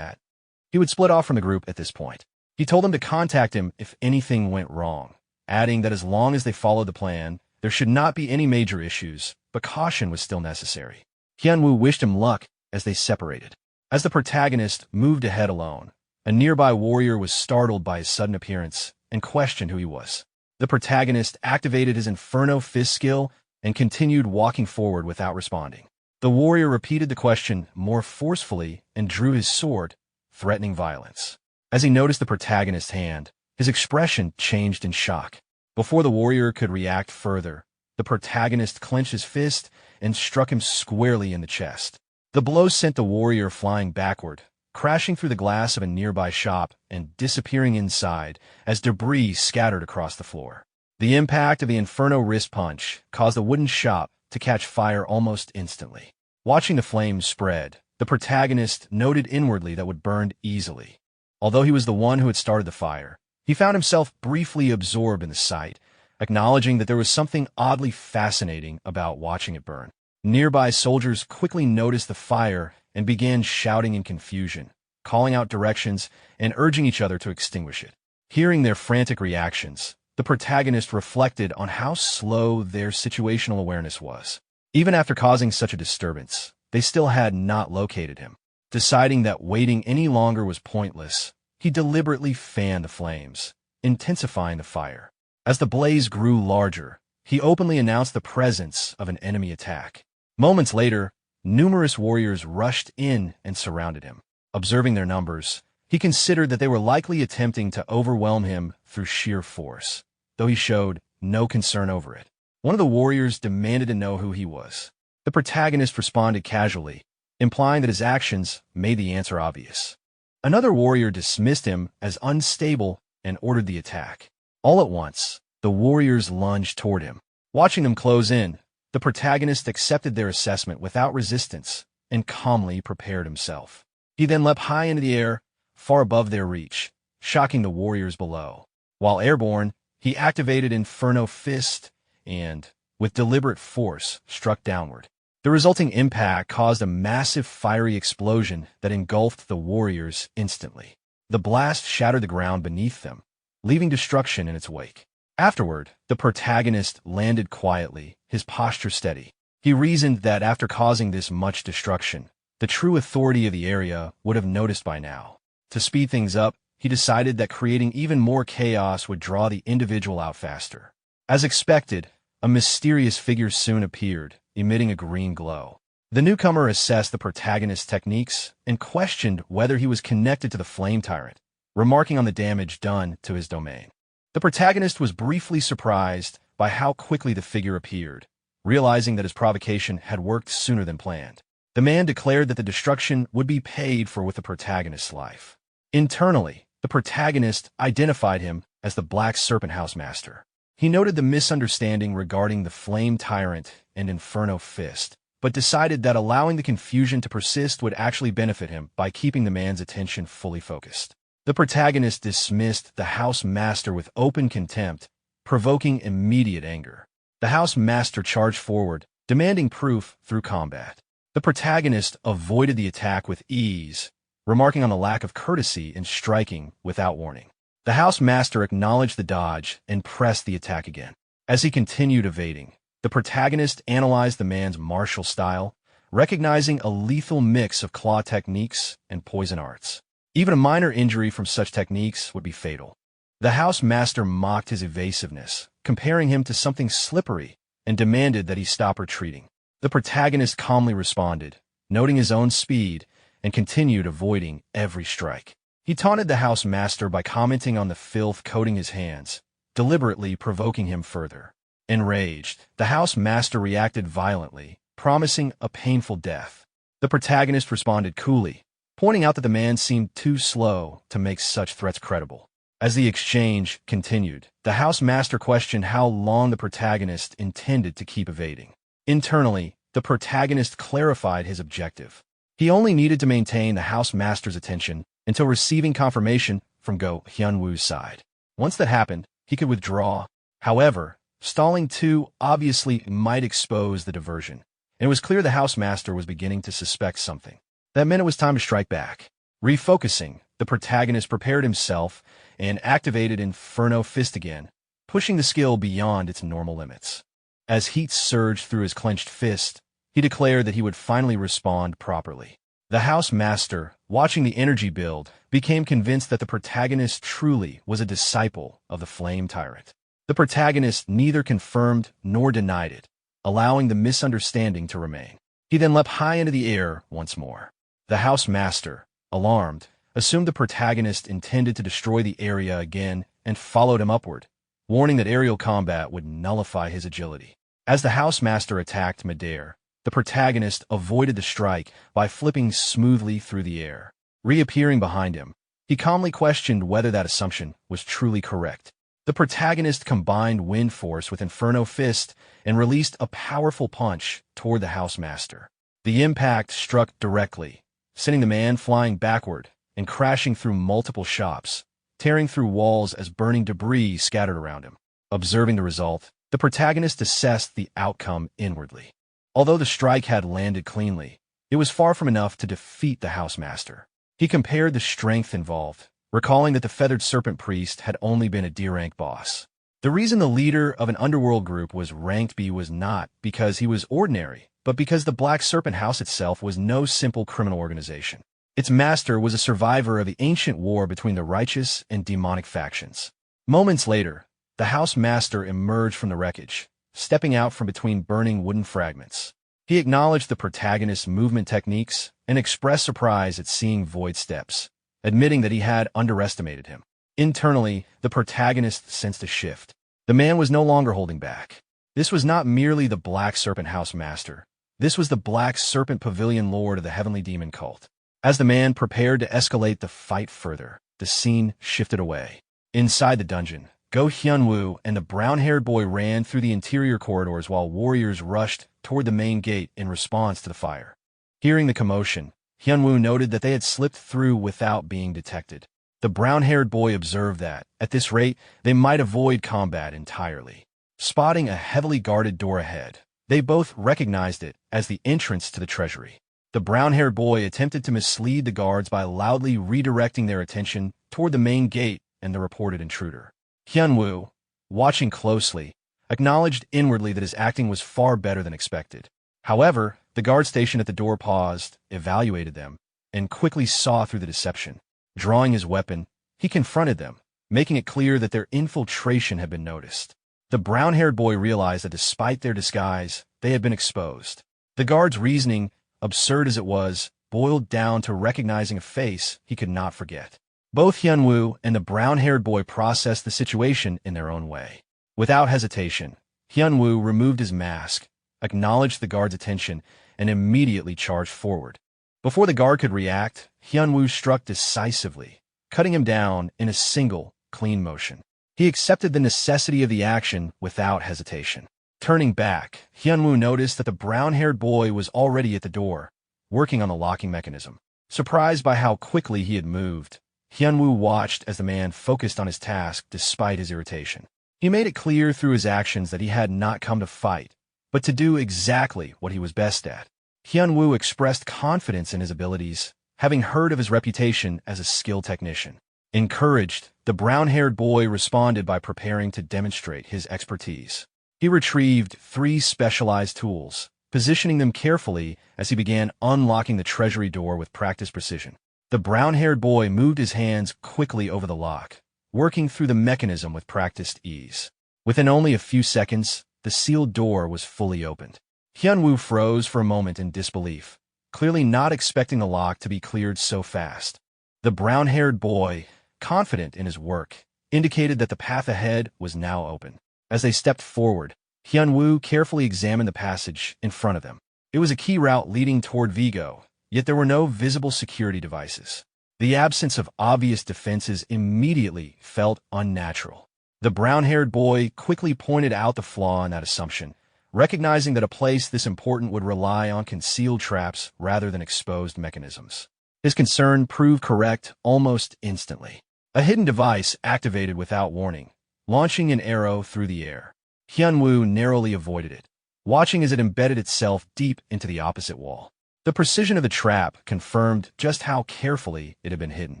he would split off from the group at this point. He told them to contact him if anything went wrong, adding that as long as they followed the plan, there should not be any major issues, but caution was still necessary. Hyunwoo wished him luck as they separated. As the protagonist moved ahead alone, a nearby warrior was startled by his sudden appearance and questioned who he was. The protagonist activated his Inferno Fist skill and continued walking forward without responding. The warrior repeated the question more forcefully and drew his sword, threatening violence. As he noticed the protagonist's hand, his expression changed in shock. Before the warrior could react further, the protagonist clenched his fist and struck him squarely in the chest. The blow sent the warrior flying backward, crashing through the glass of a nearby shop and disappearing inside as debris scattered across the floor. The impact of the Inferno wrist punch caused the wooden shop to catch fire almost instantly. Watching the flames spread, the protagonist noted inwardly that would burn easily. Although he was the one who had started the fire, he found himself briefly absorbed in the sight, acknowledging that there was something oddly fascinating about watching it burn. Nearby soldiers quickly noticed the fire and began shouting in confusion, calling out directions and urging each other to extinguish it. Hearing their frantic reactions, the protagonist reflected on how slow their situational awareness was. Even after causing such a disturbance, they still had not located him. Deciding that waiting any longer was pointless, he deliberately fanned the flames, intensifying the fire. As the blaze grew larger, he openly announced the presence of an enemy attack. Moments later, numerous warriors rushed in and surrounded him. Observing their numbers, he considered that they were likely attempting to overwhelm him through sheer force, though he showed no concern over it. One of the warriors demanded to know who he was. The protagonist responded casually, implying that his actions made the answer obvious. Another warrior dismissed him as unstable and ordered the attack. All at once, the warriors lunged toward him. Watching them close in, the protagonist accepted their assessment without resistance and calmly prepared himself. He then leapt high into the air, far above their reach, shocking the warriors below. While airborne, he activated Inferno Fist and, with deliberate force, struck downward. The resulting impact caused a massive fiery explosion that engulfed the warriors instantly. The blast shattered the ground beneath them, leaving destruction in its wake. Afterward, the protagonist landed quietly, his posture steady. He reasoned that after causing this much destruction, the true authority of the area would have noticed by now. To speed things up, he decided that creating even more chaos would draw the individual out faster. As expected, a mysterious figure soon appeared, emitting a green glow. The newcomer assessed the protagonist's techniques and questioned whether he was connected to the flame tyrant, remarking on the damage done to his domain. The protagonist was briefly surprised by how quickly the figure appeared, realizing that his provocation had worked sooner than planned. The man declared that the destruction would be paid for with the protagonist's life. Internally, the protagonist identified him as the Black Serpent House Master. He noted the misunderstanding regarding the Flame Tyrant and Inferno Fist, but decided that allowing the confusion to persist would actually benefit him by keeping the man's attention fully focused. The protagonist dismissed the House Master with open contempt, provoking immediate anger. The House Master charged forward, demanding proof through combat. The protagonist avoided the attack with ease, remarking on the lack of courtesy in striking without warning. The House Master acknowledged the dodge and pressed the attack again. As he continued evading, the protagonist analyzed the man's martial style, recognizing a lethal mix of claw techniques and poison arts. Even a minor injury from such techniques would be fatal. The House Master mocked his evasiveness, comparing him to something slippery, and demanded that he stop retreating. The protagonist calmly responded, noting his own speed, and continued avoiding every strike. He taunted the House Master by commenting on the filth coating his hands, deliberately provoking him further. Enraged, the House Master reacted violently, promising a painful death. The protagonist responded coolly, pointing out that the man seemed too slow to make such threats credible. As the exchange continued, the house master questioned how long the protagonist intended to keep evading. Internally, the protagonist clarified his objective. He only needed to maintain the house master's attention until receiving confirmation from Go Hyunwoo's side. Once that happened, he could withdraw. However, stalling too obviously might expose the diversion, and it was clear the house master was beginning to suspect something. That meant it was time to strike back. Refocusing, the protagonist prepared himself and activated Inferno Fist again, pushing the skill beyond its normal limits. As heat surged through his clenched fist, he declared that he would finally respond properly. The house master, watching the energy build, became convinced that the protagonist truly was a disciple of the Flame Tyrant. The protagonist neither confirmed nor denied it, allowing the misunderstanding to remain. He then leapt high into the air once more. The house master, alarmed, assumed the protagonist intended to destroy the area again and followed him upward, warning that aerial combat would nullify his agility. As the house master attacked midair, the protagonist avoided the strike by flipping smoothly through the air. Reappearing behind him, he calmly questioned whether that assumption was truly correct. The protagonist combined wind force with Inferno Fist and released a powerful punch toward the house master. The impact struck directly, sending the man flying backward and crashing through multiple shops, tearing through walls as burning debris scattered around him. Observing the result, the protagonist assessed the outcome inwardly. Although the strike had landed cleanly, it was far from enough to defeat the house master. He compared the strength involved, recalling that the Feathered Serpent Priest had only been a D-rank boss. The reason the leader of an underworld group was ranked B was not because he was ordinary, but because the Black Serpent House itself was no simple criminal organization. Its master was a survivor of the ancient war between the righteous and demonic factions. Moments later, the house master emerged from the wreckage, stepping out from between burning wooden fragments. He acknowledged the protagonist's movement techniques and expressed surprise at seeing Void steps, admitting that he had underestimated him. Internally, the protagonist sensed a shift. The man was no longer holding back. This was not merely the Black Serpent House Master. This was the Black Serpent Pavilion Lord of the Heavenly Demon Cult. As the man prepared to escalate the fight further, the scene shifted away. Inside the dungeon, Go Hyunwoo and the brown-haired boy ran through the interior corridors while warriors rushed toward the main gate in response to the fire. Hearing the commotion, Hyunwoo noted that they had slipped through without being detected. The brown-haired boy observed that, at this rate, they might avoid combat entirely. Spotting a heavily guarded door ahead, they both recognized it as the entrance to the treasury. The brown-haired boy attempted to mislead the guards by loudly redirecting their attention toward the main gate and the reported intruder. Hyunwoo, watching closely, acknowledged inwardly that his acting was far better than expected. However, the guard stationed at the door paused, evaluated them, and quickly saw through the deception. Drawing his weapon, he confronted them, making it clear that their infiltration had been noticed. The brown-haired boy realized that despite their disguise, they had been exposed. The guard's reasoning, absurd as it was, boiled down to recognizing a face he could not forget. Both Hyunwoo and the brown-haired boy processed the situation in their own way. Without hesitation, Hyunwoo removed his mask, acknowledged the guard's attention, and immediately charged forward. Before the guard could react, Hyunwoo struck decisively, cutting him down in a single, clean motion. He accepted the necessity of the action without hesitation. Turning back, Hyunwoo noticed that the brown-haired boy was already at the door, working on the locking mechanism. Surprised by how quickly he had moved, Hyunwoo watched as the man focused on his task despite his irritation. He made it clear through his actions that he had not come to fight, but to do exactly what he was best at. Hyunwoo expressed confidence in his abilities, having heard of his reputation as a skilled technician. Encouraged, the brown-haired boy responded by preparing to demonstrate his expertise. He retrieved 3 specialized tools, positioning them carefully as he began unlocking the treasury door with practiced precision. The brown-haired boy moved his hands quickly over the lock, working through the mechanism with practiced ease. Within only a few seconds, the sealed door was fully opened. Hyunwoo froze for a moment in disbelief, clearly not expecting the lock to be cleared so fast. The brown-haired boy, confident in his work, indicated that the path ahead was now open. As they stepped forward, Hyunwoo carefully examined the passage in front of them. It was a key route leading toward Vigo, yet there were no visible security devices. The absence of obvious defenses immediately felt unnatural. The brown-haired boy quickly pointed out the flaw in that assumption, recognizing that a place this important would rely on concealed traps rather than exposed mechanisms. His concern proved correct almost instantly. A hidden device activated without warning, launching an arrow through the air. Hyunwoo narrowly avoided it, watching as it embedded itself deep into the opposite wall. The precision of the trap confirmed just how carefully it had been hidden.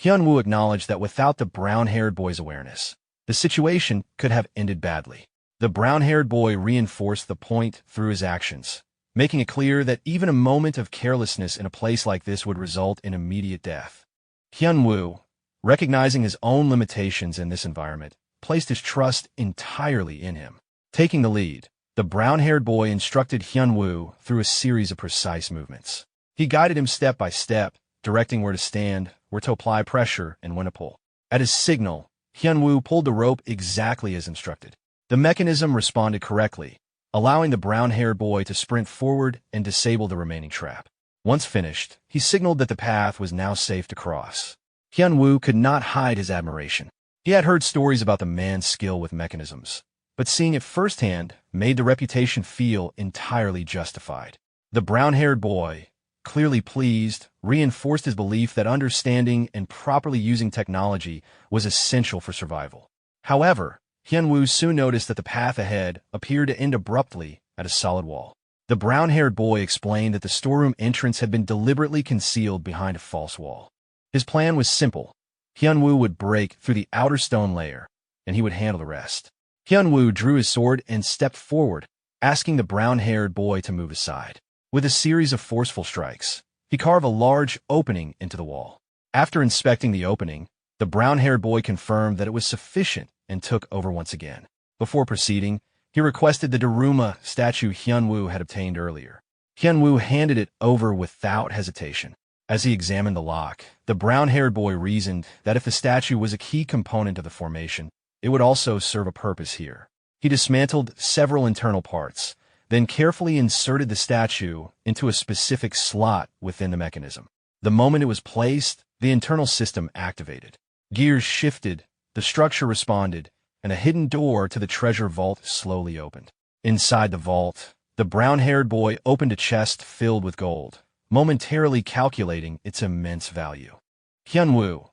Hyunwoo acknowledged that without the brown-haired boy's awareness, the situation could have ended badly. The brown-haired boy reinforced the point through his actions, making it clear that even a moment of carelessness in a place like this would result in immediate death. Hyunwoo, recognizing his own limitations in this environment, placed his trust entirely in him. Taking the lead, the brown-haired boy instructed Hyunwoo through a series of precise movements. He guided him step by step, directing where to stand, where to apply pressure, and when to pull. At his signal, Hyunwoo pulled the rope exactly as instructed. The mechanism responded correctly, allowing the brown-haired boy to sprint forward and disable the remaining trap. Once finished, he signaled that the path was now safe to cross. Hyunwoo could not hide his admiration. He had heard stories about the man's skill with mechanisms, but seeing it firsthand made the reputation feel entirely justified. The brown-haired boy, clearly pleased, reinforced his belief that understanding and properly using technology was essential for survival. However, Hyunwoo soon noticed that the path ahead appeared to end abruptly at a solid wall. The brown-haired boy explained that the storeroom entrance had been deliberately concealed behind a false wall. His plan was simple. Hyunwoo would break through the outer stone layer, and he would handle the rest. Hyunwoo drew his sword and stepped forward, asking the brown-haired boy to move aside. With a series of forceful strikes, he carved a large opening into the wall. After inspecting the opening, the brown-haired boy confirmed that it was sufficient and took over once again. Before proceeding, he requested the Daruma statue Hyunwoo had obtained earlier. Hyunwoo handed it over without hesitation. As he examined the lock, the brown-haired boy reasoned that if the statue was a key component of the formation, it would also serve a purpose here. He dismantled several internal parts, then carefully inserted the statue into a specific slot within the mechanism. The moment it was placed, the internal system activated. Gears shifted, the structure responded, and a hidden door to the treasure vault slowly opened. Inside the vault, the brown-haired boy opened a chest filled with gold, momentarily calculating its immense value. Hyunwoo,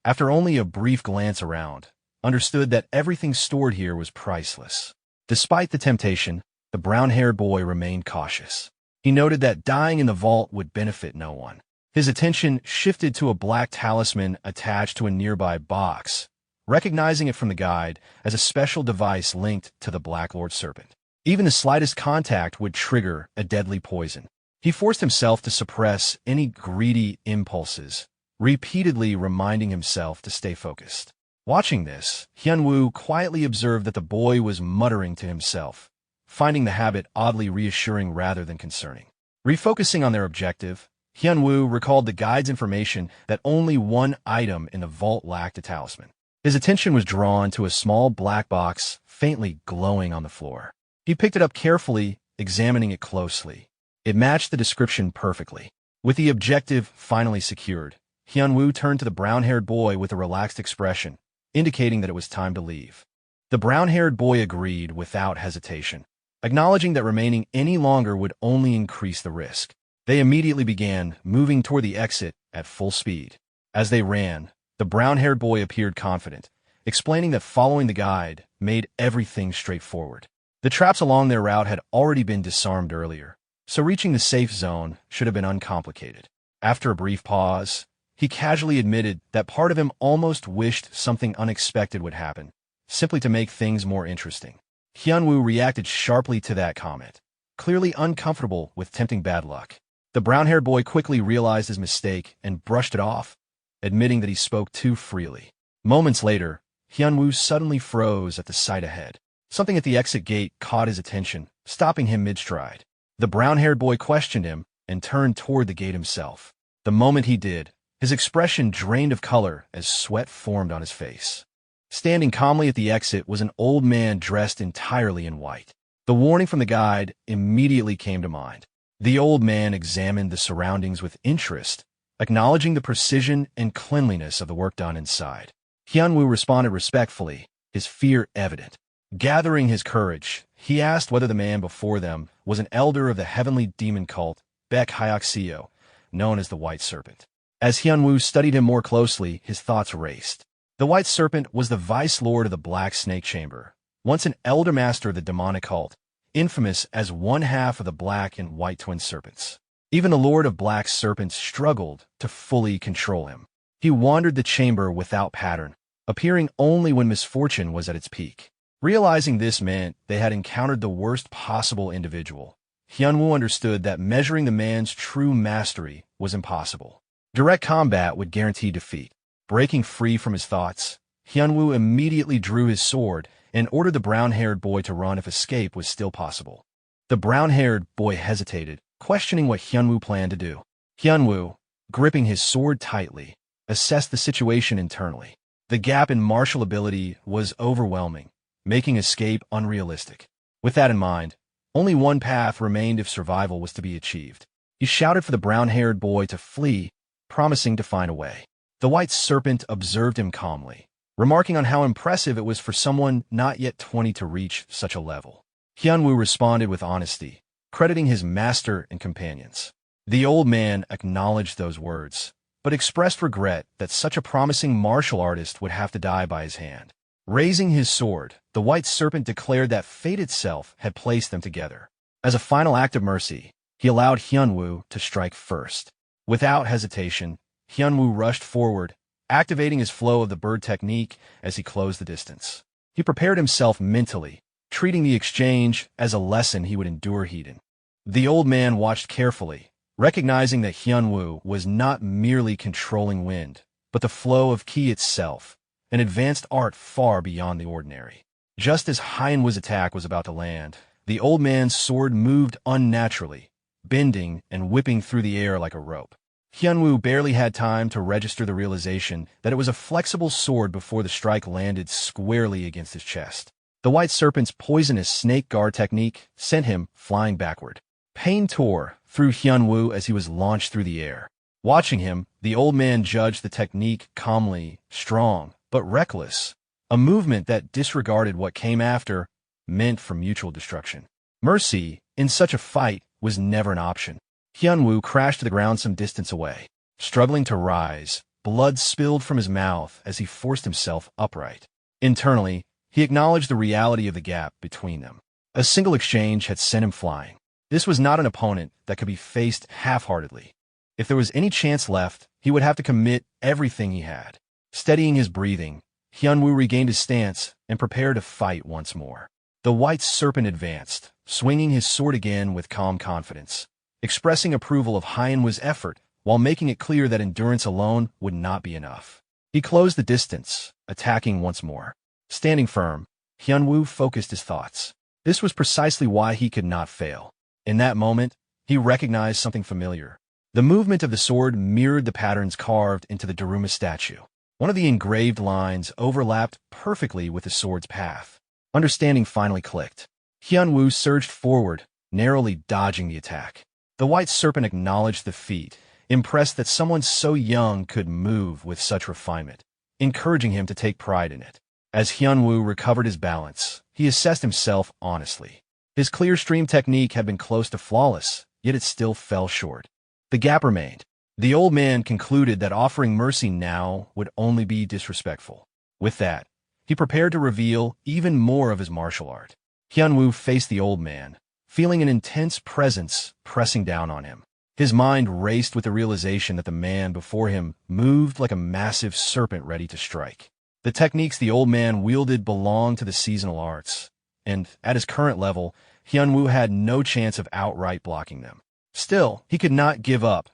after only a brief glance around, understood that everything stored here was priceless. Despite the temptation, the brown-haired boy remained cautious. He noted that dying in the vault would benefit no one. His attention shifted to a black talisman attached to a nearby box, recognizing it from the guide as a special device linked to the Black Lord Serpent. Even the slightest contact would trigger a deadly poison. He forced himself to suppress any greedy impulses, repeatedly reminding himself to stay focused. Watching this, Hyunwoo quietly observed that the boy was muttering to himself, finding the habit oddly reassuring rather than concerning. Refocusing on their objective, Hyunwoo recalled the guide's information that only one item in the vault lacked a talisman. His attention was drawn to a small black box faintly glowing on the floor. He picked it up carefully, examining it closely. It matched the description perfectly. With the objective finally secured, Hyunwoo turned to the brown-haired boy with a relaxed expression, indicating that it was time to leave. The brown-haired boy agreed without hesitation, acknowledging that remaining any longer would only increase the risk. They immediately began moving toward the exit at full speed. As they ran, the brown-haired boy appeared confident, explaining that following the guide made everything straightforward. The traps along their route had already been disarmed earlier, so reaching the safe zone should have been uncomplicated. After a brief pause, he casually admitted that part of him almost wished something unexpected would happen, simply to make things more interesting. Hyunwoo reacted sharply to that comment, clearly uncomfortable with tempting bad luck. The brown-haired boy quickly realized his mistake and brushed it off, admitting that he spoke too freely. Moments later, Hyunwoo suddenly froze at the sight ahead. Something at the exit gate caught his attention, stopping him mid-stride. The brown-haired boy questioned him and turned toward the gate himself. The moment he did, his expression drained of color as sweat formed on his face. Standing calmly at the exit was an old man dressed entirely in white. The warning from the guide immediately came to mind. The old man examined the surroundings with interest, acknowledging the precision and cleanliness of the work done inside. Hyunwoo responded respectfully, his fear evident. Gathering his courage, he asked whether the man before them was an elder of the heavenly demon cult, Baek Hyakuseo, known as the White Serpent. As Hyunwoo studied him more closely, his thoughts raced. The White Serpent was the vice lord of the Black Snake Chamber, once an elder master of the demonic cult, infamous as one half of the Black and White Twin Serpents. Even the Lord of Black Serpents struggled to fully control him. He wandered the chamber without pattern, appearing only when misfortune was at its peak. Realizing this meant they had encountered the worst possible individual, Hyunwoo understood that measuring the man's true mastery was impossible. Direct combat would guarantee defeat. Breaking free from his thoughts, Hyunwoo immediately drew his sword and ordered the brown-haired boy to run if escape was still possible. The brown-haired boy hesitated, questioning what Hyunwoo planned to do. Hyunwoo, gripping his sword tightly, assessed the situation internally. The gap in martial ability was overwhelming, making escape unrealistic. With that in mind, only one path remained if survival was to be achieved. He shouted for the brown-haired boy to flee, promising to find a way. The White Serpent observed him calmly, remarking on how impressive it was for someone not yet 20 to reach such a level. Hyunwoo responded with honesty, crediting his master and companions. The old man acknowledged those words, but expressed regret that such a promising martial artist would have to die by his hand. Raising his sword, the White Serpent declared that fate itself had placed them together. As a final act of mercy, he allowed Hyunwoo to strike first. Without hesitation, Hyunwoo rushed forward, activating his flow of the bird technique as he closed the distance. He prepared himself mentally, treating the exchange as a lesson he would endure heeding. The old man watched carefully, recognizing that Hyunwoo was not merely controlling wind, but the flow of ki itself, an advanced art far beyond the ordinary. Just as Hyunwoo's attack was about to land, the old man's sword moved unnaturally, bending and whipping through the air like a rope. Hyunwoo barely had time to register the realization that it was a flexible sword before the strike landed squarely against his chest. The White Serpent's poisonous snake guard technique sent him flying backward. Pain tore through Hyunwoo as he was launched through the air. Watching him, the old man judged the technique calmly, strong, but reckless, a movement that disregarded what came after, meant for mutual destruction. Mercy, in such a fight, was never an option. Hyunwoo crashed to the ground some distance away. Struggling to rise, blood spilled from his mouth as he forced himself upright. Internally, he acknowledged the reality of the gap between them. A single exchange had sent him flying. This was not an opponent that could be faced half-heartedly. If there was any chance left, he would have to commit everything he had. Steadying his breathing, Hyunwoo regained his stance and prepared to fight once more. The White Serpent advanced, swinging his sword again with calm confidence, expressing approval of Hyunwoo's effort while making it clear that endurance alone would not be enough. He closed the distance, attacking once more. Standing firm, Hyunwoo focused his thoughts. This was precisely why he could not fail. In that moment, he recognized something familiar. The movement of the sword mirrored the patterns carved into the Daruma statue. One of the engraved lines overlapped perfectly with the sword's path. Understanding finally clicked. Hyunwoo surged forward, narrowly dodging the attack. The White Serpent acknowledged the feat, impressed that someone so young could move with such refinement, encouraging him to take pride in it. As Hyunwoo recovered his balance, he assessed himself honestly. His clear stream technique had been close to flawless, yet it still fell short. The gap remained. The old man concluded that offering mercy now would only be disrespectful. With that, he prepared to reveal even more of his martial art. Hyunwoo faced the old man, feeling an intense presence pressing down on him. His mind raced with the realization that the man before him moved like a massive serpent ready to strike. The techniques the old man wielded belonged to the seasonal arts, and at his current level, Hyunwoo had no chance of outright blocking them. Still, he could not give up,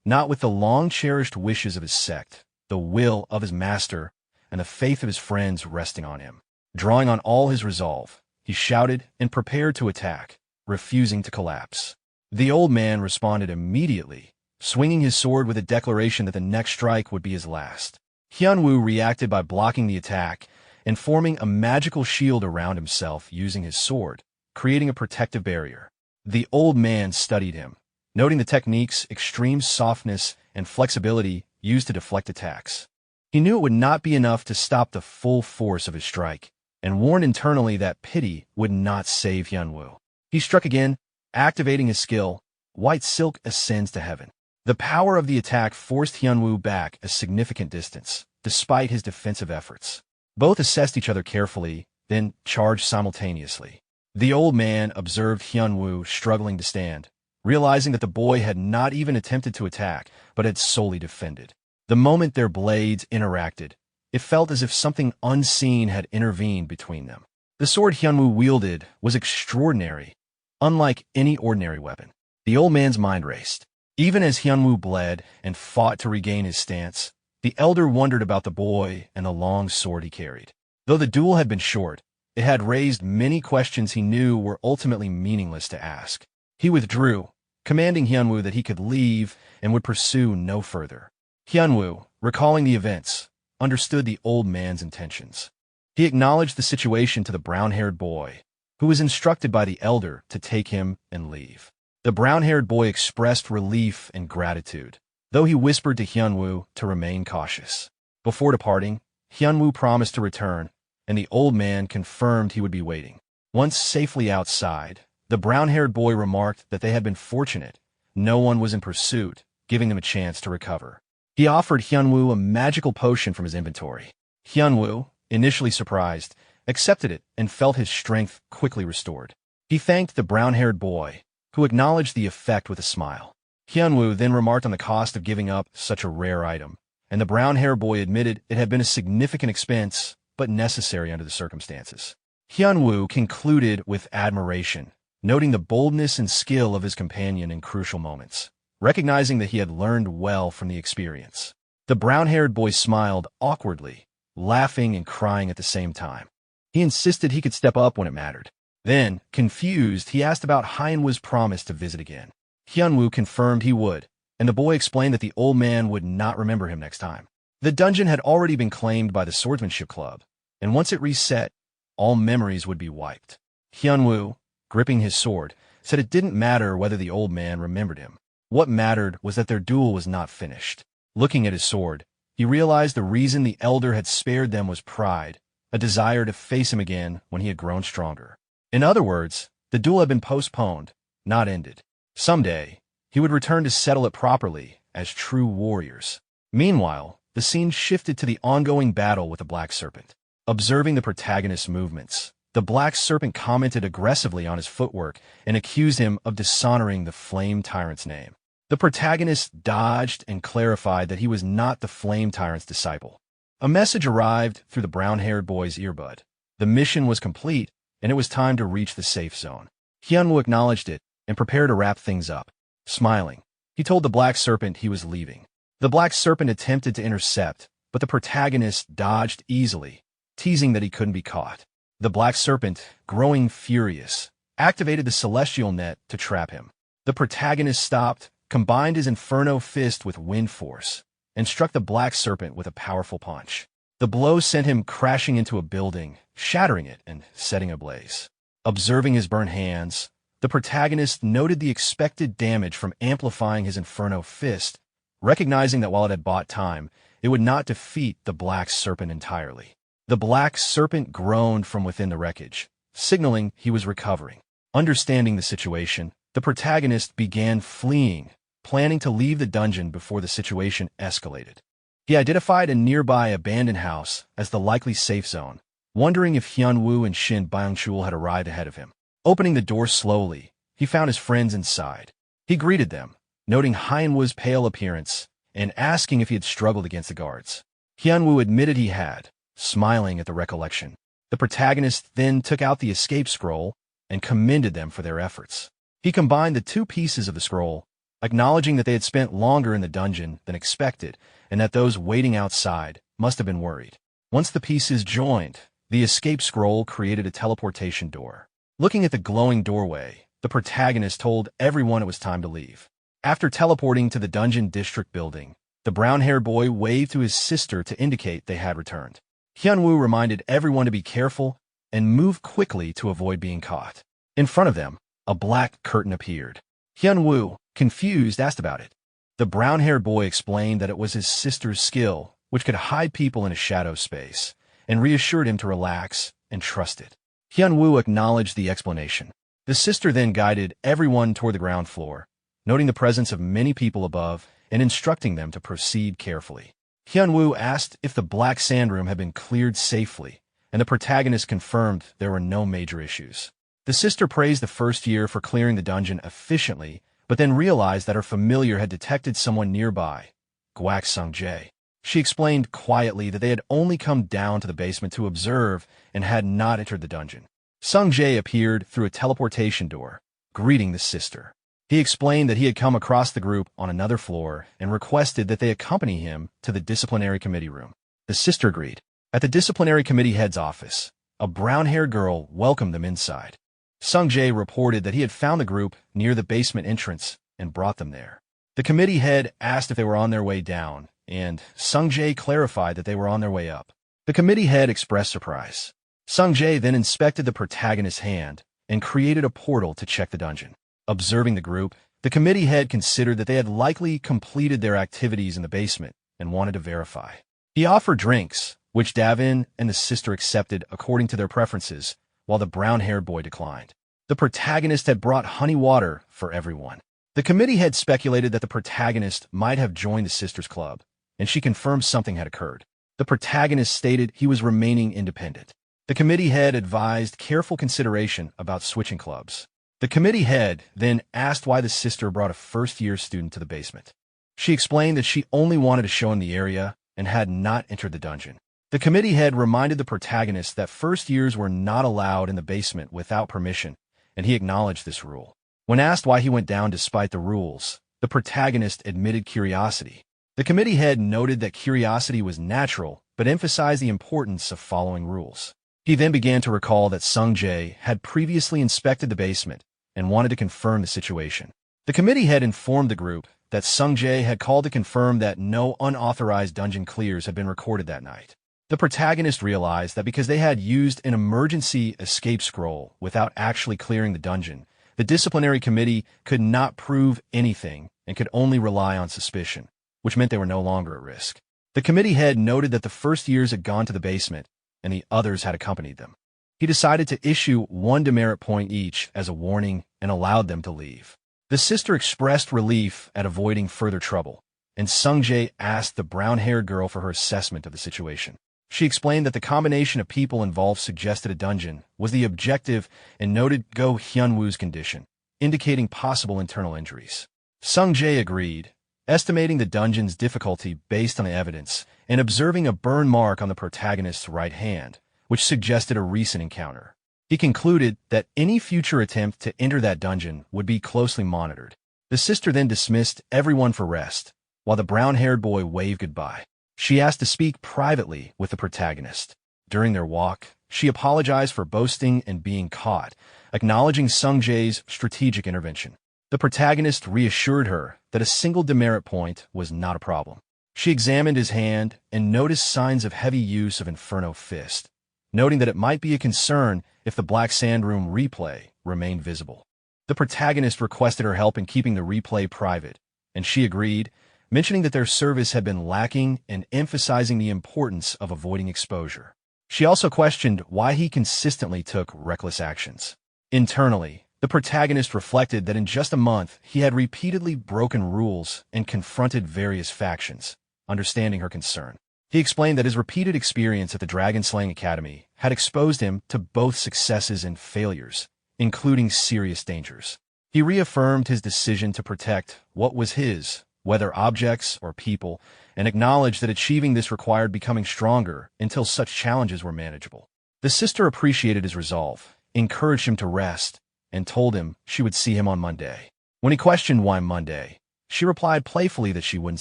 not with the long-cherished wishes of his sect, the will of his master, and the faith of his friends resting on him. Drawing on all his resolve, he shouted and prepared to attack, refusing to collapse. The old man responded immediately, swinging his sword with a declaration that the next strike would be his last. Hyunwoo reacted by blocking the attack and forming a magical shield around himself using his sword, creating a protective barrier. The old man studied him, noting the technique's extreme softness and flexibility used to deflect attacks. He knew it would not be enough to stop the full force of his strike, and warned internally that pity would not save Hyunwoo. He struck again, activating his skill. White silk ascends to heaven. The power of the attack forced Hyunwoo back a significant distance, despite his defensive efforts. Both assessed each other carefully, then charged simultaneously. The old man observed Hyunwoo struggling to stand, realizing that the boy had not even attempted to attack, but had solely defended. The moment their blades interacted, it felt as if something unseen had intervened between them. The sword Hyunwoo wielded was extraordinary, unlike any ordinary weapon. The old man's mind raced. Even as Hyunwoo bled and fought to regain his stance, the elder wondered about the boy and the long sword he carried. Though the duel had been short, it had raised many questions he knew were ultimately meaningless to ask. He withdrew, commanding Hyunwoo that he could leave and would pursue no further. Hyunwoo, recalling the events, understood the old man's intentions. He acknowledged the situation to the brown-haired boy, who was instructed by the elder to take him and leave. The brown-haired boy expressed relief and gratitude, though he whispered to Hyunwoo to remain cautious. Before departing, Hyunwoo promised to return, and the old man confirmed he would be waiting. Once safely outside, the brown-haired boy remarked that they had been fortunate. No one was in pursuit, giving them a chance to recover. He offered Hyunwoo a magical potion from his inventory. Hyunwoo, initially surprised, accepted it and felt his strength quickly restored. He thanked the brown-haired boy, who acknowledged the effect with a smile. Hyunwoo then remarked on the cost of giving up such a rare item, and the brown-haired boy admitted it had been a significant expense, but necessary under the circumstances. Hyunwoo concluded with admiration, noting the boldness and skill of his companion in crucial moments, recognizing that he had learned well from the experience. The brown-haired boy smiled awkwardly, laughing and crying at the same time. He insisted he could step up when it mattered. Then, confused, he asked about Hyunwoo's promise to visit again. Hyunwoo confirmed he would, and the boy explained that the old man would not remember him next time. The dungeon had already been claimed by the Swordsmanship Club, and once it reset, all memories would be wiped. Hyunwoo, gripping his sword, said it didn't matter whether the old man remembered him. What mattered was that their duel was not finished. Looking at his sword, he realized the reason the elder had spared them was pride, a desire to face him again when he had grown stronger. In other words, the duel had been postponed, not ended. Someday, he would return to settle it properly as true warriors. Meanwhile, the scene shifted to the ongoing battle with the Black Serpent. Observing the protagonist's movements, the Black Serpent commented aggressively on his footwork and accused him of dishonoring the Flame Tyrant's name. The protagonist dodged and clarified that he was not the Flame Tyrant's disciple. A message arrived through the brown-haired boy's earbud. The mission was complete, and it was time to reach the safe zone. Hyunwoo acknowledged it and prepared to wrap things up. Smiling, he told the Black Serpent he was leaving. The Black Serpent attempted to intercept, but the protagonist dodged easily, teasing that he couldn't be caught. The Black Serpent, growing furious, activated the Celestial Net to trap him. The protagonist stopped, combined his Inferno Fist with Wind Force, and struck the Black Serpent with a powerful punch. The blow sent him crashing into a building, shattering it and setting ablaze. Observing his burnt hands, the protagonist noted the expected damage from amplifying his Inferno Fist, recognizing that while it had bought time, it would not defeat the Black Serpent entirely. The Black Serpent groaned from within the wreckage, signaling he was recovering. Understanding the situation, the protagonist began fleeing, planning to leave the dungeon before the situation escalated. He identified a nearby abandoned house as the likely safe zone, wondering if Hyunwoo and Shin Byung-chul had arrived ahead of him. Opening the door slowly, he found his friends inside. He greeted them, noting Hyunwoo's pale appearance and asking if he had struggled against the guards. Hyunwoo admitted he had, smiling at the recollection. The protagonist then took out the escape scroll and commended them for their efforts. He combined the two pieces of the scroll, acknowledging that they had spent longer in the dungeon than expected and that those waiting outside must have been worried. Once the pieces joined, the escape scroll created a teleportation door. Looking at the glowing doorway, the protagonist told everyone it was time to leave. After teleporting to the dungeon district building, the brown-haired boy waved to his sister to indicate they had returned. Hyunwoo reminded everyone to be careful and move quickly to avoid being caught. In front of them, a black curtain appeared. Hyunwoo, confused, asked about it. The brown-haired boy explained that it was his sister's skill, which could hide people in a shadow space, and reassured him to relax and trust it. Hyunwoo acknowledged the explanation. The sister then guided everyone toward the ground floor, noting the presence of many people above and instructing them to proceed carefully. Hyunwoo asked if the black sand room had been cleared safely, and the protagonist confirmed there were no major issues. The sister praised the first year for clearing the dungeon efficiently, but then realized that her familiar had detected someone nearby, Gwaak Sung-jae. She explained quietly that they had only come down to the basement to observe and had not entered the dungeon. Sung-jae appeared through a teleportation door, greeting the sister. He explained that he had come across the group on another floor and requested that they accompany him to the disciplinary committee room. The sister agreed. At the disciplinary committee head's office, a brown-haired girl welcomed them inside. Sung-jae reported that he had found the group near the basement entrance and brought them there. The committee head asked if they were on their way down, and Sung-jae clarified that they were on their way up. The committee head expressed surprise. Sung-jae then inspected the protagonist's hand and created a portal to check the dungeon. Observing the group, the committee head considered that they had likely completed their activities in the basement and wanted to verify. He offered drinks, which Davin and the sister accepted according to their preferences, while the brown-haired boy declined. The protagonist had brought honey water for everyone. The committee head speculated that the protagonist might have joined the sisters' club, and she confirmed something had occurred. The protagonist stated he was remaining independent. The committee head advised careful consideration about switching clubs. The committee head then asked why the sister brought a first-year student to the basement. She explained that she only wanted to show him the area and had not entered the dungeon. The committee head reminded the protagonist that first years were not allowed in the basement without permission, and he acknowledged this rule. When asked why he went down despite the rules, the protagonist admitted curiosity. The committee head noted that curiosity was natural, but emphasized the importance of following rules. He then began to recall that Sung-jae had previously inspected the basement and wanted to confirm the situation. The committee head informed the group that Sung-jae had called to confirm that no unauthorized dungeon clears had been recorded that night. The protagonist realized that because they had used an emergency escape scroll without actually clearing the dungeon, the disciplinary committee could not prove anything and could only rely on suspicion, which meant they were no longer at risk. The committee head noted that the first years had gone to the basement and the others had accompanied them. He decided to issue 1 demerit point each as a warning and allowed them to leave. The sister expressed relief at avoiding further trouble, and Sung-jae asked the brown-haired girl for her assessment of the situation. She explained that the combination of people involved suggested a dungeon was the objective and noted Go Hyunwoo's condition, indicating possible internal injuries. Sung-jae agreed, estimating the dungeon's difficulty based on the evidence and observing a burn mark on the protagonist's right hand, which suggested a recent encounter. He concluded that any future attempt to enter that dungeon would be closely monitored. The sister then dismissed everyone for rest, while the brown-haired boy waved goodbye. She asked to speak privately with the protagonist. During their walk, she apologized for boasting and being caught, acknowledging Sung-jae's strategic intervention. The protagonist reassured her that a single demerit point was not a problem. She examined his hand and noticed signs of heavy use of Inferno Fist, noting that it might be a concern if the Black Sand Room replay remained visible. The protagonist requested her help in keeping the replay private, and she agreed, mentioning that their service had been lacking and emphasizing the importance of avoiding exposure. She also questioned why he consistently took reckless actions. Internally, the protagonist reflected that in just a month he had repeatedly broken rules and confronted various factions, understanding her concern. He explained that his repeated experience at the Dragon-Slaying Academy had exposed him to both successes and failures, including serious dangers. He reaffirmed his decision to protect what was his, whether objects or people, and acknowledged that achieving this required becoming stronger until such challenges were manageable. The sister appreciated his resolve, encouraged him to rest, and told him she would see him on Monday. When he questioned why Monday, she replied playfully that she wouldn't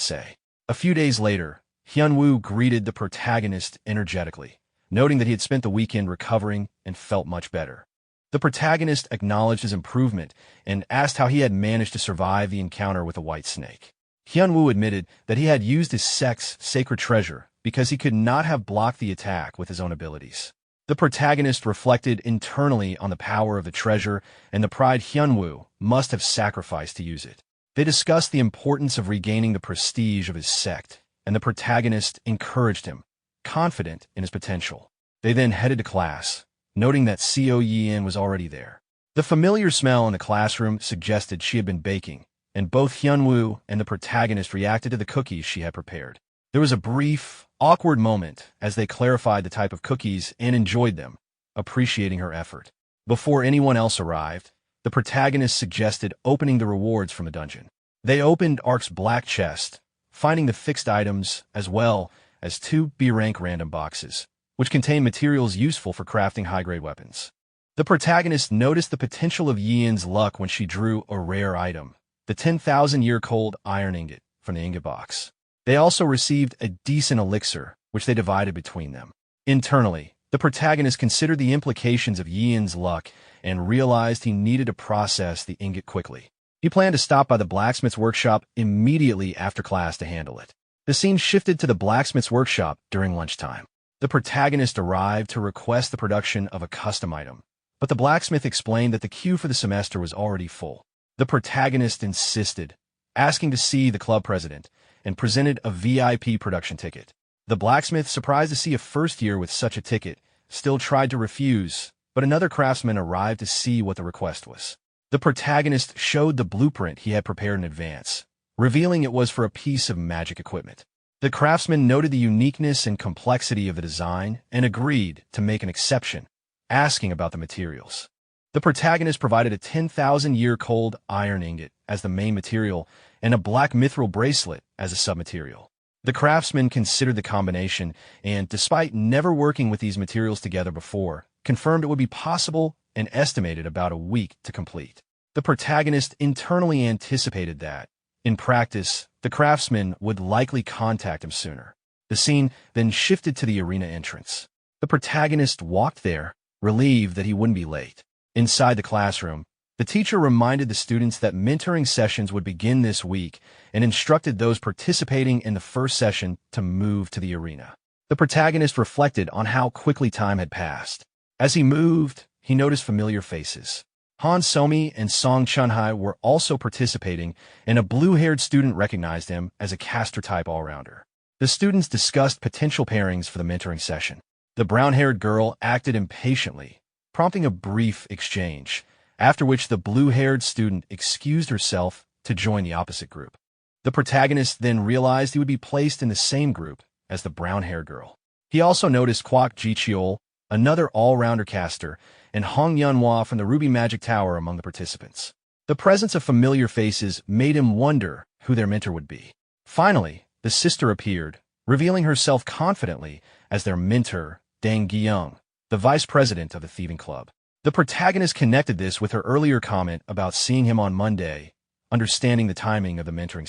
say. A few days later, Hyunwoo greeted the protagonist energetically, noting that he had spent the weekend recovering and felt much better. The protagonist acknowledged his improvement and asked how he had managed to survive the encounter with a white snake. Hyunwoo admitted that he had used his sex sacred treasure because he could not have blocked the attack with his own abilities. The protagonist reflected internally on the power of the treasure and the pride Hyunwoo must have sacrificed to use it. They discussed the importance of regaining the prestige of his sect, and the protagonist encouraged him, confident in his potential. They then headed to class, noting that Co Yin was already there. The familiar smell in the classroom suggested she had been baking, and both Hyunwoo and the protagonist reacted to the cookies she had prepared. There was a brief, awkward moment as they clarified the type of cookies and enjoyed them, appreciating her effort. Before anyone else arrived, the protagonist suggested opening the rewards from a dungeon. They opened Ark's black chest, finding the fixed items as well as 2 B-rank random boxes, which contained materials useful for crafting high-grade weapons. The protagonist noticed the potential of Yin's luck when she drew a rare item, the 10,000-year-cold iron ingot, from the ingot box. They also received a decent elixir, which they divided between them. Internally, the protagonist considered the implications of Yin's luck and realized he needed to process the ingot quickly. He planned to stop by the blacksmith's workshop immediately after class to handle it. The scene shifted to the blacksmith's workshop during lunchtime. The protagonist arrived to request the production of a custom item, but the blacksmith explained that the queue for the semester was already full. The protagonist insisted, asking to see the club president, and presented a VIP production ticket. The blacksmith, surprised to see a first year with such a ticket, still tried to refuse, but another craftsman arrived to see what the request was. The protagonist showed the blueprint he had prepared in advance, revealing it was for a piece of magic equipment. The craftsman noted the uniqueness and complexity of the design and agreed to make an exception, asking about the materials. The protagonist provided a 10,000-year-cold iron ingot as the main material and a black mithril bracelet as a submaterial. The craftsman considered the combination and, despite never working with these materials together before, confirmed it would be possible and estimated about a week to complete. The protagonist internally anticipated that, in practice, the craftsman would likely contact him sooner. The scene then shifted to the arena entrance. The protagonist walked there, relieved that he wouldn't be late. Inside the classroom, the teacher reminded the students that mentoring sessions would begin this week and instructed those participating in the first session to move to the arena. The protagonist reflected on how quickly time had passed. As he moved, he noticed familiar faces. Han Somi and Song Chunhai were also participating, and a blue-haired student recognized him as a caster-type all-rounder. The students discussed potential pairings for the mentoring session. The brown-haired girl acted impatiently, prompting a brief exchange, after which the blue-haired student excused herself to join the opposite group. The protagonist then realized he would be placed in the same group as the brown-haired girl. He also noticed Kwok Ji-cheol, another all-rounder caster, and Hong Yunhua from the Ruby Magic Tower among the participants. The presence of familiar faces made him wonder who their mentor would be. Finally, the sister appeared, revealing herself confidently as their mentor, Dang Gyung, the vice president of the thieving club. The protagonist connected this with her earlier comment about seeing him on Monday, understanding the timing of the mentoring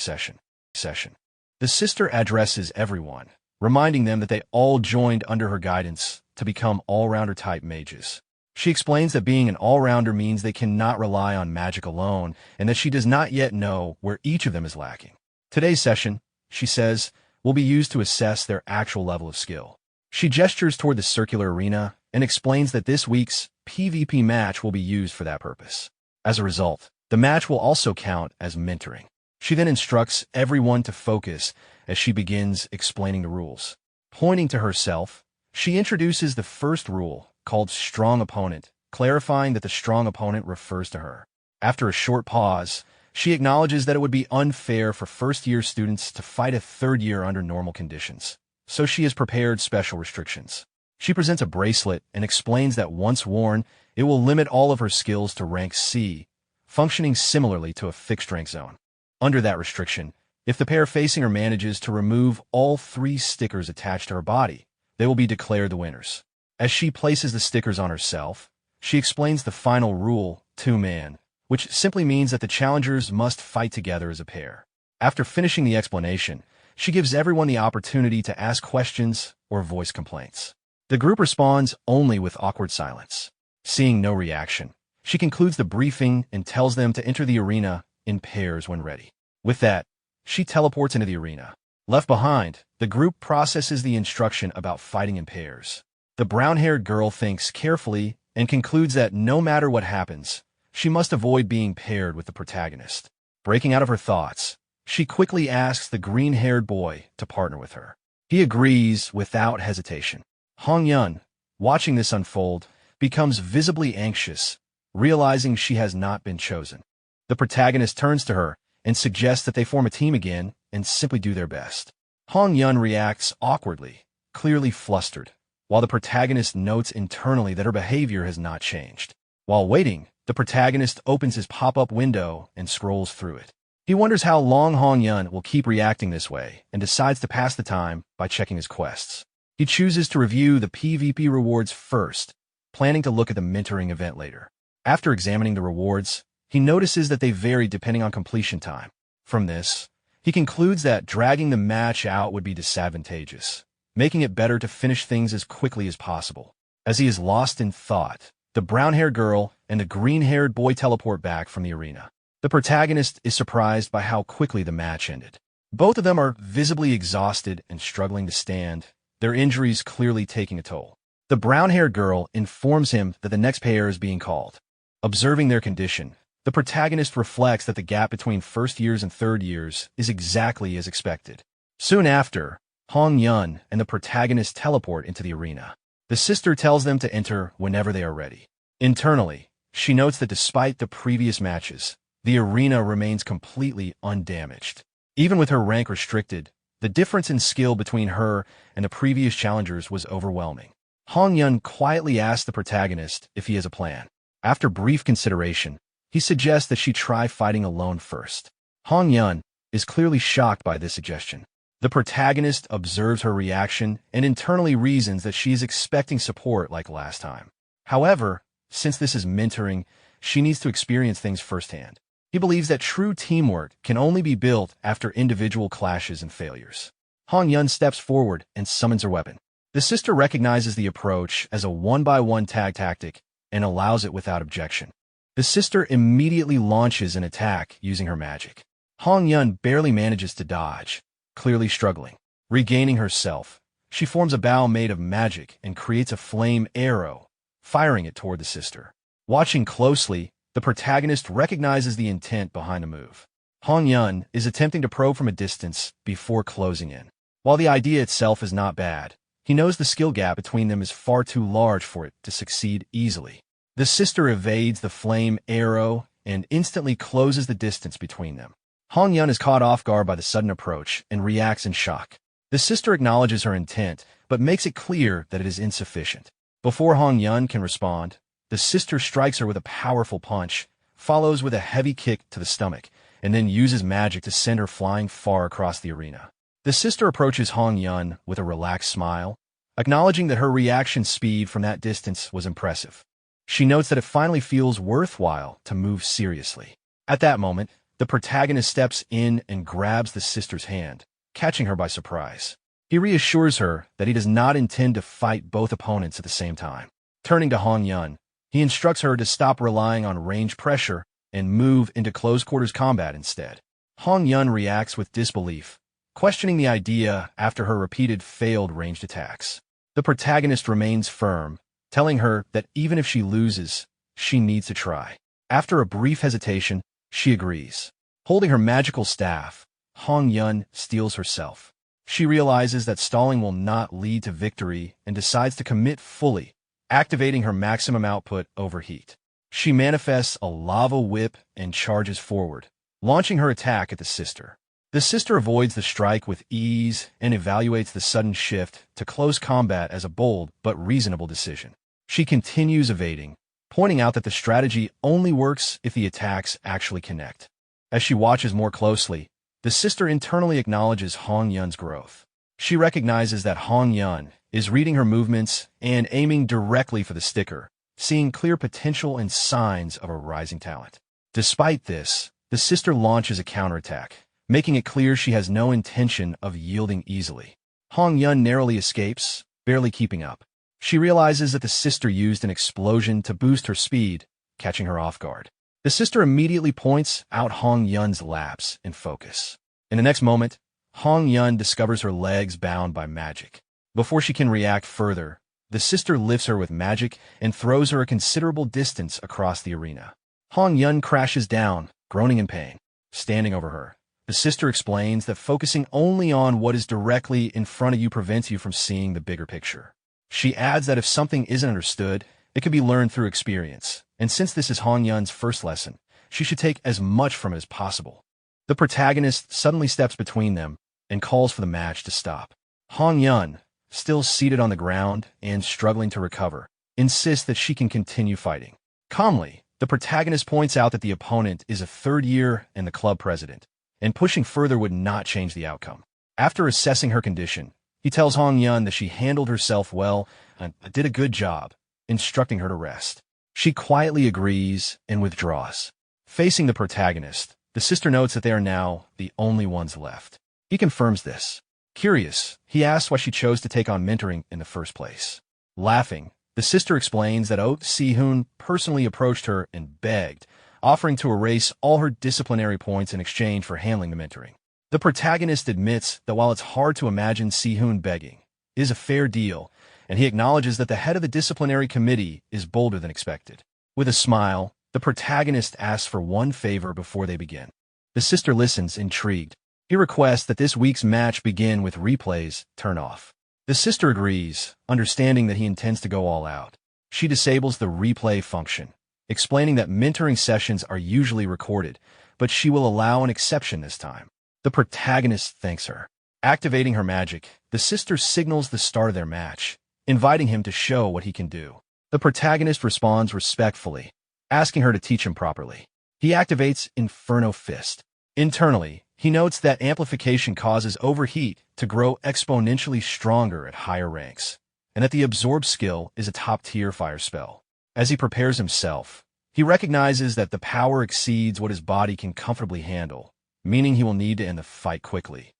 session. The sister addresses everyone, reminding them that they all joined under her guidance to become all-rounder type mages. She explains that being an all-rounder means they cannot rely on magic alone and that she does not yet know where each of them is lacking. Today's session, she says, will be used to assess their actual level of skill. She gestures toward the circular arena and explains that this week's PvP match will be used for that purpose. As a result, the match will also count as mentoring. She then instructs everyone to focus as she begins explaining the rules. Pointing to herself, she introduces the first rule, called Strong Opponent, clarifying that the strong opponent refers to her. After a short pause, she acknowledges that it would be unfair for first-year students to fight a third year under normal conditions, so she has prepared special restrictions. She presents a bracelet and explains that once worn, it will limit all of her skills to rank C, functioning similarly to a fixed rank zone. Under that restriction, if the pair facing her manages to remove all 3 stickers attached to her body, they will be declared the winners. As she places the stickers on herself, she explains the final rule, 2-man, which simply means that the challengers must fight together as a pair. After finishing the explanation, she gives everyone the opportunity to ask questions or voice complaints. The group responds only with awkward silence. Seeing no reaction, she concludes the briefing and tells them to enter the arena in pairs when ready. With that, she teleports into the arena. Left behind, the group processes the instruction about fighting in pairs. The brown-haired girl thinks carefully and concludes that no matter what happens, she must avoid being paired with the protagonist. Breaking out of her thoughts, she quickly asks the green-haired boy to partner with her. He agrees without hesitation. Hong Yun, watching this unfold, becomes visibly anxious, realizing she has not been chosen. The protagonist turns to her and suggests that they form a team again and simply do their best. Hong Yun reacts awkwardly, clearly flustered, while the protagonist notes internally that her behavior has not changed. While waiting, the protagonist opens his pop-up window and scrolls through it. He wonders how long Hong Yun will keep reacting this way and decides to pass the time by checking his quests. He chooses to review the PvP rewards first, planning to look at the mentoring event later. After examining the rewards, he notices that they vary depending on completion time. From this, he concludes that dragging the match out would be disadvantageous, making it better to finish things as quickly as possible. As he is lost in thought, the brown-haired girl and the green-haired boy teleport back from the arena. The protagonist is surprised by how quickly the match ended. Both of them are visibly exhausted and struggling to stand, their injuries clearly taking a toll. The brown-haired girl informs him that the next pair is being called. Observing their condition, the protagonist reflects that the gap between first years and third years is exactly as expected. Soon after, Hong Yun and the protagonist teleport into the arena. The sister tells them to enter whenever they are ready. Internally, she notes that despite the previous matches, the arena remains completely undamaged. Even with her rank restricted, the difference in skill between her and the previous challengers was overwhelming. Hong Yun quietly asks the protagonist if he has a plan. After brief consideration, he suggests that she try fighting alone first. Hong Yun is clearly shocked by this suggestion. The protagonist observes her reaction and internally reasons that she is expecting support like last time. However, since this is mentoring, she needs to experience things firsthand. He believes that true teamwork can only be built after individual clashes and failures. Hong Yun steps forward and summons her weapon. The sister recognizes the approach as a one-by-one tag tactic and allows it without objection. The sister immediately launches an attack using her magic. Hong Yun barely manages to dodge, clearly struggling. Regaining herself, she forms a bow made of magic and creates a flame arrow, firing it toward the sister. Watching closely, the protagonist recognizes the intent behind the move. Hong Yun is attempting to probe from a distance before closing in. While the idea itself is not bad, he knows the skill gap between them is far too large for it to succeed easily. The sister evades the flame arrow and instantly closes the distance between them. Hong Yun is caught off guard by the sudden approach and reacts in shock. The sister acknowledges her intent, but makes it clear that it is insufficient. Before Hong Yun can respond, the sister strikes her with a powerful punch, follows with a heavy kick to the stomach, and then uses magic to send her flying far across the arena. The sister approaches Hong Yun with a relaxed smile, acknowledging that her reaction speed from that distance was impressive. She notes that it finally feels worthwhile to move seriously. At that moment, the protagonist steps in and grabs the sister's hand, catching her by surprise. He reassures her that he does not intend to fight both opponents at the same time. Turning to Hong Yun, he instructs her to stop relying on range pressure and move into close-quarters combat instead. Hong Yun reacts with disbelief, questioning the idea after her repeated failed ranged attacks. The protagonist remains firm, telling her that even if she loses, she needs to try. After a brief hesitation, she agrees. Holding her magical staff, Hong Yun steels herself. She realizes that stalling will not lead to victory and decides to commit fully, activating her maximum output overheat. She manifests a lava whip and charges forward, launching her attack at the sister. The sister avoids the strike with ease and evaluates the sudden shift to close combat as a bold but reasonable decision. She continues evading, pointing out that the strategy only works if the attacks actually connect. As she watches more closely, the sister internally acknowledges Hong Yun's growth. She recognizes that Hong Yun is reading her movements and aiming directly for the sticker, seeing clear potential and signs of a rising talent. Despite this, the sister launches a counterattack, making it clear she has no intention of yielding easily. Hong Yun narrowly escapes, barely keeping up. She realizes that the sister used an explosion to boost her speed, catching her off guard. The sister immediately points out Hong Yun's lapse in focus. In the next moment, Hong Yun discovers her legs bound by magic. Before she can react further, the sister lifts her with magic and throws her a considerable distance across the arena. Hong Yun crashes down, groaning in pain. standing over her. The sister explains that focusing only on what is directly in front of you prevents you from seeing the bigger picture. She adds that if something isn't understood, it can be learned through experience, and since this is Han Yun's first lesson, she should take as much from it as possible. The protagonist suddenly steps between them and calls for the match to stop. Han Yun, still seated on the ground and struggling to recover, insists that she can continue fighting. Calmly, the protagonist points out that the opponent is a third year and the club president, and pushing further would not change the outcome. After assessing her condition, he tells Han Yun that she handled herself well and did a good job, instructing her to rest. She quietly agrees and withdraws. Facing the protagonist, the sister notes that they are now the only ones left. He confirms this. Curious, he asks why she chose to take on mentoring in the first place. Laughing, the sister explains that Oh Si-hoon personally approached her and begged, offering to erase all her disciplinary points in exchange for handling the mentoring. The protagonist admits that while it's hard to imagine Si-hoon begging, it is a fair deal, and he acknowledges that the head of the disciplinary committee is bolder than expected. With a smile, the protagonist asks for one favor before they begin. The sister listens, intrigued. He requests that this week's match begin with replays turn off. The sister agrees, understanding that he intends to go all out. She disables the replay function, explaining that mentoring sessions are usually recorded, but she will allow an exception this time. The protagonist thanks her. Activating her magic, the sister signals the start of their match, inviting him to show what he can do. The protagonist responds respectfully, asking her to teach him properly. He activates Inferno Fist. Internally, he notes that amplification causes overheat to grow exponentially stronger at higher ranks, and that the Absorb skill is a top-tier fire spell. As he prepares himself, he recognizes that the power exceeds what his body can comfortably handle, meaning he will need to end the fight quickly.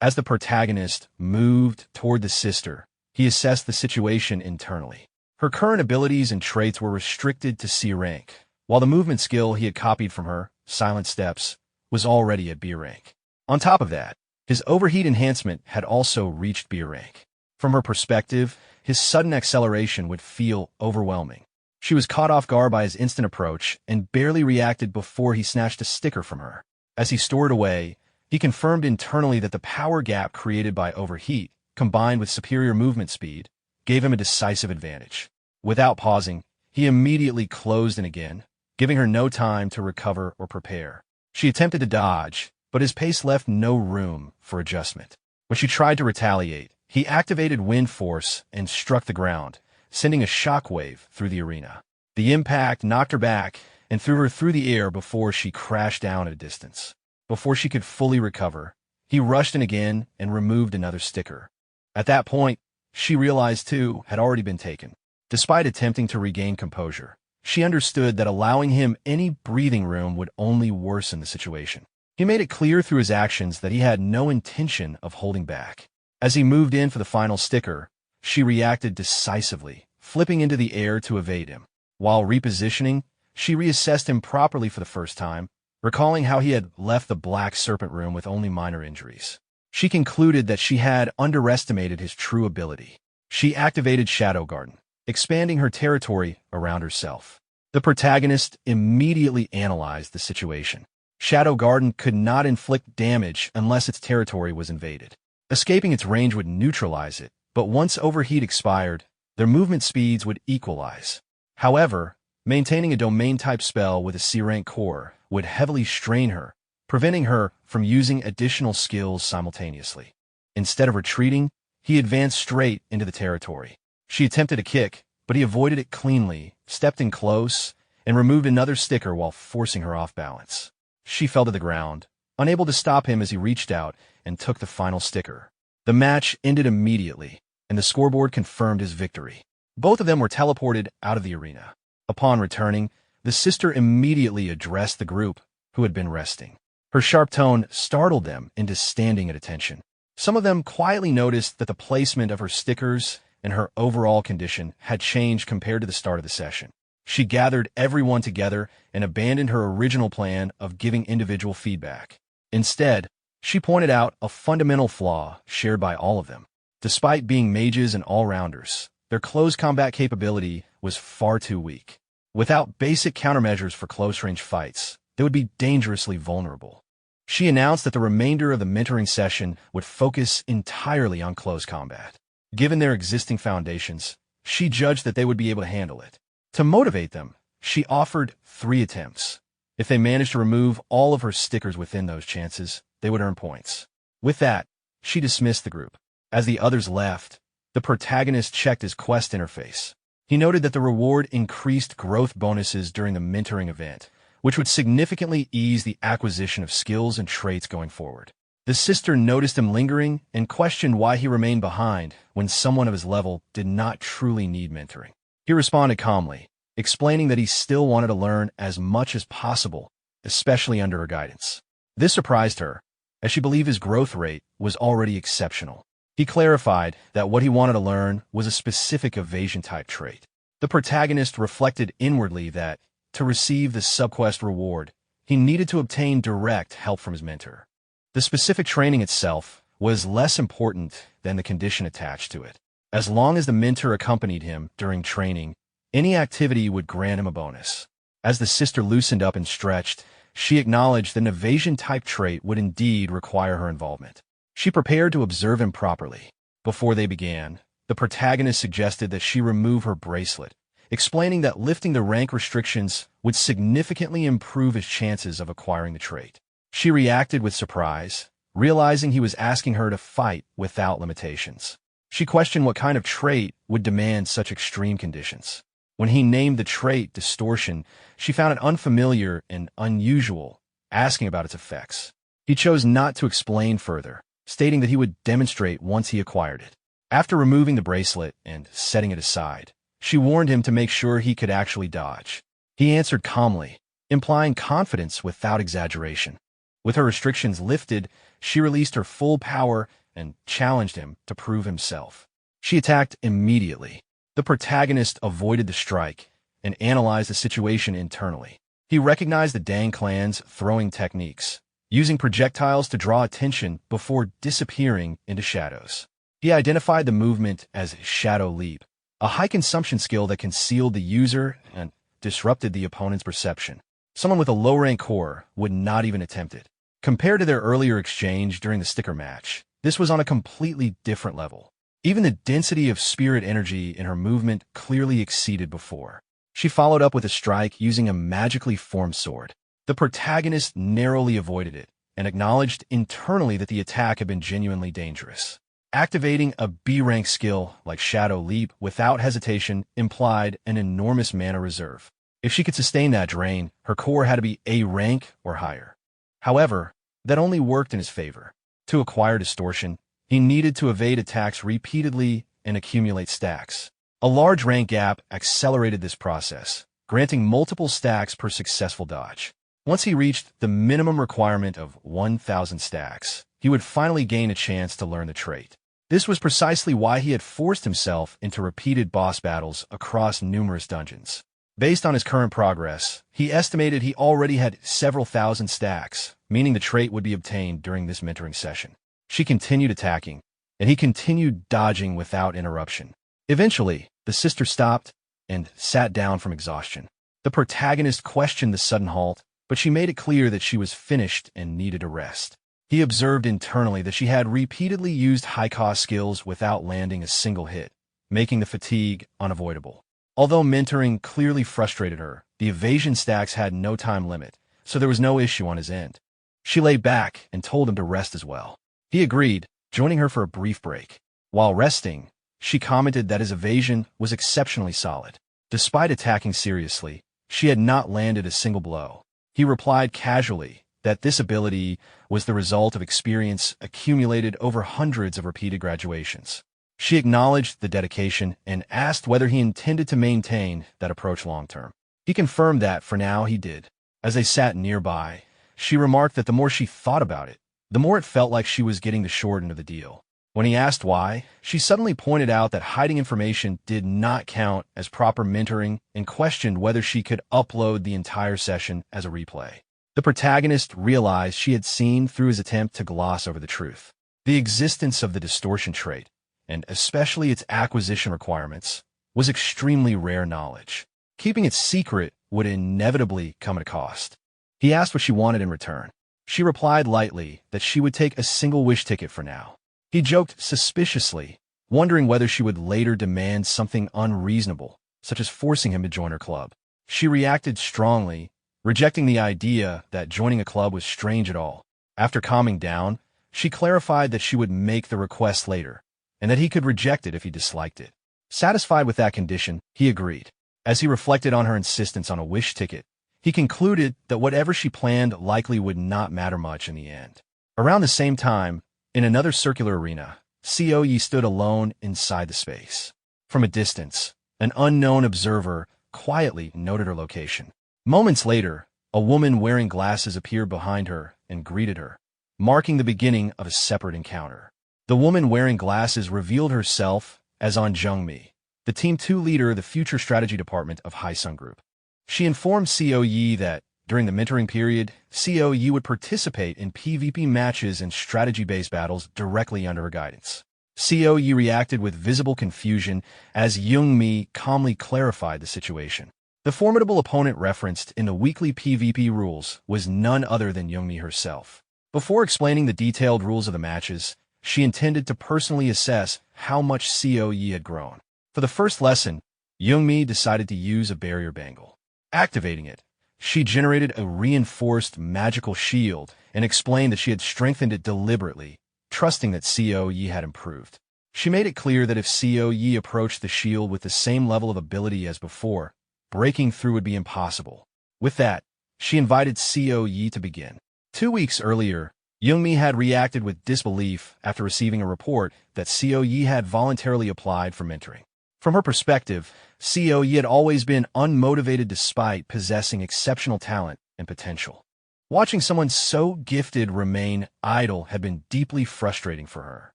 As the protagonist moved toward the sister, he assessed the situation internally. Her current abilities and traits were restricted to C rank, while the movement skill he had copied from her, Silent Steps, was already at B rank. On top of that, his overheat enhancement had also reached B rank. From her perspective, his sudden acceleration would feel overwhelming. She was caught off guard by his instant approach and barely reacted before he snatched a sticker from her. As he stored away, he confirmed internally that the power gap created by overheat, combined with superior movement speed, gave him a decisive advantage. Without pausing, he immediately closed in again, giving her no time to recover or prepare. She attempted to dodge, but his pace left no room for adjustment. When she tried to retaliate, he activated Wind Force and struck the ground, sending a shockwave through the arena. The impact knocked her back and threw her through the air before she crashed down at a distance. Before she could fully recover, he rushed in again and removed another sticker. At that point, she realized two had already been taken. Despite attempting to regain composure, she understood that allowing him any breathing room would only worsen the situation. He made it clear through his actions that he had no intention of holding back. As he moved in for the final sticker, she reacted decisively, flipping into the air to evade him. While repositioning, she reassessed him properly for the first time, recalling how he had left the Black Serpent room with only minor injuries. She concluded that she had underestimated his true ability. She activated Shadow Garden, expanding her territory around herself. The protagonist immediately analyzed the situation. Shadow Garden could not inflict damage unless its territory was invaded. Escaping its range would neutralize it, but once overheat expired, their movement speeds would equalize. However, maintaining a domain-type spell with a C-rank core would heavily strain her, preventing her from using additional skills simultaneously. Instead of retreating, he advanced straight into the territory. She attempted a kick, but he avoided it cleanly, stepped in close, and removed another sticker while forcing her off balance. She fell to the ground, unable to stop him as he reached out and took the final sticker. The match ended immediately, and the scoreboard confirmed his victory. Both of them were teleported out of the arena. Upon returning, the sister immediately addressed the group, who had been resting. Her sharp tone startled them into standing at attention. Some of them quietly noticed that the placement of her stickers and her overall condition had changed compared to the start of the session. She gathered everyone together and abandoned her original plan of giving individual feedback. Instead, she pointed out a fundamental flaw shared by all of them. Despite being mages and all-rounders, their close combat capability was far too weak. Without basic countermeasures for close-range fights, they would be dangerously vulnerable. She announced that the remainder of the mentoring session would focus entirely on close combat. Given their existing foundations, she judged that they would be able to handle it. To motivate them, she offered 3 attempts. If they managed to remove all of her stickers within those chances, they would earn points. With that, she dismissed the group. As the others left, the protagonist checked his quest interface. He noted that the reward increased growth bonuses during the mentoring event, which would significantly ease the acquisition of skills and traits going forward. The sister noticed him lingering and questioned why he remained behind when someone of his level did not truly need mentoring. He responded calmly, explaining that he still wanted to learn as much as possible, especially under her guidance. This surprised her, as she believed his growth rate was already exceptional. He clarified that what he wanted to learn was a specific evasion-type trait. The protagonist reflected inwardly that, to receive the subquest reward, he needed to obtain direct help from his mentor. The specific training itself was less important than the condition attached to it. As long as the mentor accompanied him during training, any activity would grant him a bonus. As the sister loosened up and stretched, she acknowledged that an evasion-type trait would indeed require her involvement. She prepared to observe him properly. Before they began, the protagonist suggested that she remove her bracelet, explaining that lifting the rank restrictions would significantly improve his chances of acquiring the trait. She reacted with surprise, realizing he was asking her to fight without limitations. She questioned what kind of trait would demand such extreme conditions. When he named the trait distortion, she found it unfamiliar and unusual, asking about its effects. He chose not to explain further, stating that he would demonstrate once he acquired it. After removing the bracelet and setting it aside, she warned him to make sure he could actually dodge. He answered calmly, implying confidence without exaggeration. With her restrictions lifted, she released her full power and challenged him to prove himself. She attacked immediately. The protagonist avoided the strike and analyzed the situation internally. He recognized the Dang clan's throwing techniques, using projectiles to draw attention before disappearing into shadows. He identified the movement as Shadow Leap, a high-consumption skill that concealed the user and disrupted the opponent's perception. Someone with a low-rank core would not even attempt it. Compared to their earlier exchange during the sticker match, this was on a completely different level. Even the density of spirit energy in her movement clearly exceeded before. She followed up with a strike using a magically formed sword. The protagonist narrowly avoided it and acknowledged internally that the attack had been genuinely dangerous. Activating a B-rank skill like Shadow Leap without hesitation implied an enormous mana reserve. If she could sustain that drain, her core had to be A rank or higher. However, that only worked in his favor. To acquire distortion, he needed to evade attacks repeatedly and accumulate stacks. A large rank gap accelerated this process, granting multiple stacks per successful dodge. Once he reached the minimum requirement of 1,000 stacks, he would finally gain a chance to learn the trait. This was precisely why he had forced himself into repeated boss battles across numerous dungeons. Based on his current progress, he estimated he already had several thousand stacks, meaning the trait would be obtained during this mentoring session. She continued attacking, and he continued dodging without interruption. Eventually, the sister stopped and sat down from exhaustion. The protagonist questioned the sudden halt, but she made it clear that she was finished and needed a rest. He observed internally that she had repeatedly used high-cost skills without landing a single hit, making the fatigue unavoidable. Although mentoring clearly frustrated her, the evasion stacks had no time limit, so there was no issue on his end. She lay back and told him to rest as well. He agreed, joining her for a brief break. While resting, she commented that his evasion was exceptionally solid. Despite attacking seriously, she had not landed a single blow. He replied casually that this ability was the result of experience accumulated over hundreds of repeated graduations. She acknowledged the dedication and asked whether he intended to maintain that approach long-term. He confirmed that for now he did. As they sat nearby, she remarked that the more she thought about it, the more it felt like she was getting the short end of the deal. When he asked why, she suddenly pointed out that hiding information did not count as proper mentoring and questioned whether she could upload the entire session as a replay. The protagonist realized she had seen through his attempt to gloss over the truth. The existence of the distortion trait, and especially its acquisition requirements, was extremely rare knowledge. Keeping it secret would inevitably come at a cost. He asked what she wanted in return. She replied lightly that she would take a single wish ticket for now. He joked suspiciously, wondering whether she would later demand something unreasonable, such as forcing him to join her club. She reacted strongly, rejecting the idea that joining a club was strange at all. After calming down, she clarified that she would make the request later, and that he could reject it if he disliked it. Satisfied with that condition, he agreed. As he reflected on her insistence on a wish ticket, he concluded that whatever she planned likely would not matter much in the end. Around the same time, in another circular arena, Yi stood alone inside the space. From a distance, an unknown observer quietly noted her location. Moments later, a woman wearing glasses appeared behind her and greeted her, marking the beginning of a separate encounter. The woman wearing glasses revealed herself as On Jung-mi, the Team 2 leader of the Future Strategy Department of Haesung Group. She informed Yi that, during the mentoring period, Yi would participate in PvP matches and strategy-based battles directly under her guidance. Yi reacted with visible confusion as Jung-mi calmly clarified the situation. The formidable opponent referenced in the weekly PvP rules was none other than Jung-mi herself. Before explaining the detailed rules of the matches, she intended to personally assess how much Yi had grown. For the first lesson, Jung-mi decided to use a barrier bangle. Activating it, she generated a reinforced magical shield and explained that she had strengthened it deliberately, trusting that Yi had improved. She made it clear that if Yi approached the shield with the same level of ability as before, breaking through would be impossible. With that, she invited Yi to begin. 2 weeks earlier, Jung-mi had reacted with disbelief after receiving a report that Yi had voluntarily applied for mentoring. From her perspective, Yi had always been unmotivated despite possessing exceptional talent and potential. Watching someone so gifted remain idle had been deeply frustrating for her.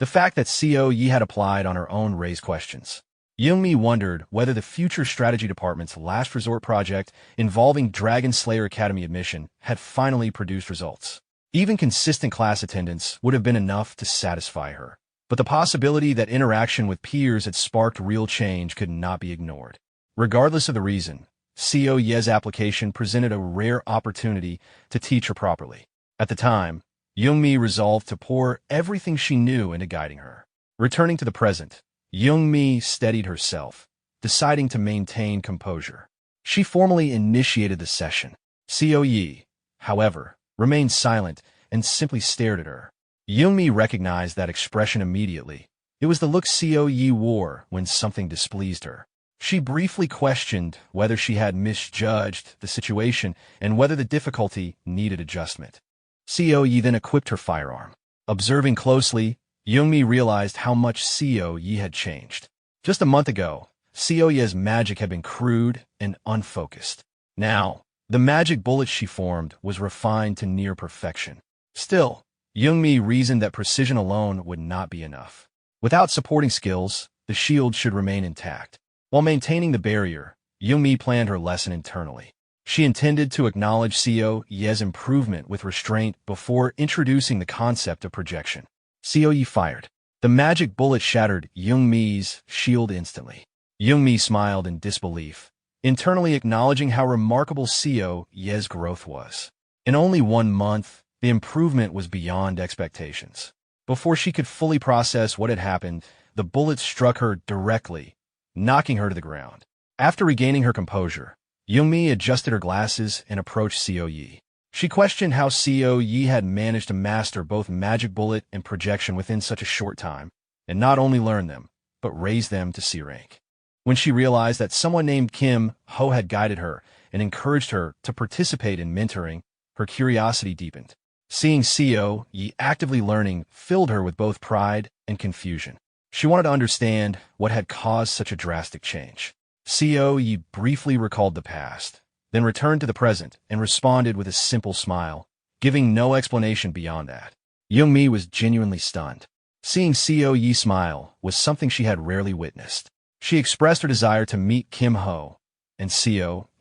The fact that Yi had applied on her own raised questions. Jung-mi wondered whether the Future Strategy Department's last resort project involving Dragon Slayer Academy admission had finally produced results. Even consistent class attendance would have been enough to satisfy her. But the possibility that interaction with peers had sparked real change could not be ignored. Regardless of the reason, Yi's application presented a rare opportunity to teach her properly. At the time, Jung-mi resolved to pour everything she knew into guiding her. Returning to the present, Jung-mi steadied herself, deciding to maintain composure. She formally initiated the session. Yi, however, remained silent and simply stared at her. Jung-mi recognized that expression immediately. It was the look Yi wore when something displeased her. She briefly questioned whether she had misjudged the situation and whether the difficulty needed adjustment. Yi then equipped her firearm. Observing closely, Jung-mi realized how much Yi had changed. Just a month ago, Yi's magic had been crude and unfocused. Now, the magic bullet she formed was refined to near perfection. Still, Jung-mi reasoned that precision alone would not be enough. Without supporting skills, the shield should remain intact. While maintaining the barrier, Jung-mi planned her lesson internally. She intended to acknowledge Yi's improvement with restraint before introducing the concept of projection. Yi fired. The magic bullet shattered Jung-mi's shield instantly. Jung-mi smiled in disbelief, internally acknowledging how remarkable Yi's growth was. In only 1 month, the improvement was beyond expectations. Before she could fully process what had happened, the bullet struck her directly, knocking her to the ground. After regaining her composure, Jung-mi adjusted her glasses and approached Yi. She questioned how Yi had managed to master both magic bullet and projection within such a short time, and not only learn them, but raise them to C rank. When she realized that someone named Kim Ho had guided her and encouraged her to participate in mentoring, her curiosity deepened. Seeing Yi actively learning filled her with both pride and confusion. She wanted to understand what had caused such a drastic change. Yi briefly recalled the past, then returned to the present and responded with a simple smile, giving no explanation beyond that. Jung-mi was genuinely stunned. Seeing Yi smile was something she had rarely witnessed. She expressed her desire to meet Kim Ho, and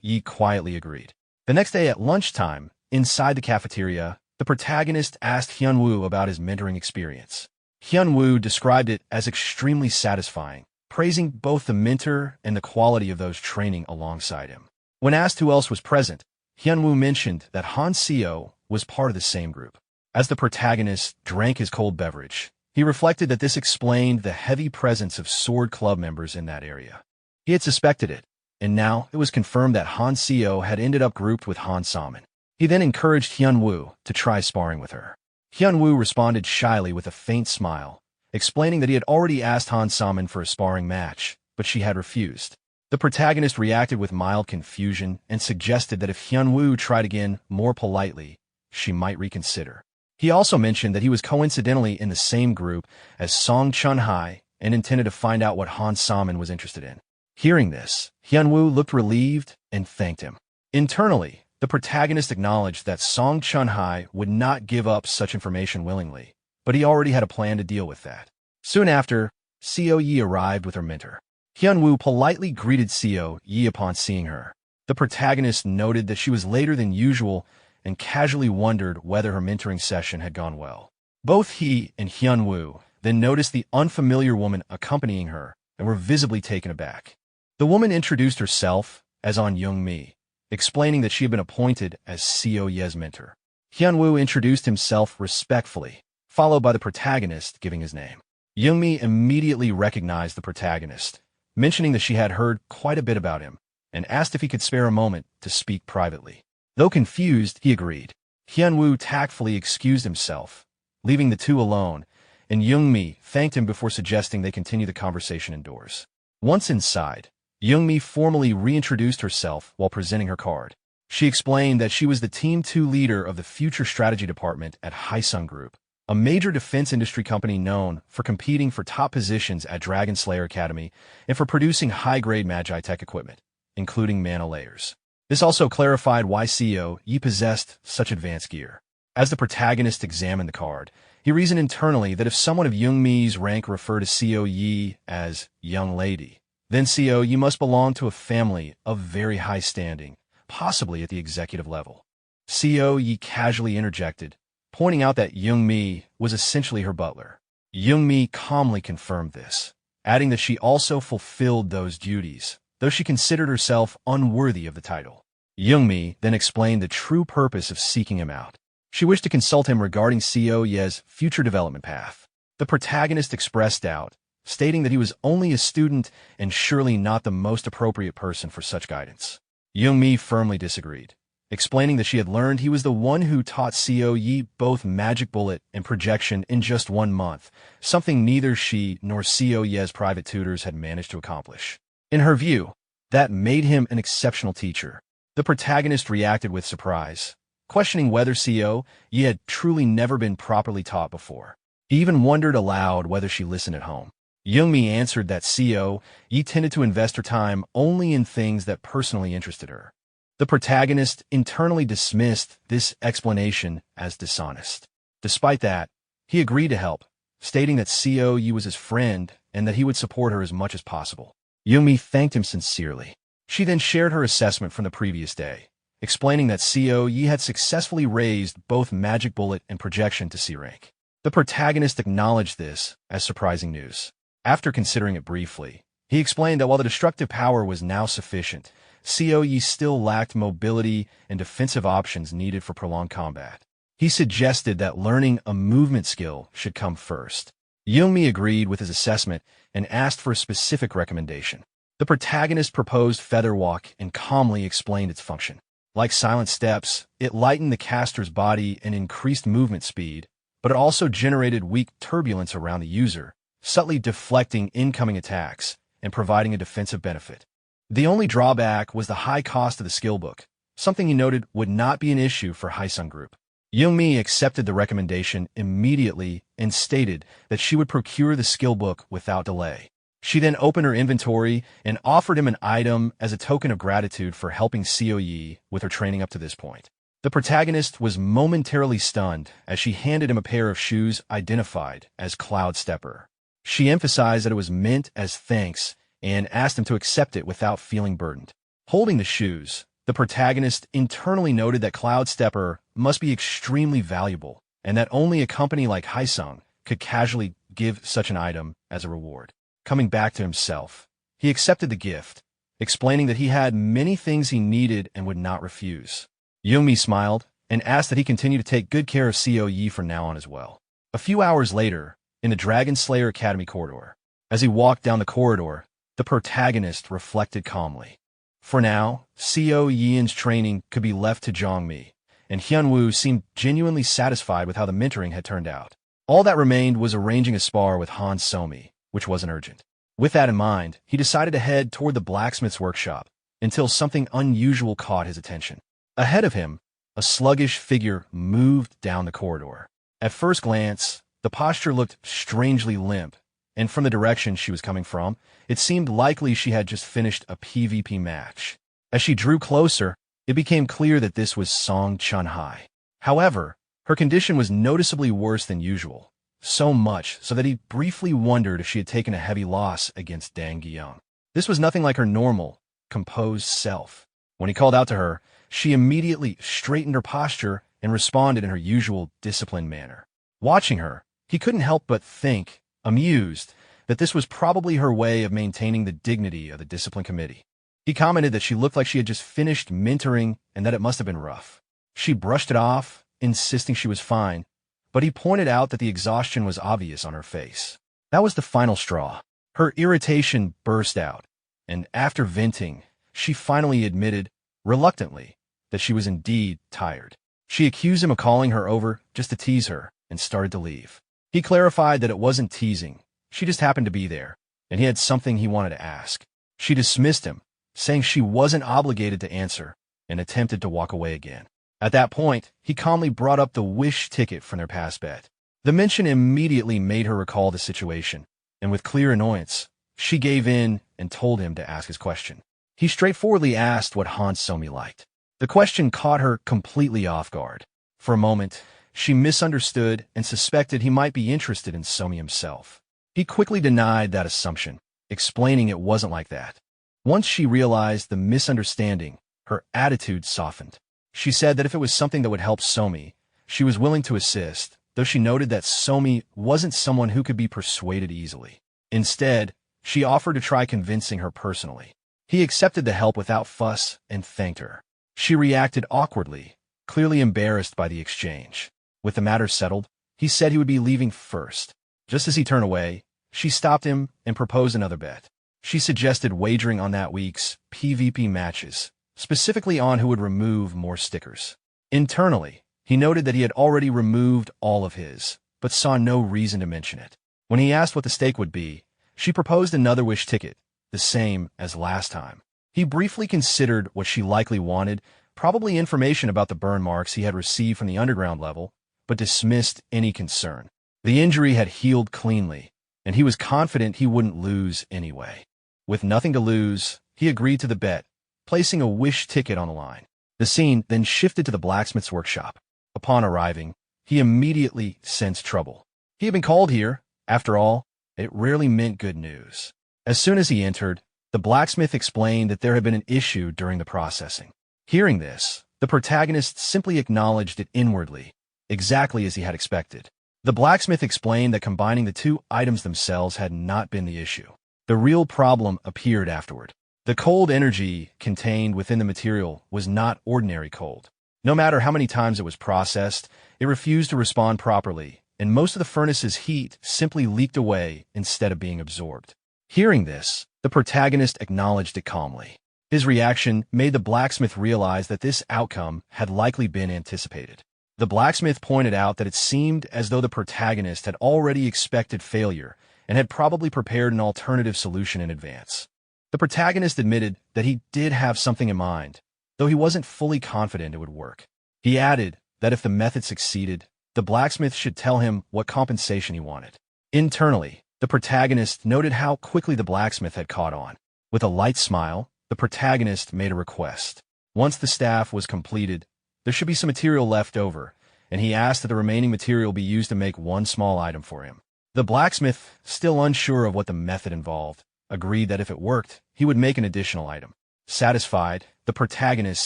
Yi quietly agreed. The next day at lunchtime, inside the cafeteria, the protagonist asked Hyun-woo about his mentoring experience. Hyun-woo described it as extremely satisfying, praising both the mentor and the quality of those training alongside him. When asked who else was present, Hyun-woo mentioned that Han Seo was part of the same group. As the protagonist drank his cold beverage, he reflected that this explained the heavy presence of Sword Club members in that area. He had suspected it, and now it was confirmed that Han Seo had ended up grouped with Han Saman. He then encouraged Hyun-woo to try sparring with her. Hyun-woo responded shyly with a faint smile, explaining that he had already asked Han Saman for a sparring match, but she had refused. The protagonist reacted with mild confusion and suggested that if Hyun-woo tried again more politely, she might reconsider. He also mentioned that he was coincidentally in the same group as Song Chun-hai and intended to find out what Han Saman was interested in. Hearing this, Hyun-woo looked relieved and thanked him. Internally, the protagonist acknowledged that Song Chun-hai would not give up such information willingly, but he already had a plan to deal with that. Soon after, Seo Yi arrived with her mentor. Hyun-woo politely greeted Seo Yi upon seeing her. The protagonist noted that she was later than usual and casually wondered whether her mentoring session had gone well. Both he and Hyun-woo then noticed the unfamiliar woman accompanying her and were visibly taken aback. The woman introduced herself as On Young-mi, explaining that she had been appointed as Seo Ye's mentor. Hyun-woo introduced himself respectfully, followed by the protagonist giving his name. Young-mi immediately recognized the protagonist, mentioning that she had heard quite a bit about him, and asked if he could spare a moment to speak privately. Though confused, he agreed. Hyun-woo tactfully excused himself, leaving the two alone, and Young-mi thanked him before suggesting they continue the conversation indoors. Once inside, Young-mi formally reintroduced herself while presenting her card. She explained that she was the Team 2 leader of the Future Strategy Department at Haesung Group, a major defense industry company known for competing for top positions at Dragon Slayer Academy and for producing high-grade Magi tech equipment, including mana layers. This also clarified why Seo Yi possessed such advanced gear. As the protagonist examined the card, he reasoned internally that if someone of Young-mi's rank referred to Seo Yi as young lady, then Seo Yi must belong to a family of very high standing, possibly at the executive level. Seo Yi casually interjected, pointing out that Young-mi was essentially her butler. Young-mi calmly confirmed this, adding that she also fulfilled those duties, though she considered herself unworthy of the title. Young-mi then explained the true purpose of seeking him out. She wished to consult him regarding Seo Ye's future development path. The protagonist expressed doubt, stating that he was only a student and surely not the most appropriate person for such guidance. Young-mi firmly disagreed, explaining that she had learned he was the one who taught Seo Yi both magic bullet and projection in just 1 month, something neither she nor Seo Ye's private tutors had managed to accomplish. In her view, that made him an exceptional teacher. The protagonist reacted with surprise, questioning whether Seo Yi had truly never been properly taught before. He even wondered aloud whether she listened at home. Young-mi answered that Seo Yi tended to invest her time only in things that personally interested her. The protagonist internally dismissed this explanation as dishonest. Despite that, he agreed to help, stating that Seo Yi was his friend and that he would support her as much as possible. Young-mi thanked him sincerely. She then shared her assessment from the previous day, explaining that Seo Yi had successfully raised both magic bullet and projection to C rank. The protagonist acknowledged this as surprising news. After considering it briefly, he explained that while the destructive power was now sufficient, Seo Yi still lacked mobility and defensive options needed for prolonged combat. He suggested that learning a movement skill should come first. Young-mi agreed with his assessment and asked for a specific recommendation. The protagonist proposed Feather Walk and calmly explained its function. Like silent steps, it lightened the caster's body and increased movement speed, but it also generated weak turbulence around the user, subtly deflecting incoming attacks and providing a defensive benefit. The only drawback was the high cost of the skill book, something he noted would not be an issue for Haesung Group. Young-mi accepted the recommendation immediately and stated that she would procure the skill book without delay. She then opened her inventory and offered him an item as a token of gratitude for helping Seo Yi with her training up to this point. The protagonist was momentarily stunned as she handed him a pair of shoes identified as Cloud Stepper. She emphasized that it was meant as thanks and asked him to accept it without feeling burdened. Holding the shoes, the protagonist internally noted that Cloud Stepper must be extremely valuable and that only a company like Haesung could casually give such an item as a reward. Coming back to himself, he accepted the gift, explaining that he had many things he needed and would not refuse. Young-mi smiled, and asked that he continue to take good care of Co Yi from now on as well. A few hours later, in the Dragon Slayer Academy corridor, as he walked down the corridor, the protagonist reflected calmly. For now, Co Yin's training could be left to Zhongmi, and Hyunwoo seemed genuinely satisfied with how the mentoring had turned out. All that remained was arranging a spar with Han Somi, which wasn't urgent. With that in mind, he decided to head toward the blacksmith's workshop until something unusual caught his attention. Ahead of him, a sluggish figure moved down the corridor. At first glance, the posture looked strangely limp, and from the direction she was coming from, it seemed likely she had just finished a PvP match. As she drew closer, it became clear that this was Song Chun-hai. However, her condition was noticeably worse than usual, so much so that he briefly wondered if she had taken a heavy loss against Dang Gyung. This was nothing like her normal, composed self. When he called out to her, she immediately straightened her posture and responded in her usual disciplined manner. Watching her, he couldn't help but think, amused, that this was probably her way of maintaining the dignity of the discipline committee. He commented that she looked like she had just finished mentoring and that it must have been rough. She brushed it off, insisting she was fine, but he pointed out that the exhaustion was obvious on her face. That was the final straw. Her irritation burst out, and after venting, she finally admitted, reluctantly, that she was indeed tired. She accused him of calling her over just to tease her and started to leave. He clarified that it wasn't teasing, she just happened to be there, and he had something he wanted to ask. She dismissed him, saying she wasn't obligated to answer, and attempted to walk away again. At that point, he calmly brought up the wish ticket from their past bet. The mention immediately made her recall the situation, and with clear annoyance, she gave in and told him to ask his question. He straightforwardly asked what Han Somi liked. The question caught her completely off guard. For a moment, she misunderstood and suspected he might be interested in Somi himself. He quickly denied that assumption, explaining it wasn't like that. Once she realized the misunderstanding, her attitude softened. She said that if it was something that would help Somi, she was willing to assist, though she noted that Somi wasn't someone who could be persuaded easily. Instead, she offered to try convincing her personally. He accepted the help without fuss and thanked her. She reacted awkwardly, clearly embarrassed by the exchange. With the matter settled, he said he would be leaving first. Just as he turned away, she stopped him and proposed another bet. She suggested wagering on that week's PvP matches, specifically on who would remove more stickers. Internally, he noted that he had already removed all of his, but saw no reason to mention it. When he asked what the stake would be, she proposed another wish ticket, the same as last time. He briefly considered what she likely wanted, probably information about the burn marks he had received from the underground level, but dismissed any concern. The injury had healed cleanly, and he was confident he wouldn't lose anyway. With nothing to lose, he agreed to the bet, placing a wish ticket on the line. The scene then shifted to the blacksmith's workshop. Upon arriving, he immediately sensed trouble. He had been called here. After all, it rarely meant good news. As soon as he entered, the blacksmith explained that there had been an issue during the processing. Hearing this, the protagonist simply acknowledged it inwardly, exactly as he had expected. The blacksmith explained that combining the two items themselves had not been the issue. The real problem appeared afterward. The cold energy contained within the material was not ordinary cold. No matter how many times it was processed, it refused to respond properly, and most of the furnace's heat simply leaked away instead of being absorbed. Hearing this, the protagonist acknowledged it calmly. His reaction made the blacksmith realize that this outcome had likely been anticipated. The blacksmith pointed out that it seemed as though the protagonist had already expected failure and had probably prepared an alternative solution in advance. The protagonist admitted that he did have something in mind, though he wasn't fully confident it would work. He added that if the method succeeded, the blacksmith should tell him what compensation he wanted. Internally, the protagonist noted how quickly the blacksmith had caught on. With a light smile, the protagonist made a request. Once the staff was completed, there should be some material left over, and he asked that the remaining material be used to make one small item for him. The blacksmith, still unsure of what the method involved, agreed that if it worked, he would make an additional item. Satisfied, the protagonist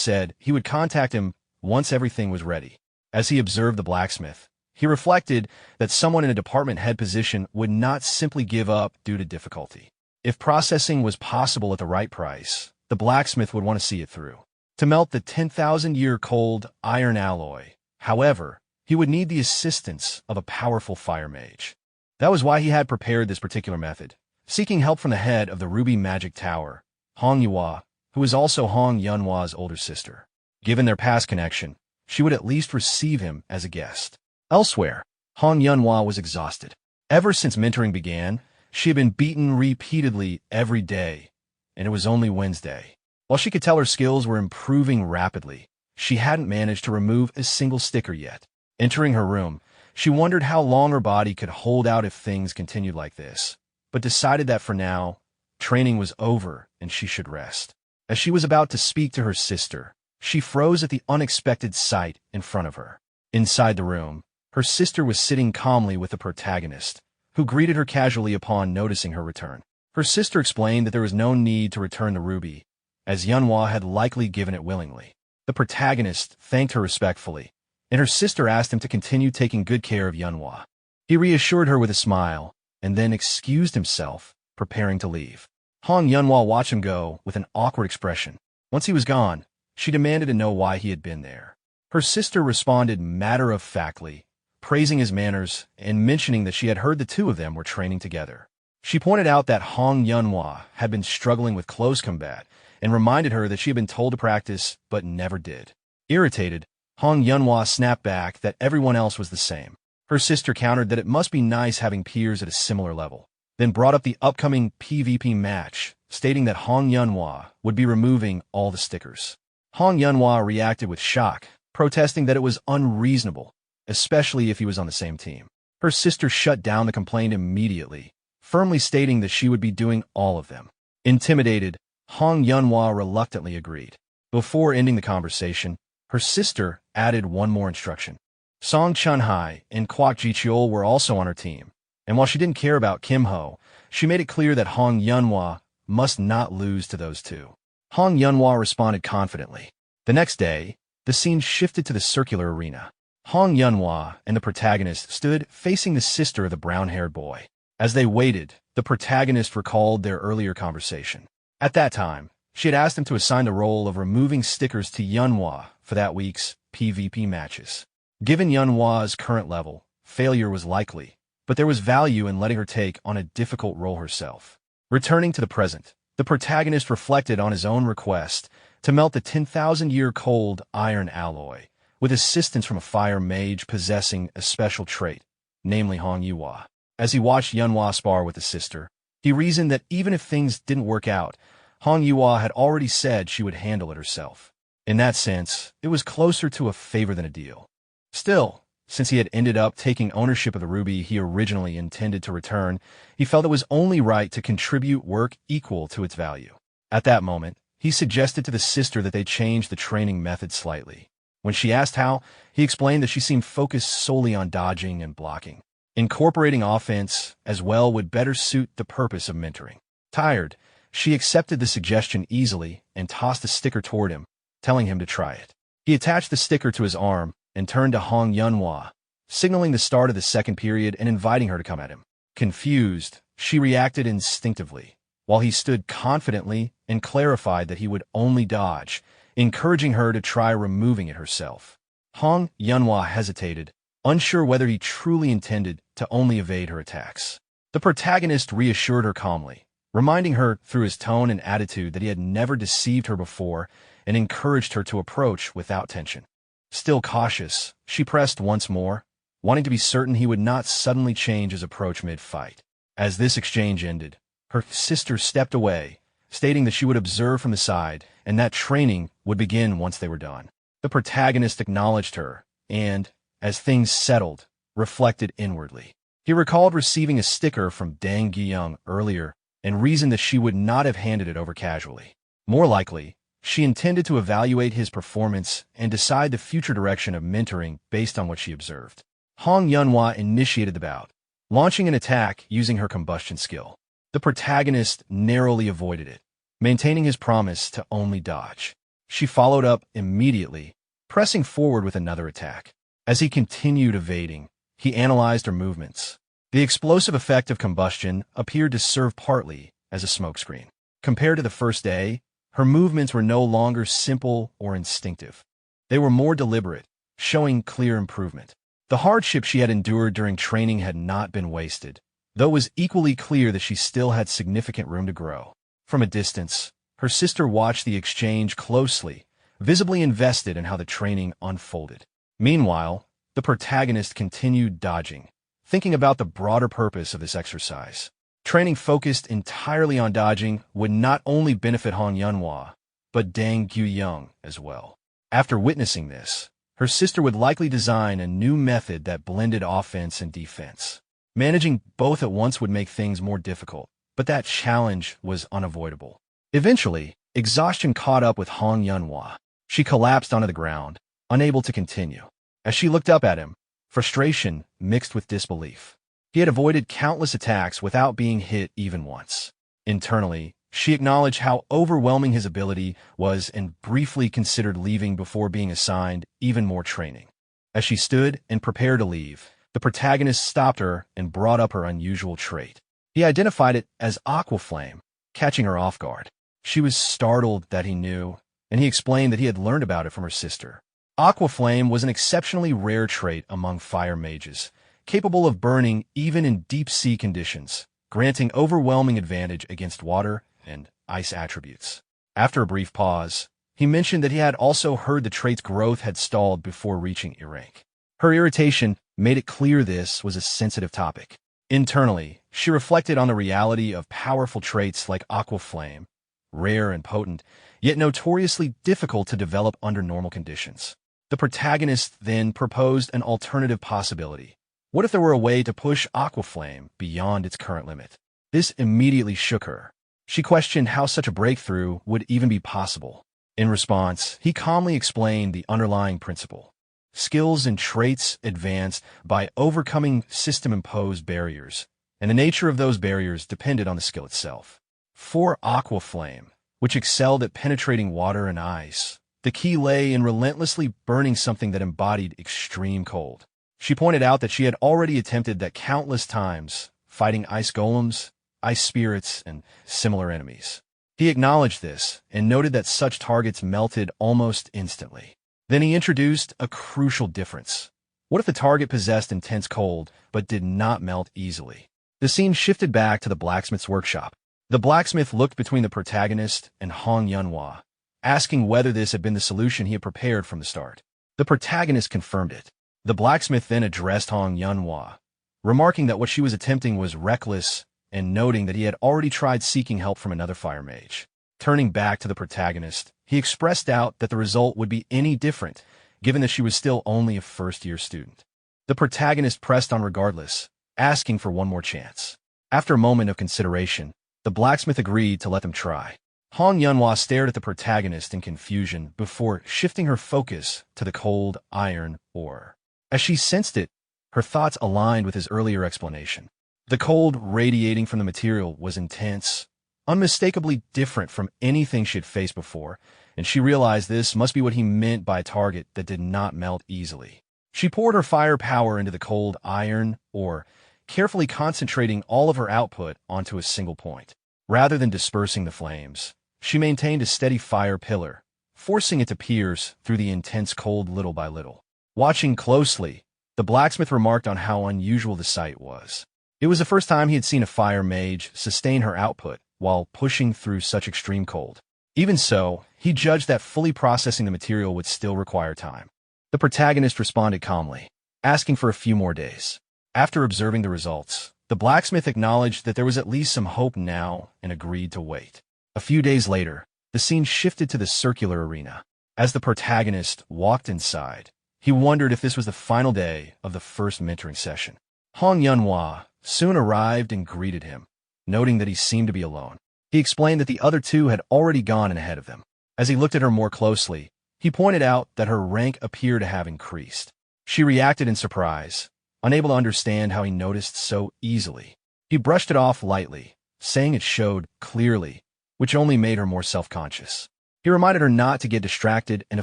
said he would contact him once everything was ready. As he observed the blacksmith, he reflected that someone in a department head position would not simply give up due to difficulty. If processing was possible at the right price, the blacksmith would want to see it through. to melt the 10,000-year-cold iron alloy. However, he would need the assistance of a powerful fire mage. That was why he had prepared this particular method, seeking help from the head of the Ruby Magic Tower, Hong Yua, who was also Hong Yunhua's older sister. Given their past connection, she would at least receive him as a guest. Elsewhere, Hong Yunhua was exhausted. Ever since mentoring began, she had been beaten repeatedly every day, and it was only Wednesday. While she could tell her skills were improving rapidly, she hadn't managed to remove a single sticker yet. Entering her room, she wondered how long her body could hold out if things continued like this, but decided that for now, training was over and she should rest. As she was about to speak to her sister, she froze at the unexpected sight in front of her. Inside the room, her sister was sitting calmly with the protagonist, who greeted her casually upon noticing her return. Her sister explained that there was no need to return the ruby, as Yunhua had likely given it willingly. The protagonist thanked her respectfully, and her sister asked him to continue taking good care of Yunhua. He reassured her with a smile, and then excused himself, preparing to leave. Hong Yunhua watched him go with an awkward expression. Once he was gone, she demanded to know why he had been there. Her sister responded matter-of-factly, praising his manners and mentioning that she had heard the two of them were training together. She pointed out that Hong Yunhua had been struggling with close combat and reminded her that she had been told to practice but never did. Irritated, Hong Yunhua snapped back that everyone else was the same. Her sister countered that it must be nice having peers at a similar level, then brought up the upcoming PvP match, stating that Hong Yunhua would be removing all the stickers. Hong Yunhua reacted with shock, protesting that it was unreasonable, especially if he was on the same team. Her sister shut down the complaint immediately, firmly stating that she would be doing all of them. Intimidated, Hong Yunhua reluctantly agreed. Before ending the conversation, her sister added one more instruction. Song Chunhai and Kwok Jicheol were also on her team, and while she didn't care about Kim Ho, she made it clear that Hong Yunhua must not lose to those two. Hong Yunhua responded confidently. The next day, the scene shifted to the circular arena. Hong Yunhua and the protagonist stood facing the sister of the brown-haired boy. As they waited, the protagonist recalled their earlier conversation. At that time, she had asked him to assign the role of removing stickers to Yunhua for that week's PvP matches. Given Yunhua's current level, failure was likely, but there was value in letting her take on a difficult role herself. Returning to the present, the protagonist reflected on his own request to melt the 10,000-year-cold iron alloy, with assistance from a fire mage possessing a special trait, namely Hong Yunhua. As he watched Yunhua spar with the sister, he reasoned that even if things didn't work out, Hong Yunhua had already said she would handle it herself. In that sense, it was closer to a favor than a deal. Still, since he had ended up taking ownership of the ruby he originally intended to return, he felt it was only right to contribute work equal to its value. At that moment, he suggested to the sister that they change the training method slightly. When she asked how, he explained that she seemed focused solely on dodging and blocking. Incorporating offense as well would better suit the purpose of mentoring. Tired, she accepted the suggestion easily and tossed a sticker toward him, telling him to try it. He attached the sticker to his arm and turned to Hong Yunhua, signaling the start of the second period and inviting her to come at him. Confused, she reacted instinctively, while he stood confidently and clarified that he would only dodge, encouraging her to try removing it herself. Hong Yunhua hesitated, unsure whether he truly intended to only evade her attacks. The protagonist reassured her calmly, reminding her through his tone and attitude that he had never deceived her before and encouraged her to approach without tension. Still cautious, she pressed once more, wanting to be certain he would not suddenly change his approach mid-fight. As this exchange ended, her sister stepped away, stating that she would observe from the side and that training would begin once they were done. The protagonist acknowledged her and, as things settled, reflected inwardly. He recalled receiving a sticker from Dang Giyang earlier and reasoned that she would not have handed it over casually. More likely, she intended to evaluate his performance and decide the future direction of mentoring based on what she observed. Hong Yunhua initiated the bout, launching an attack using her combustion skill. The protagonist narrowly avoided it, maintaining his promise to only dodge. She followed up immediately, pressing forward with another attack. As he continued evading, he analyzed her movements. The explosive effect of combustion appeared to serve partly as a smokescreen. Compared to the first day, Her movements were no longer simple or instinctive. They were more deliberate, showing clear improvement. The hardship she had endured during training had not been wasted, though it was equally clear that she still had significant room to grow. From a distance, her sister watched the exchange closely, visibly invested in how the training unfolded. Meanwhile, the protagonist continued dodging, thinking about the broader purpose of this exercise. Training focused entirely on dodging would not only benefit Hong Yunhua, but Deng Guiyang as well. After witnessing this, her sister would likely design a new method that blended offense and defense. Managing both at once would make things more difficult, but that challenge was unavoidable. Eventually, exhaustion caught up with Hong Yunhua. She collapsed onto the ground, unable to continue. As she looked up at him, frustration mixed with disbelief. He had avoided countless attacks without being hit even once. Internally, she acknowledged how overwhelming his ability was and briefly considered leaving before being assigned even more training. As she stood and prepared to leave, the protagonist stopped her and brought up her unusual trait. He identified it as Aqua Flame, catching her off guard. She was startled that he knew, and he explained that he had learned about it from her sister. Aqua Flame was an exceptionally rare trait among fire mages, capable of burning even in deep-sea conditions, granting overwhelming advantage against water and ice attributes. After a brief pause, he mentioned that he had also heard the trait's growth had stalled before reaching E rank. Her irritation made it clear this was a sensitive topic. Internally, she reflected on the reality of powerful traits like Aqua Flame, rare and potent, yet notoriously difficult to develop under normal conditions. The protagonist then proposed an alternative possibility. What if there were a way to push Aqua Flame beyond its current limit? This immediately shook her. She questioned how such a breakthrough would even be possible. In response, he calmly explained the underlying principle. Skills and traits advanced by overcoming system-imposed barriers, and the nature of those barriers depended on the skill itself. For Aqua Flame, which excelled at penetrating water and ice, the key lay in relentlessly burning something that embodied extreme cold. She pointed out that she had already attempted that countless times, fighting ice golems, ice spirits, and similar enemies. He acknowledged this and noted that such targets melted almost instantly. Then he introduced a crucial difference. What if the target possessed intense cold, but did not melt easily? The scene shifted back to the blacksmith's workshop. The blacksmith looked between the protagonist and Hong Yunhua, asking whether this had been the solution he had prepared from the start. The protagonist confirmed it. The blacksmith then addressed Hong Yunhua, remarking that what she was attempting was reckless and noting that he had already tried seeking help from another fire mage. Turning back to the protagonist, he expressed doubt that the result would be any different, given that she was still only a first-year student. The protagonist pressed on regardless, asking for one more chance. After a moment of consideration, the blacksmith agreed to let them try. Hong Yunhua stared at the protagonist in confusion before shifting her focus to the cold iron ore. As she sensed it, her thoughts aligned with his earlier explanation. The cold radiating from the material was intense, unmistakably different from anything she had faced before, and she realized this must be what he meant by a target that did not melt easily. She poured her fire power into the cold iron ore, carefully concentrating all of her output onto a single point. Rather than dispersing the flames, she maintained a steady fire pillar, forcing it to pierce through the intense cold little by little. Watching closely, the blacksmith remarked on how unusual the sight was. It was the first time he had seen a fire mage sustain her output while pushing through such extreme cold. Even so, he judged that fully processing the material would still require time. The protagonist responded calmly, asking for a few more days. After observing the results, the blacksmith acknowledged that there was at least some hope now and agreed to wait. A few days later, the scene shifted to the circular arena. As the protagonist walked inside, he wondered if this was the final day of the first mentoring session. Hong Yunhua soon arrived and greeted him, noting that he seemed to be alone. He explained that the other two had already gone ahead of them. As he looked at her more closely, he pointed out that her rank appeared to have increased. She reacted in surprise, unable to understand how he noticed so easily. He brushed it off lightly, saying it showed clearly, which only made her more self-conscious. He reminded her not to get distracted and to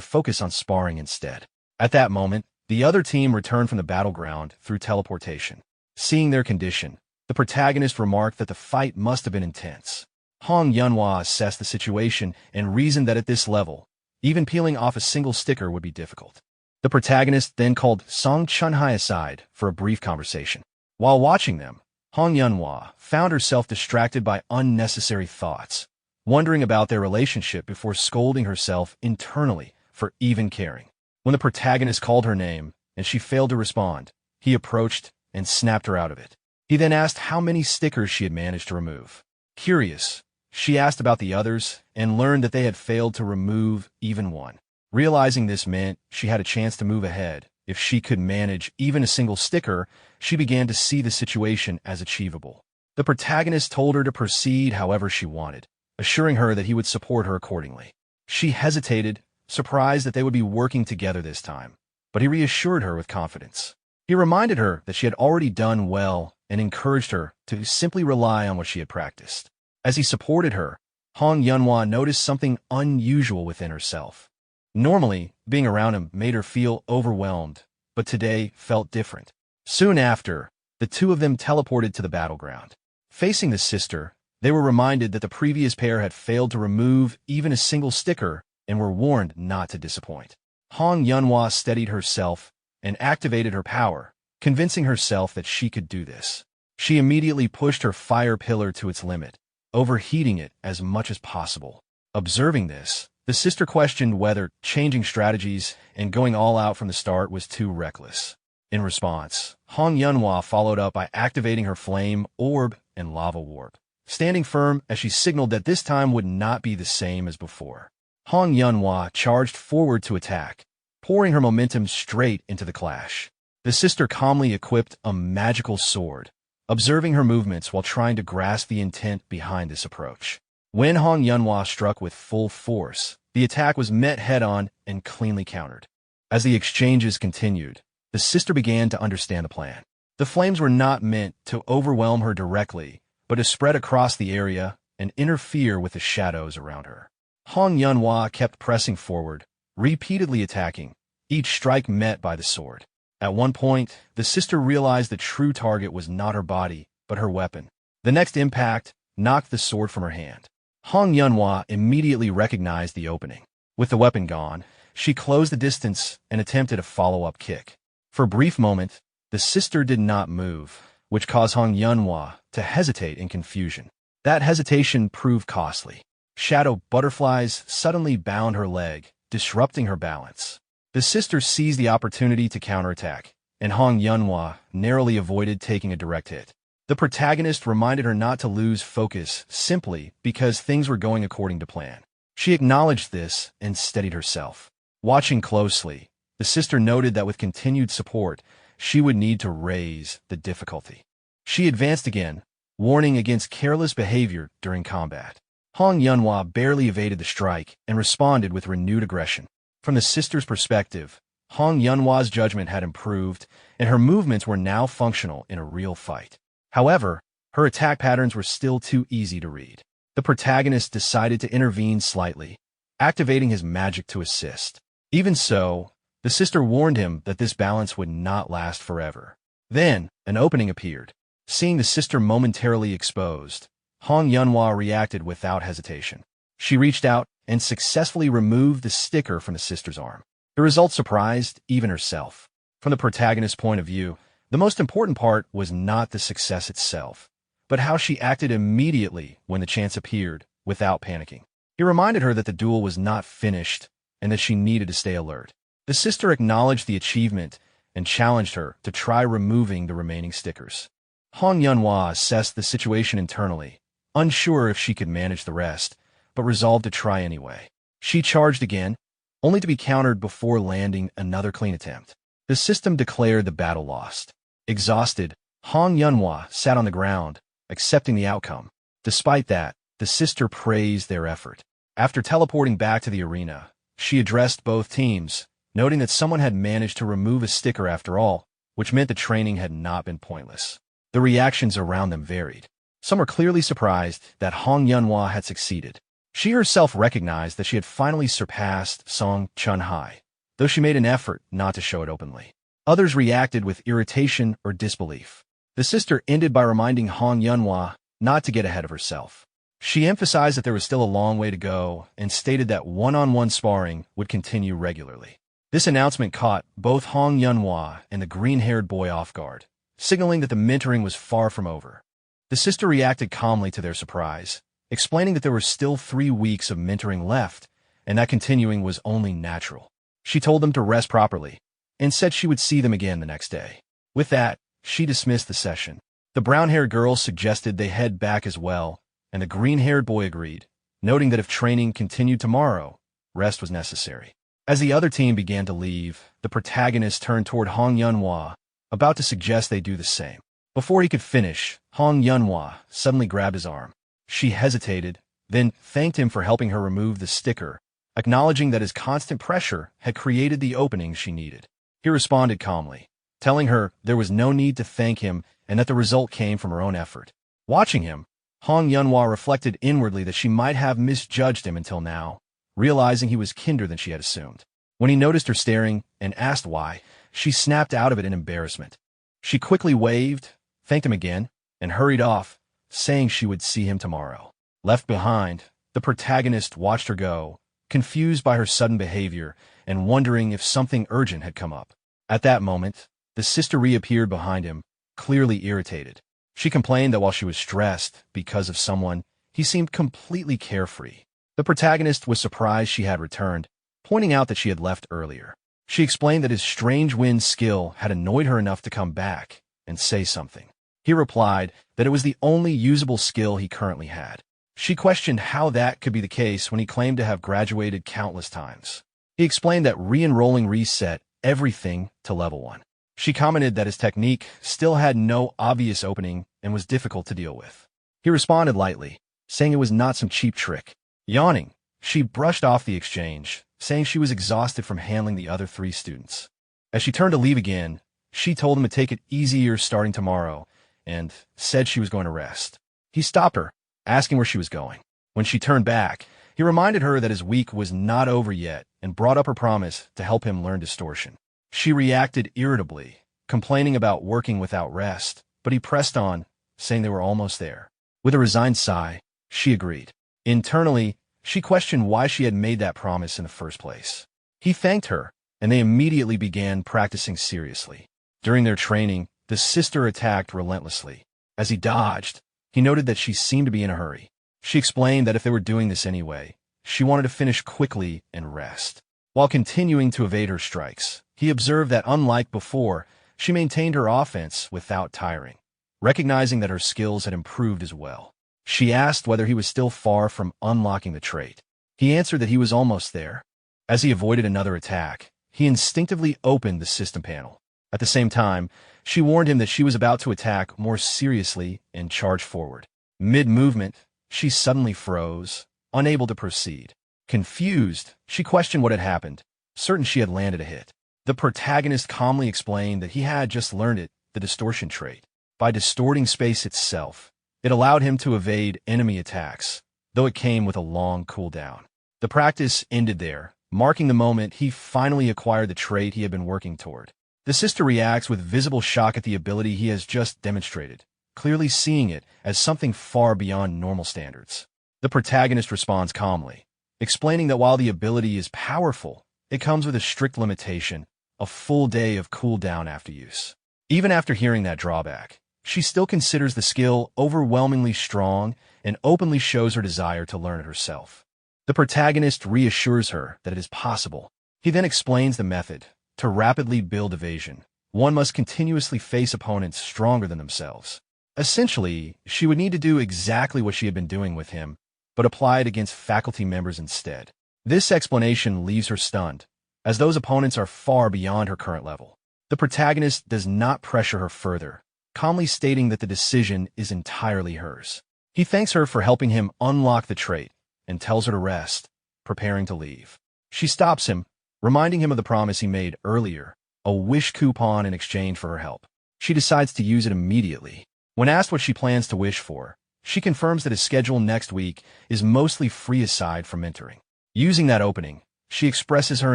focus on sparring instead. At that moment, the other team returned from the battleground through teleportation. Seeing their condition, the protagonist remarked that the fight must have been intense. Hong Yunhua assessed the situation and reasoned that at this level, even peeling off a single sticker would be difficult. The protagonist then called Song Chunhai aside for a brief conversation. While watching them, Hong Yunhua found herself distracted by unnecessary thoughts, wondering about their relationship before scolding herself internally for even caring. When the protagonist called her name and she failed to respond, he approached and snapped her out of it. He then asked how many stickers she had managed to remove. Curious, she asked about the others and learned that they had failed to remove even one. Realizing this meant she had a chance to move ahead. If she could manage even a single sticker, she began to see the situation as achievable. The protagonist told her to proceed however she wanted, assuring her that he would support her accordingly. She hesitated, surprised that they would be working together this time, but he reassured her with confidence. He reminded her that she had already done well and encouraged her to simply rely on what she had practiced. As he supported her, Hong Yunhua noticed something unusual within herself. Normally, being around him made her feel overwhelmed, but today felt different. Soon after, the two of them teleported to the battleground. Facing the sister, they were reminded that the previous pair had failed to remove even a single sticker and were warned not to disappoint. Hong Yunhua steadied herself and activated her power, convincing herself that she could do this. She immediately pushed her fire pillar to its limit, overheating it as much as possible. Observing this, the sister questioned whether changing strategies and going all out from the start was too reckless. In response, Hong Yunhua followed up by activating her flame orb and lava warp, standing firm as she signaled that this time would not be the same as before. Hong Yunhua charged forward to attack, pouring her momentum straight into the clash. The sister calmly equipped a magical sword, observing her movements while trying to grasp the intent behind this approach. When Hong Yunhua struck with full force, the attack was met head-on and cleanly countered. As the exchanges continued, the sister began to understand the plan. The flames were not meant to overwhelm her directly, but to spread across the area and interfere with the shadows around her. Hong Yunhua kept pressing forward, repeatedly attacking, each strike met by the sword. At one point, the sister realized the true target was not her body, but her weapon. The next impact knocked the sword from her hand. Hong Yunhua immediately recognized the opening. With the weapon gone, she closed the distance and attempted a follow-up kick. For a brief moment, the sister did not move, which caused Hong Yunhua to hesitate in confusion. That hesitation proved costly. Shadow butterflies suddenly bound her leg, disrupting her balance. The sister seized the opportunity to counterattack, and Hong Yunhua narrowly avoided taking a direct hit. The protagonist reminded her not to lose focus simply because things were going according to plan. She acknowledged this and steadied herself. Watching closely, the sister noted that with continued support, she would need to raise the difficulty. She advanced again, warning against careless behavior during combat. Hong Yunhua barely evaded the strike and responded with renewed aggression. From the sister's perspective, Hong Yunhua's judgment had improved, and her movements were now functional in a real fight. However, her attack patterns were still too easy to read. The protagonist decided to intervene slightly, activating his magic to assist. Even so, the sister warned him that this balance would not last forever. Then, an opening appeared. Seeing the sister momentarily exposed, Hong Yunhua reacted without hesitation. She reached out and successfully removed the sticker from the sister's arm. The result surprised even herself. From the protagonist's point of view, the most important part was not the success itself, but how she acted immediately when the chance appeared, without panicking. He reminded her that the duel was not finished and that she needed to stay alert. The sister acknowledged the achievement and challenged her to try removing the remaining stickers. Hong Yunhua assessed the situation internally, unsure if she could manage the rest, but resolved to try anyway. She charged again, only to be countered before landing another clean attempt. The system declared the battle lost. Exhausted, Hong Yunhua sat on the ground, accepting the outcome. Despite that, the sister praised their effort. After teleporting back to the arena, she addressed both teams, noting that someone had managed to remove a sticker after all, which meant the training had not been pointless. The reactions around them varied. Some were clearly surprised that Hong Yunhua had succeeded. She herself recognized that she had finally surpassed Song Chunhai, though she made an effort not to show it openly. Others reacted with irritation or disbelief. The sister ended by reminding Hong Yunhua not to get ahead of herself. She emphasized that there was still a long way to go and stated that one-on-one sparring would continue regularly. This announcement caught both Hong Yunhua and the green-haired boy off guard, signaling that the mentoring was far from over. The sister reacted calmly to their surprise, explaining that there were still 3 weeks of mentoring left and that continuing was only natural. She told them to rest properly and said she would see them again the next day. With that, she dismissed the session. The brown-haired girl suggested they head back as well, and the green-haired boy agreed, noting that if training continued tomorrow, rest was necessary. As the other team began to leave, the protagonist turned toward Hong Yunhua, about to suggest they do the same. Before he could finish, Hong Yunhua suddenly grabbed his arm. She hesitated, then thanked him for helping her remove the sticker, acknowledging that his constant pressure had created the opening she needed. He responded calmly, telling her there was no need to thank him and that the result came from her own effort. Watching him, Hong Yunhua reflected inwardly that she might have misjudged him until now, realizing he was kinder than she had assumed. When he noticed her staring and asked why, she snapped out of it in embarrassment. She quickly waved, thanked him again, and hurried off, saying she would see him tomorrow. Left behind, the protagonist watched her go, confused by her sudden behavior and wondering if something urgent had come up. At that moment, the sister reappeared behind him, clearly irritated. She complained that while she was stressed because of someone, he seemed completely carefree. The protagonist was surprised she had returned, pointing out that she had left earlier. She explained that his strange wind skill had annoyed her enough to come back and say something. He replied that it was the only usable skill he currently had. She questioned how that could be the case when he claimed to have graduated countless times. He explained that re-enrolling reset everything to level 1. She commented that his technique still had no obvious opening and was difficult to deal with. He responded lightly, saying it was not some cheap trick. Yawning, she brushed off the exchange, saying she was exhausted from handling the other 3 students. As she turned to leave again, she told him to take it easier starting tomorrow and said she was going to rest. He stopped her, asking where she was going. When she turned back, he reminded her that his week was not over yet and brought up her promise to help him learn distortion. She reacted irritably, complaining about working without rest, but he pressed on, saying they were almost there. With a resigned sigh, she agreed. Internally, she questioned why she had made that promise in the first place. He thanked her, and they immediately began practicing seriously. During their training, the sister attacked relentlessly. As he dodged, he noted that she seemed to be in a hurry. She explained that if they were doing this anyway, she wanted to finish quickly and rest. While continuing to evade her strikes, he observed that unlike before, she maintained her offense without tiring, recognizing that her skills had improved as well. She asked whether he was still far from unlocking the trait. He answered that he was almost there. As he avoided another attack, he instinctively opened the system panel. At the same time, she warned him that she was about to attack more seriously and charge forward. Mid-movement, she suddenly froze, unable to proceed. Confused, she questioned what had happened, certain she had landed a hit. The protagonist calmly explained that he had just learned it, the distortion trait. By distorting space itself, it allowed him to evade enemy attacks, though it came with a long cooldown. The practice ended there, marking the moment he finally acquired the trait he had been working toward. The sister reacts with visible shock at the ability he has just demonstrated, clearly seeing it as something far beyond normal standards. The protagonist responds calmly, explaining that while the ability is powerful, it comes with a strict limitation, a full day of cooldown after use. Even after hearing that drawback, she still considers the skill overwhelmingly strong and openly shows her desire to learn it herself. The protagonist reassures her that it is possible. He then explains the method. To rapidly build evasion, one must continuously face opponents stronger than themselves. Essentially, she would need to do exactly what she had been doing with him, but apply it against faculty members instead. This explanation leaves her stunned, as those opponents are far beyond her current level. The protagonist does not pressure her further, calmly stating that the decision is entirely hers. He thanks her for helping him unlock the trait and tells her to rest, preparing to leave. She stops him, reminding him of the promise he made earlier, a wish coupon in exchange for her help. She decides to use it immediately. When asked what she plans to wish for, she confirms that his schedule next week is mostly free aside from mentoring. Using that opening, she expresses her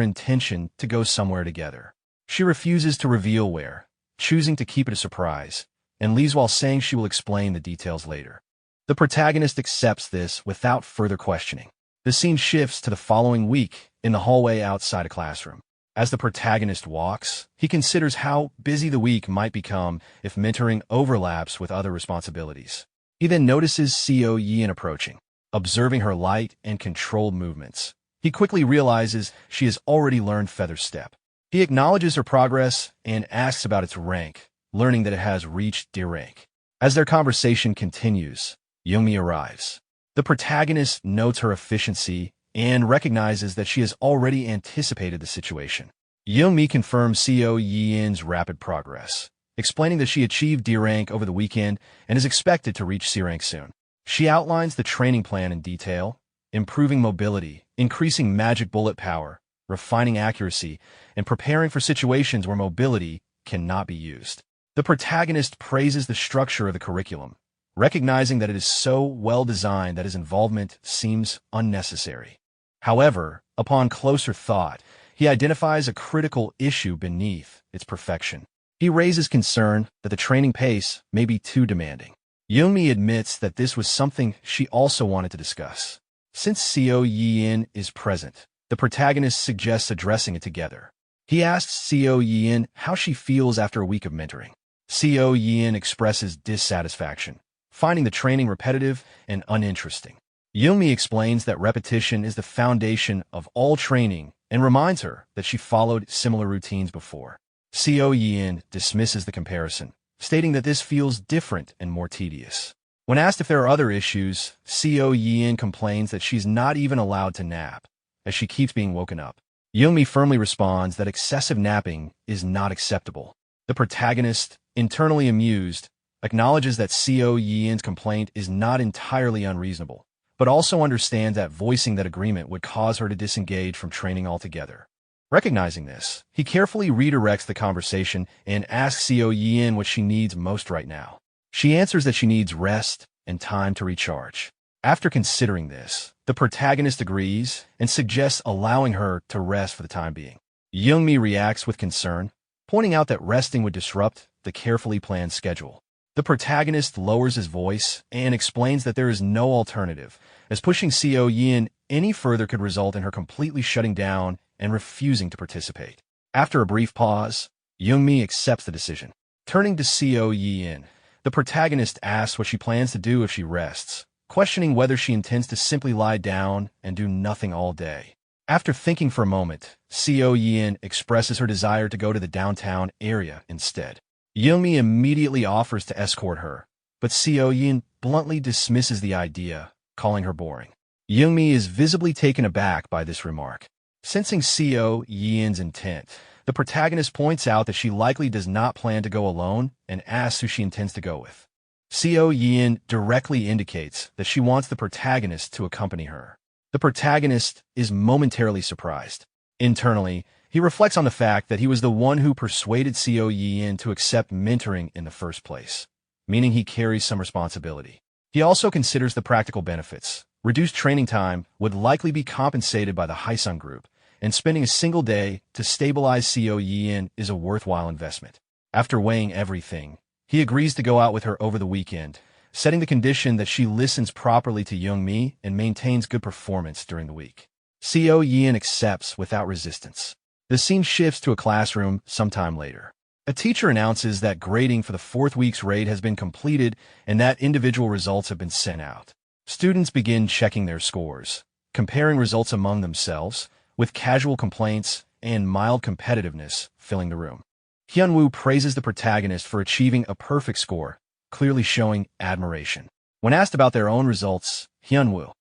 intention to go somewhere together. She refuses to reveal where, choosing to keep it a surprise, and leaves while saying she will explain the details later. The protagonist accepts this without further questioning. The scene shifts to the following week in the hallway outside a classroom. As the protagonist walks, he considers how busy the week might become if mentoring overlaps with other responsibilities. He then notices Seo Yin approaching, observing her light and controlled movements. He quickly realizes she has already learned Feather Step. He acknowledges her progress and asks about its rank, learning that it has reached D rank. As their conversation continues, Youngmi arrives. The protagonist notes her efficiency and recognizes that she has already anticipated the situation. Youngmi confirms Seo Yin's rapid progress, explaining that she achieved D rank over the weekend and is expected to reach C rank soon. She outlines the training plan in detail, improving mobility, increasing magic bullet power, refining accuracy, and preparing for situations where mobility cannot be used. The protagonist praises the structure of the curriculum, recognizing that it is so well designed that his involvement seems unnecessary. However, upon closer thought, he identifies a critical issue beneath its perfection. He raises concern that the training pace may be too demanding. Youngmi admits that this was something she also wanted to discuss. Since Seo Yin is present, the protagonist suggests addressing it together. He asks Seo Yin how she feels after a week of mentoring. Seo Yin expresses dissatisfaction, finding the training repetitive and uninteresting. Youngmi explains that repetition is the foundation of all training and reminds her that she followed similar routines before. Seo Yin dismisses the comparison, stating that this feels different and more tedious. When asked if there are other issues, Seo Yin complains that she's not even allowed to nap, as she keeps being woken up. Youngmi firmly responds that excessive napping is not acceptable. The protagonist, internally amused, acknowledges that Seo Yin's complaint is not entirely unreasonable, but also understands that voicing that agreement would cause her to disengage from training altogether. Recognizing this, he carefully redirects the conversation and asks Seo Yin what she needs most right now. She answers that she needs rest and time to recharge. After considering this, the protagonist agrees and suggests allowing her to rest for the time being. Youngmi reacts with concern, pointing out that resting would disrupt the carefully planned schedule. The protagonist lowers his voice and explains that there is no alternative, as pushing Seo Yin any further could result in her completely shutting down and refusing to participate. After a brief pause, Youngmi accepts the decision. Turning to Seo Yin, the protagonist asks what she plans to do if she rests, questioning whether she intends to simply lie down and do nothing all day. After thinking for a moment, Seo Yin expresses her desire to go to the downtown area instead. Youngmi immediately offers to escort her, but Seo Yin bluntly dismisses the idea, calling her boring. Youngmi is visibly taken aback by this remark. Sensing Seo Yin's intent, the protagonist points out that she likely does not plan to go alone and asks who she intends to go with. Seo Yin directly indicates that she wants the protagonist to accompany her. The protagonist is momentarily surprised. Internally, he reflects on the fact that he was the one who persuaded Seo Yin to accept mentoring in the first place, meaning he carries some responsibility. He also considers the practical benefits. Reduced training time would likely be compensated by the Haisung group, and spending a single day to stabilize Seo Yin is a worthwhile investment. After weighing everything, he agrees to go out with her over the weekend, setting the condition that she listens properly to Youngmi and maintains good performance during the week. Seo Yin accepts without resistance. The scene shifts to a classroom sometime later. A teacher announces that grading for the fourth week's raid has been completed and that individual results have been sent out. Students begin checking their scores, comparing results among themselves, with casual complaints and mild competitiveness filling the room. Hyunwoo praises the protagonist for achieving a perfect score, clearly showing admiration. When asked about their own results, Hyunwoo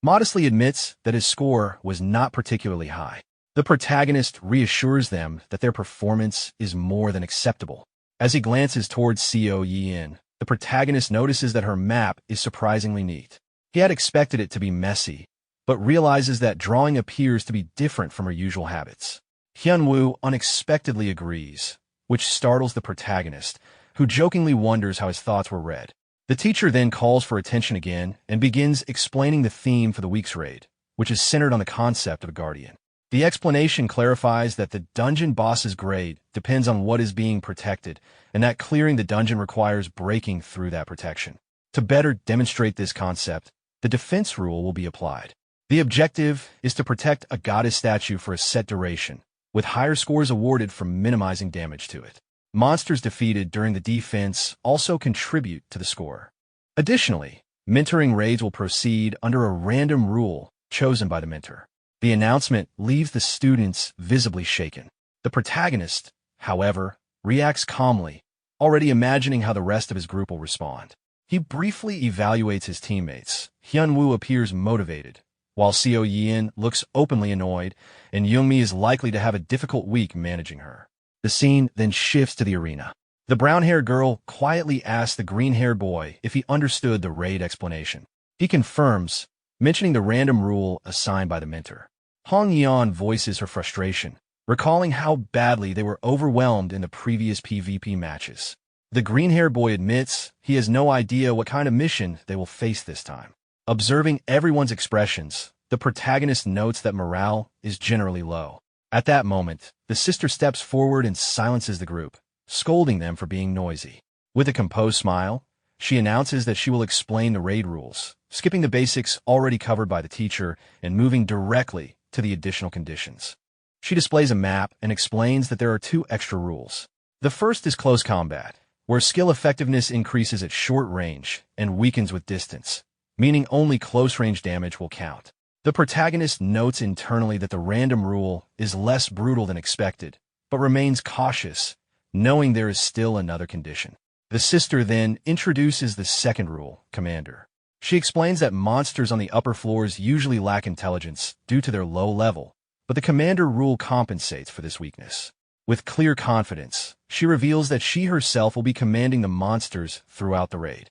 modestly admits that his score was not particularly high. The protagonist reassures them that their performance is more than acceptable. As he glances towards Seo Yin, the protagonist notices that her map is surprisingly neat. He had expected it to be messy, but realizes that drawing appears to be different from her usual habits. Hyunwoo unexpectedly agrees, which startles the protagonist, who jokingly wonders how his thoughts were read. The teacher then calls for attention again and begins explaining the theme for the week's raid, which is centered on the concept of a guardian. The explanation clarifies that the dungeon boss's grade depends on what is being protected, and that clearing the dungeon requires breaking through that protection. To better demonstrate this concept, the defense rule will be applied. The objective is to protect a goddess statue for a set duration, with higher scores awarded for minimizing damage to it. Monsters defeated during the defense also contribute to the score. Additionally, mentoring raids will proceed under a random rule chosen by the mentor. The announcement leaves the students visibly shaken. The protagonist, however, reacts calmly, already imagining how the rest of his group will respond. He briefly evaluates his teammates. Hyunwoo appears motivated, while Seo Yin looks openly annoyed, and Youngmi is likely to have a difficult week managing her. The scene then shifts to the arena. The brown-haired girl quietly asks the green-haired boy if he understood the raid explanation. He confirms, mentioning the random rule assigned by the mentor. Hong Yeon voices her frustration, recalling how badly they were overwhelmed in the previous PvP matches. The green-haired boy admits he has no idea what kind of mission they will face this time. Observing everyone's expressions, the protagonist notes that morale is generally low. At that moment, the sister steps forward and silences the group, scolding them for being noisy. With a composed smile, she announces that she will explain the raid rules, skipping the basics already covered by the teacher and moving directly to the additional conditions. She displays a map and explains that there are 2 extra rules. The first is close combat, where skill effectiveness increases at short range and weakens with distance, meaning only close-range damage will count. The protagonist notes internally that the random rule is less brutal than expected, but remains cautious, knowing there is still another condition. The sister then introduces the second rule, Commander. She explains that monsters on the upper floors usually lack intelligence due to their low level, but the Commander rule compensates for this weakness. With clear confidence, she reveals that she herself will be commanding the monsters throughout the raid.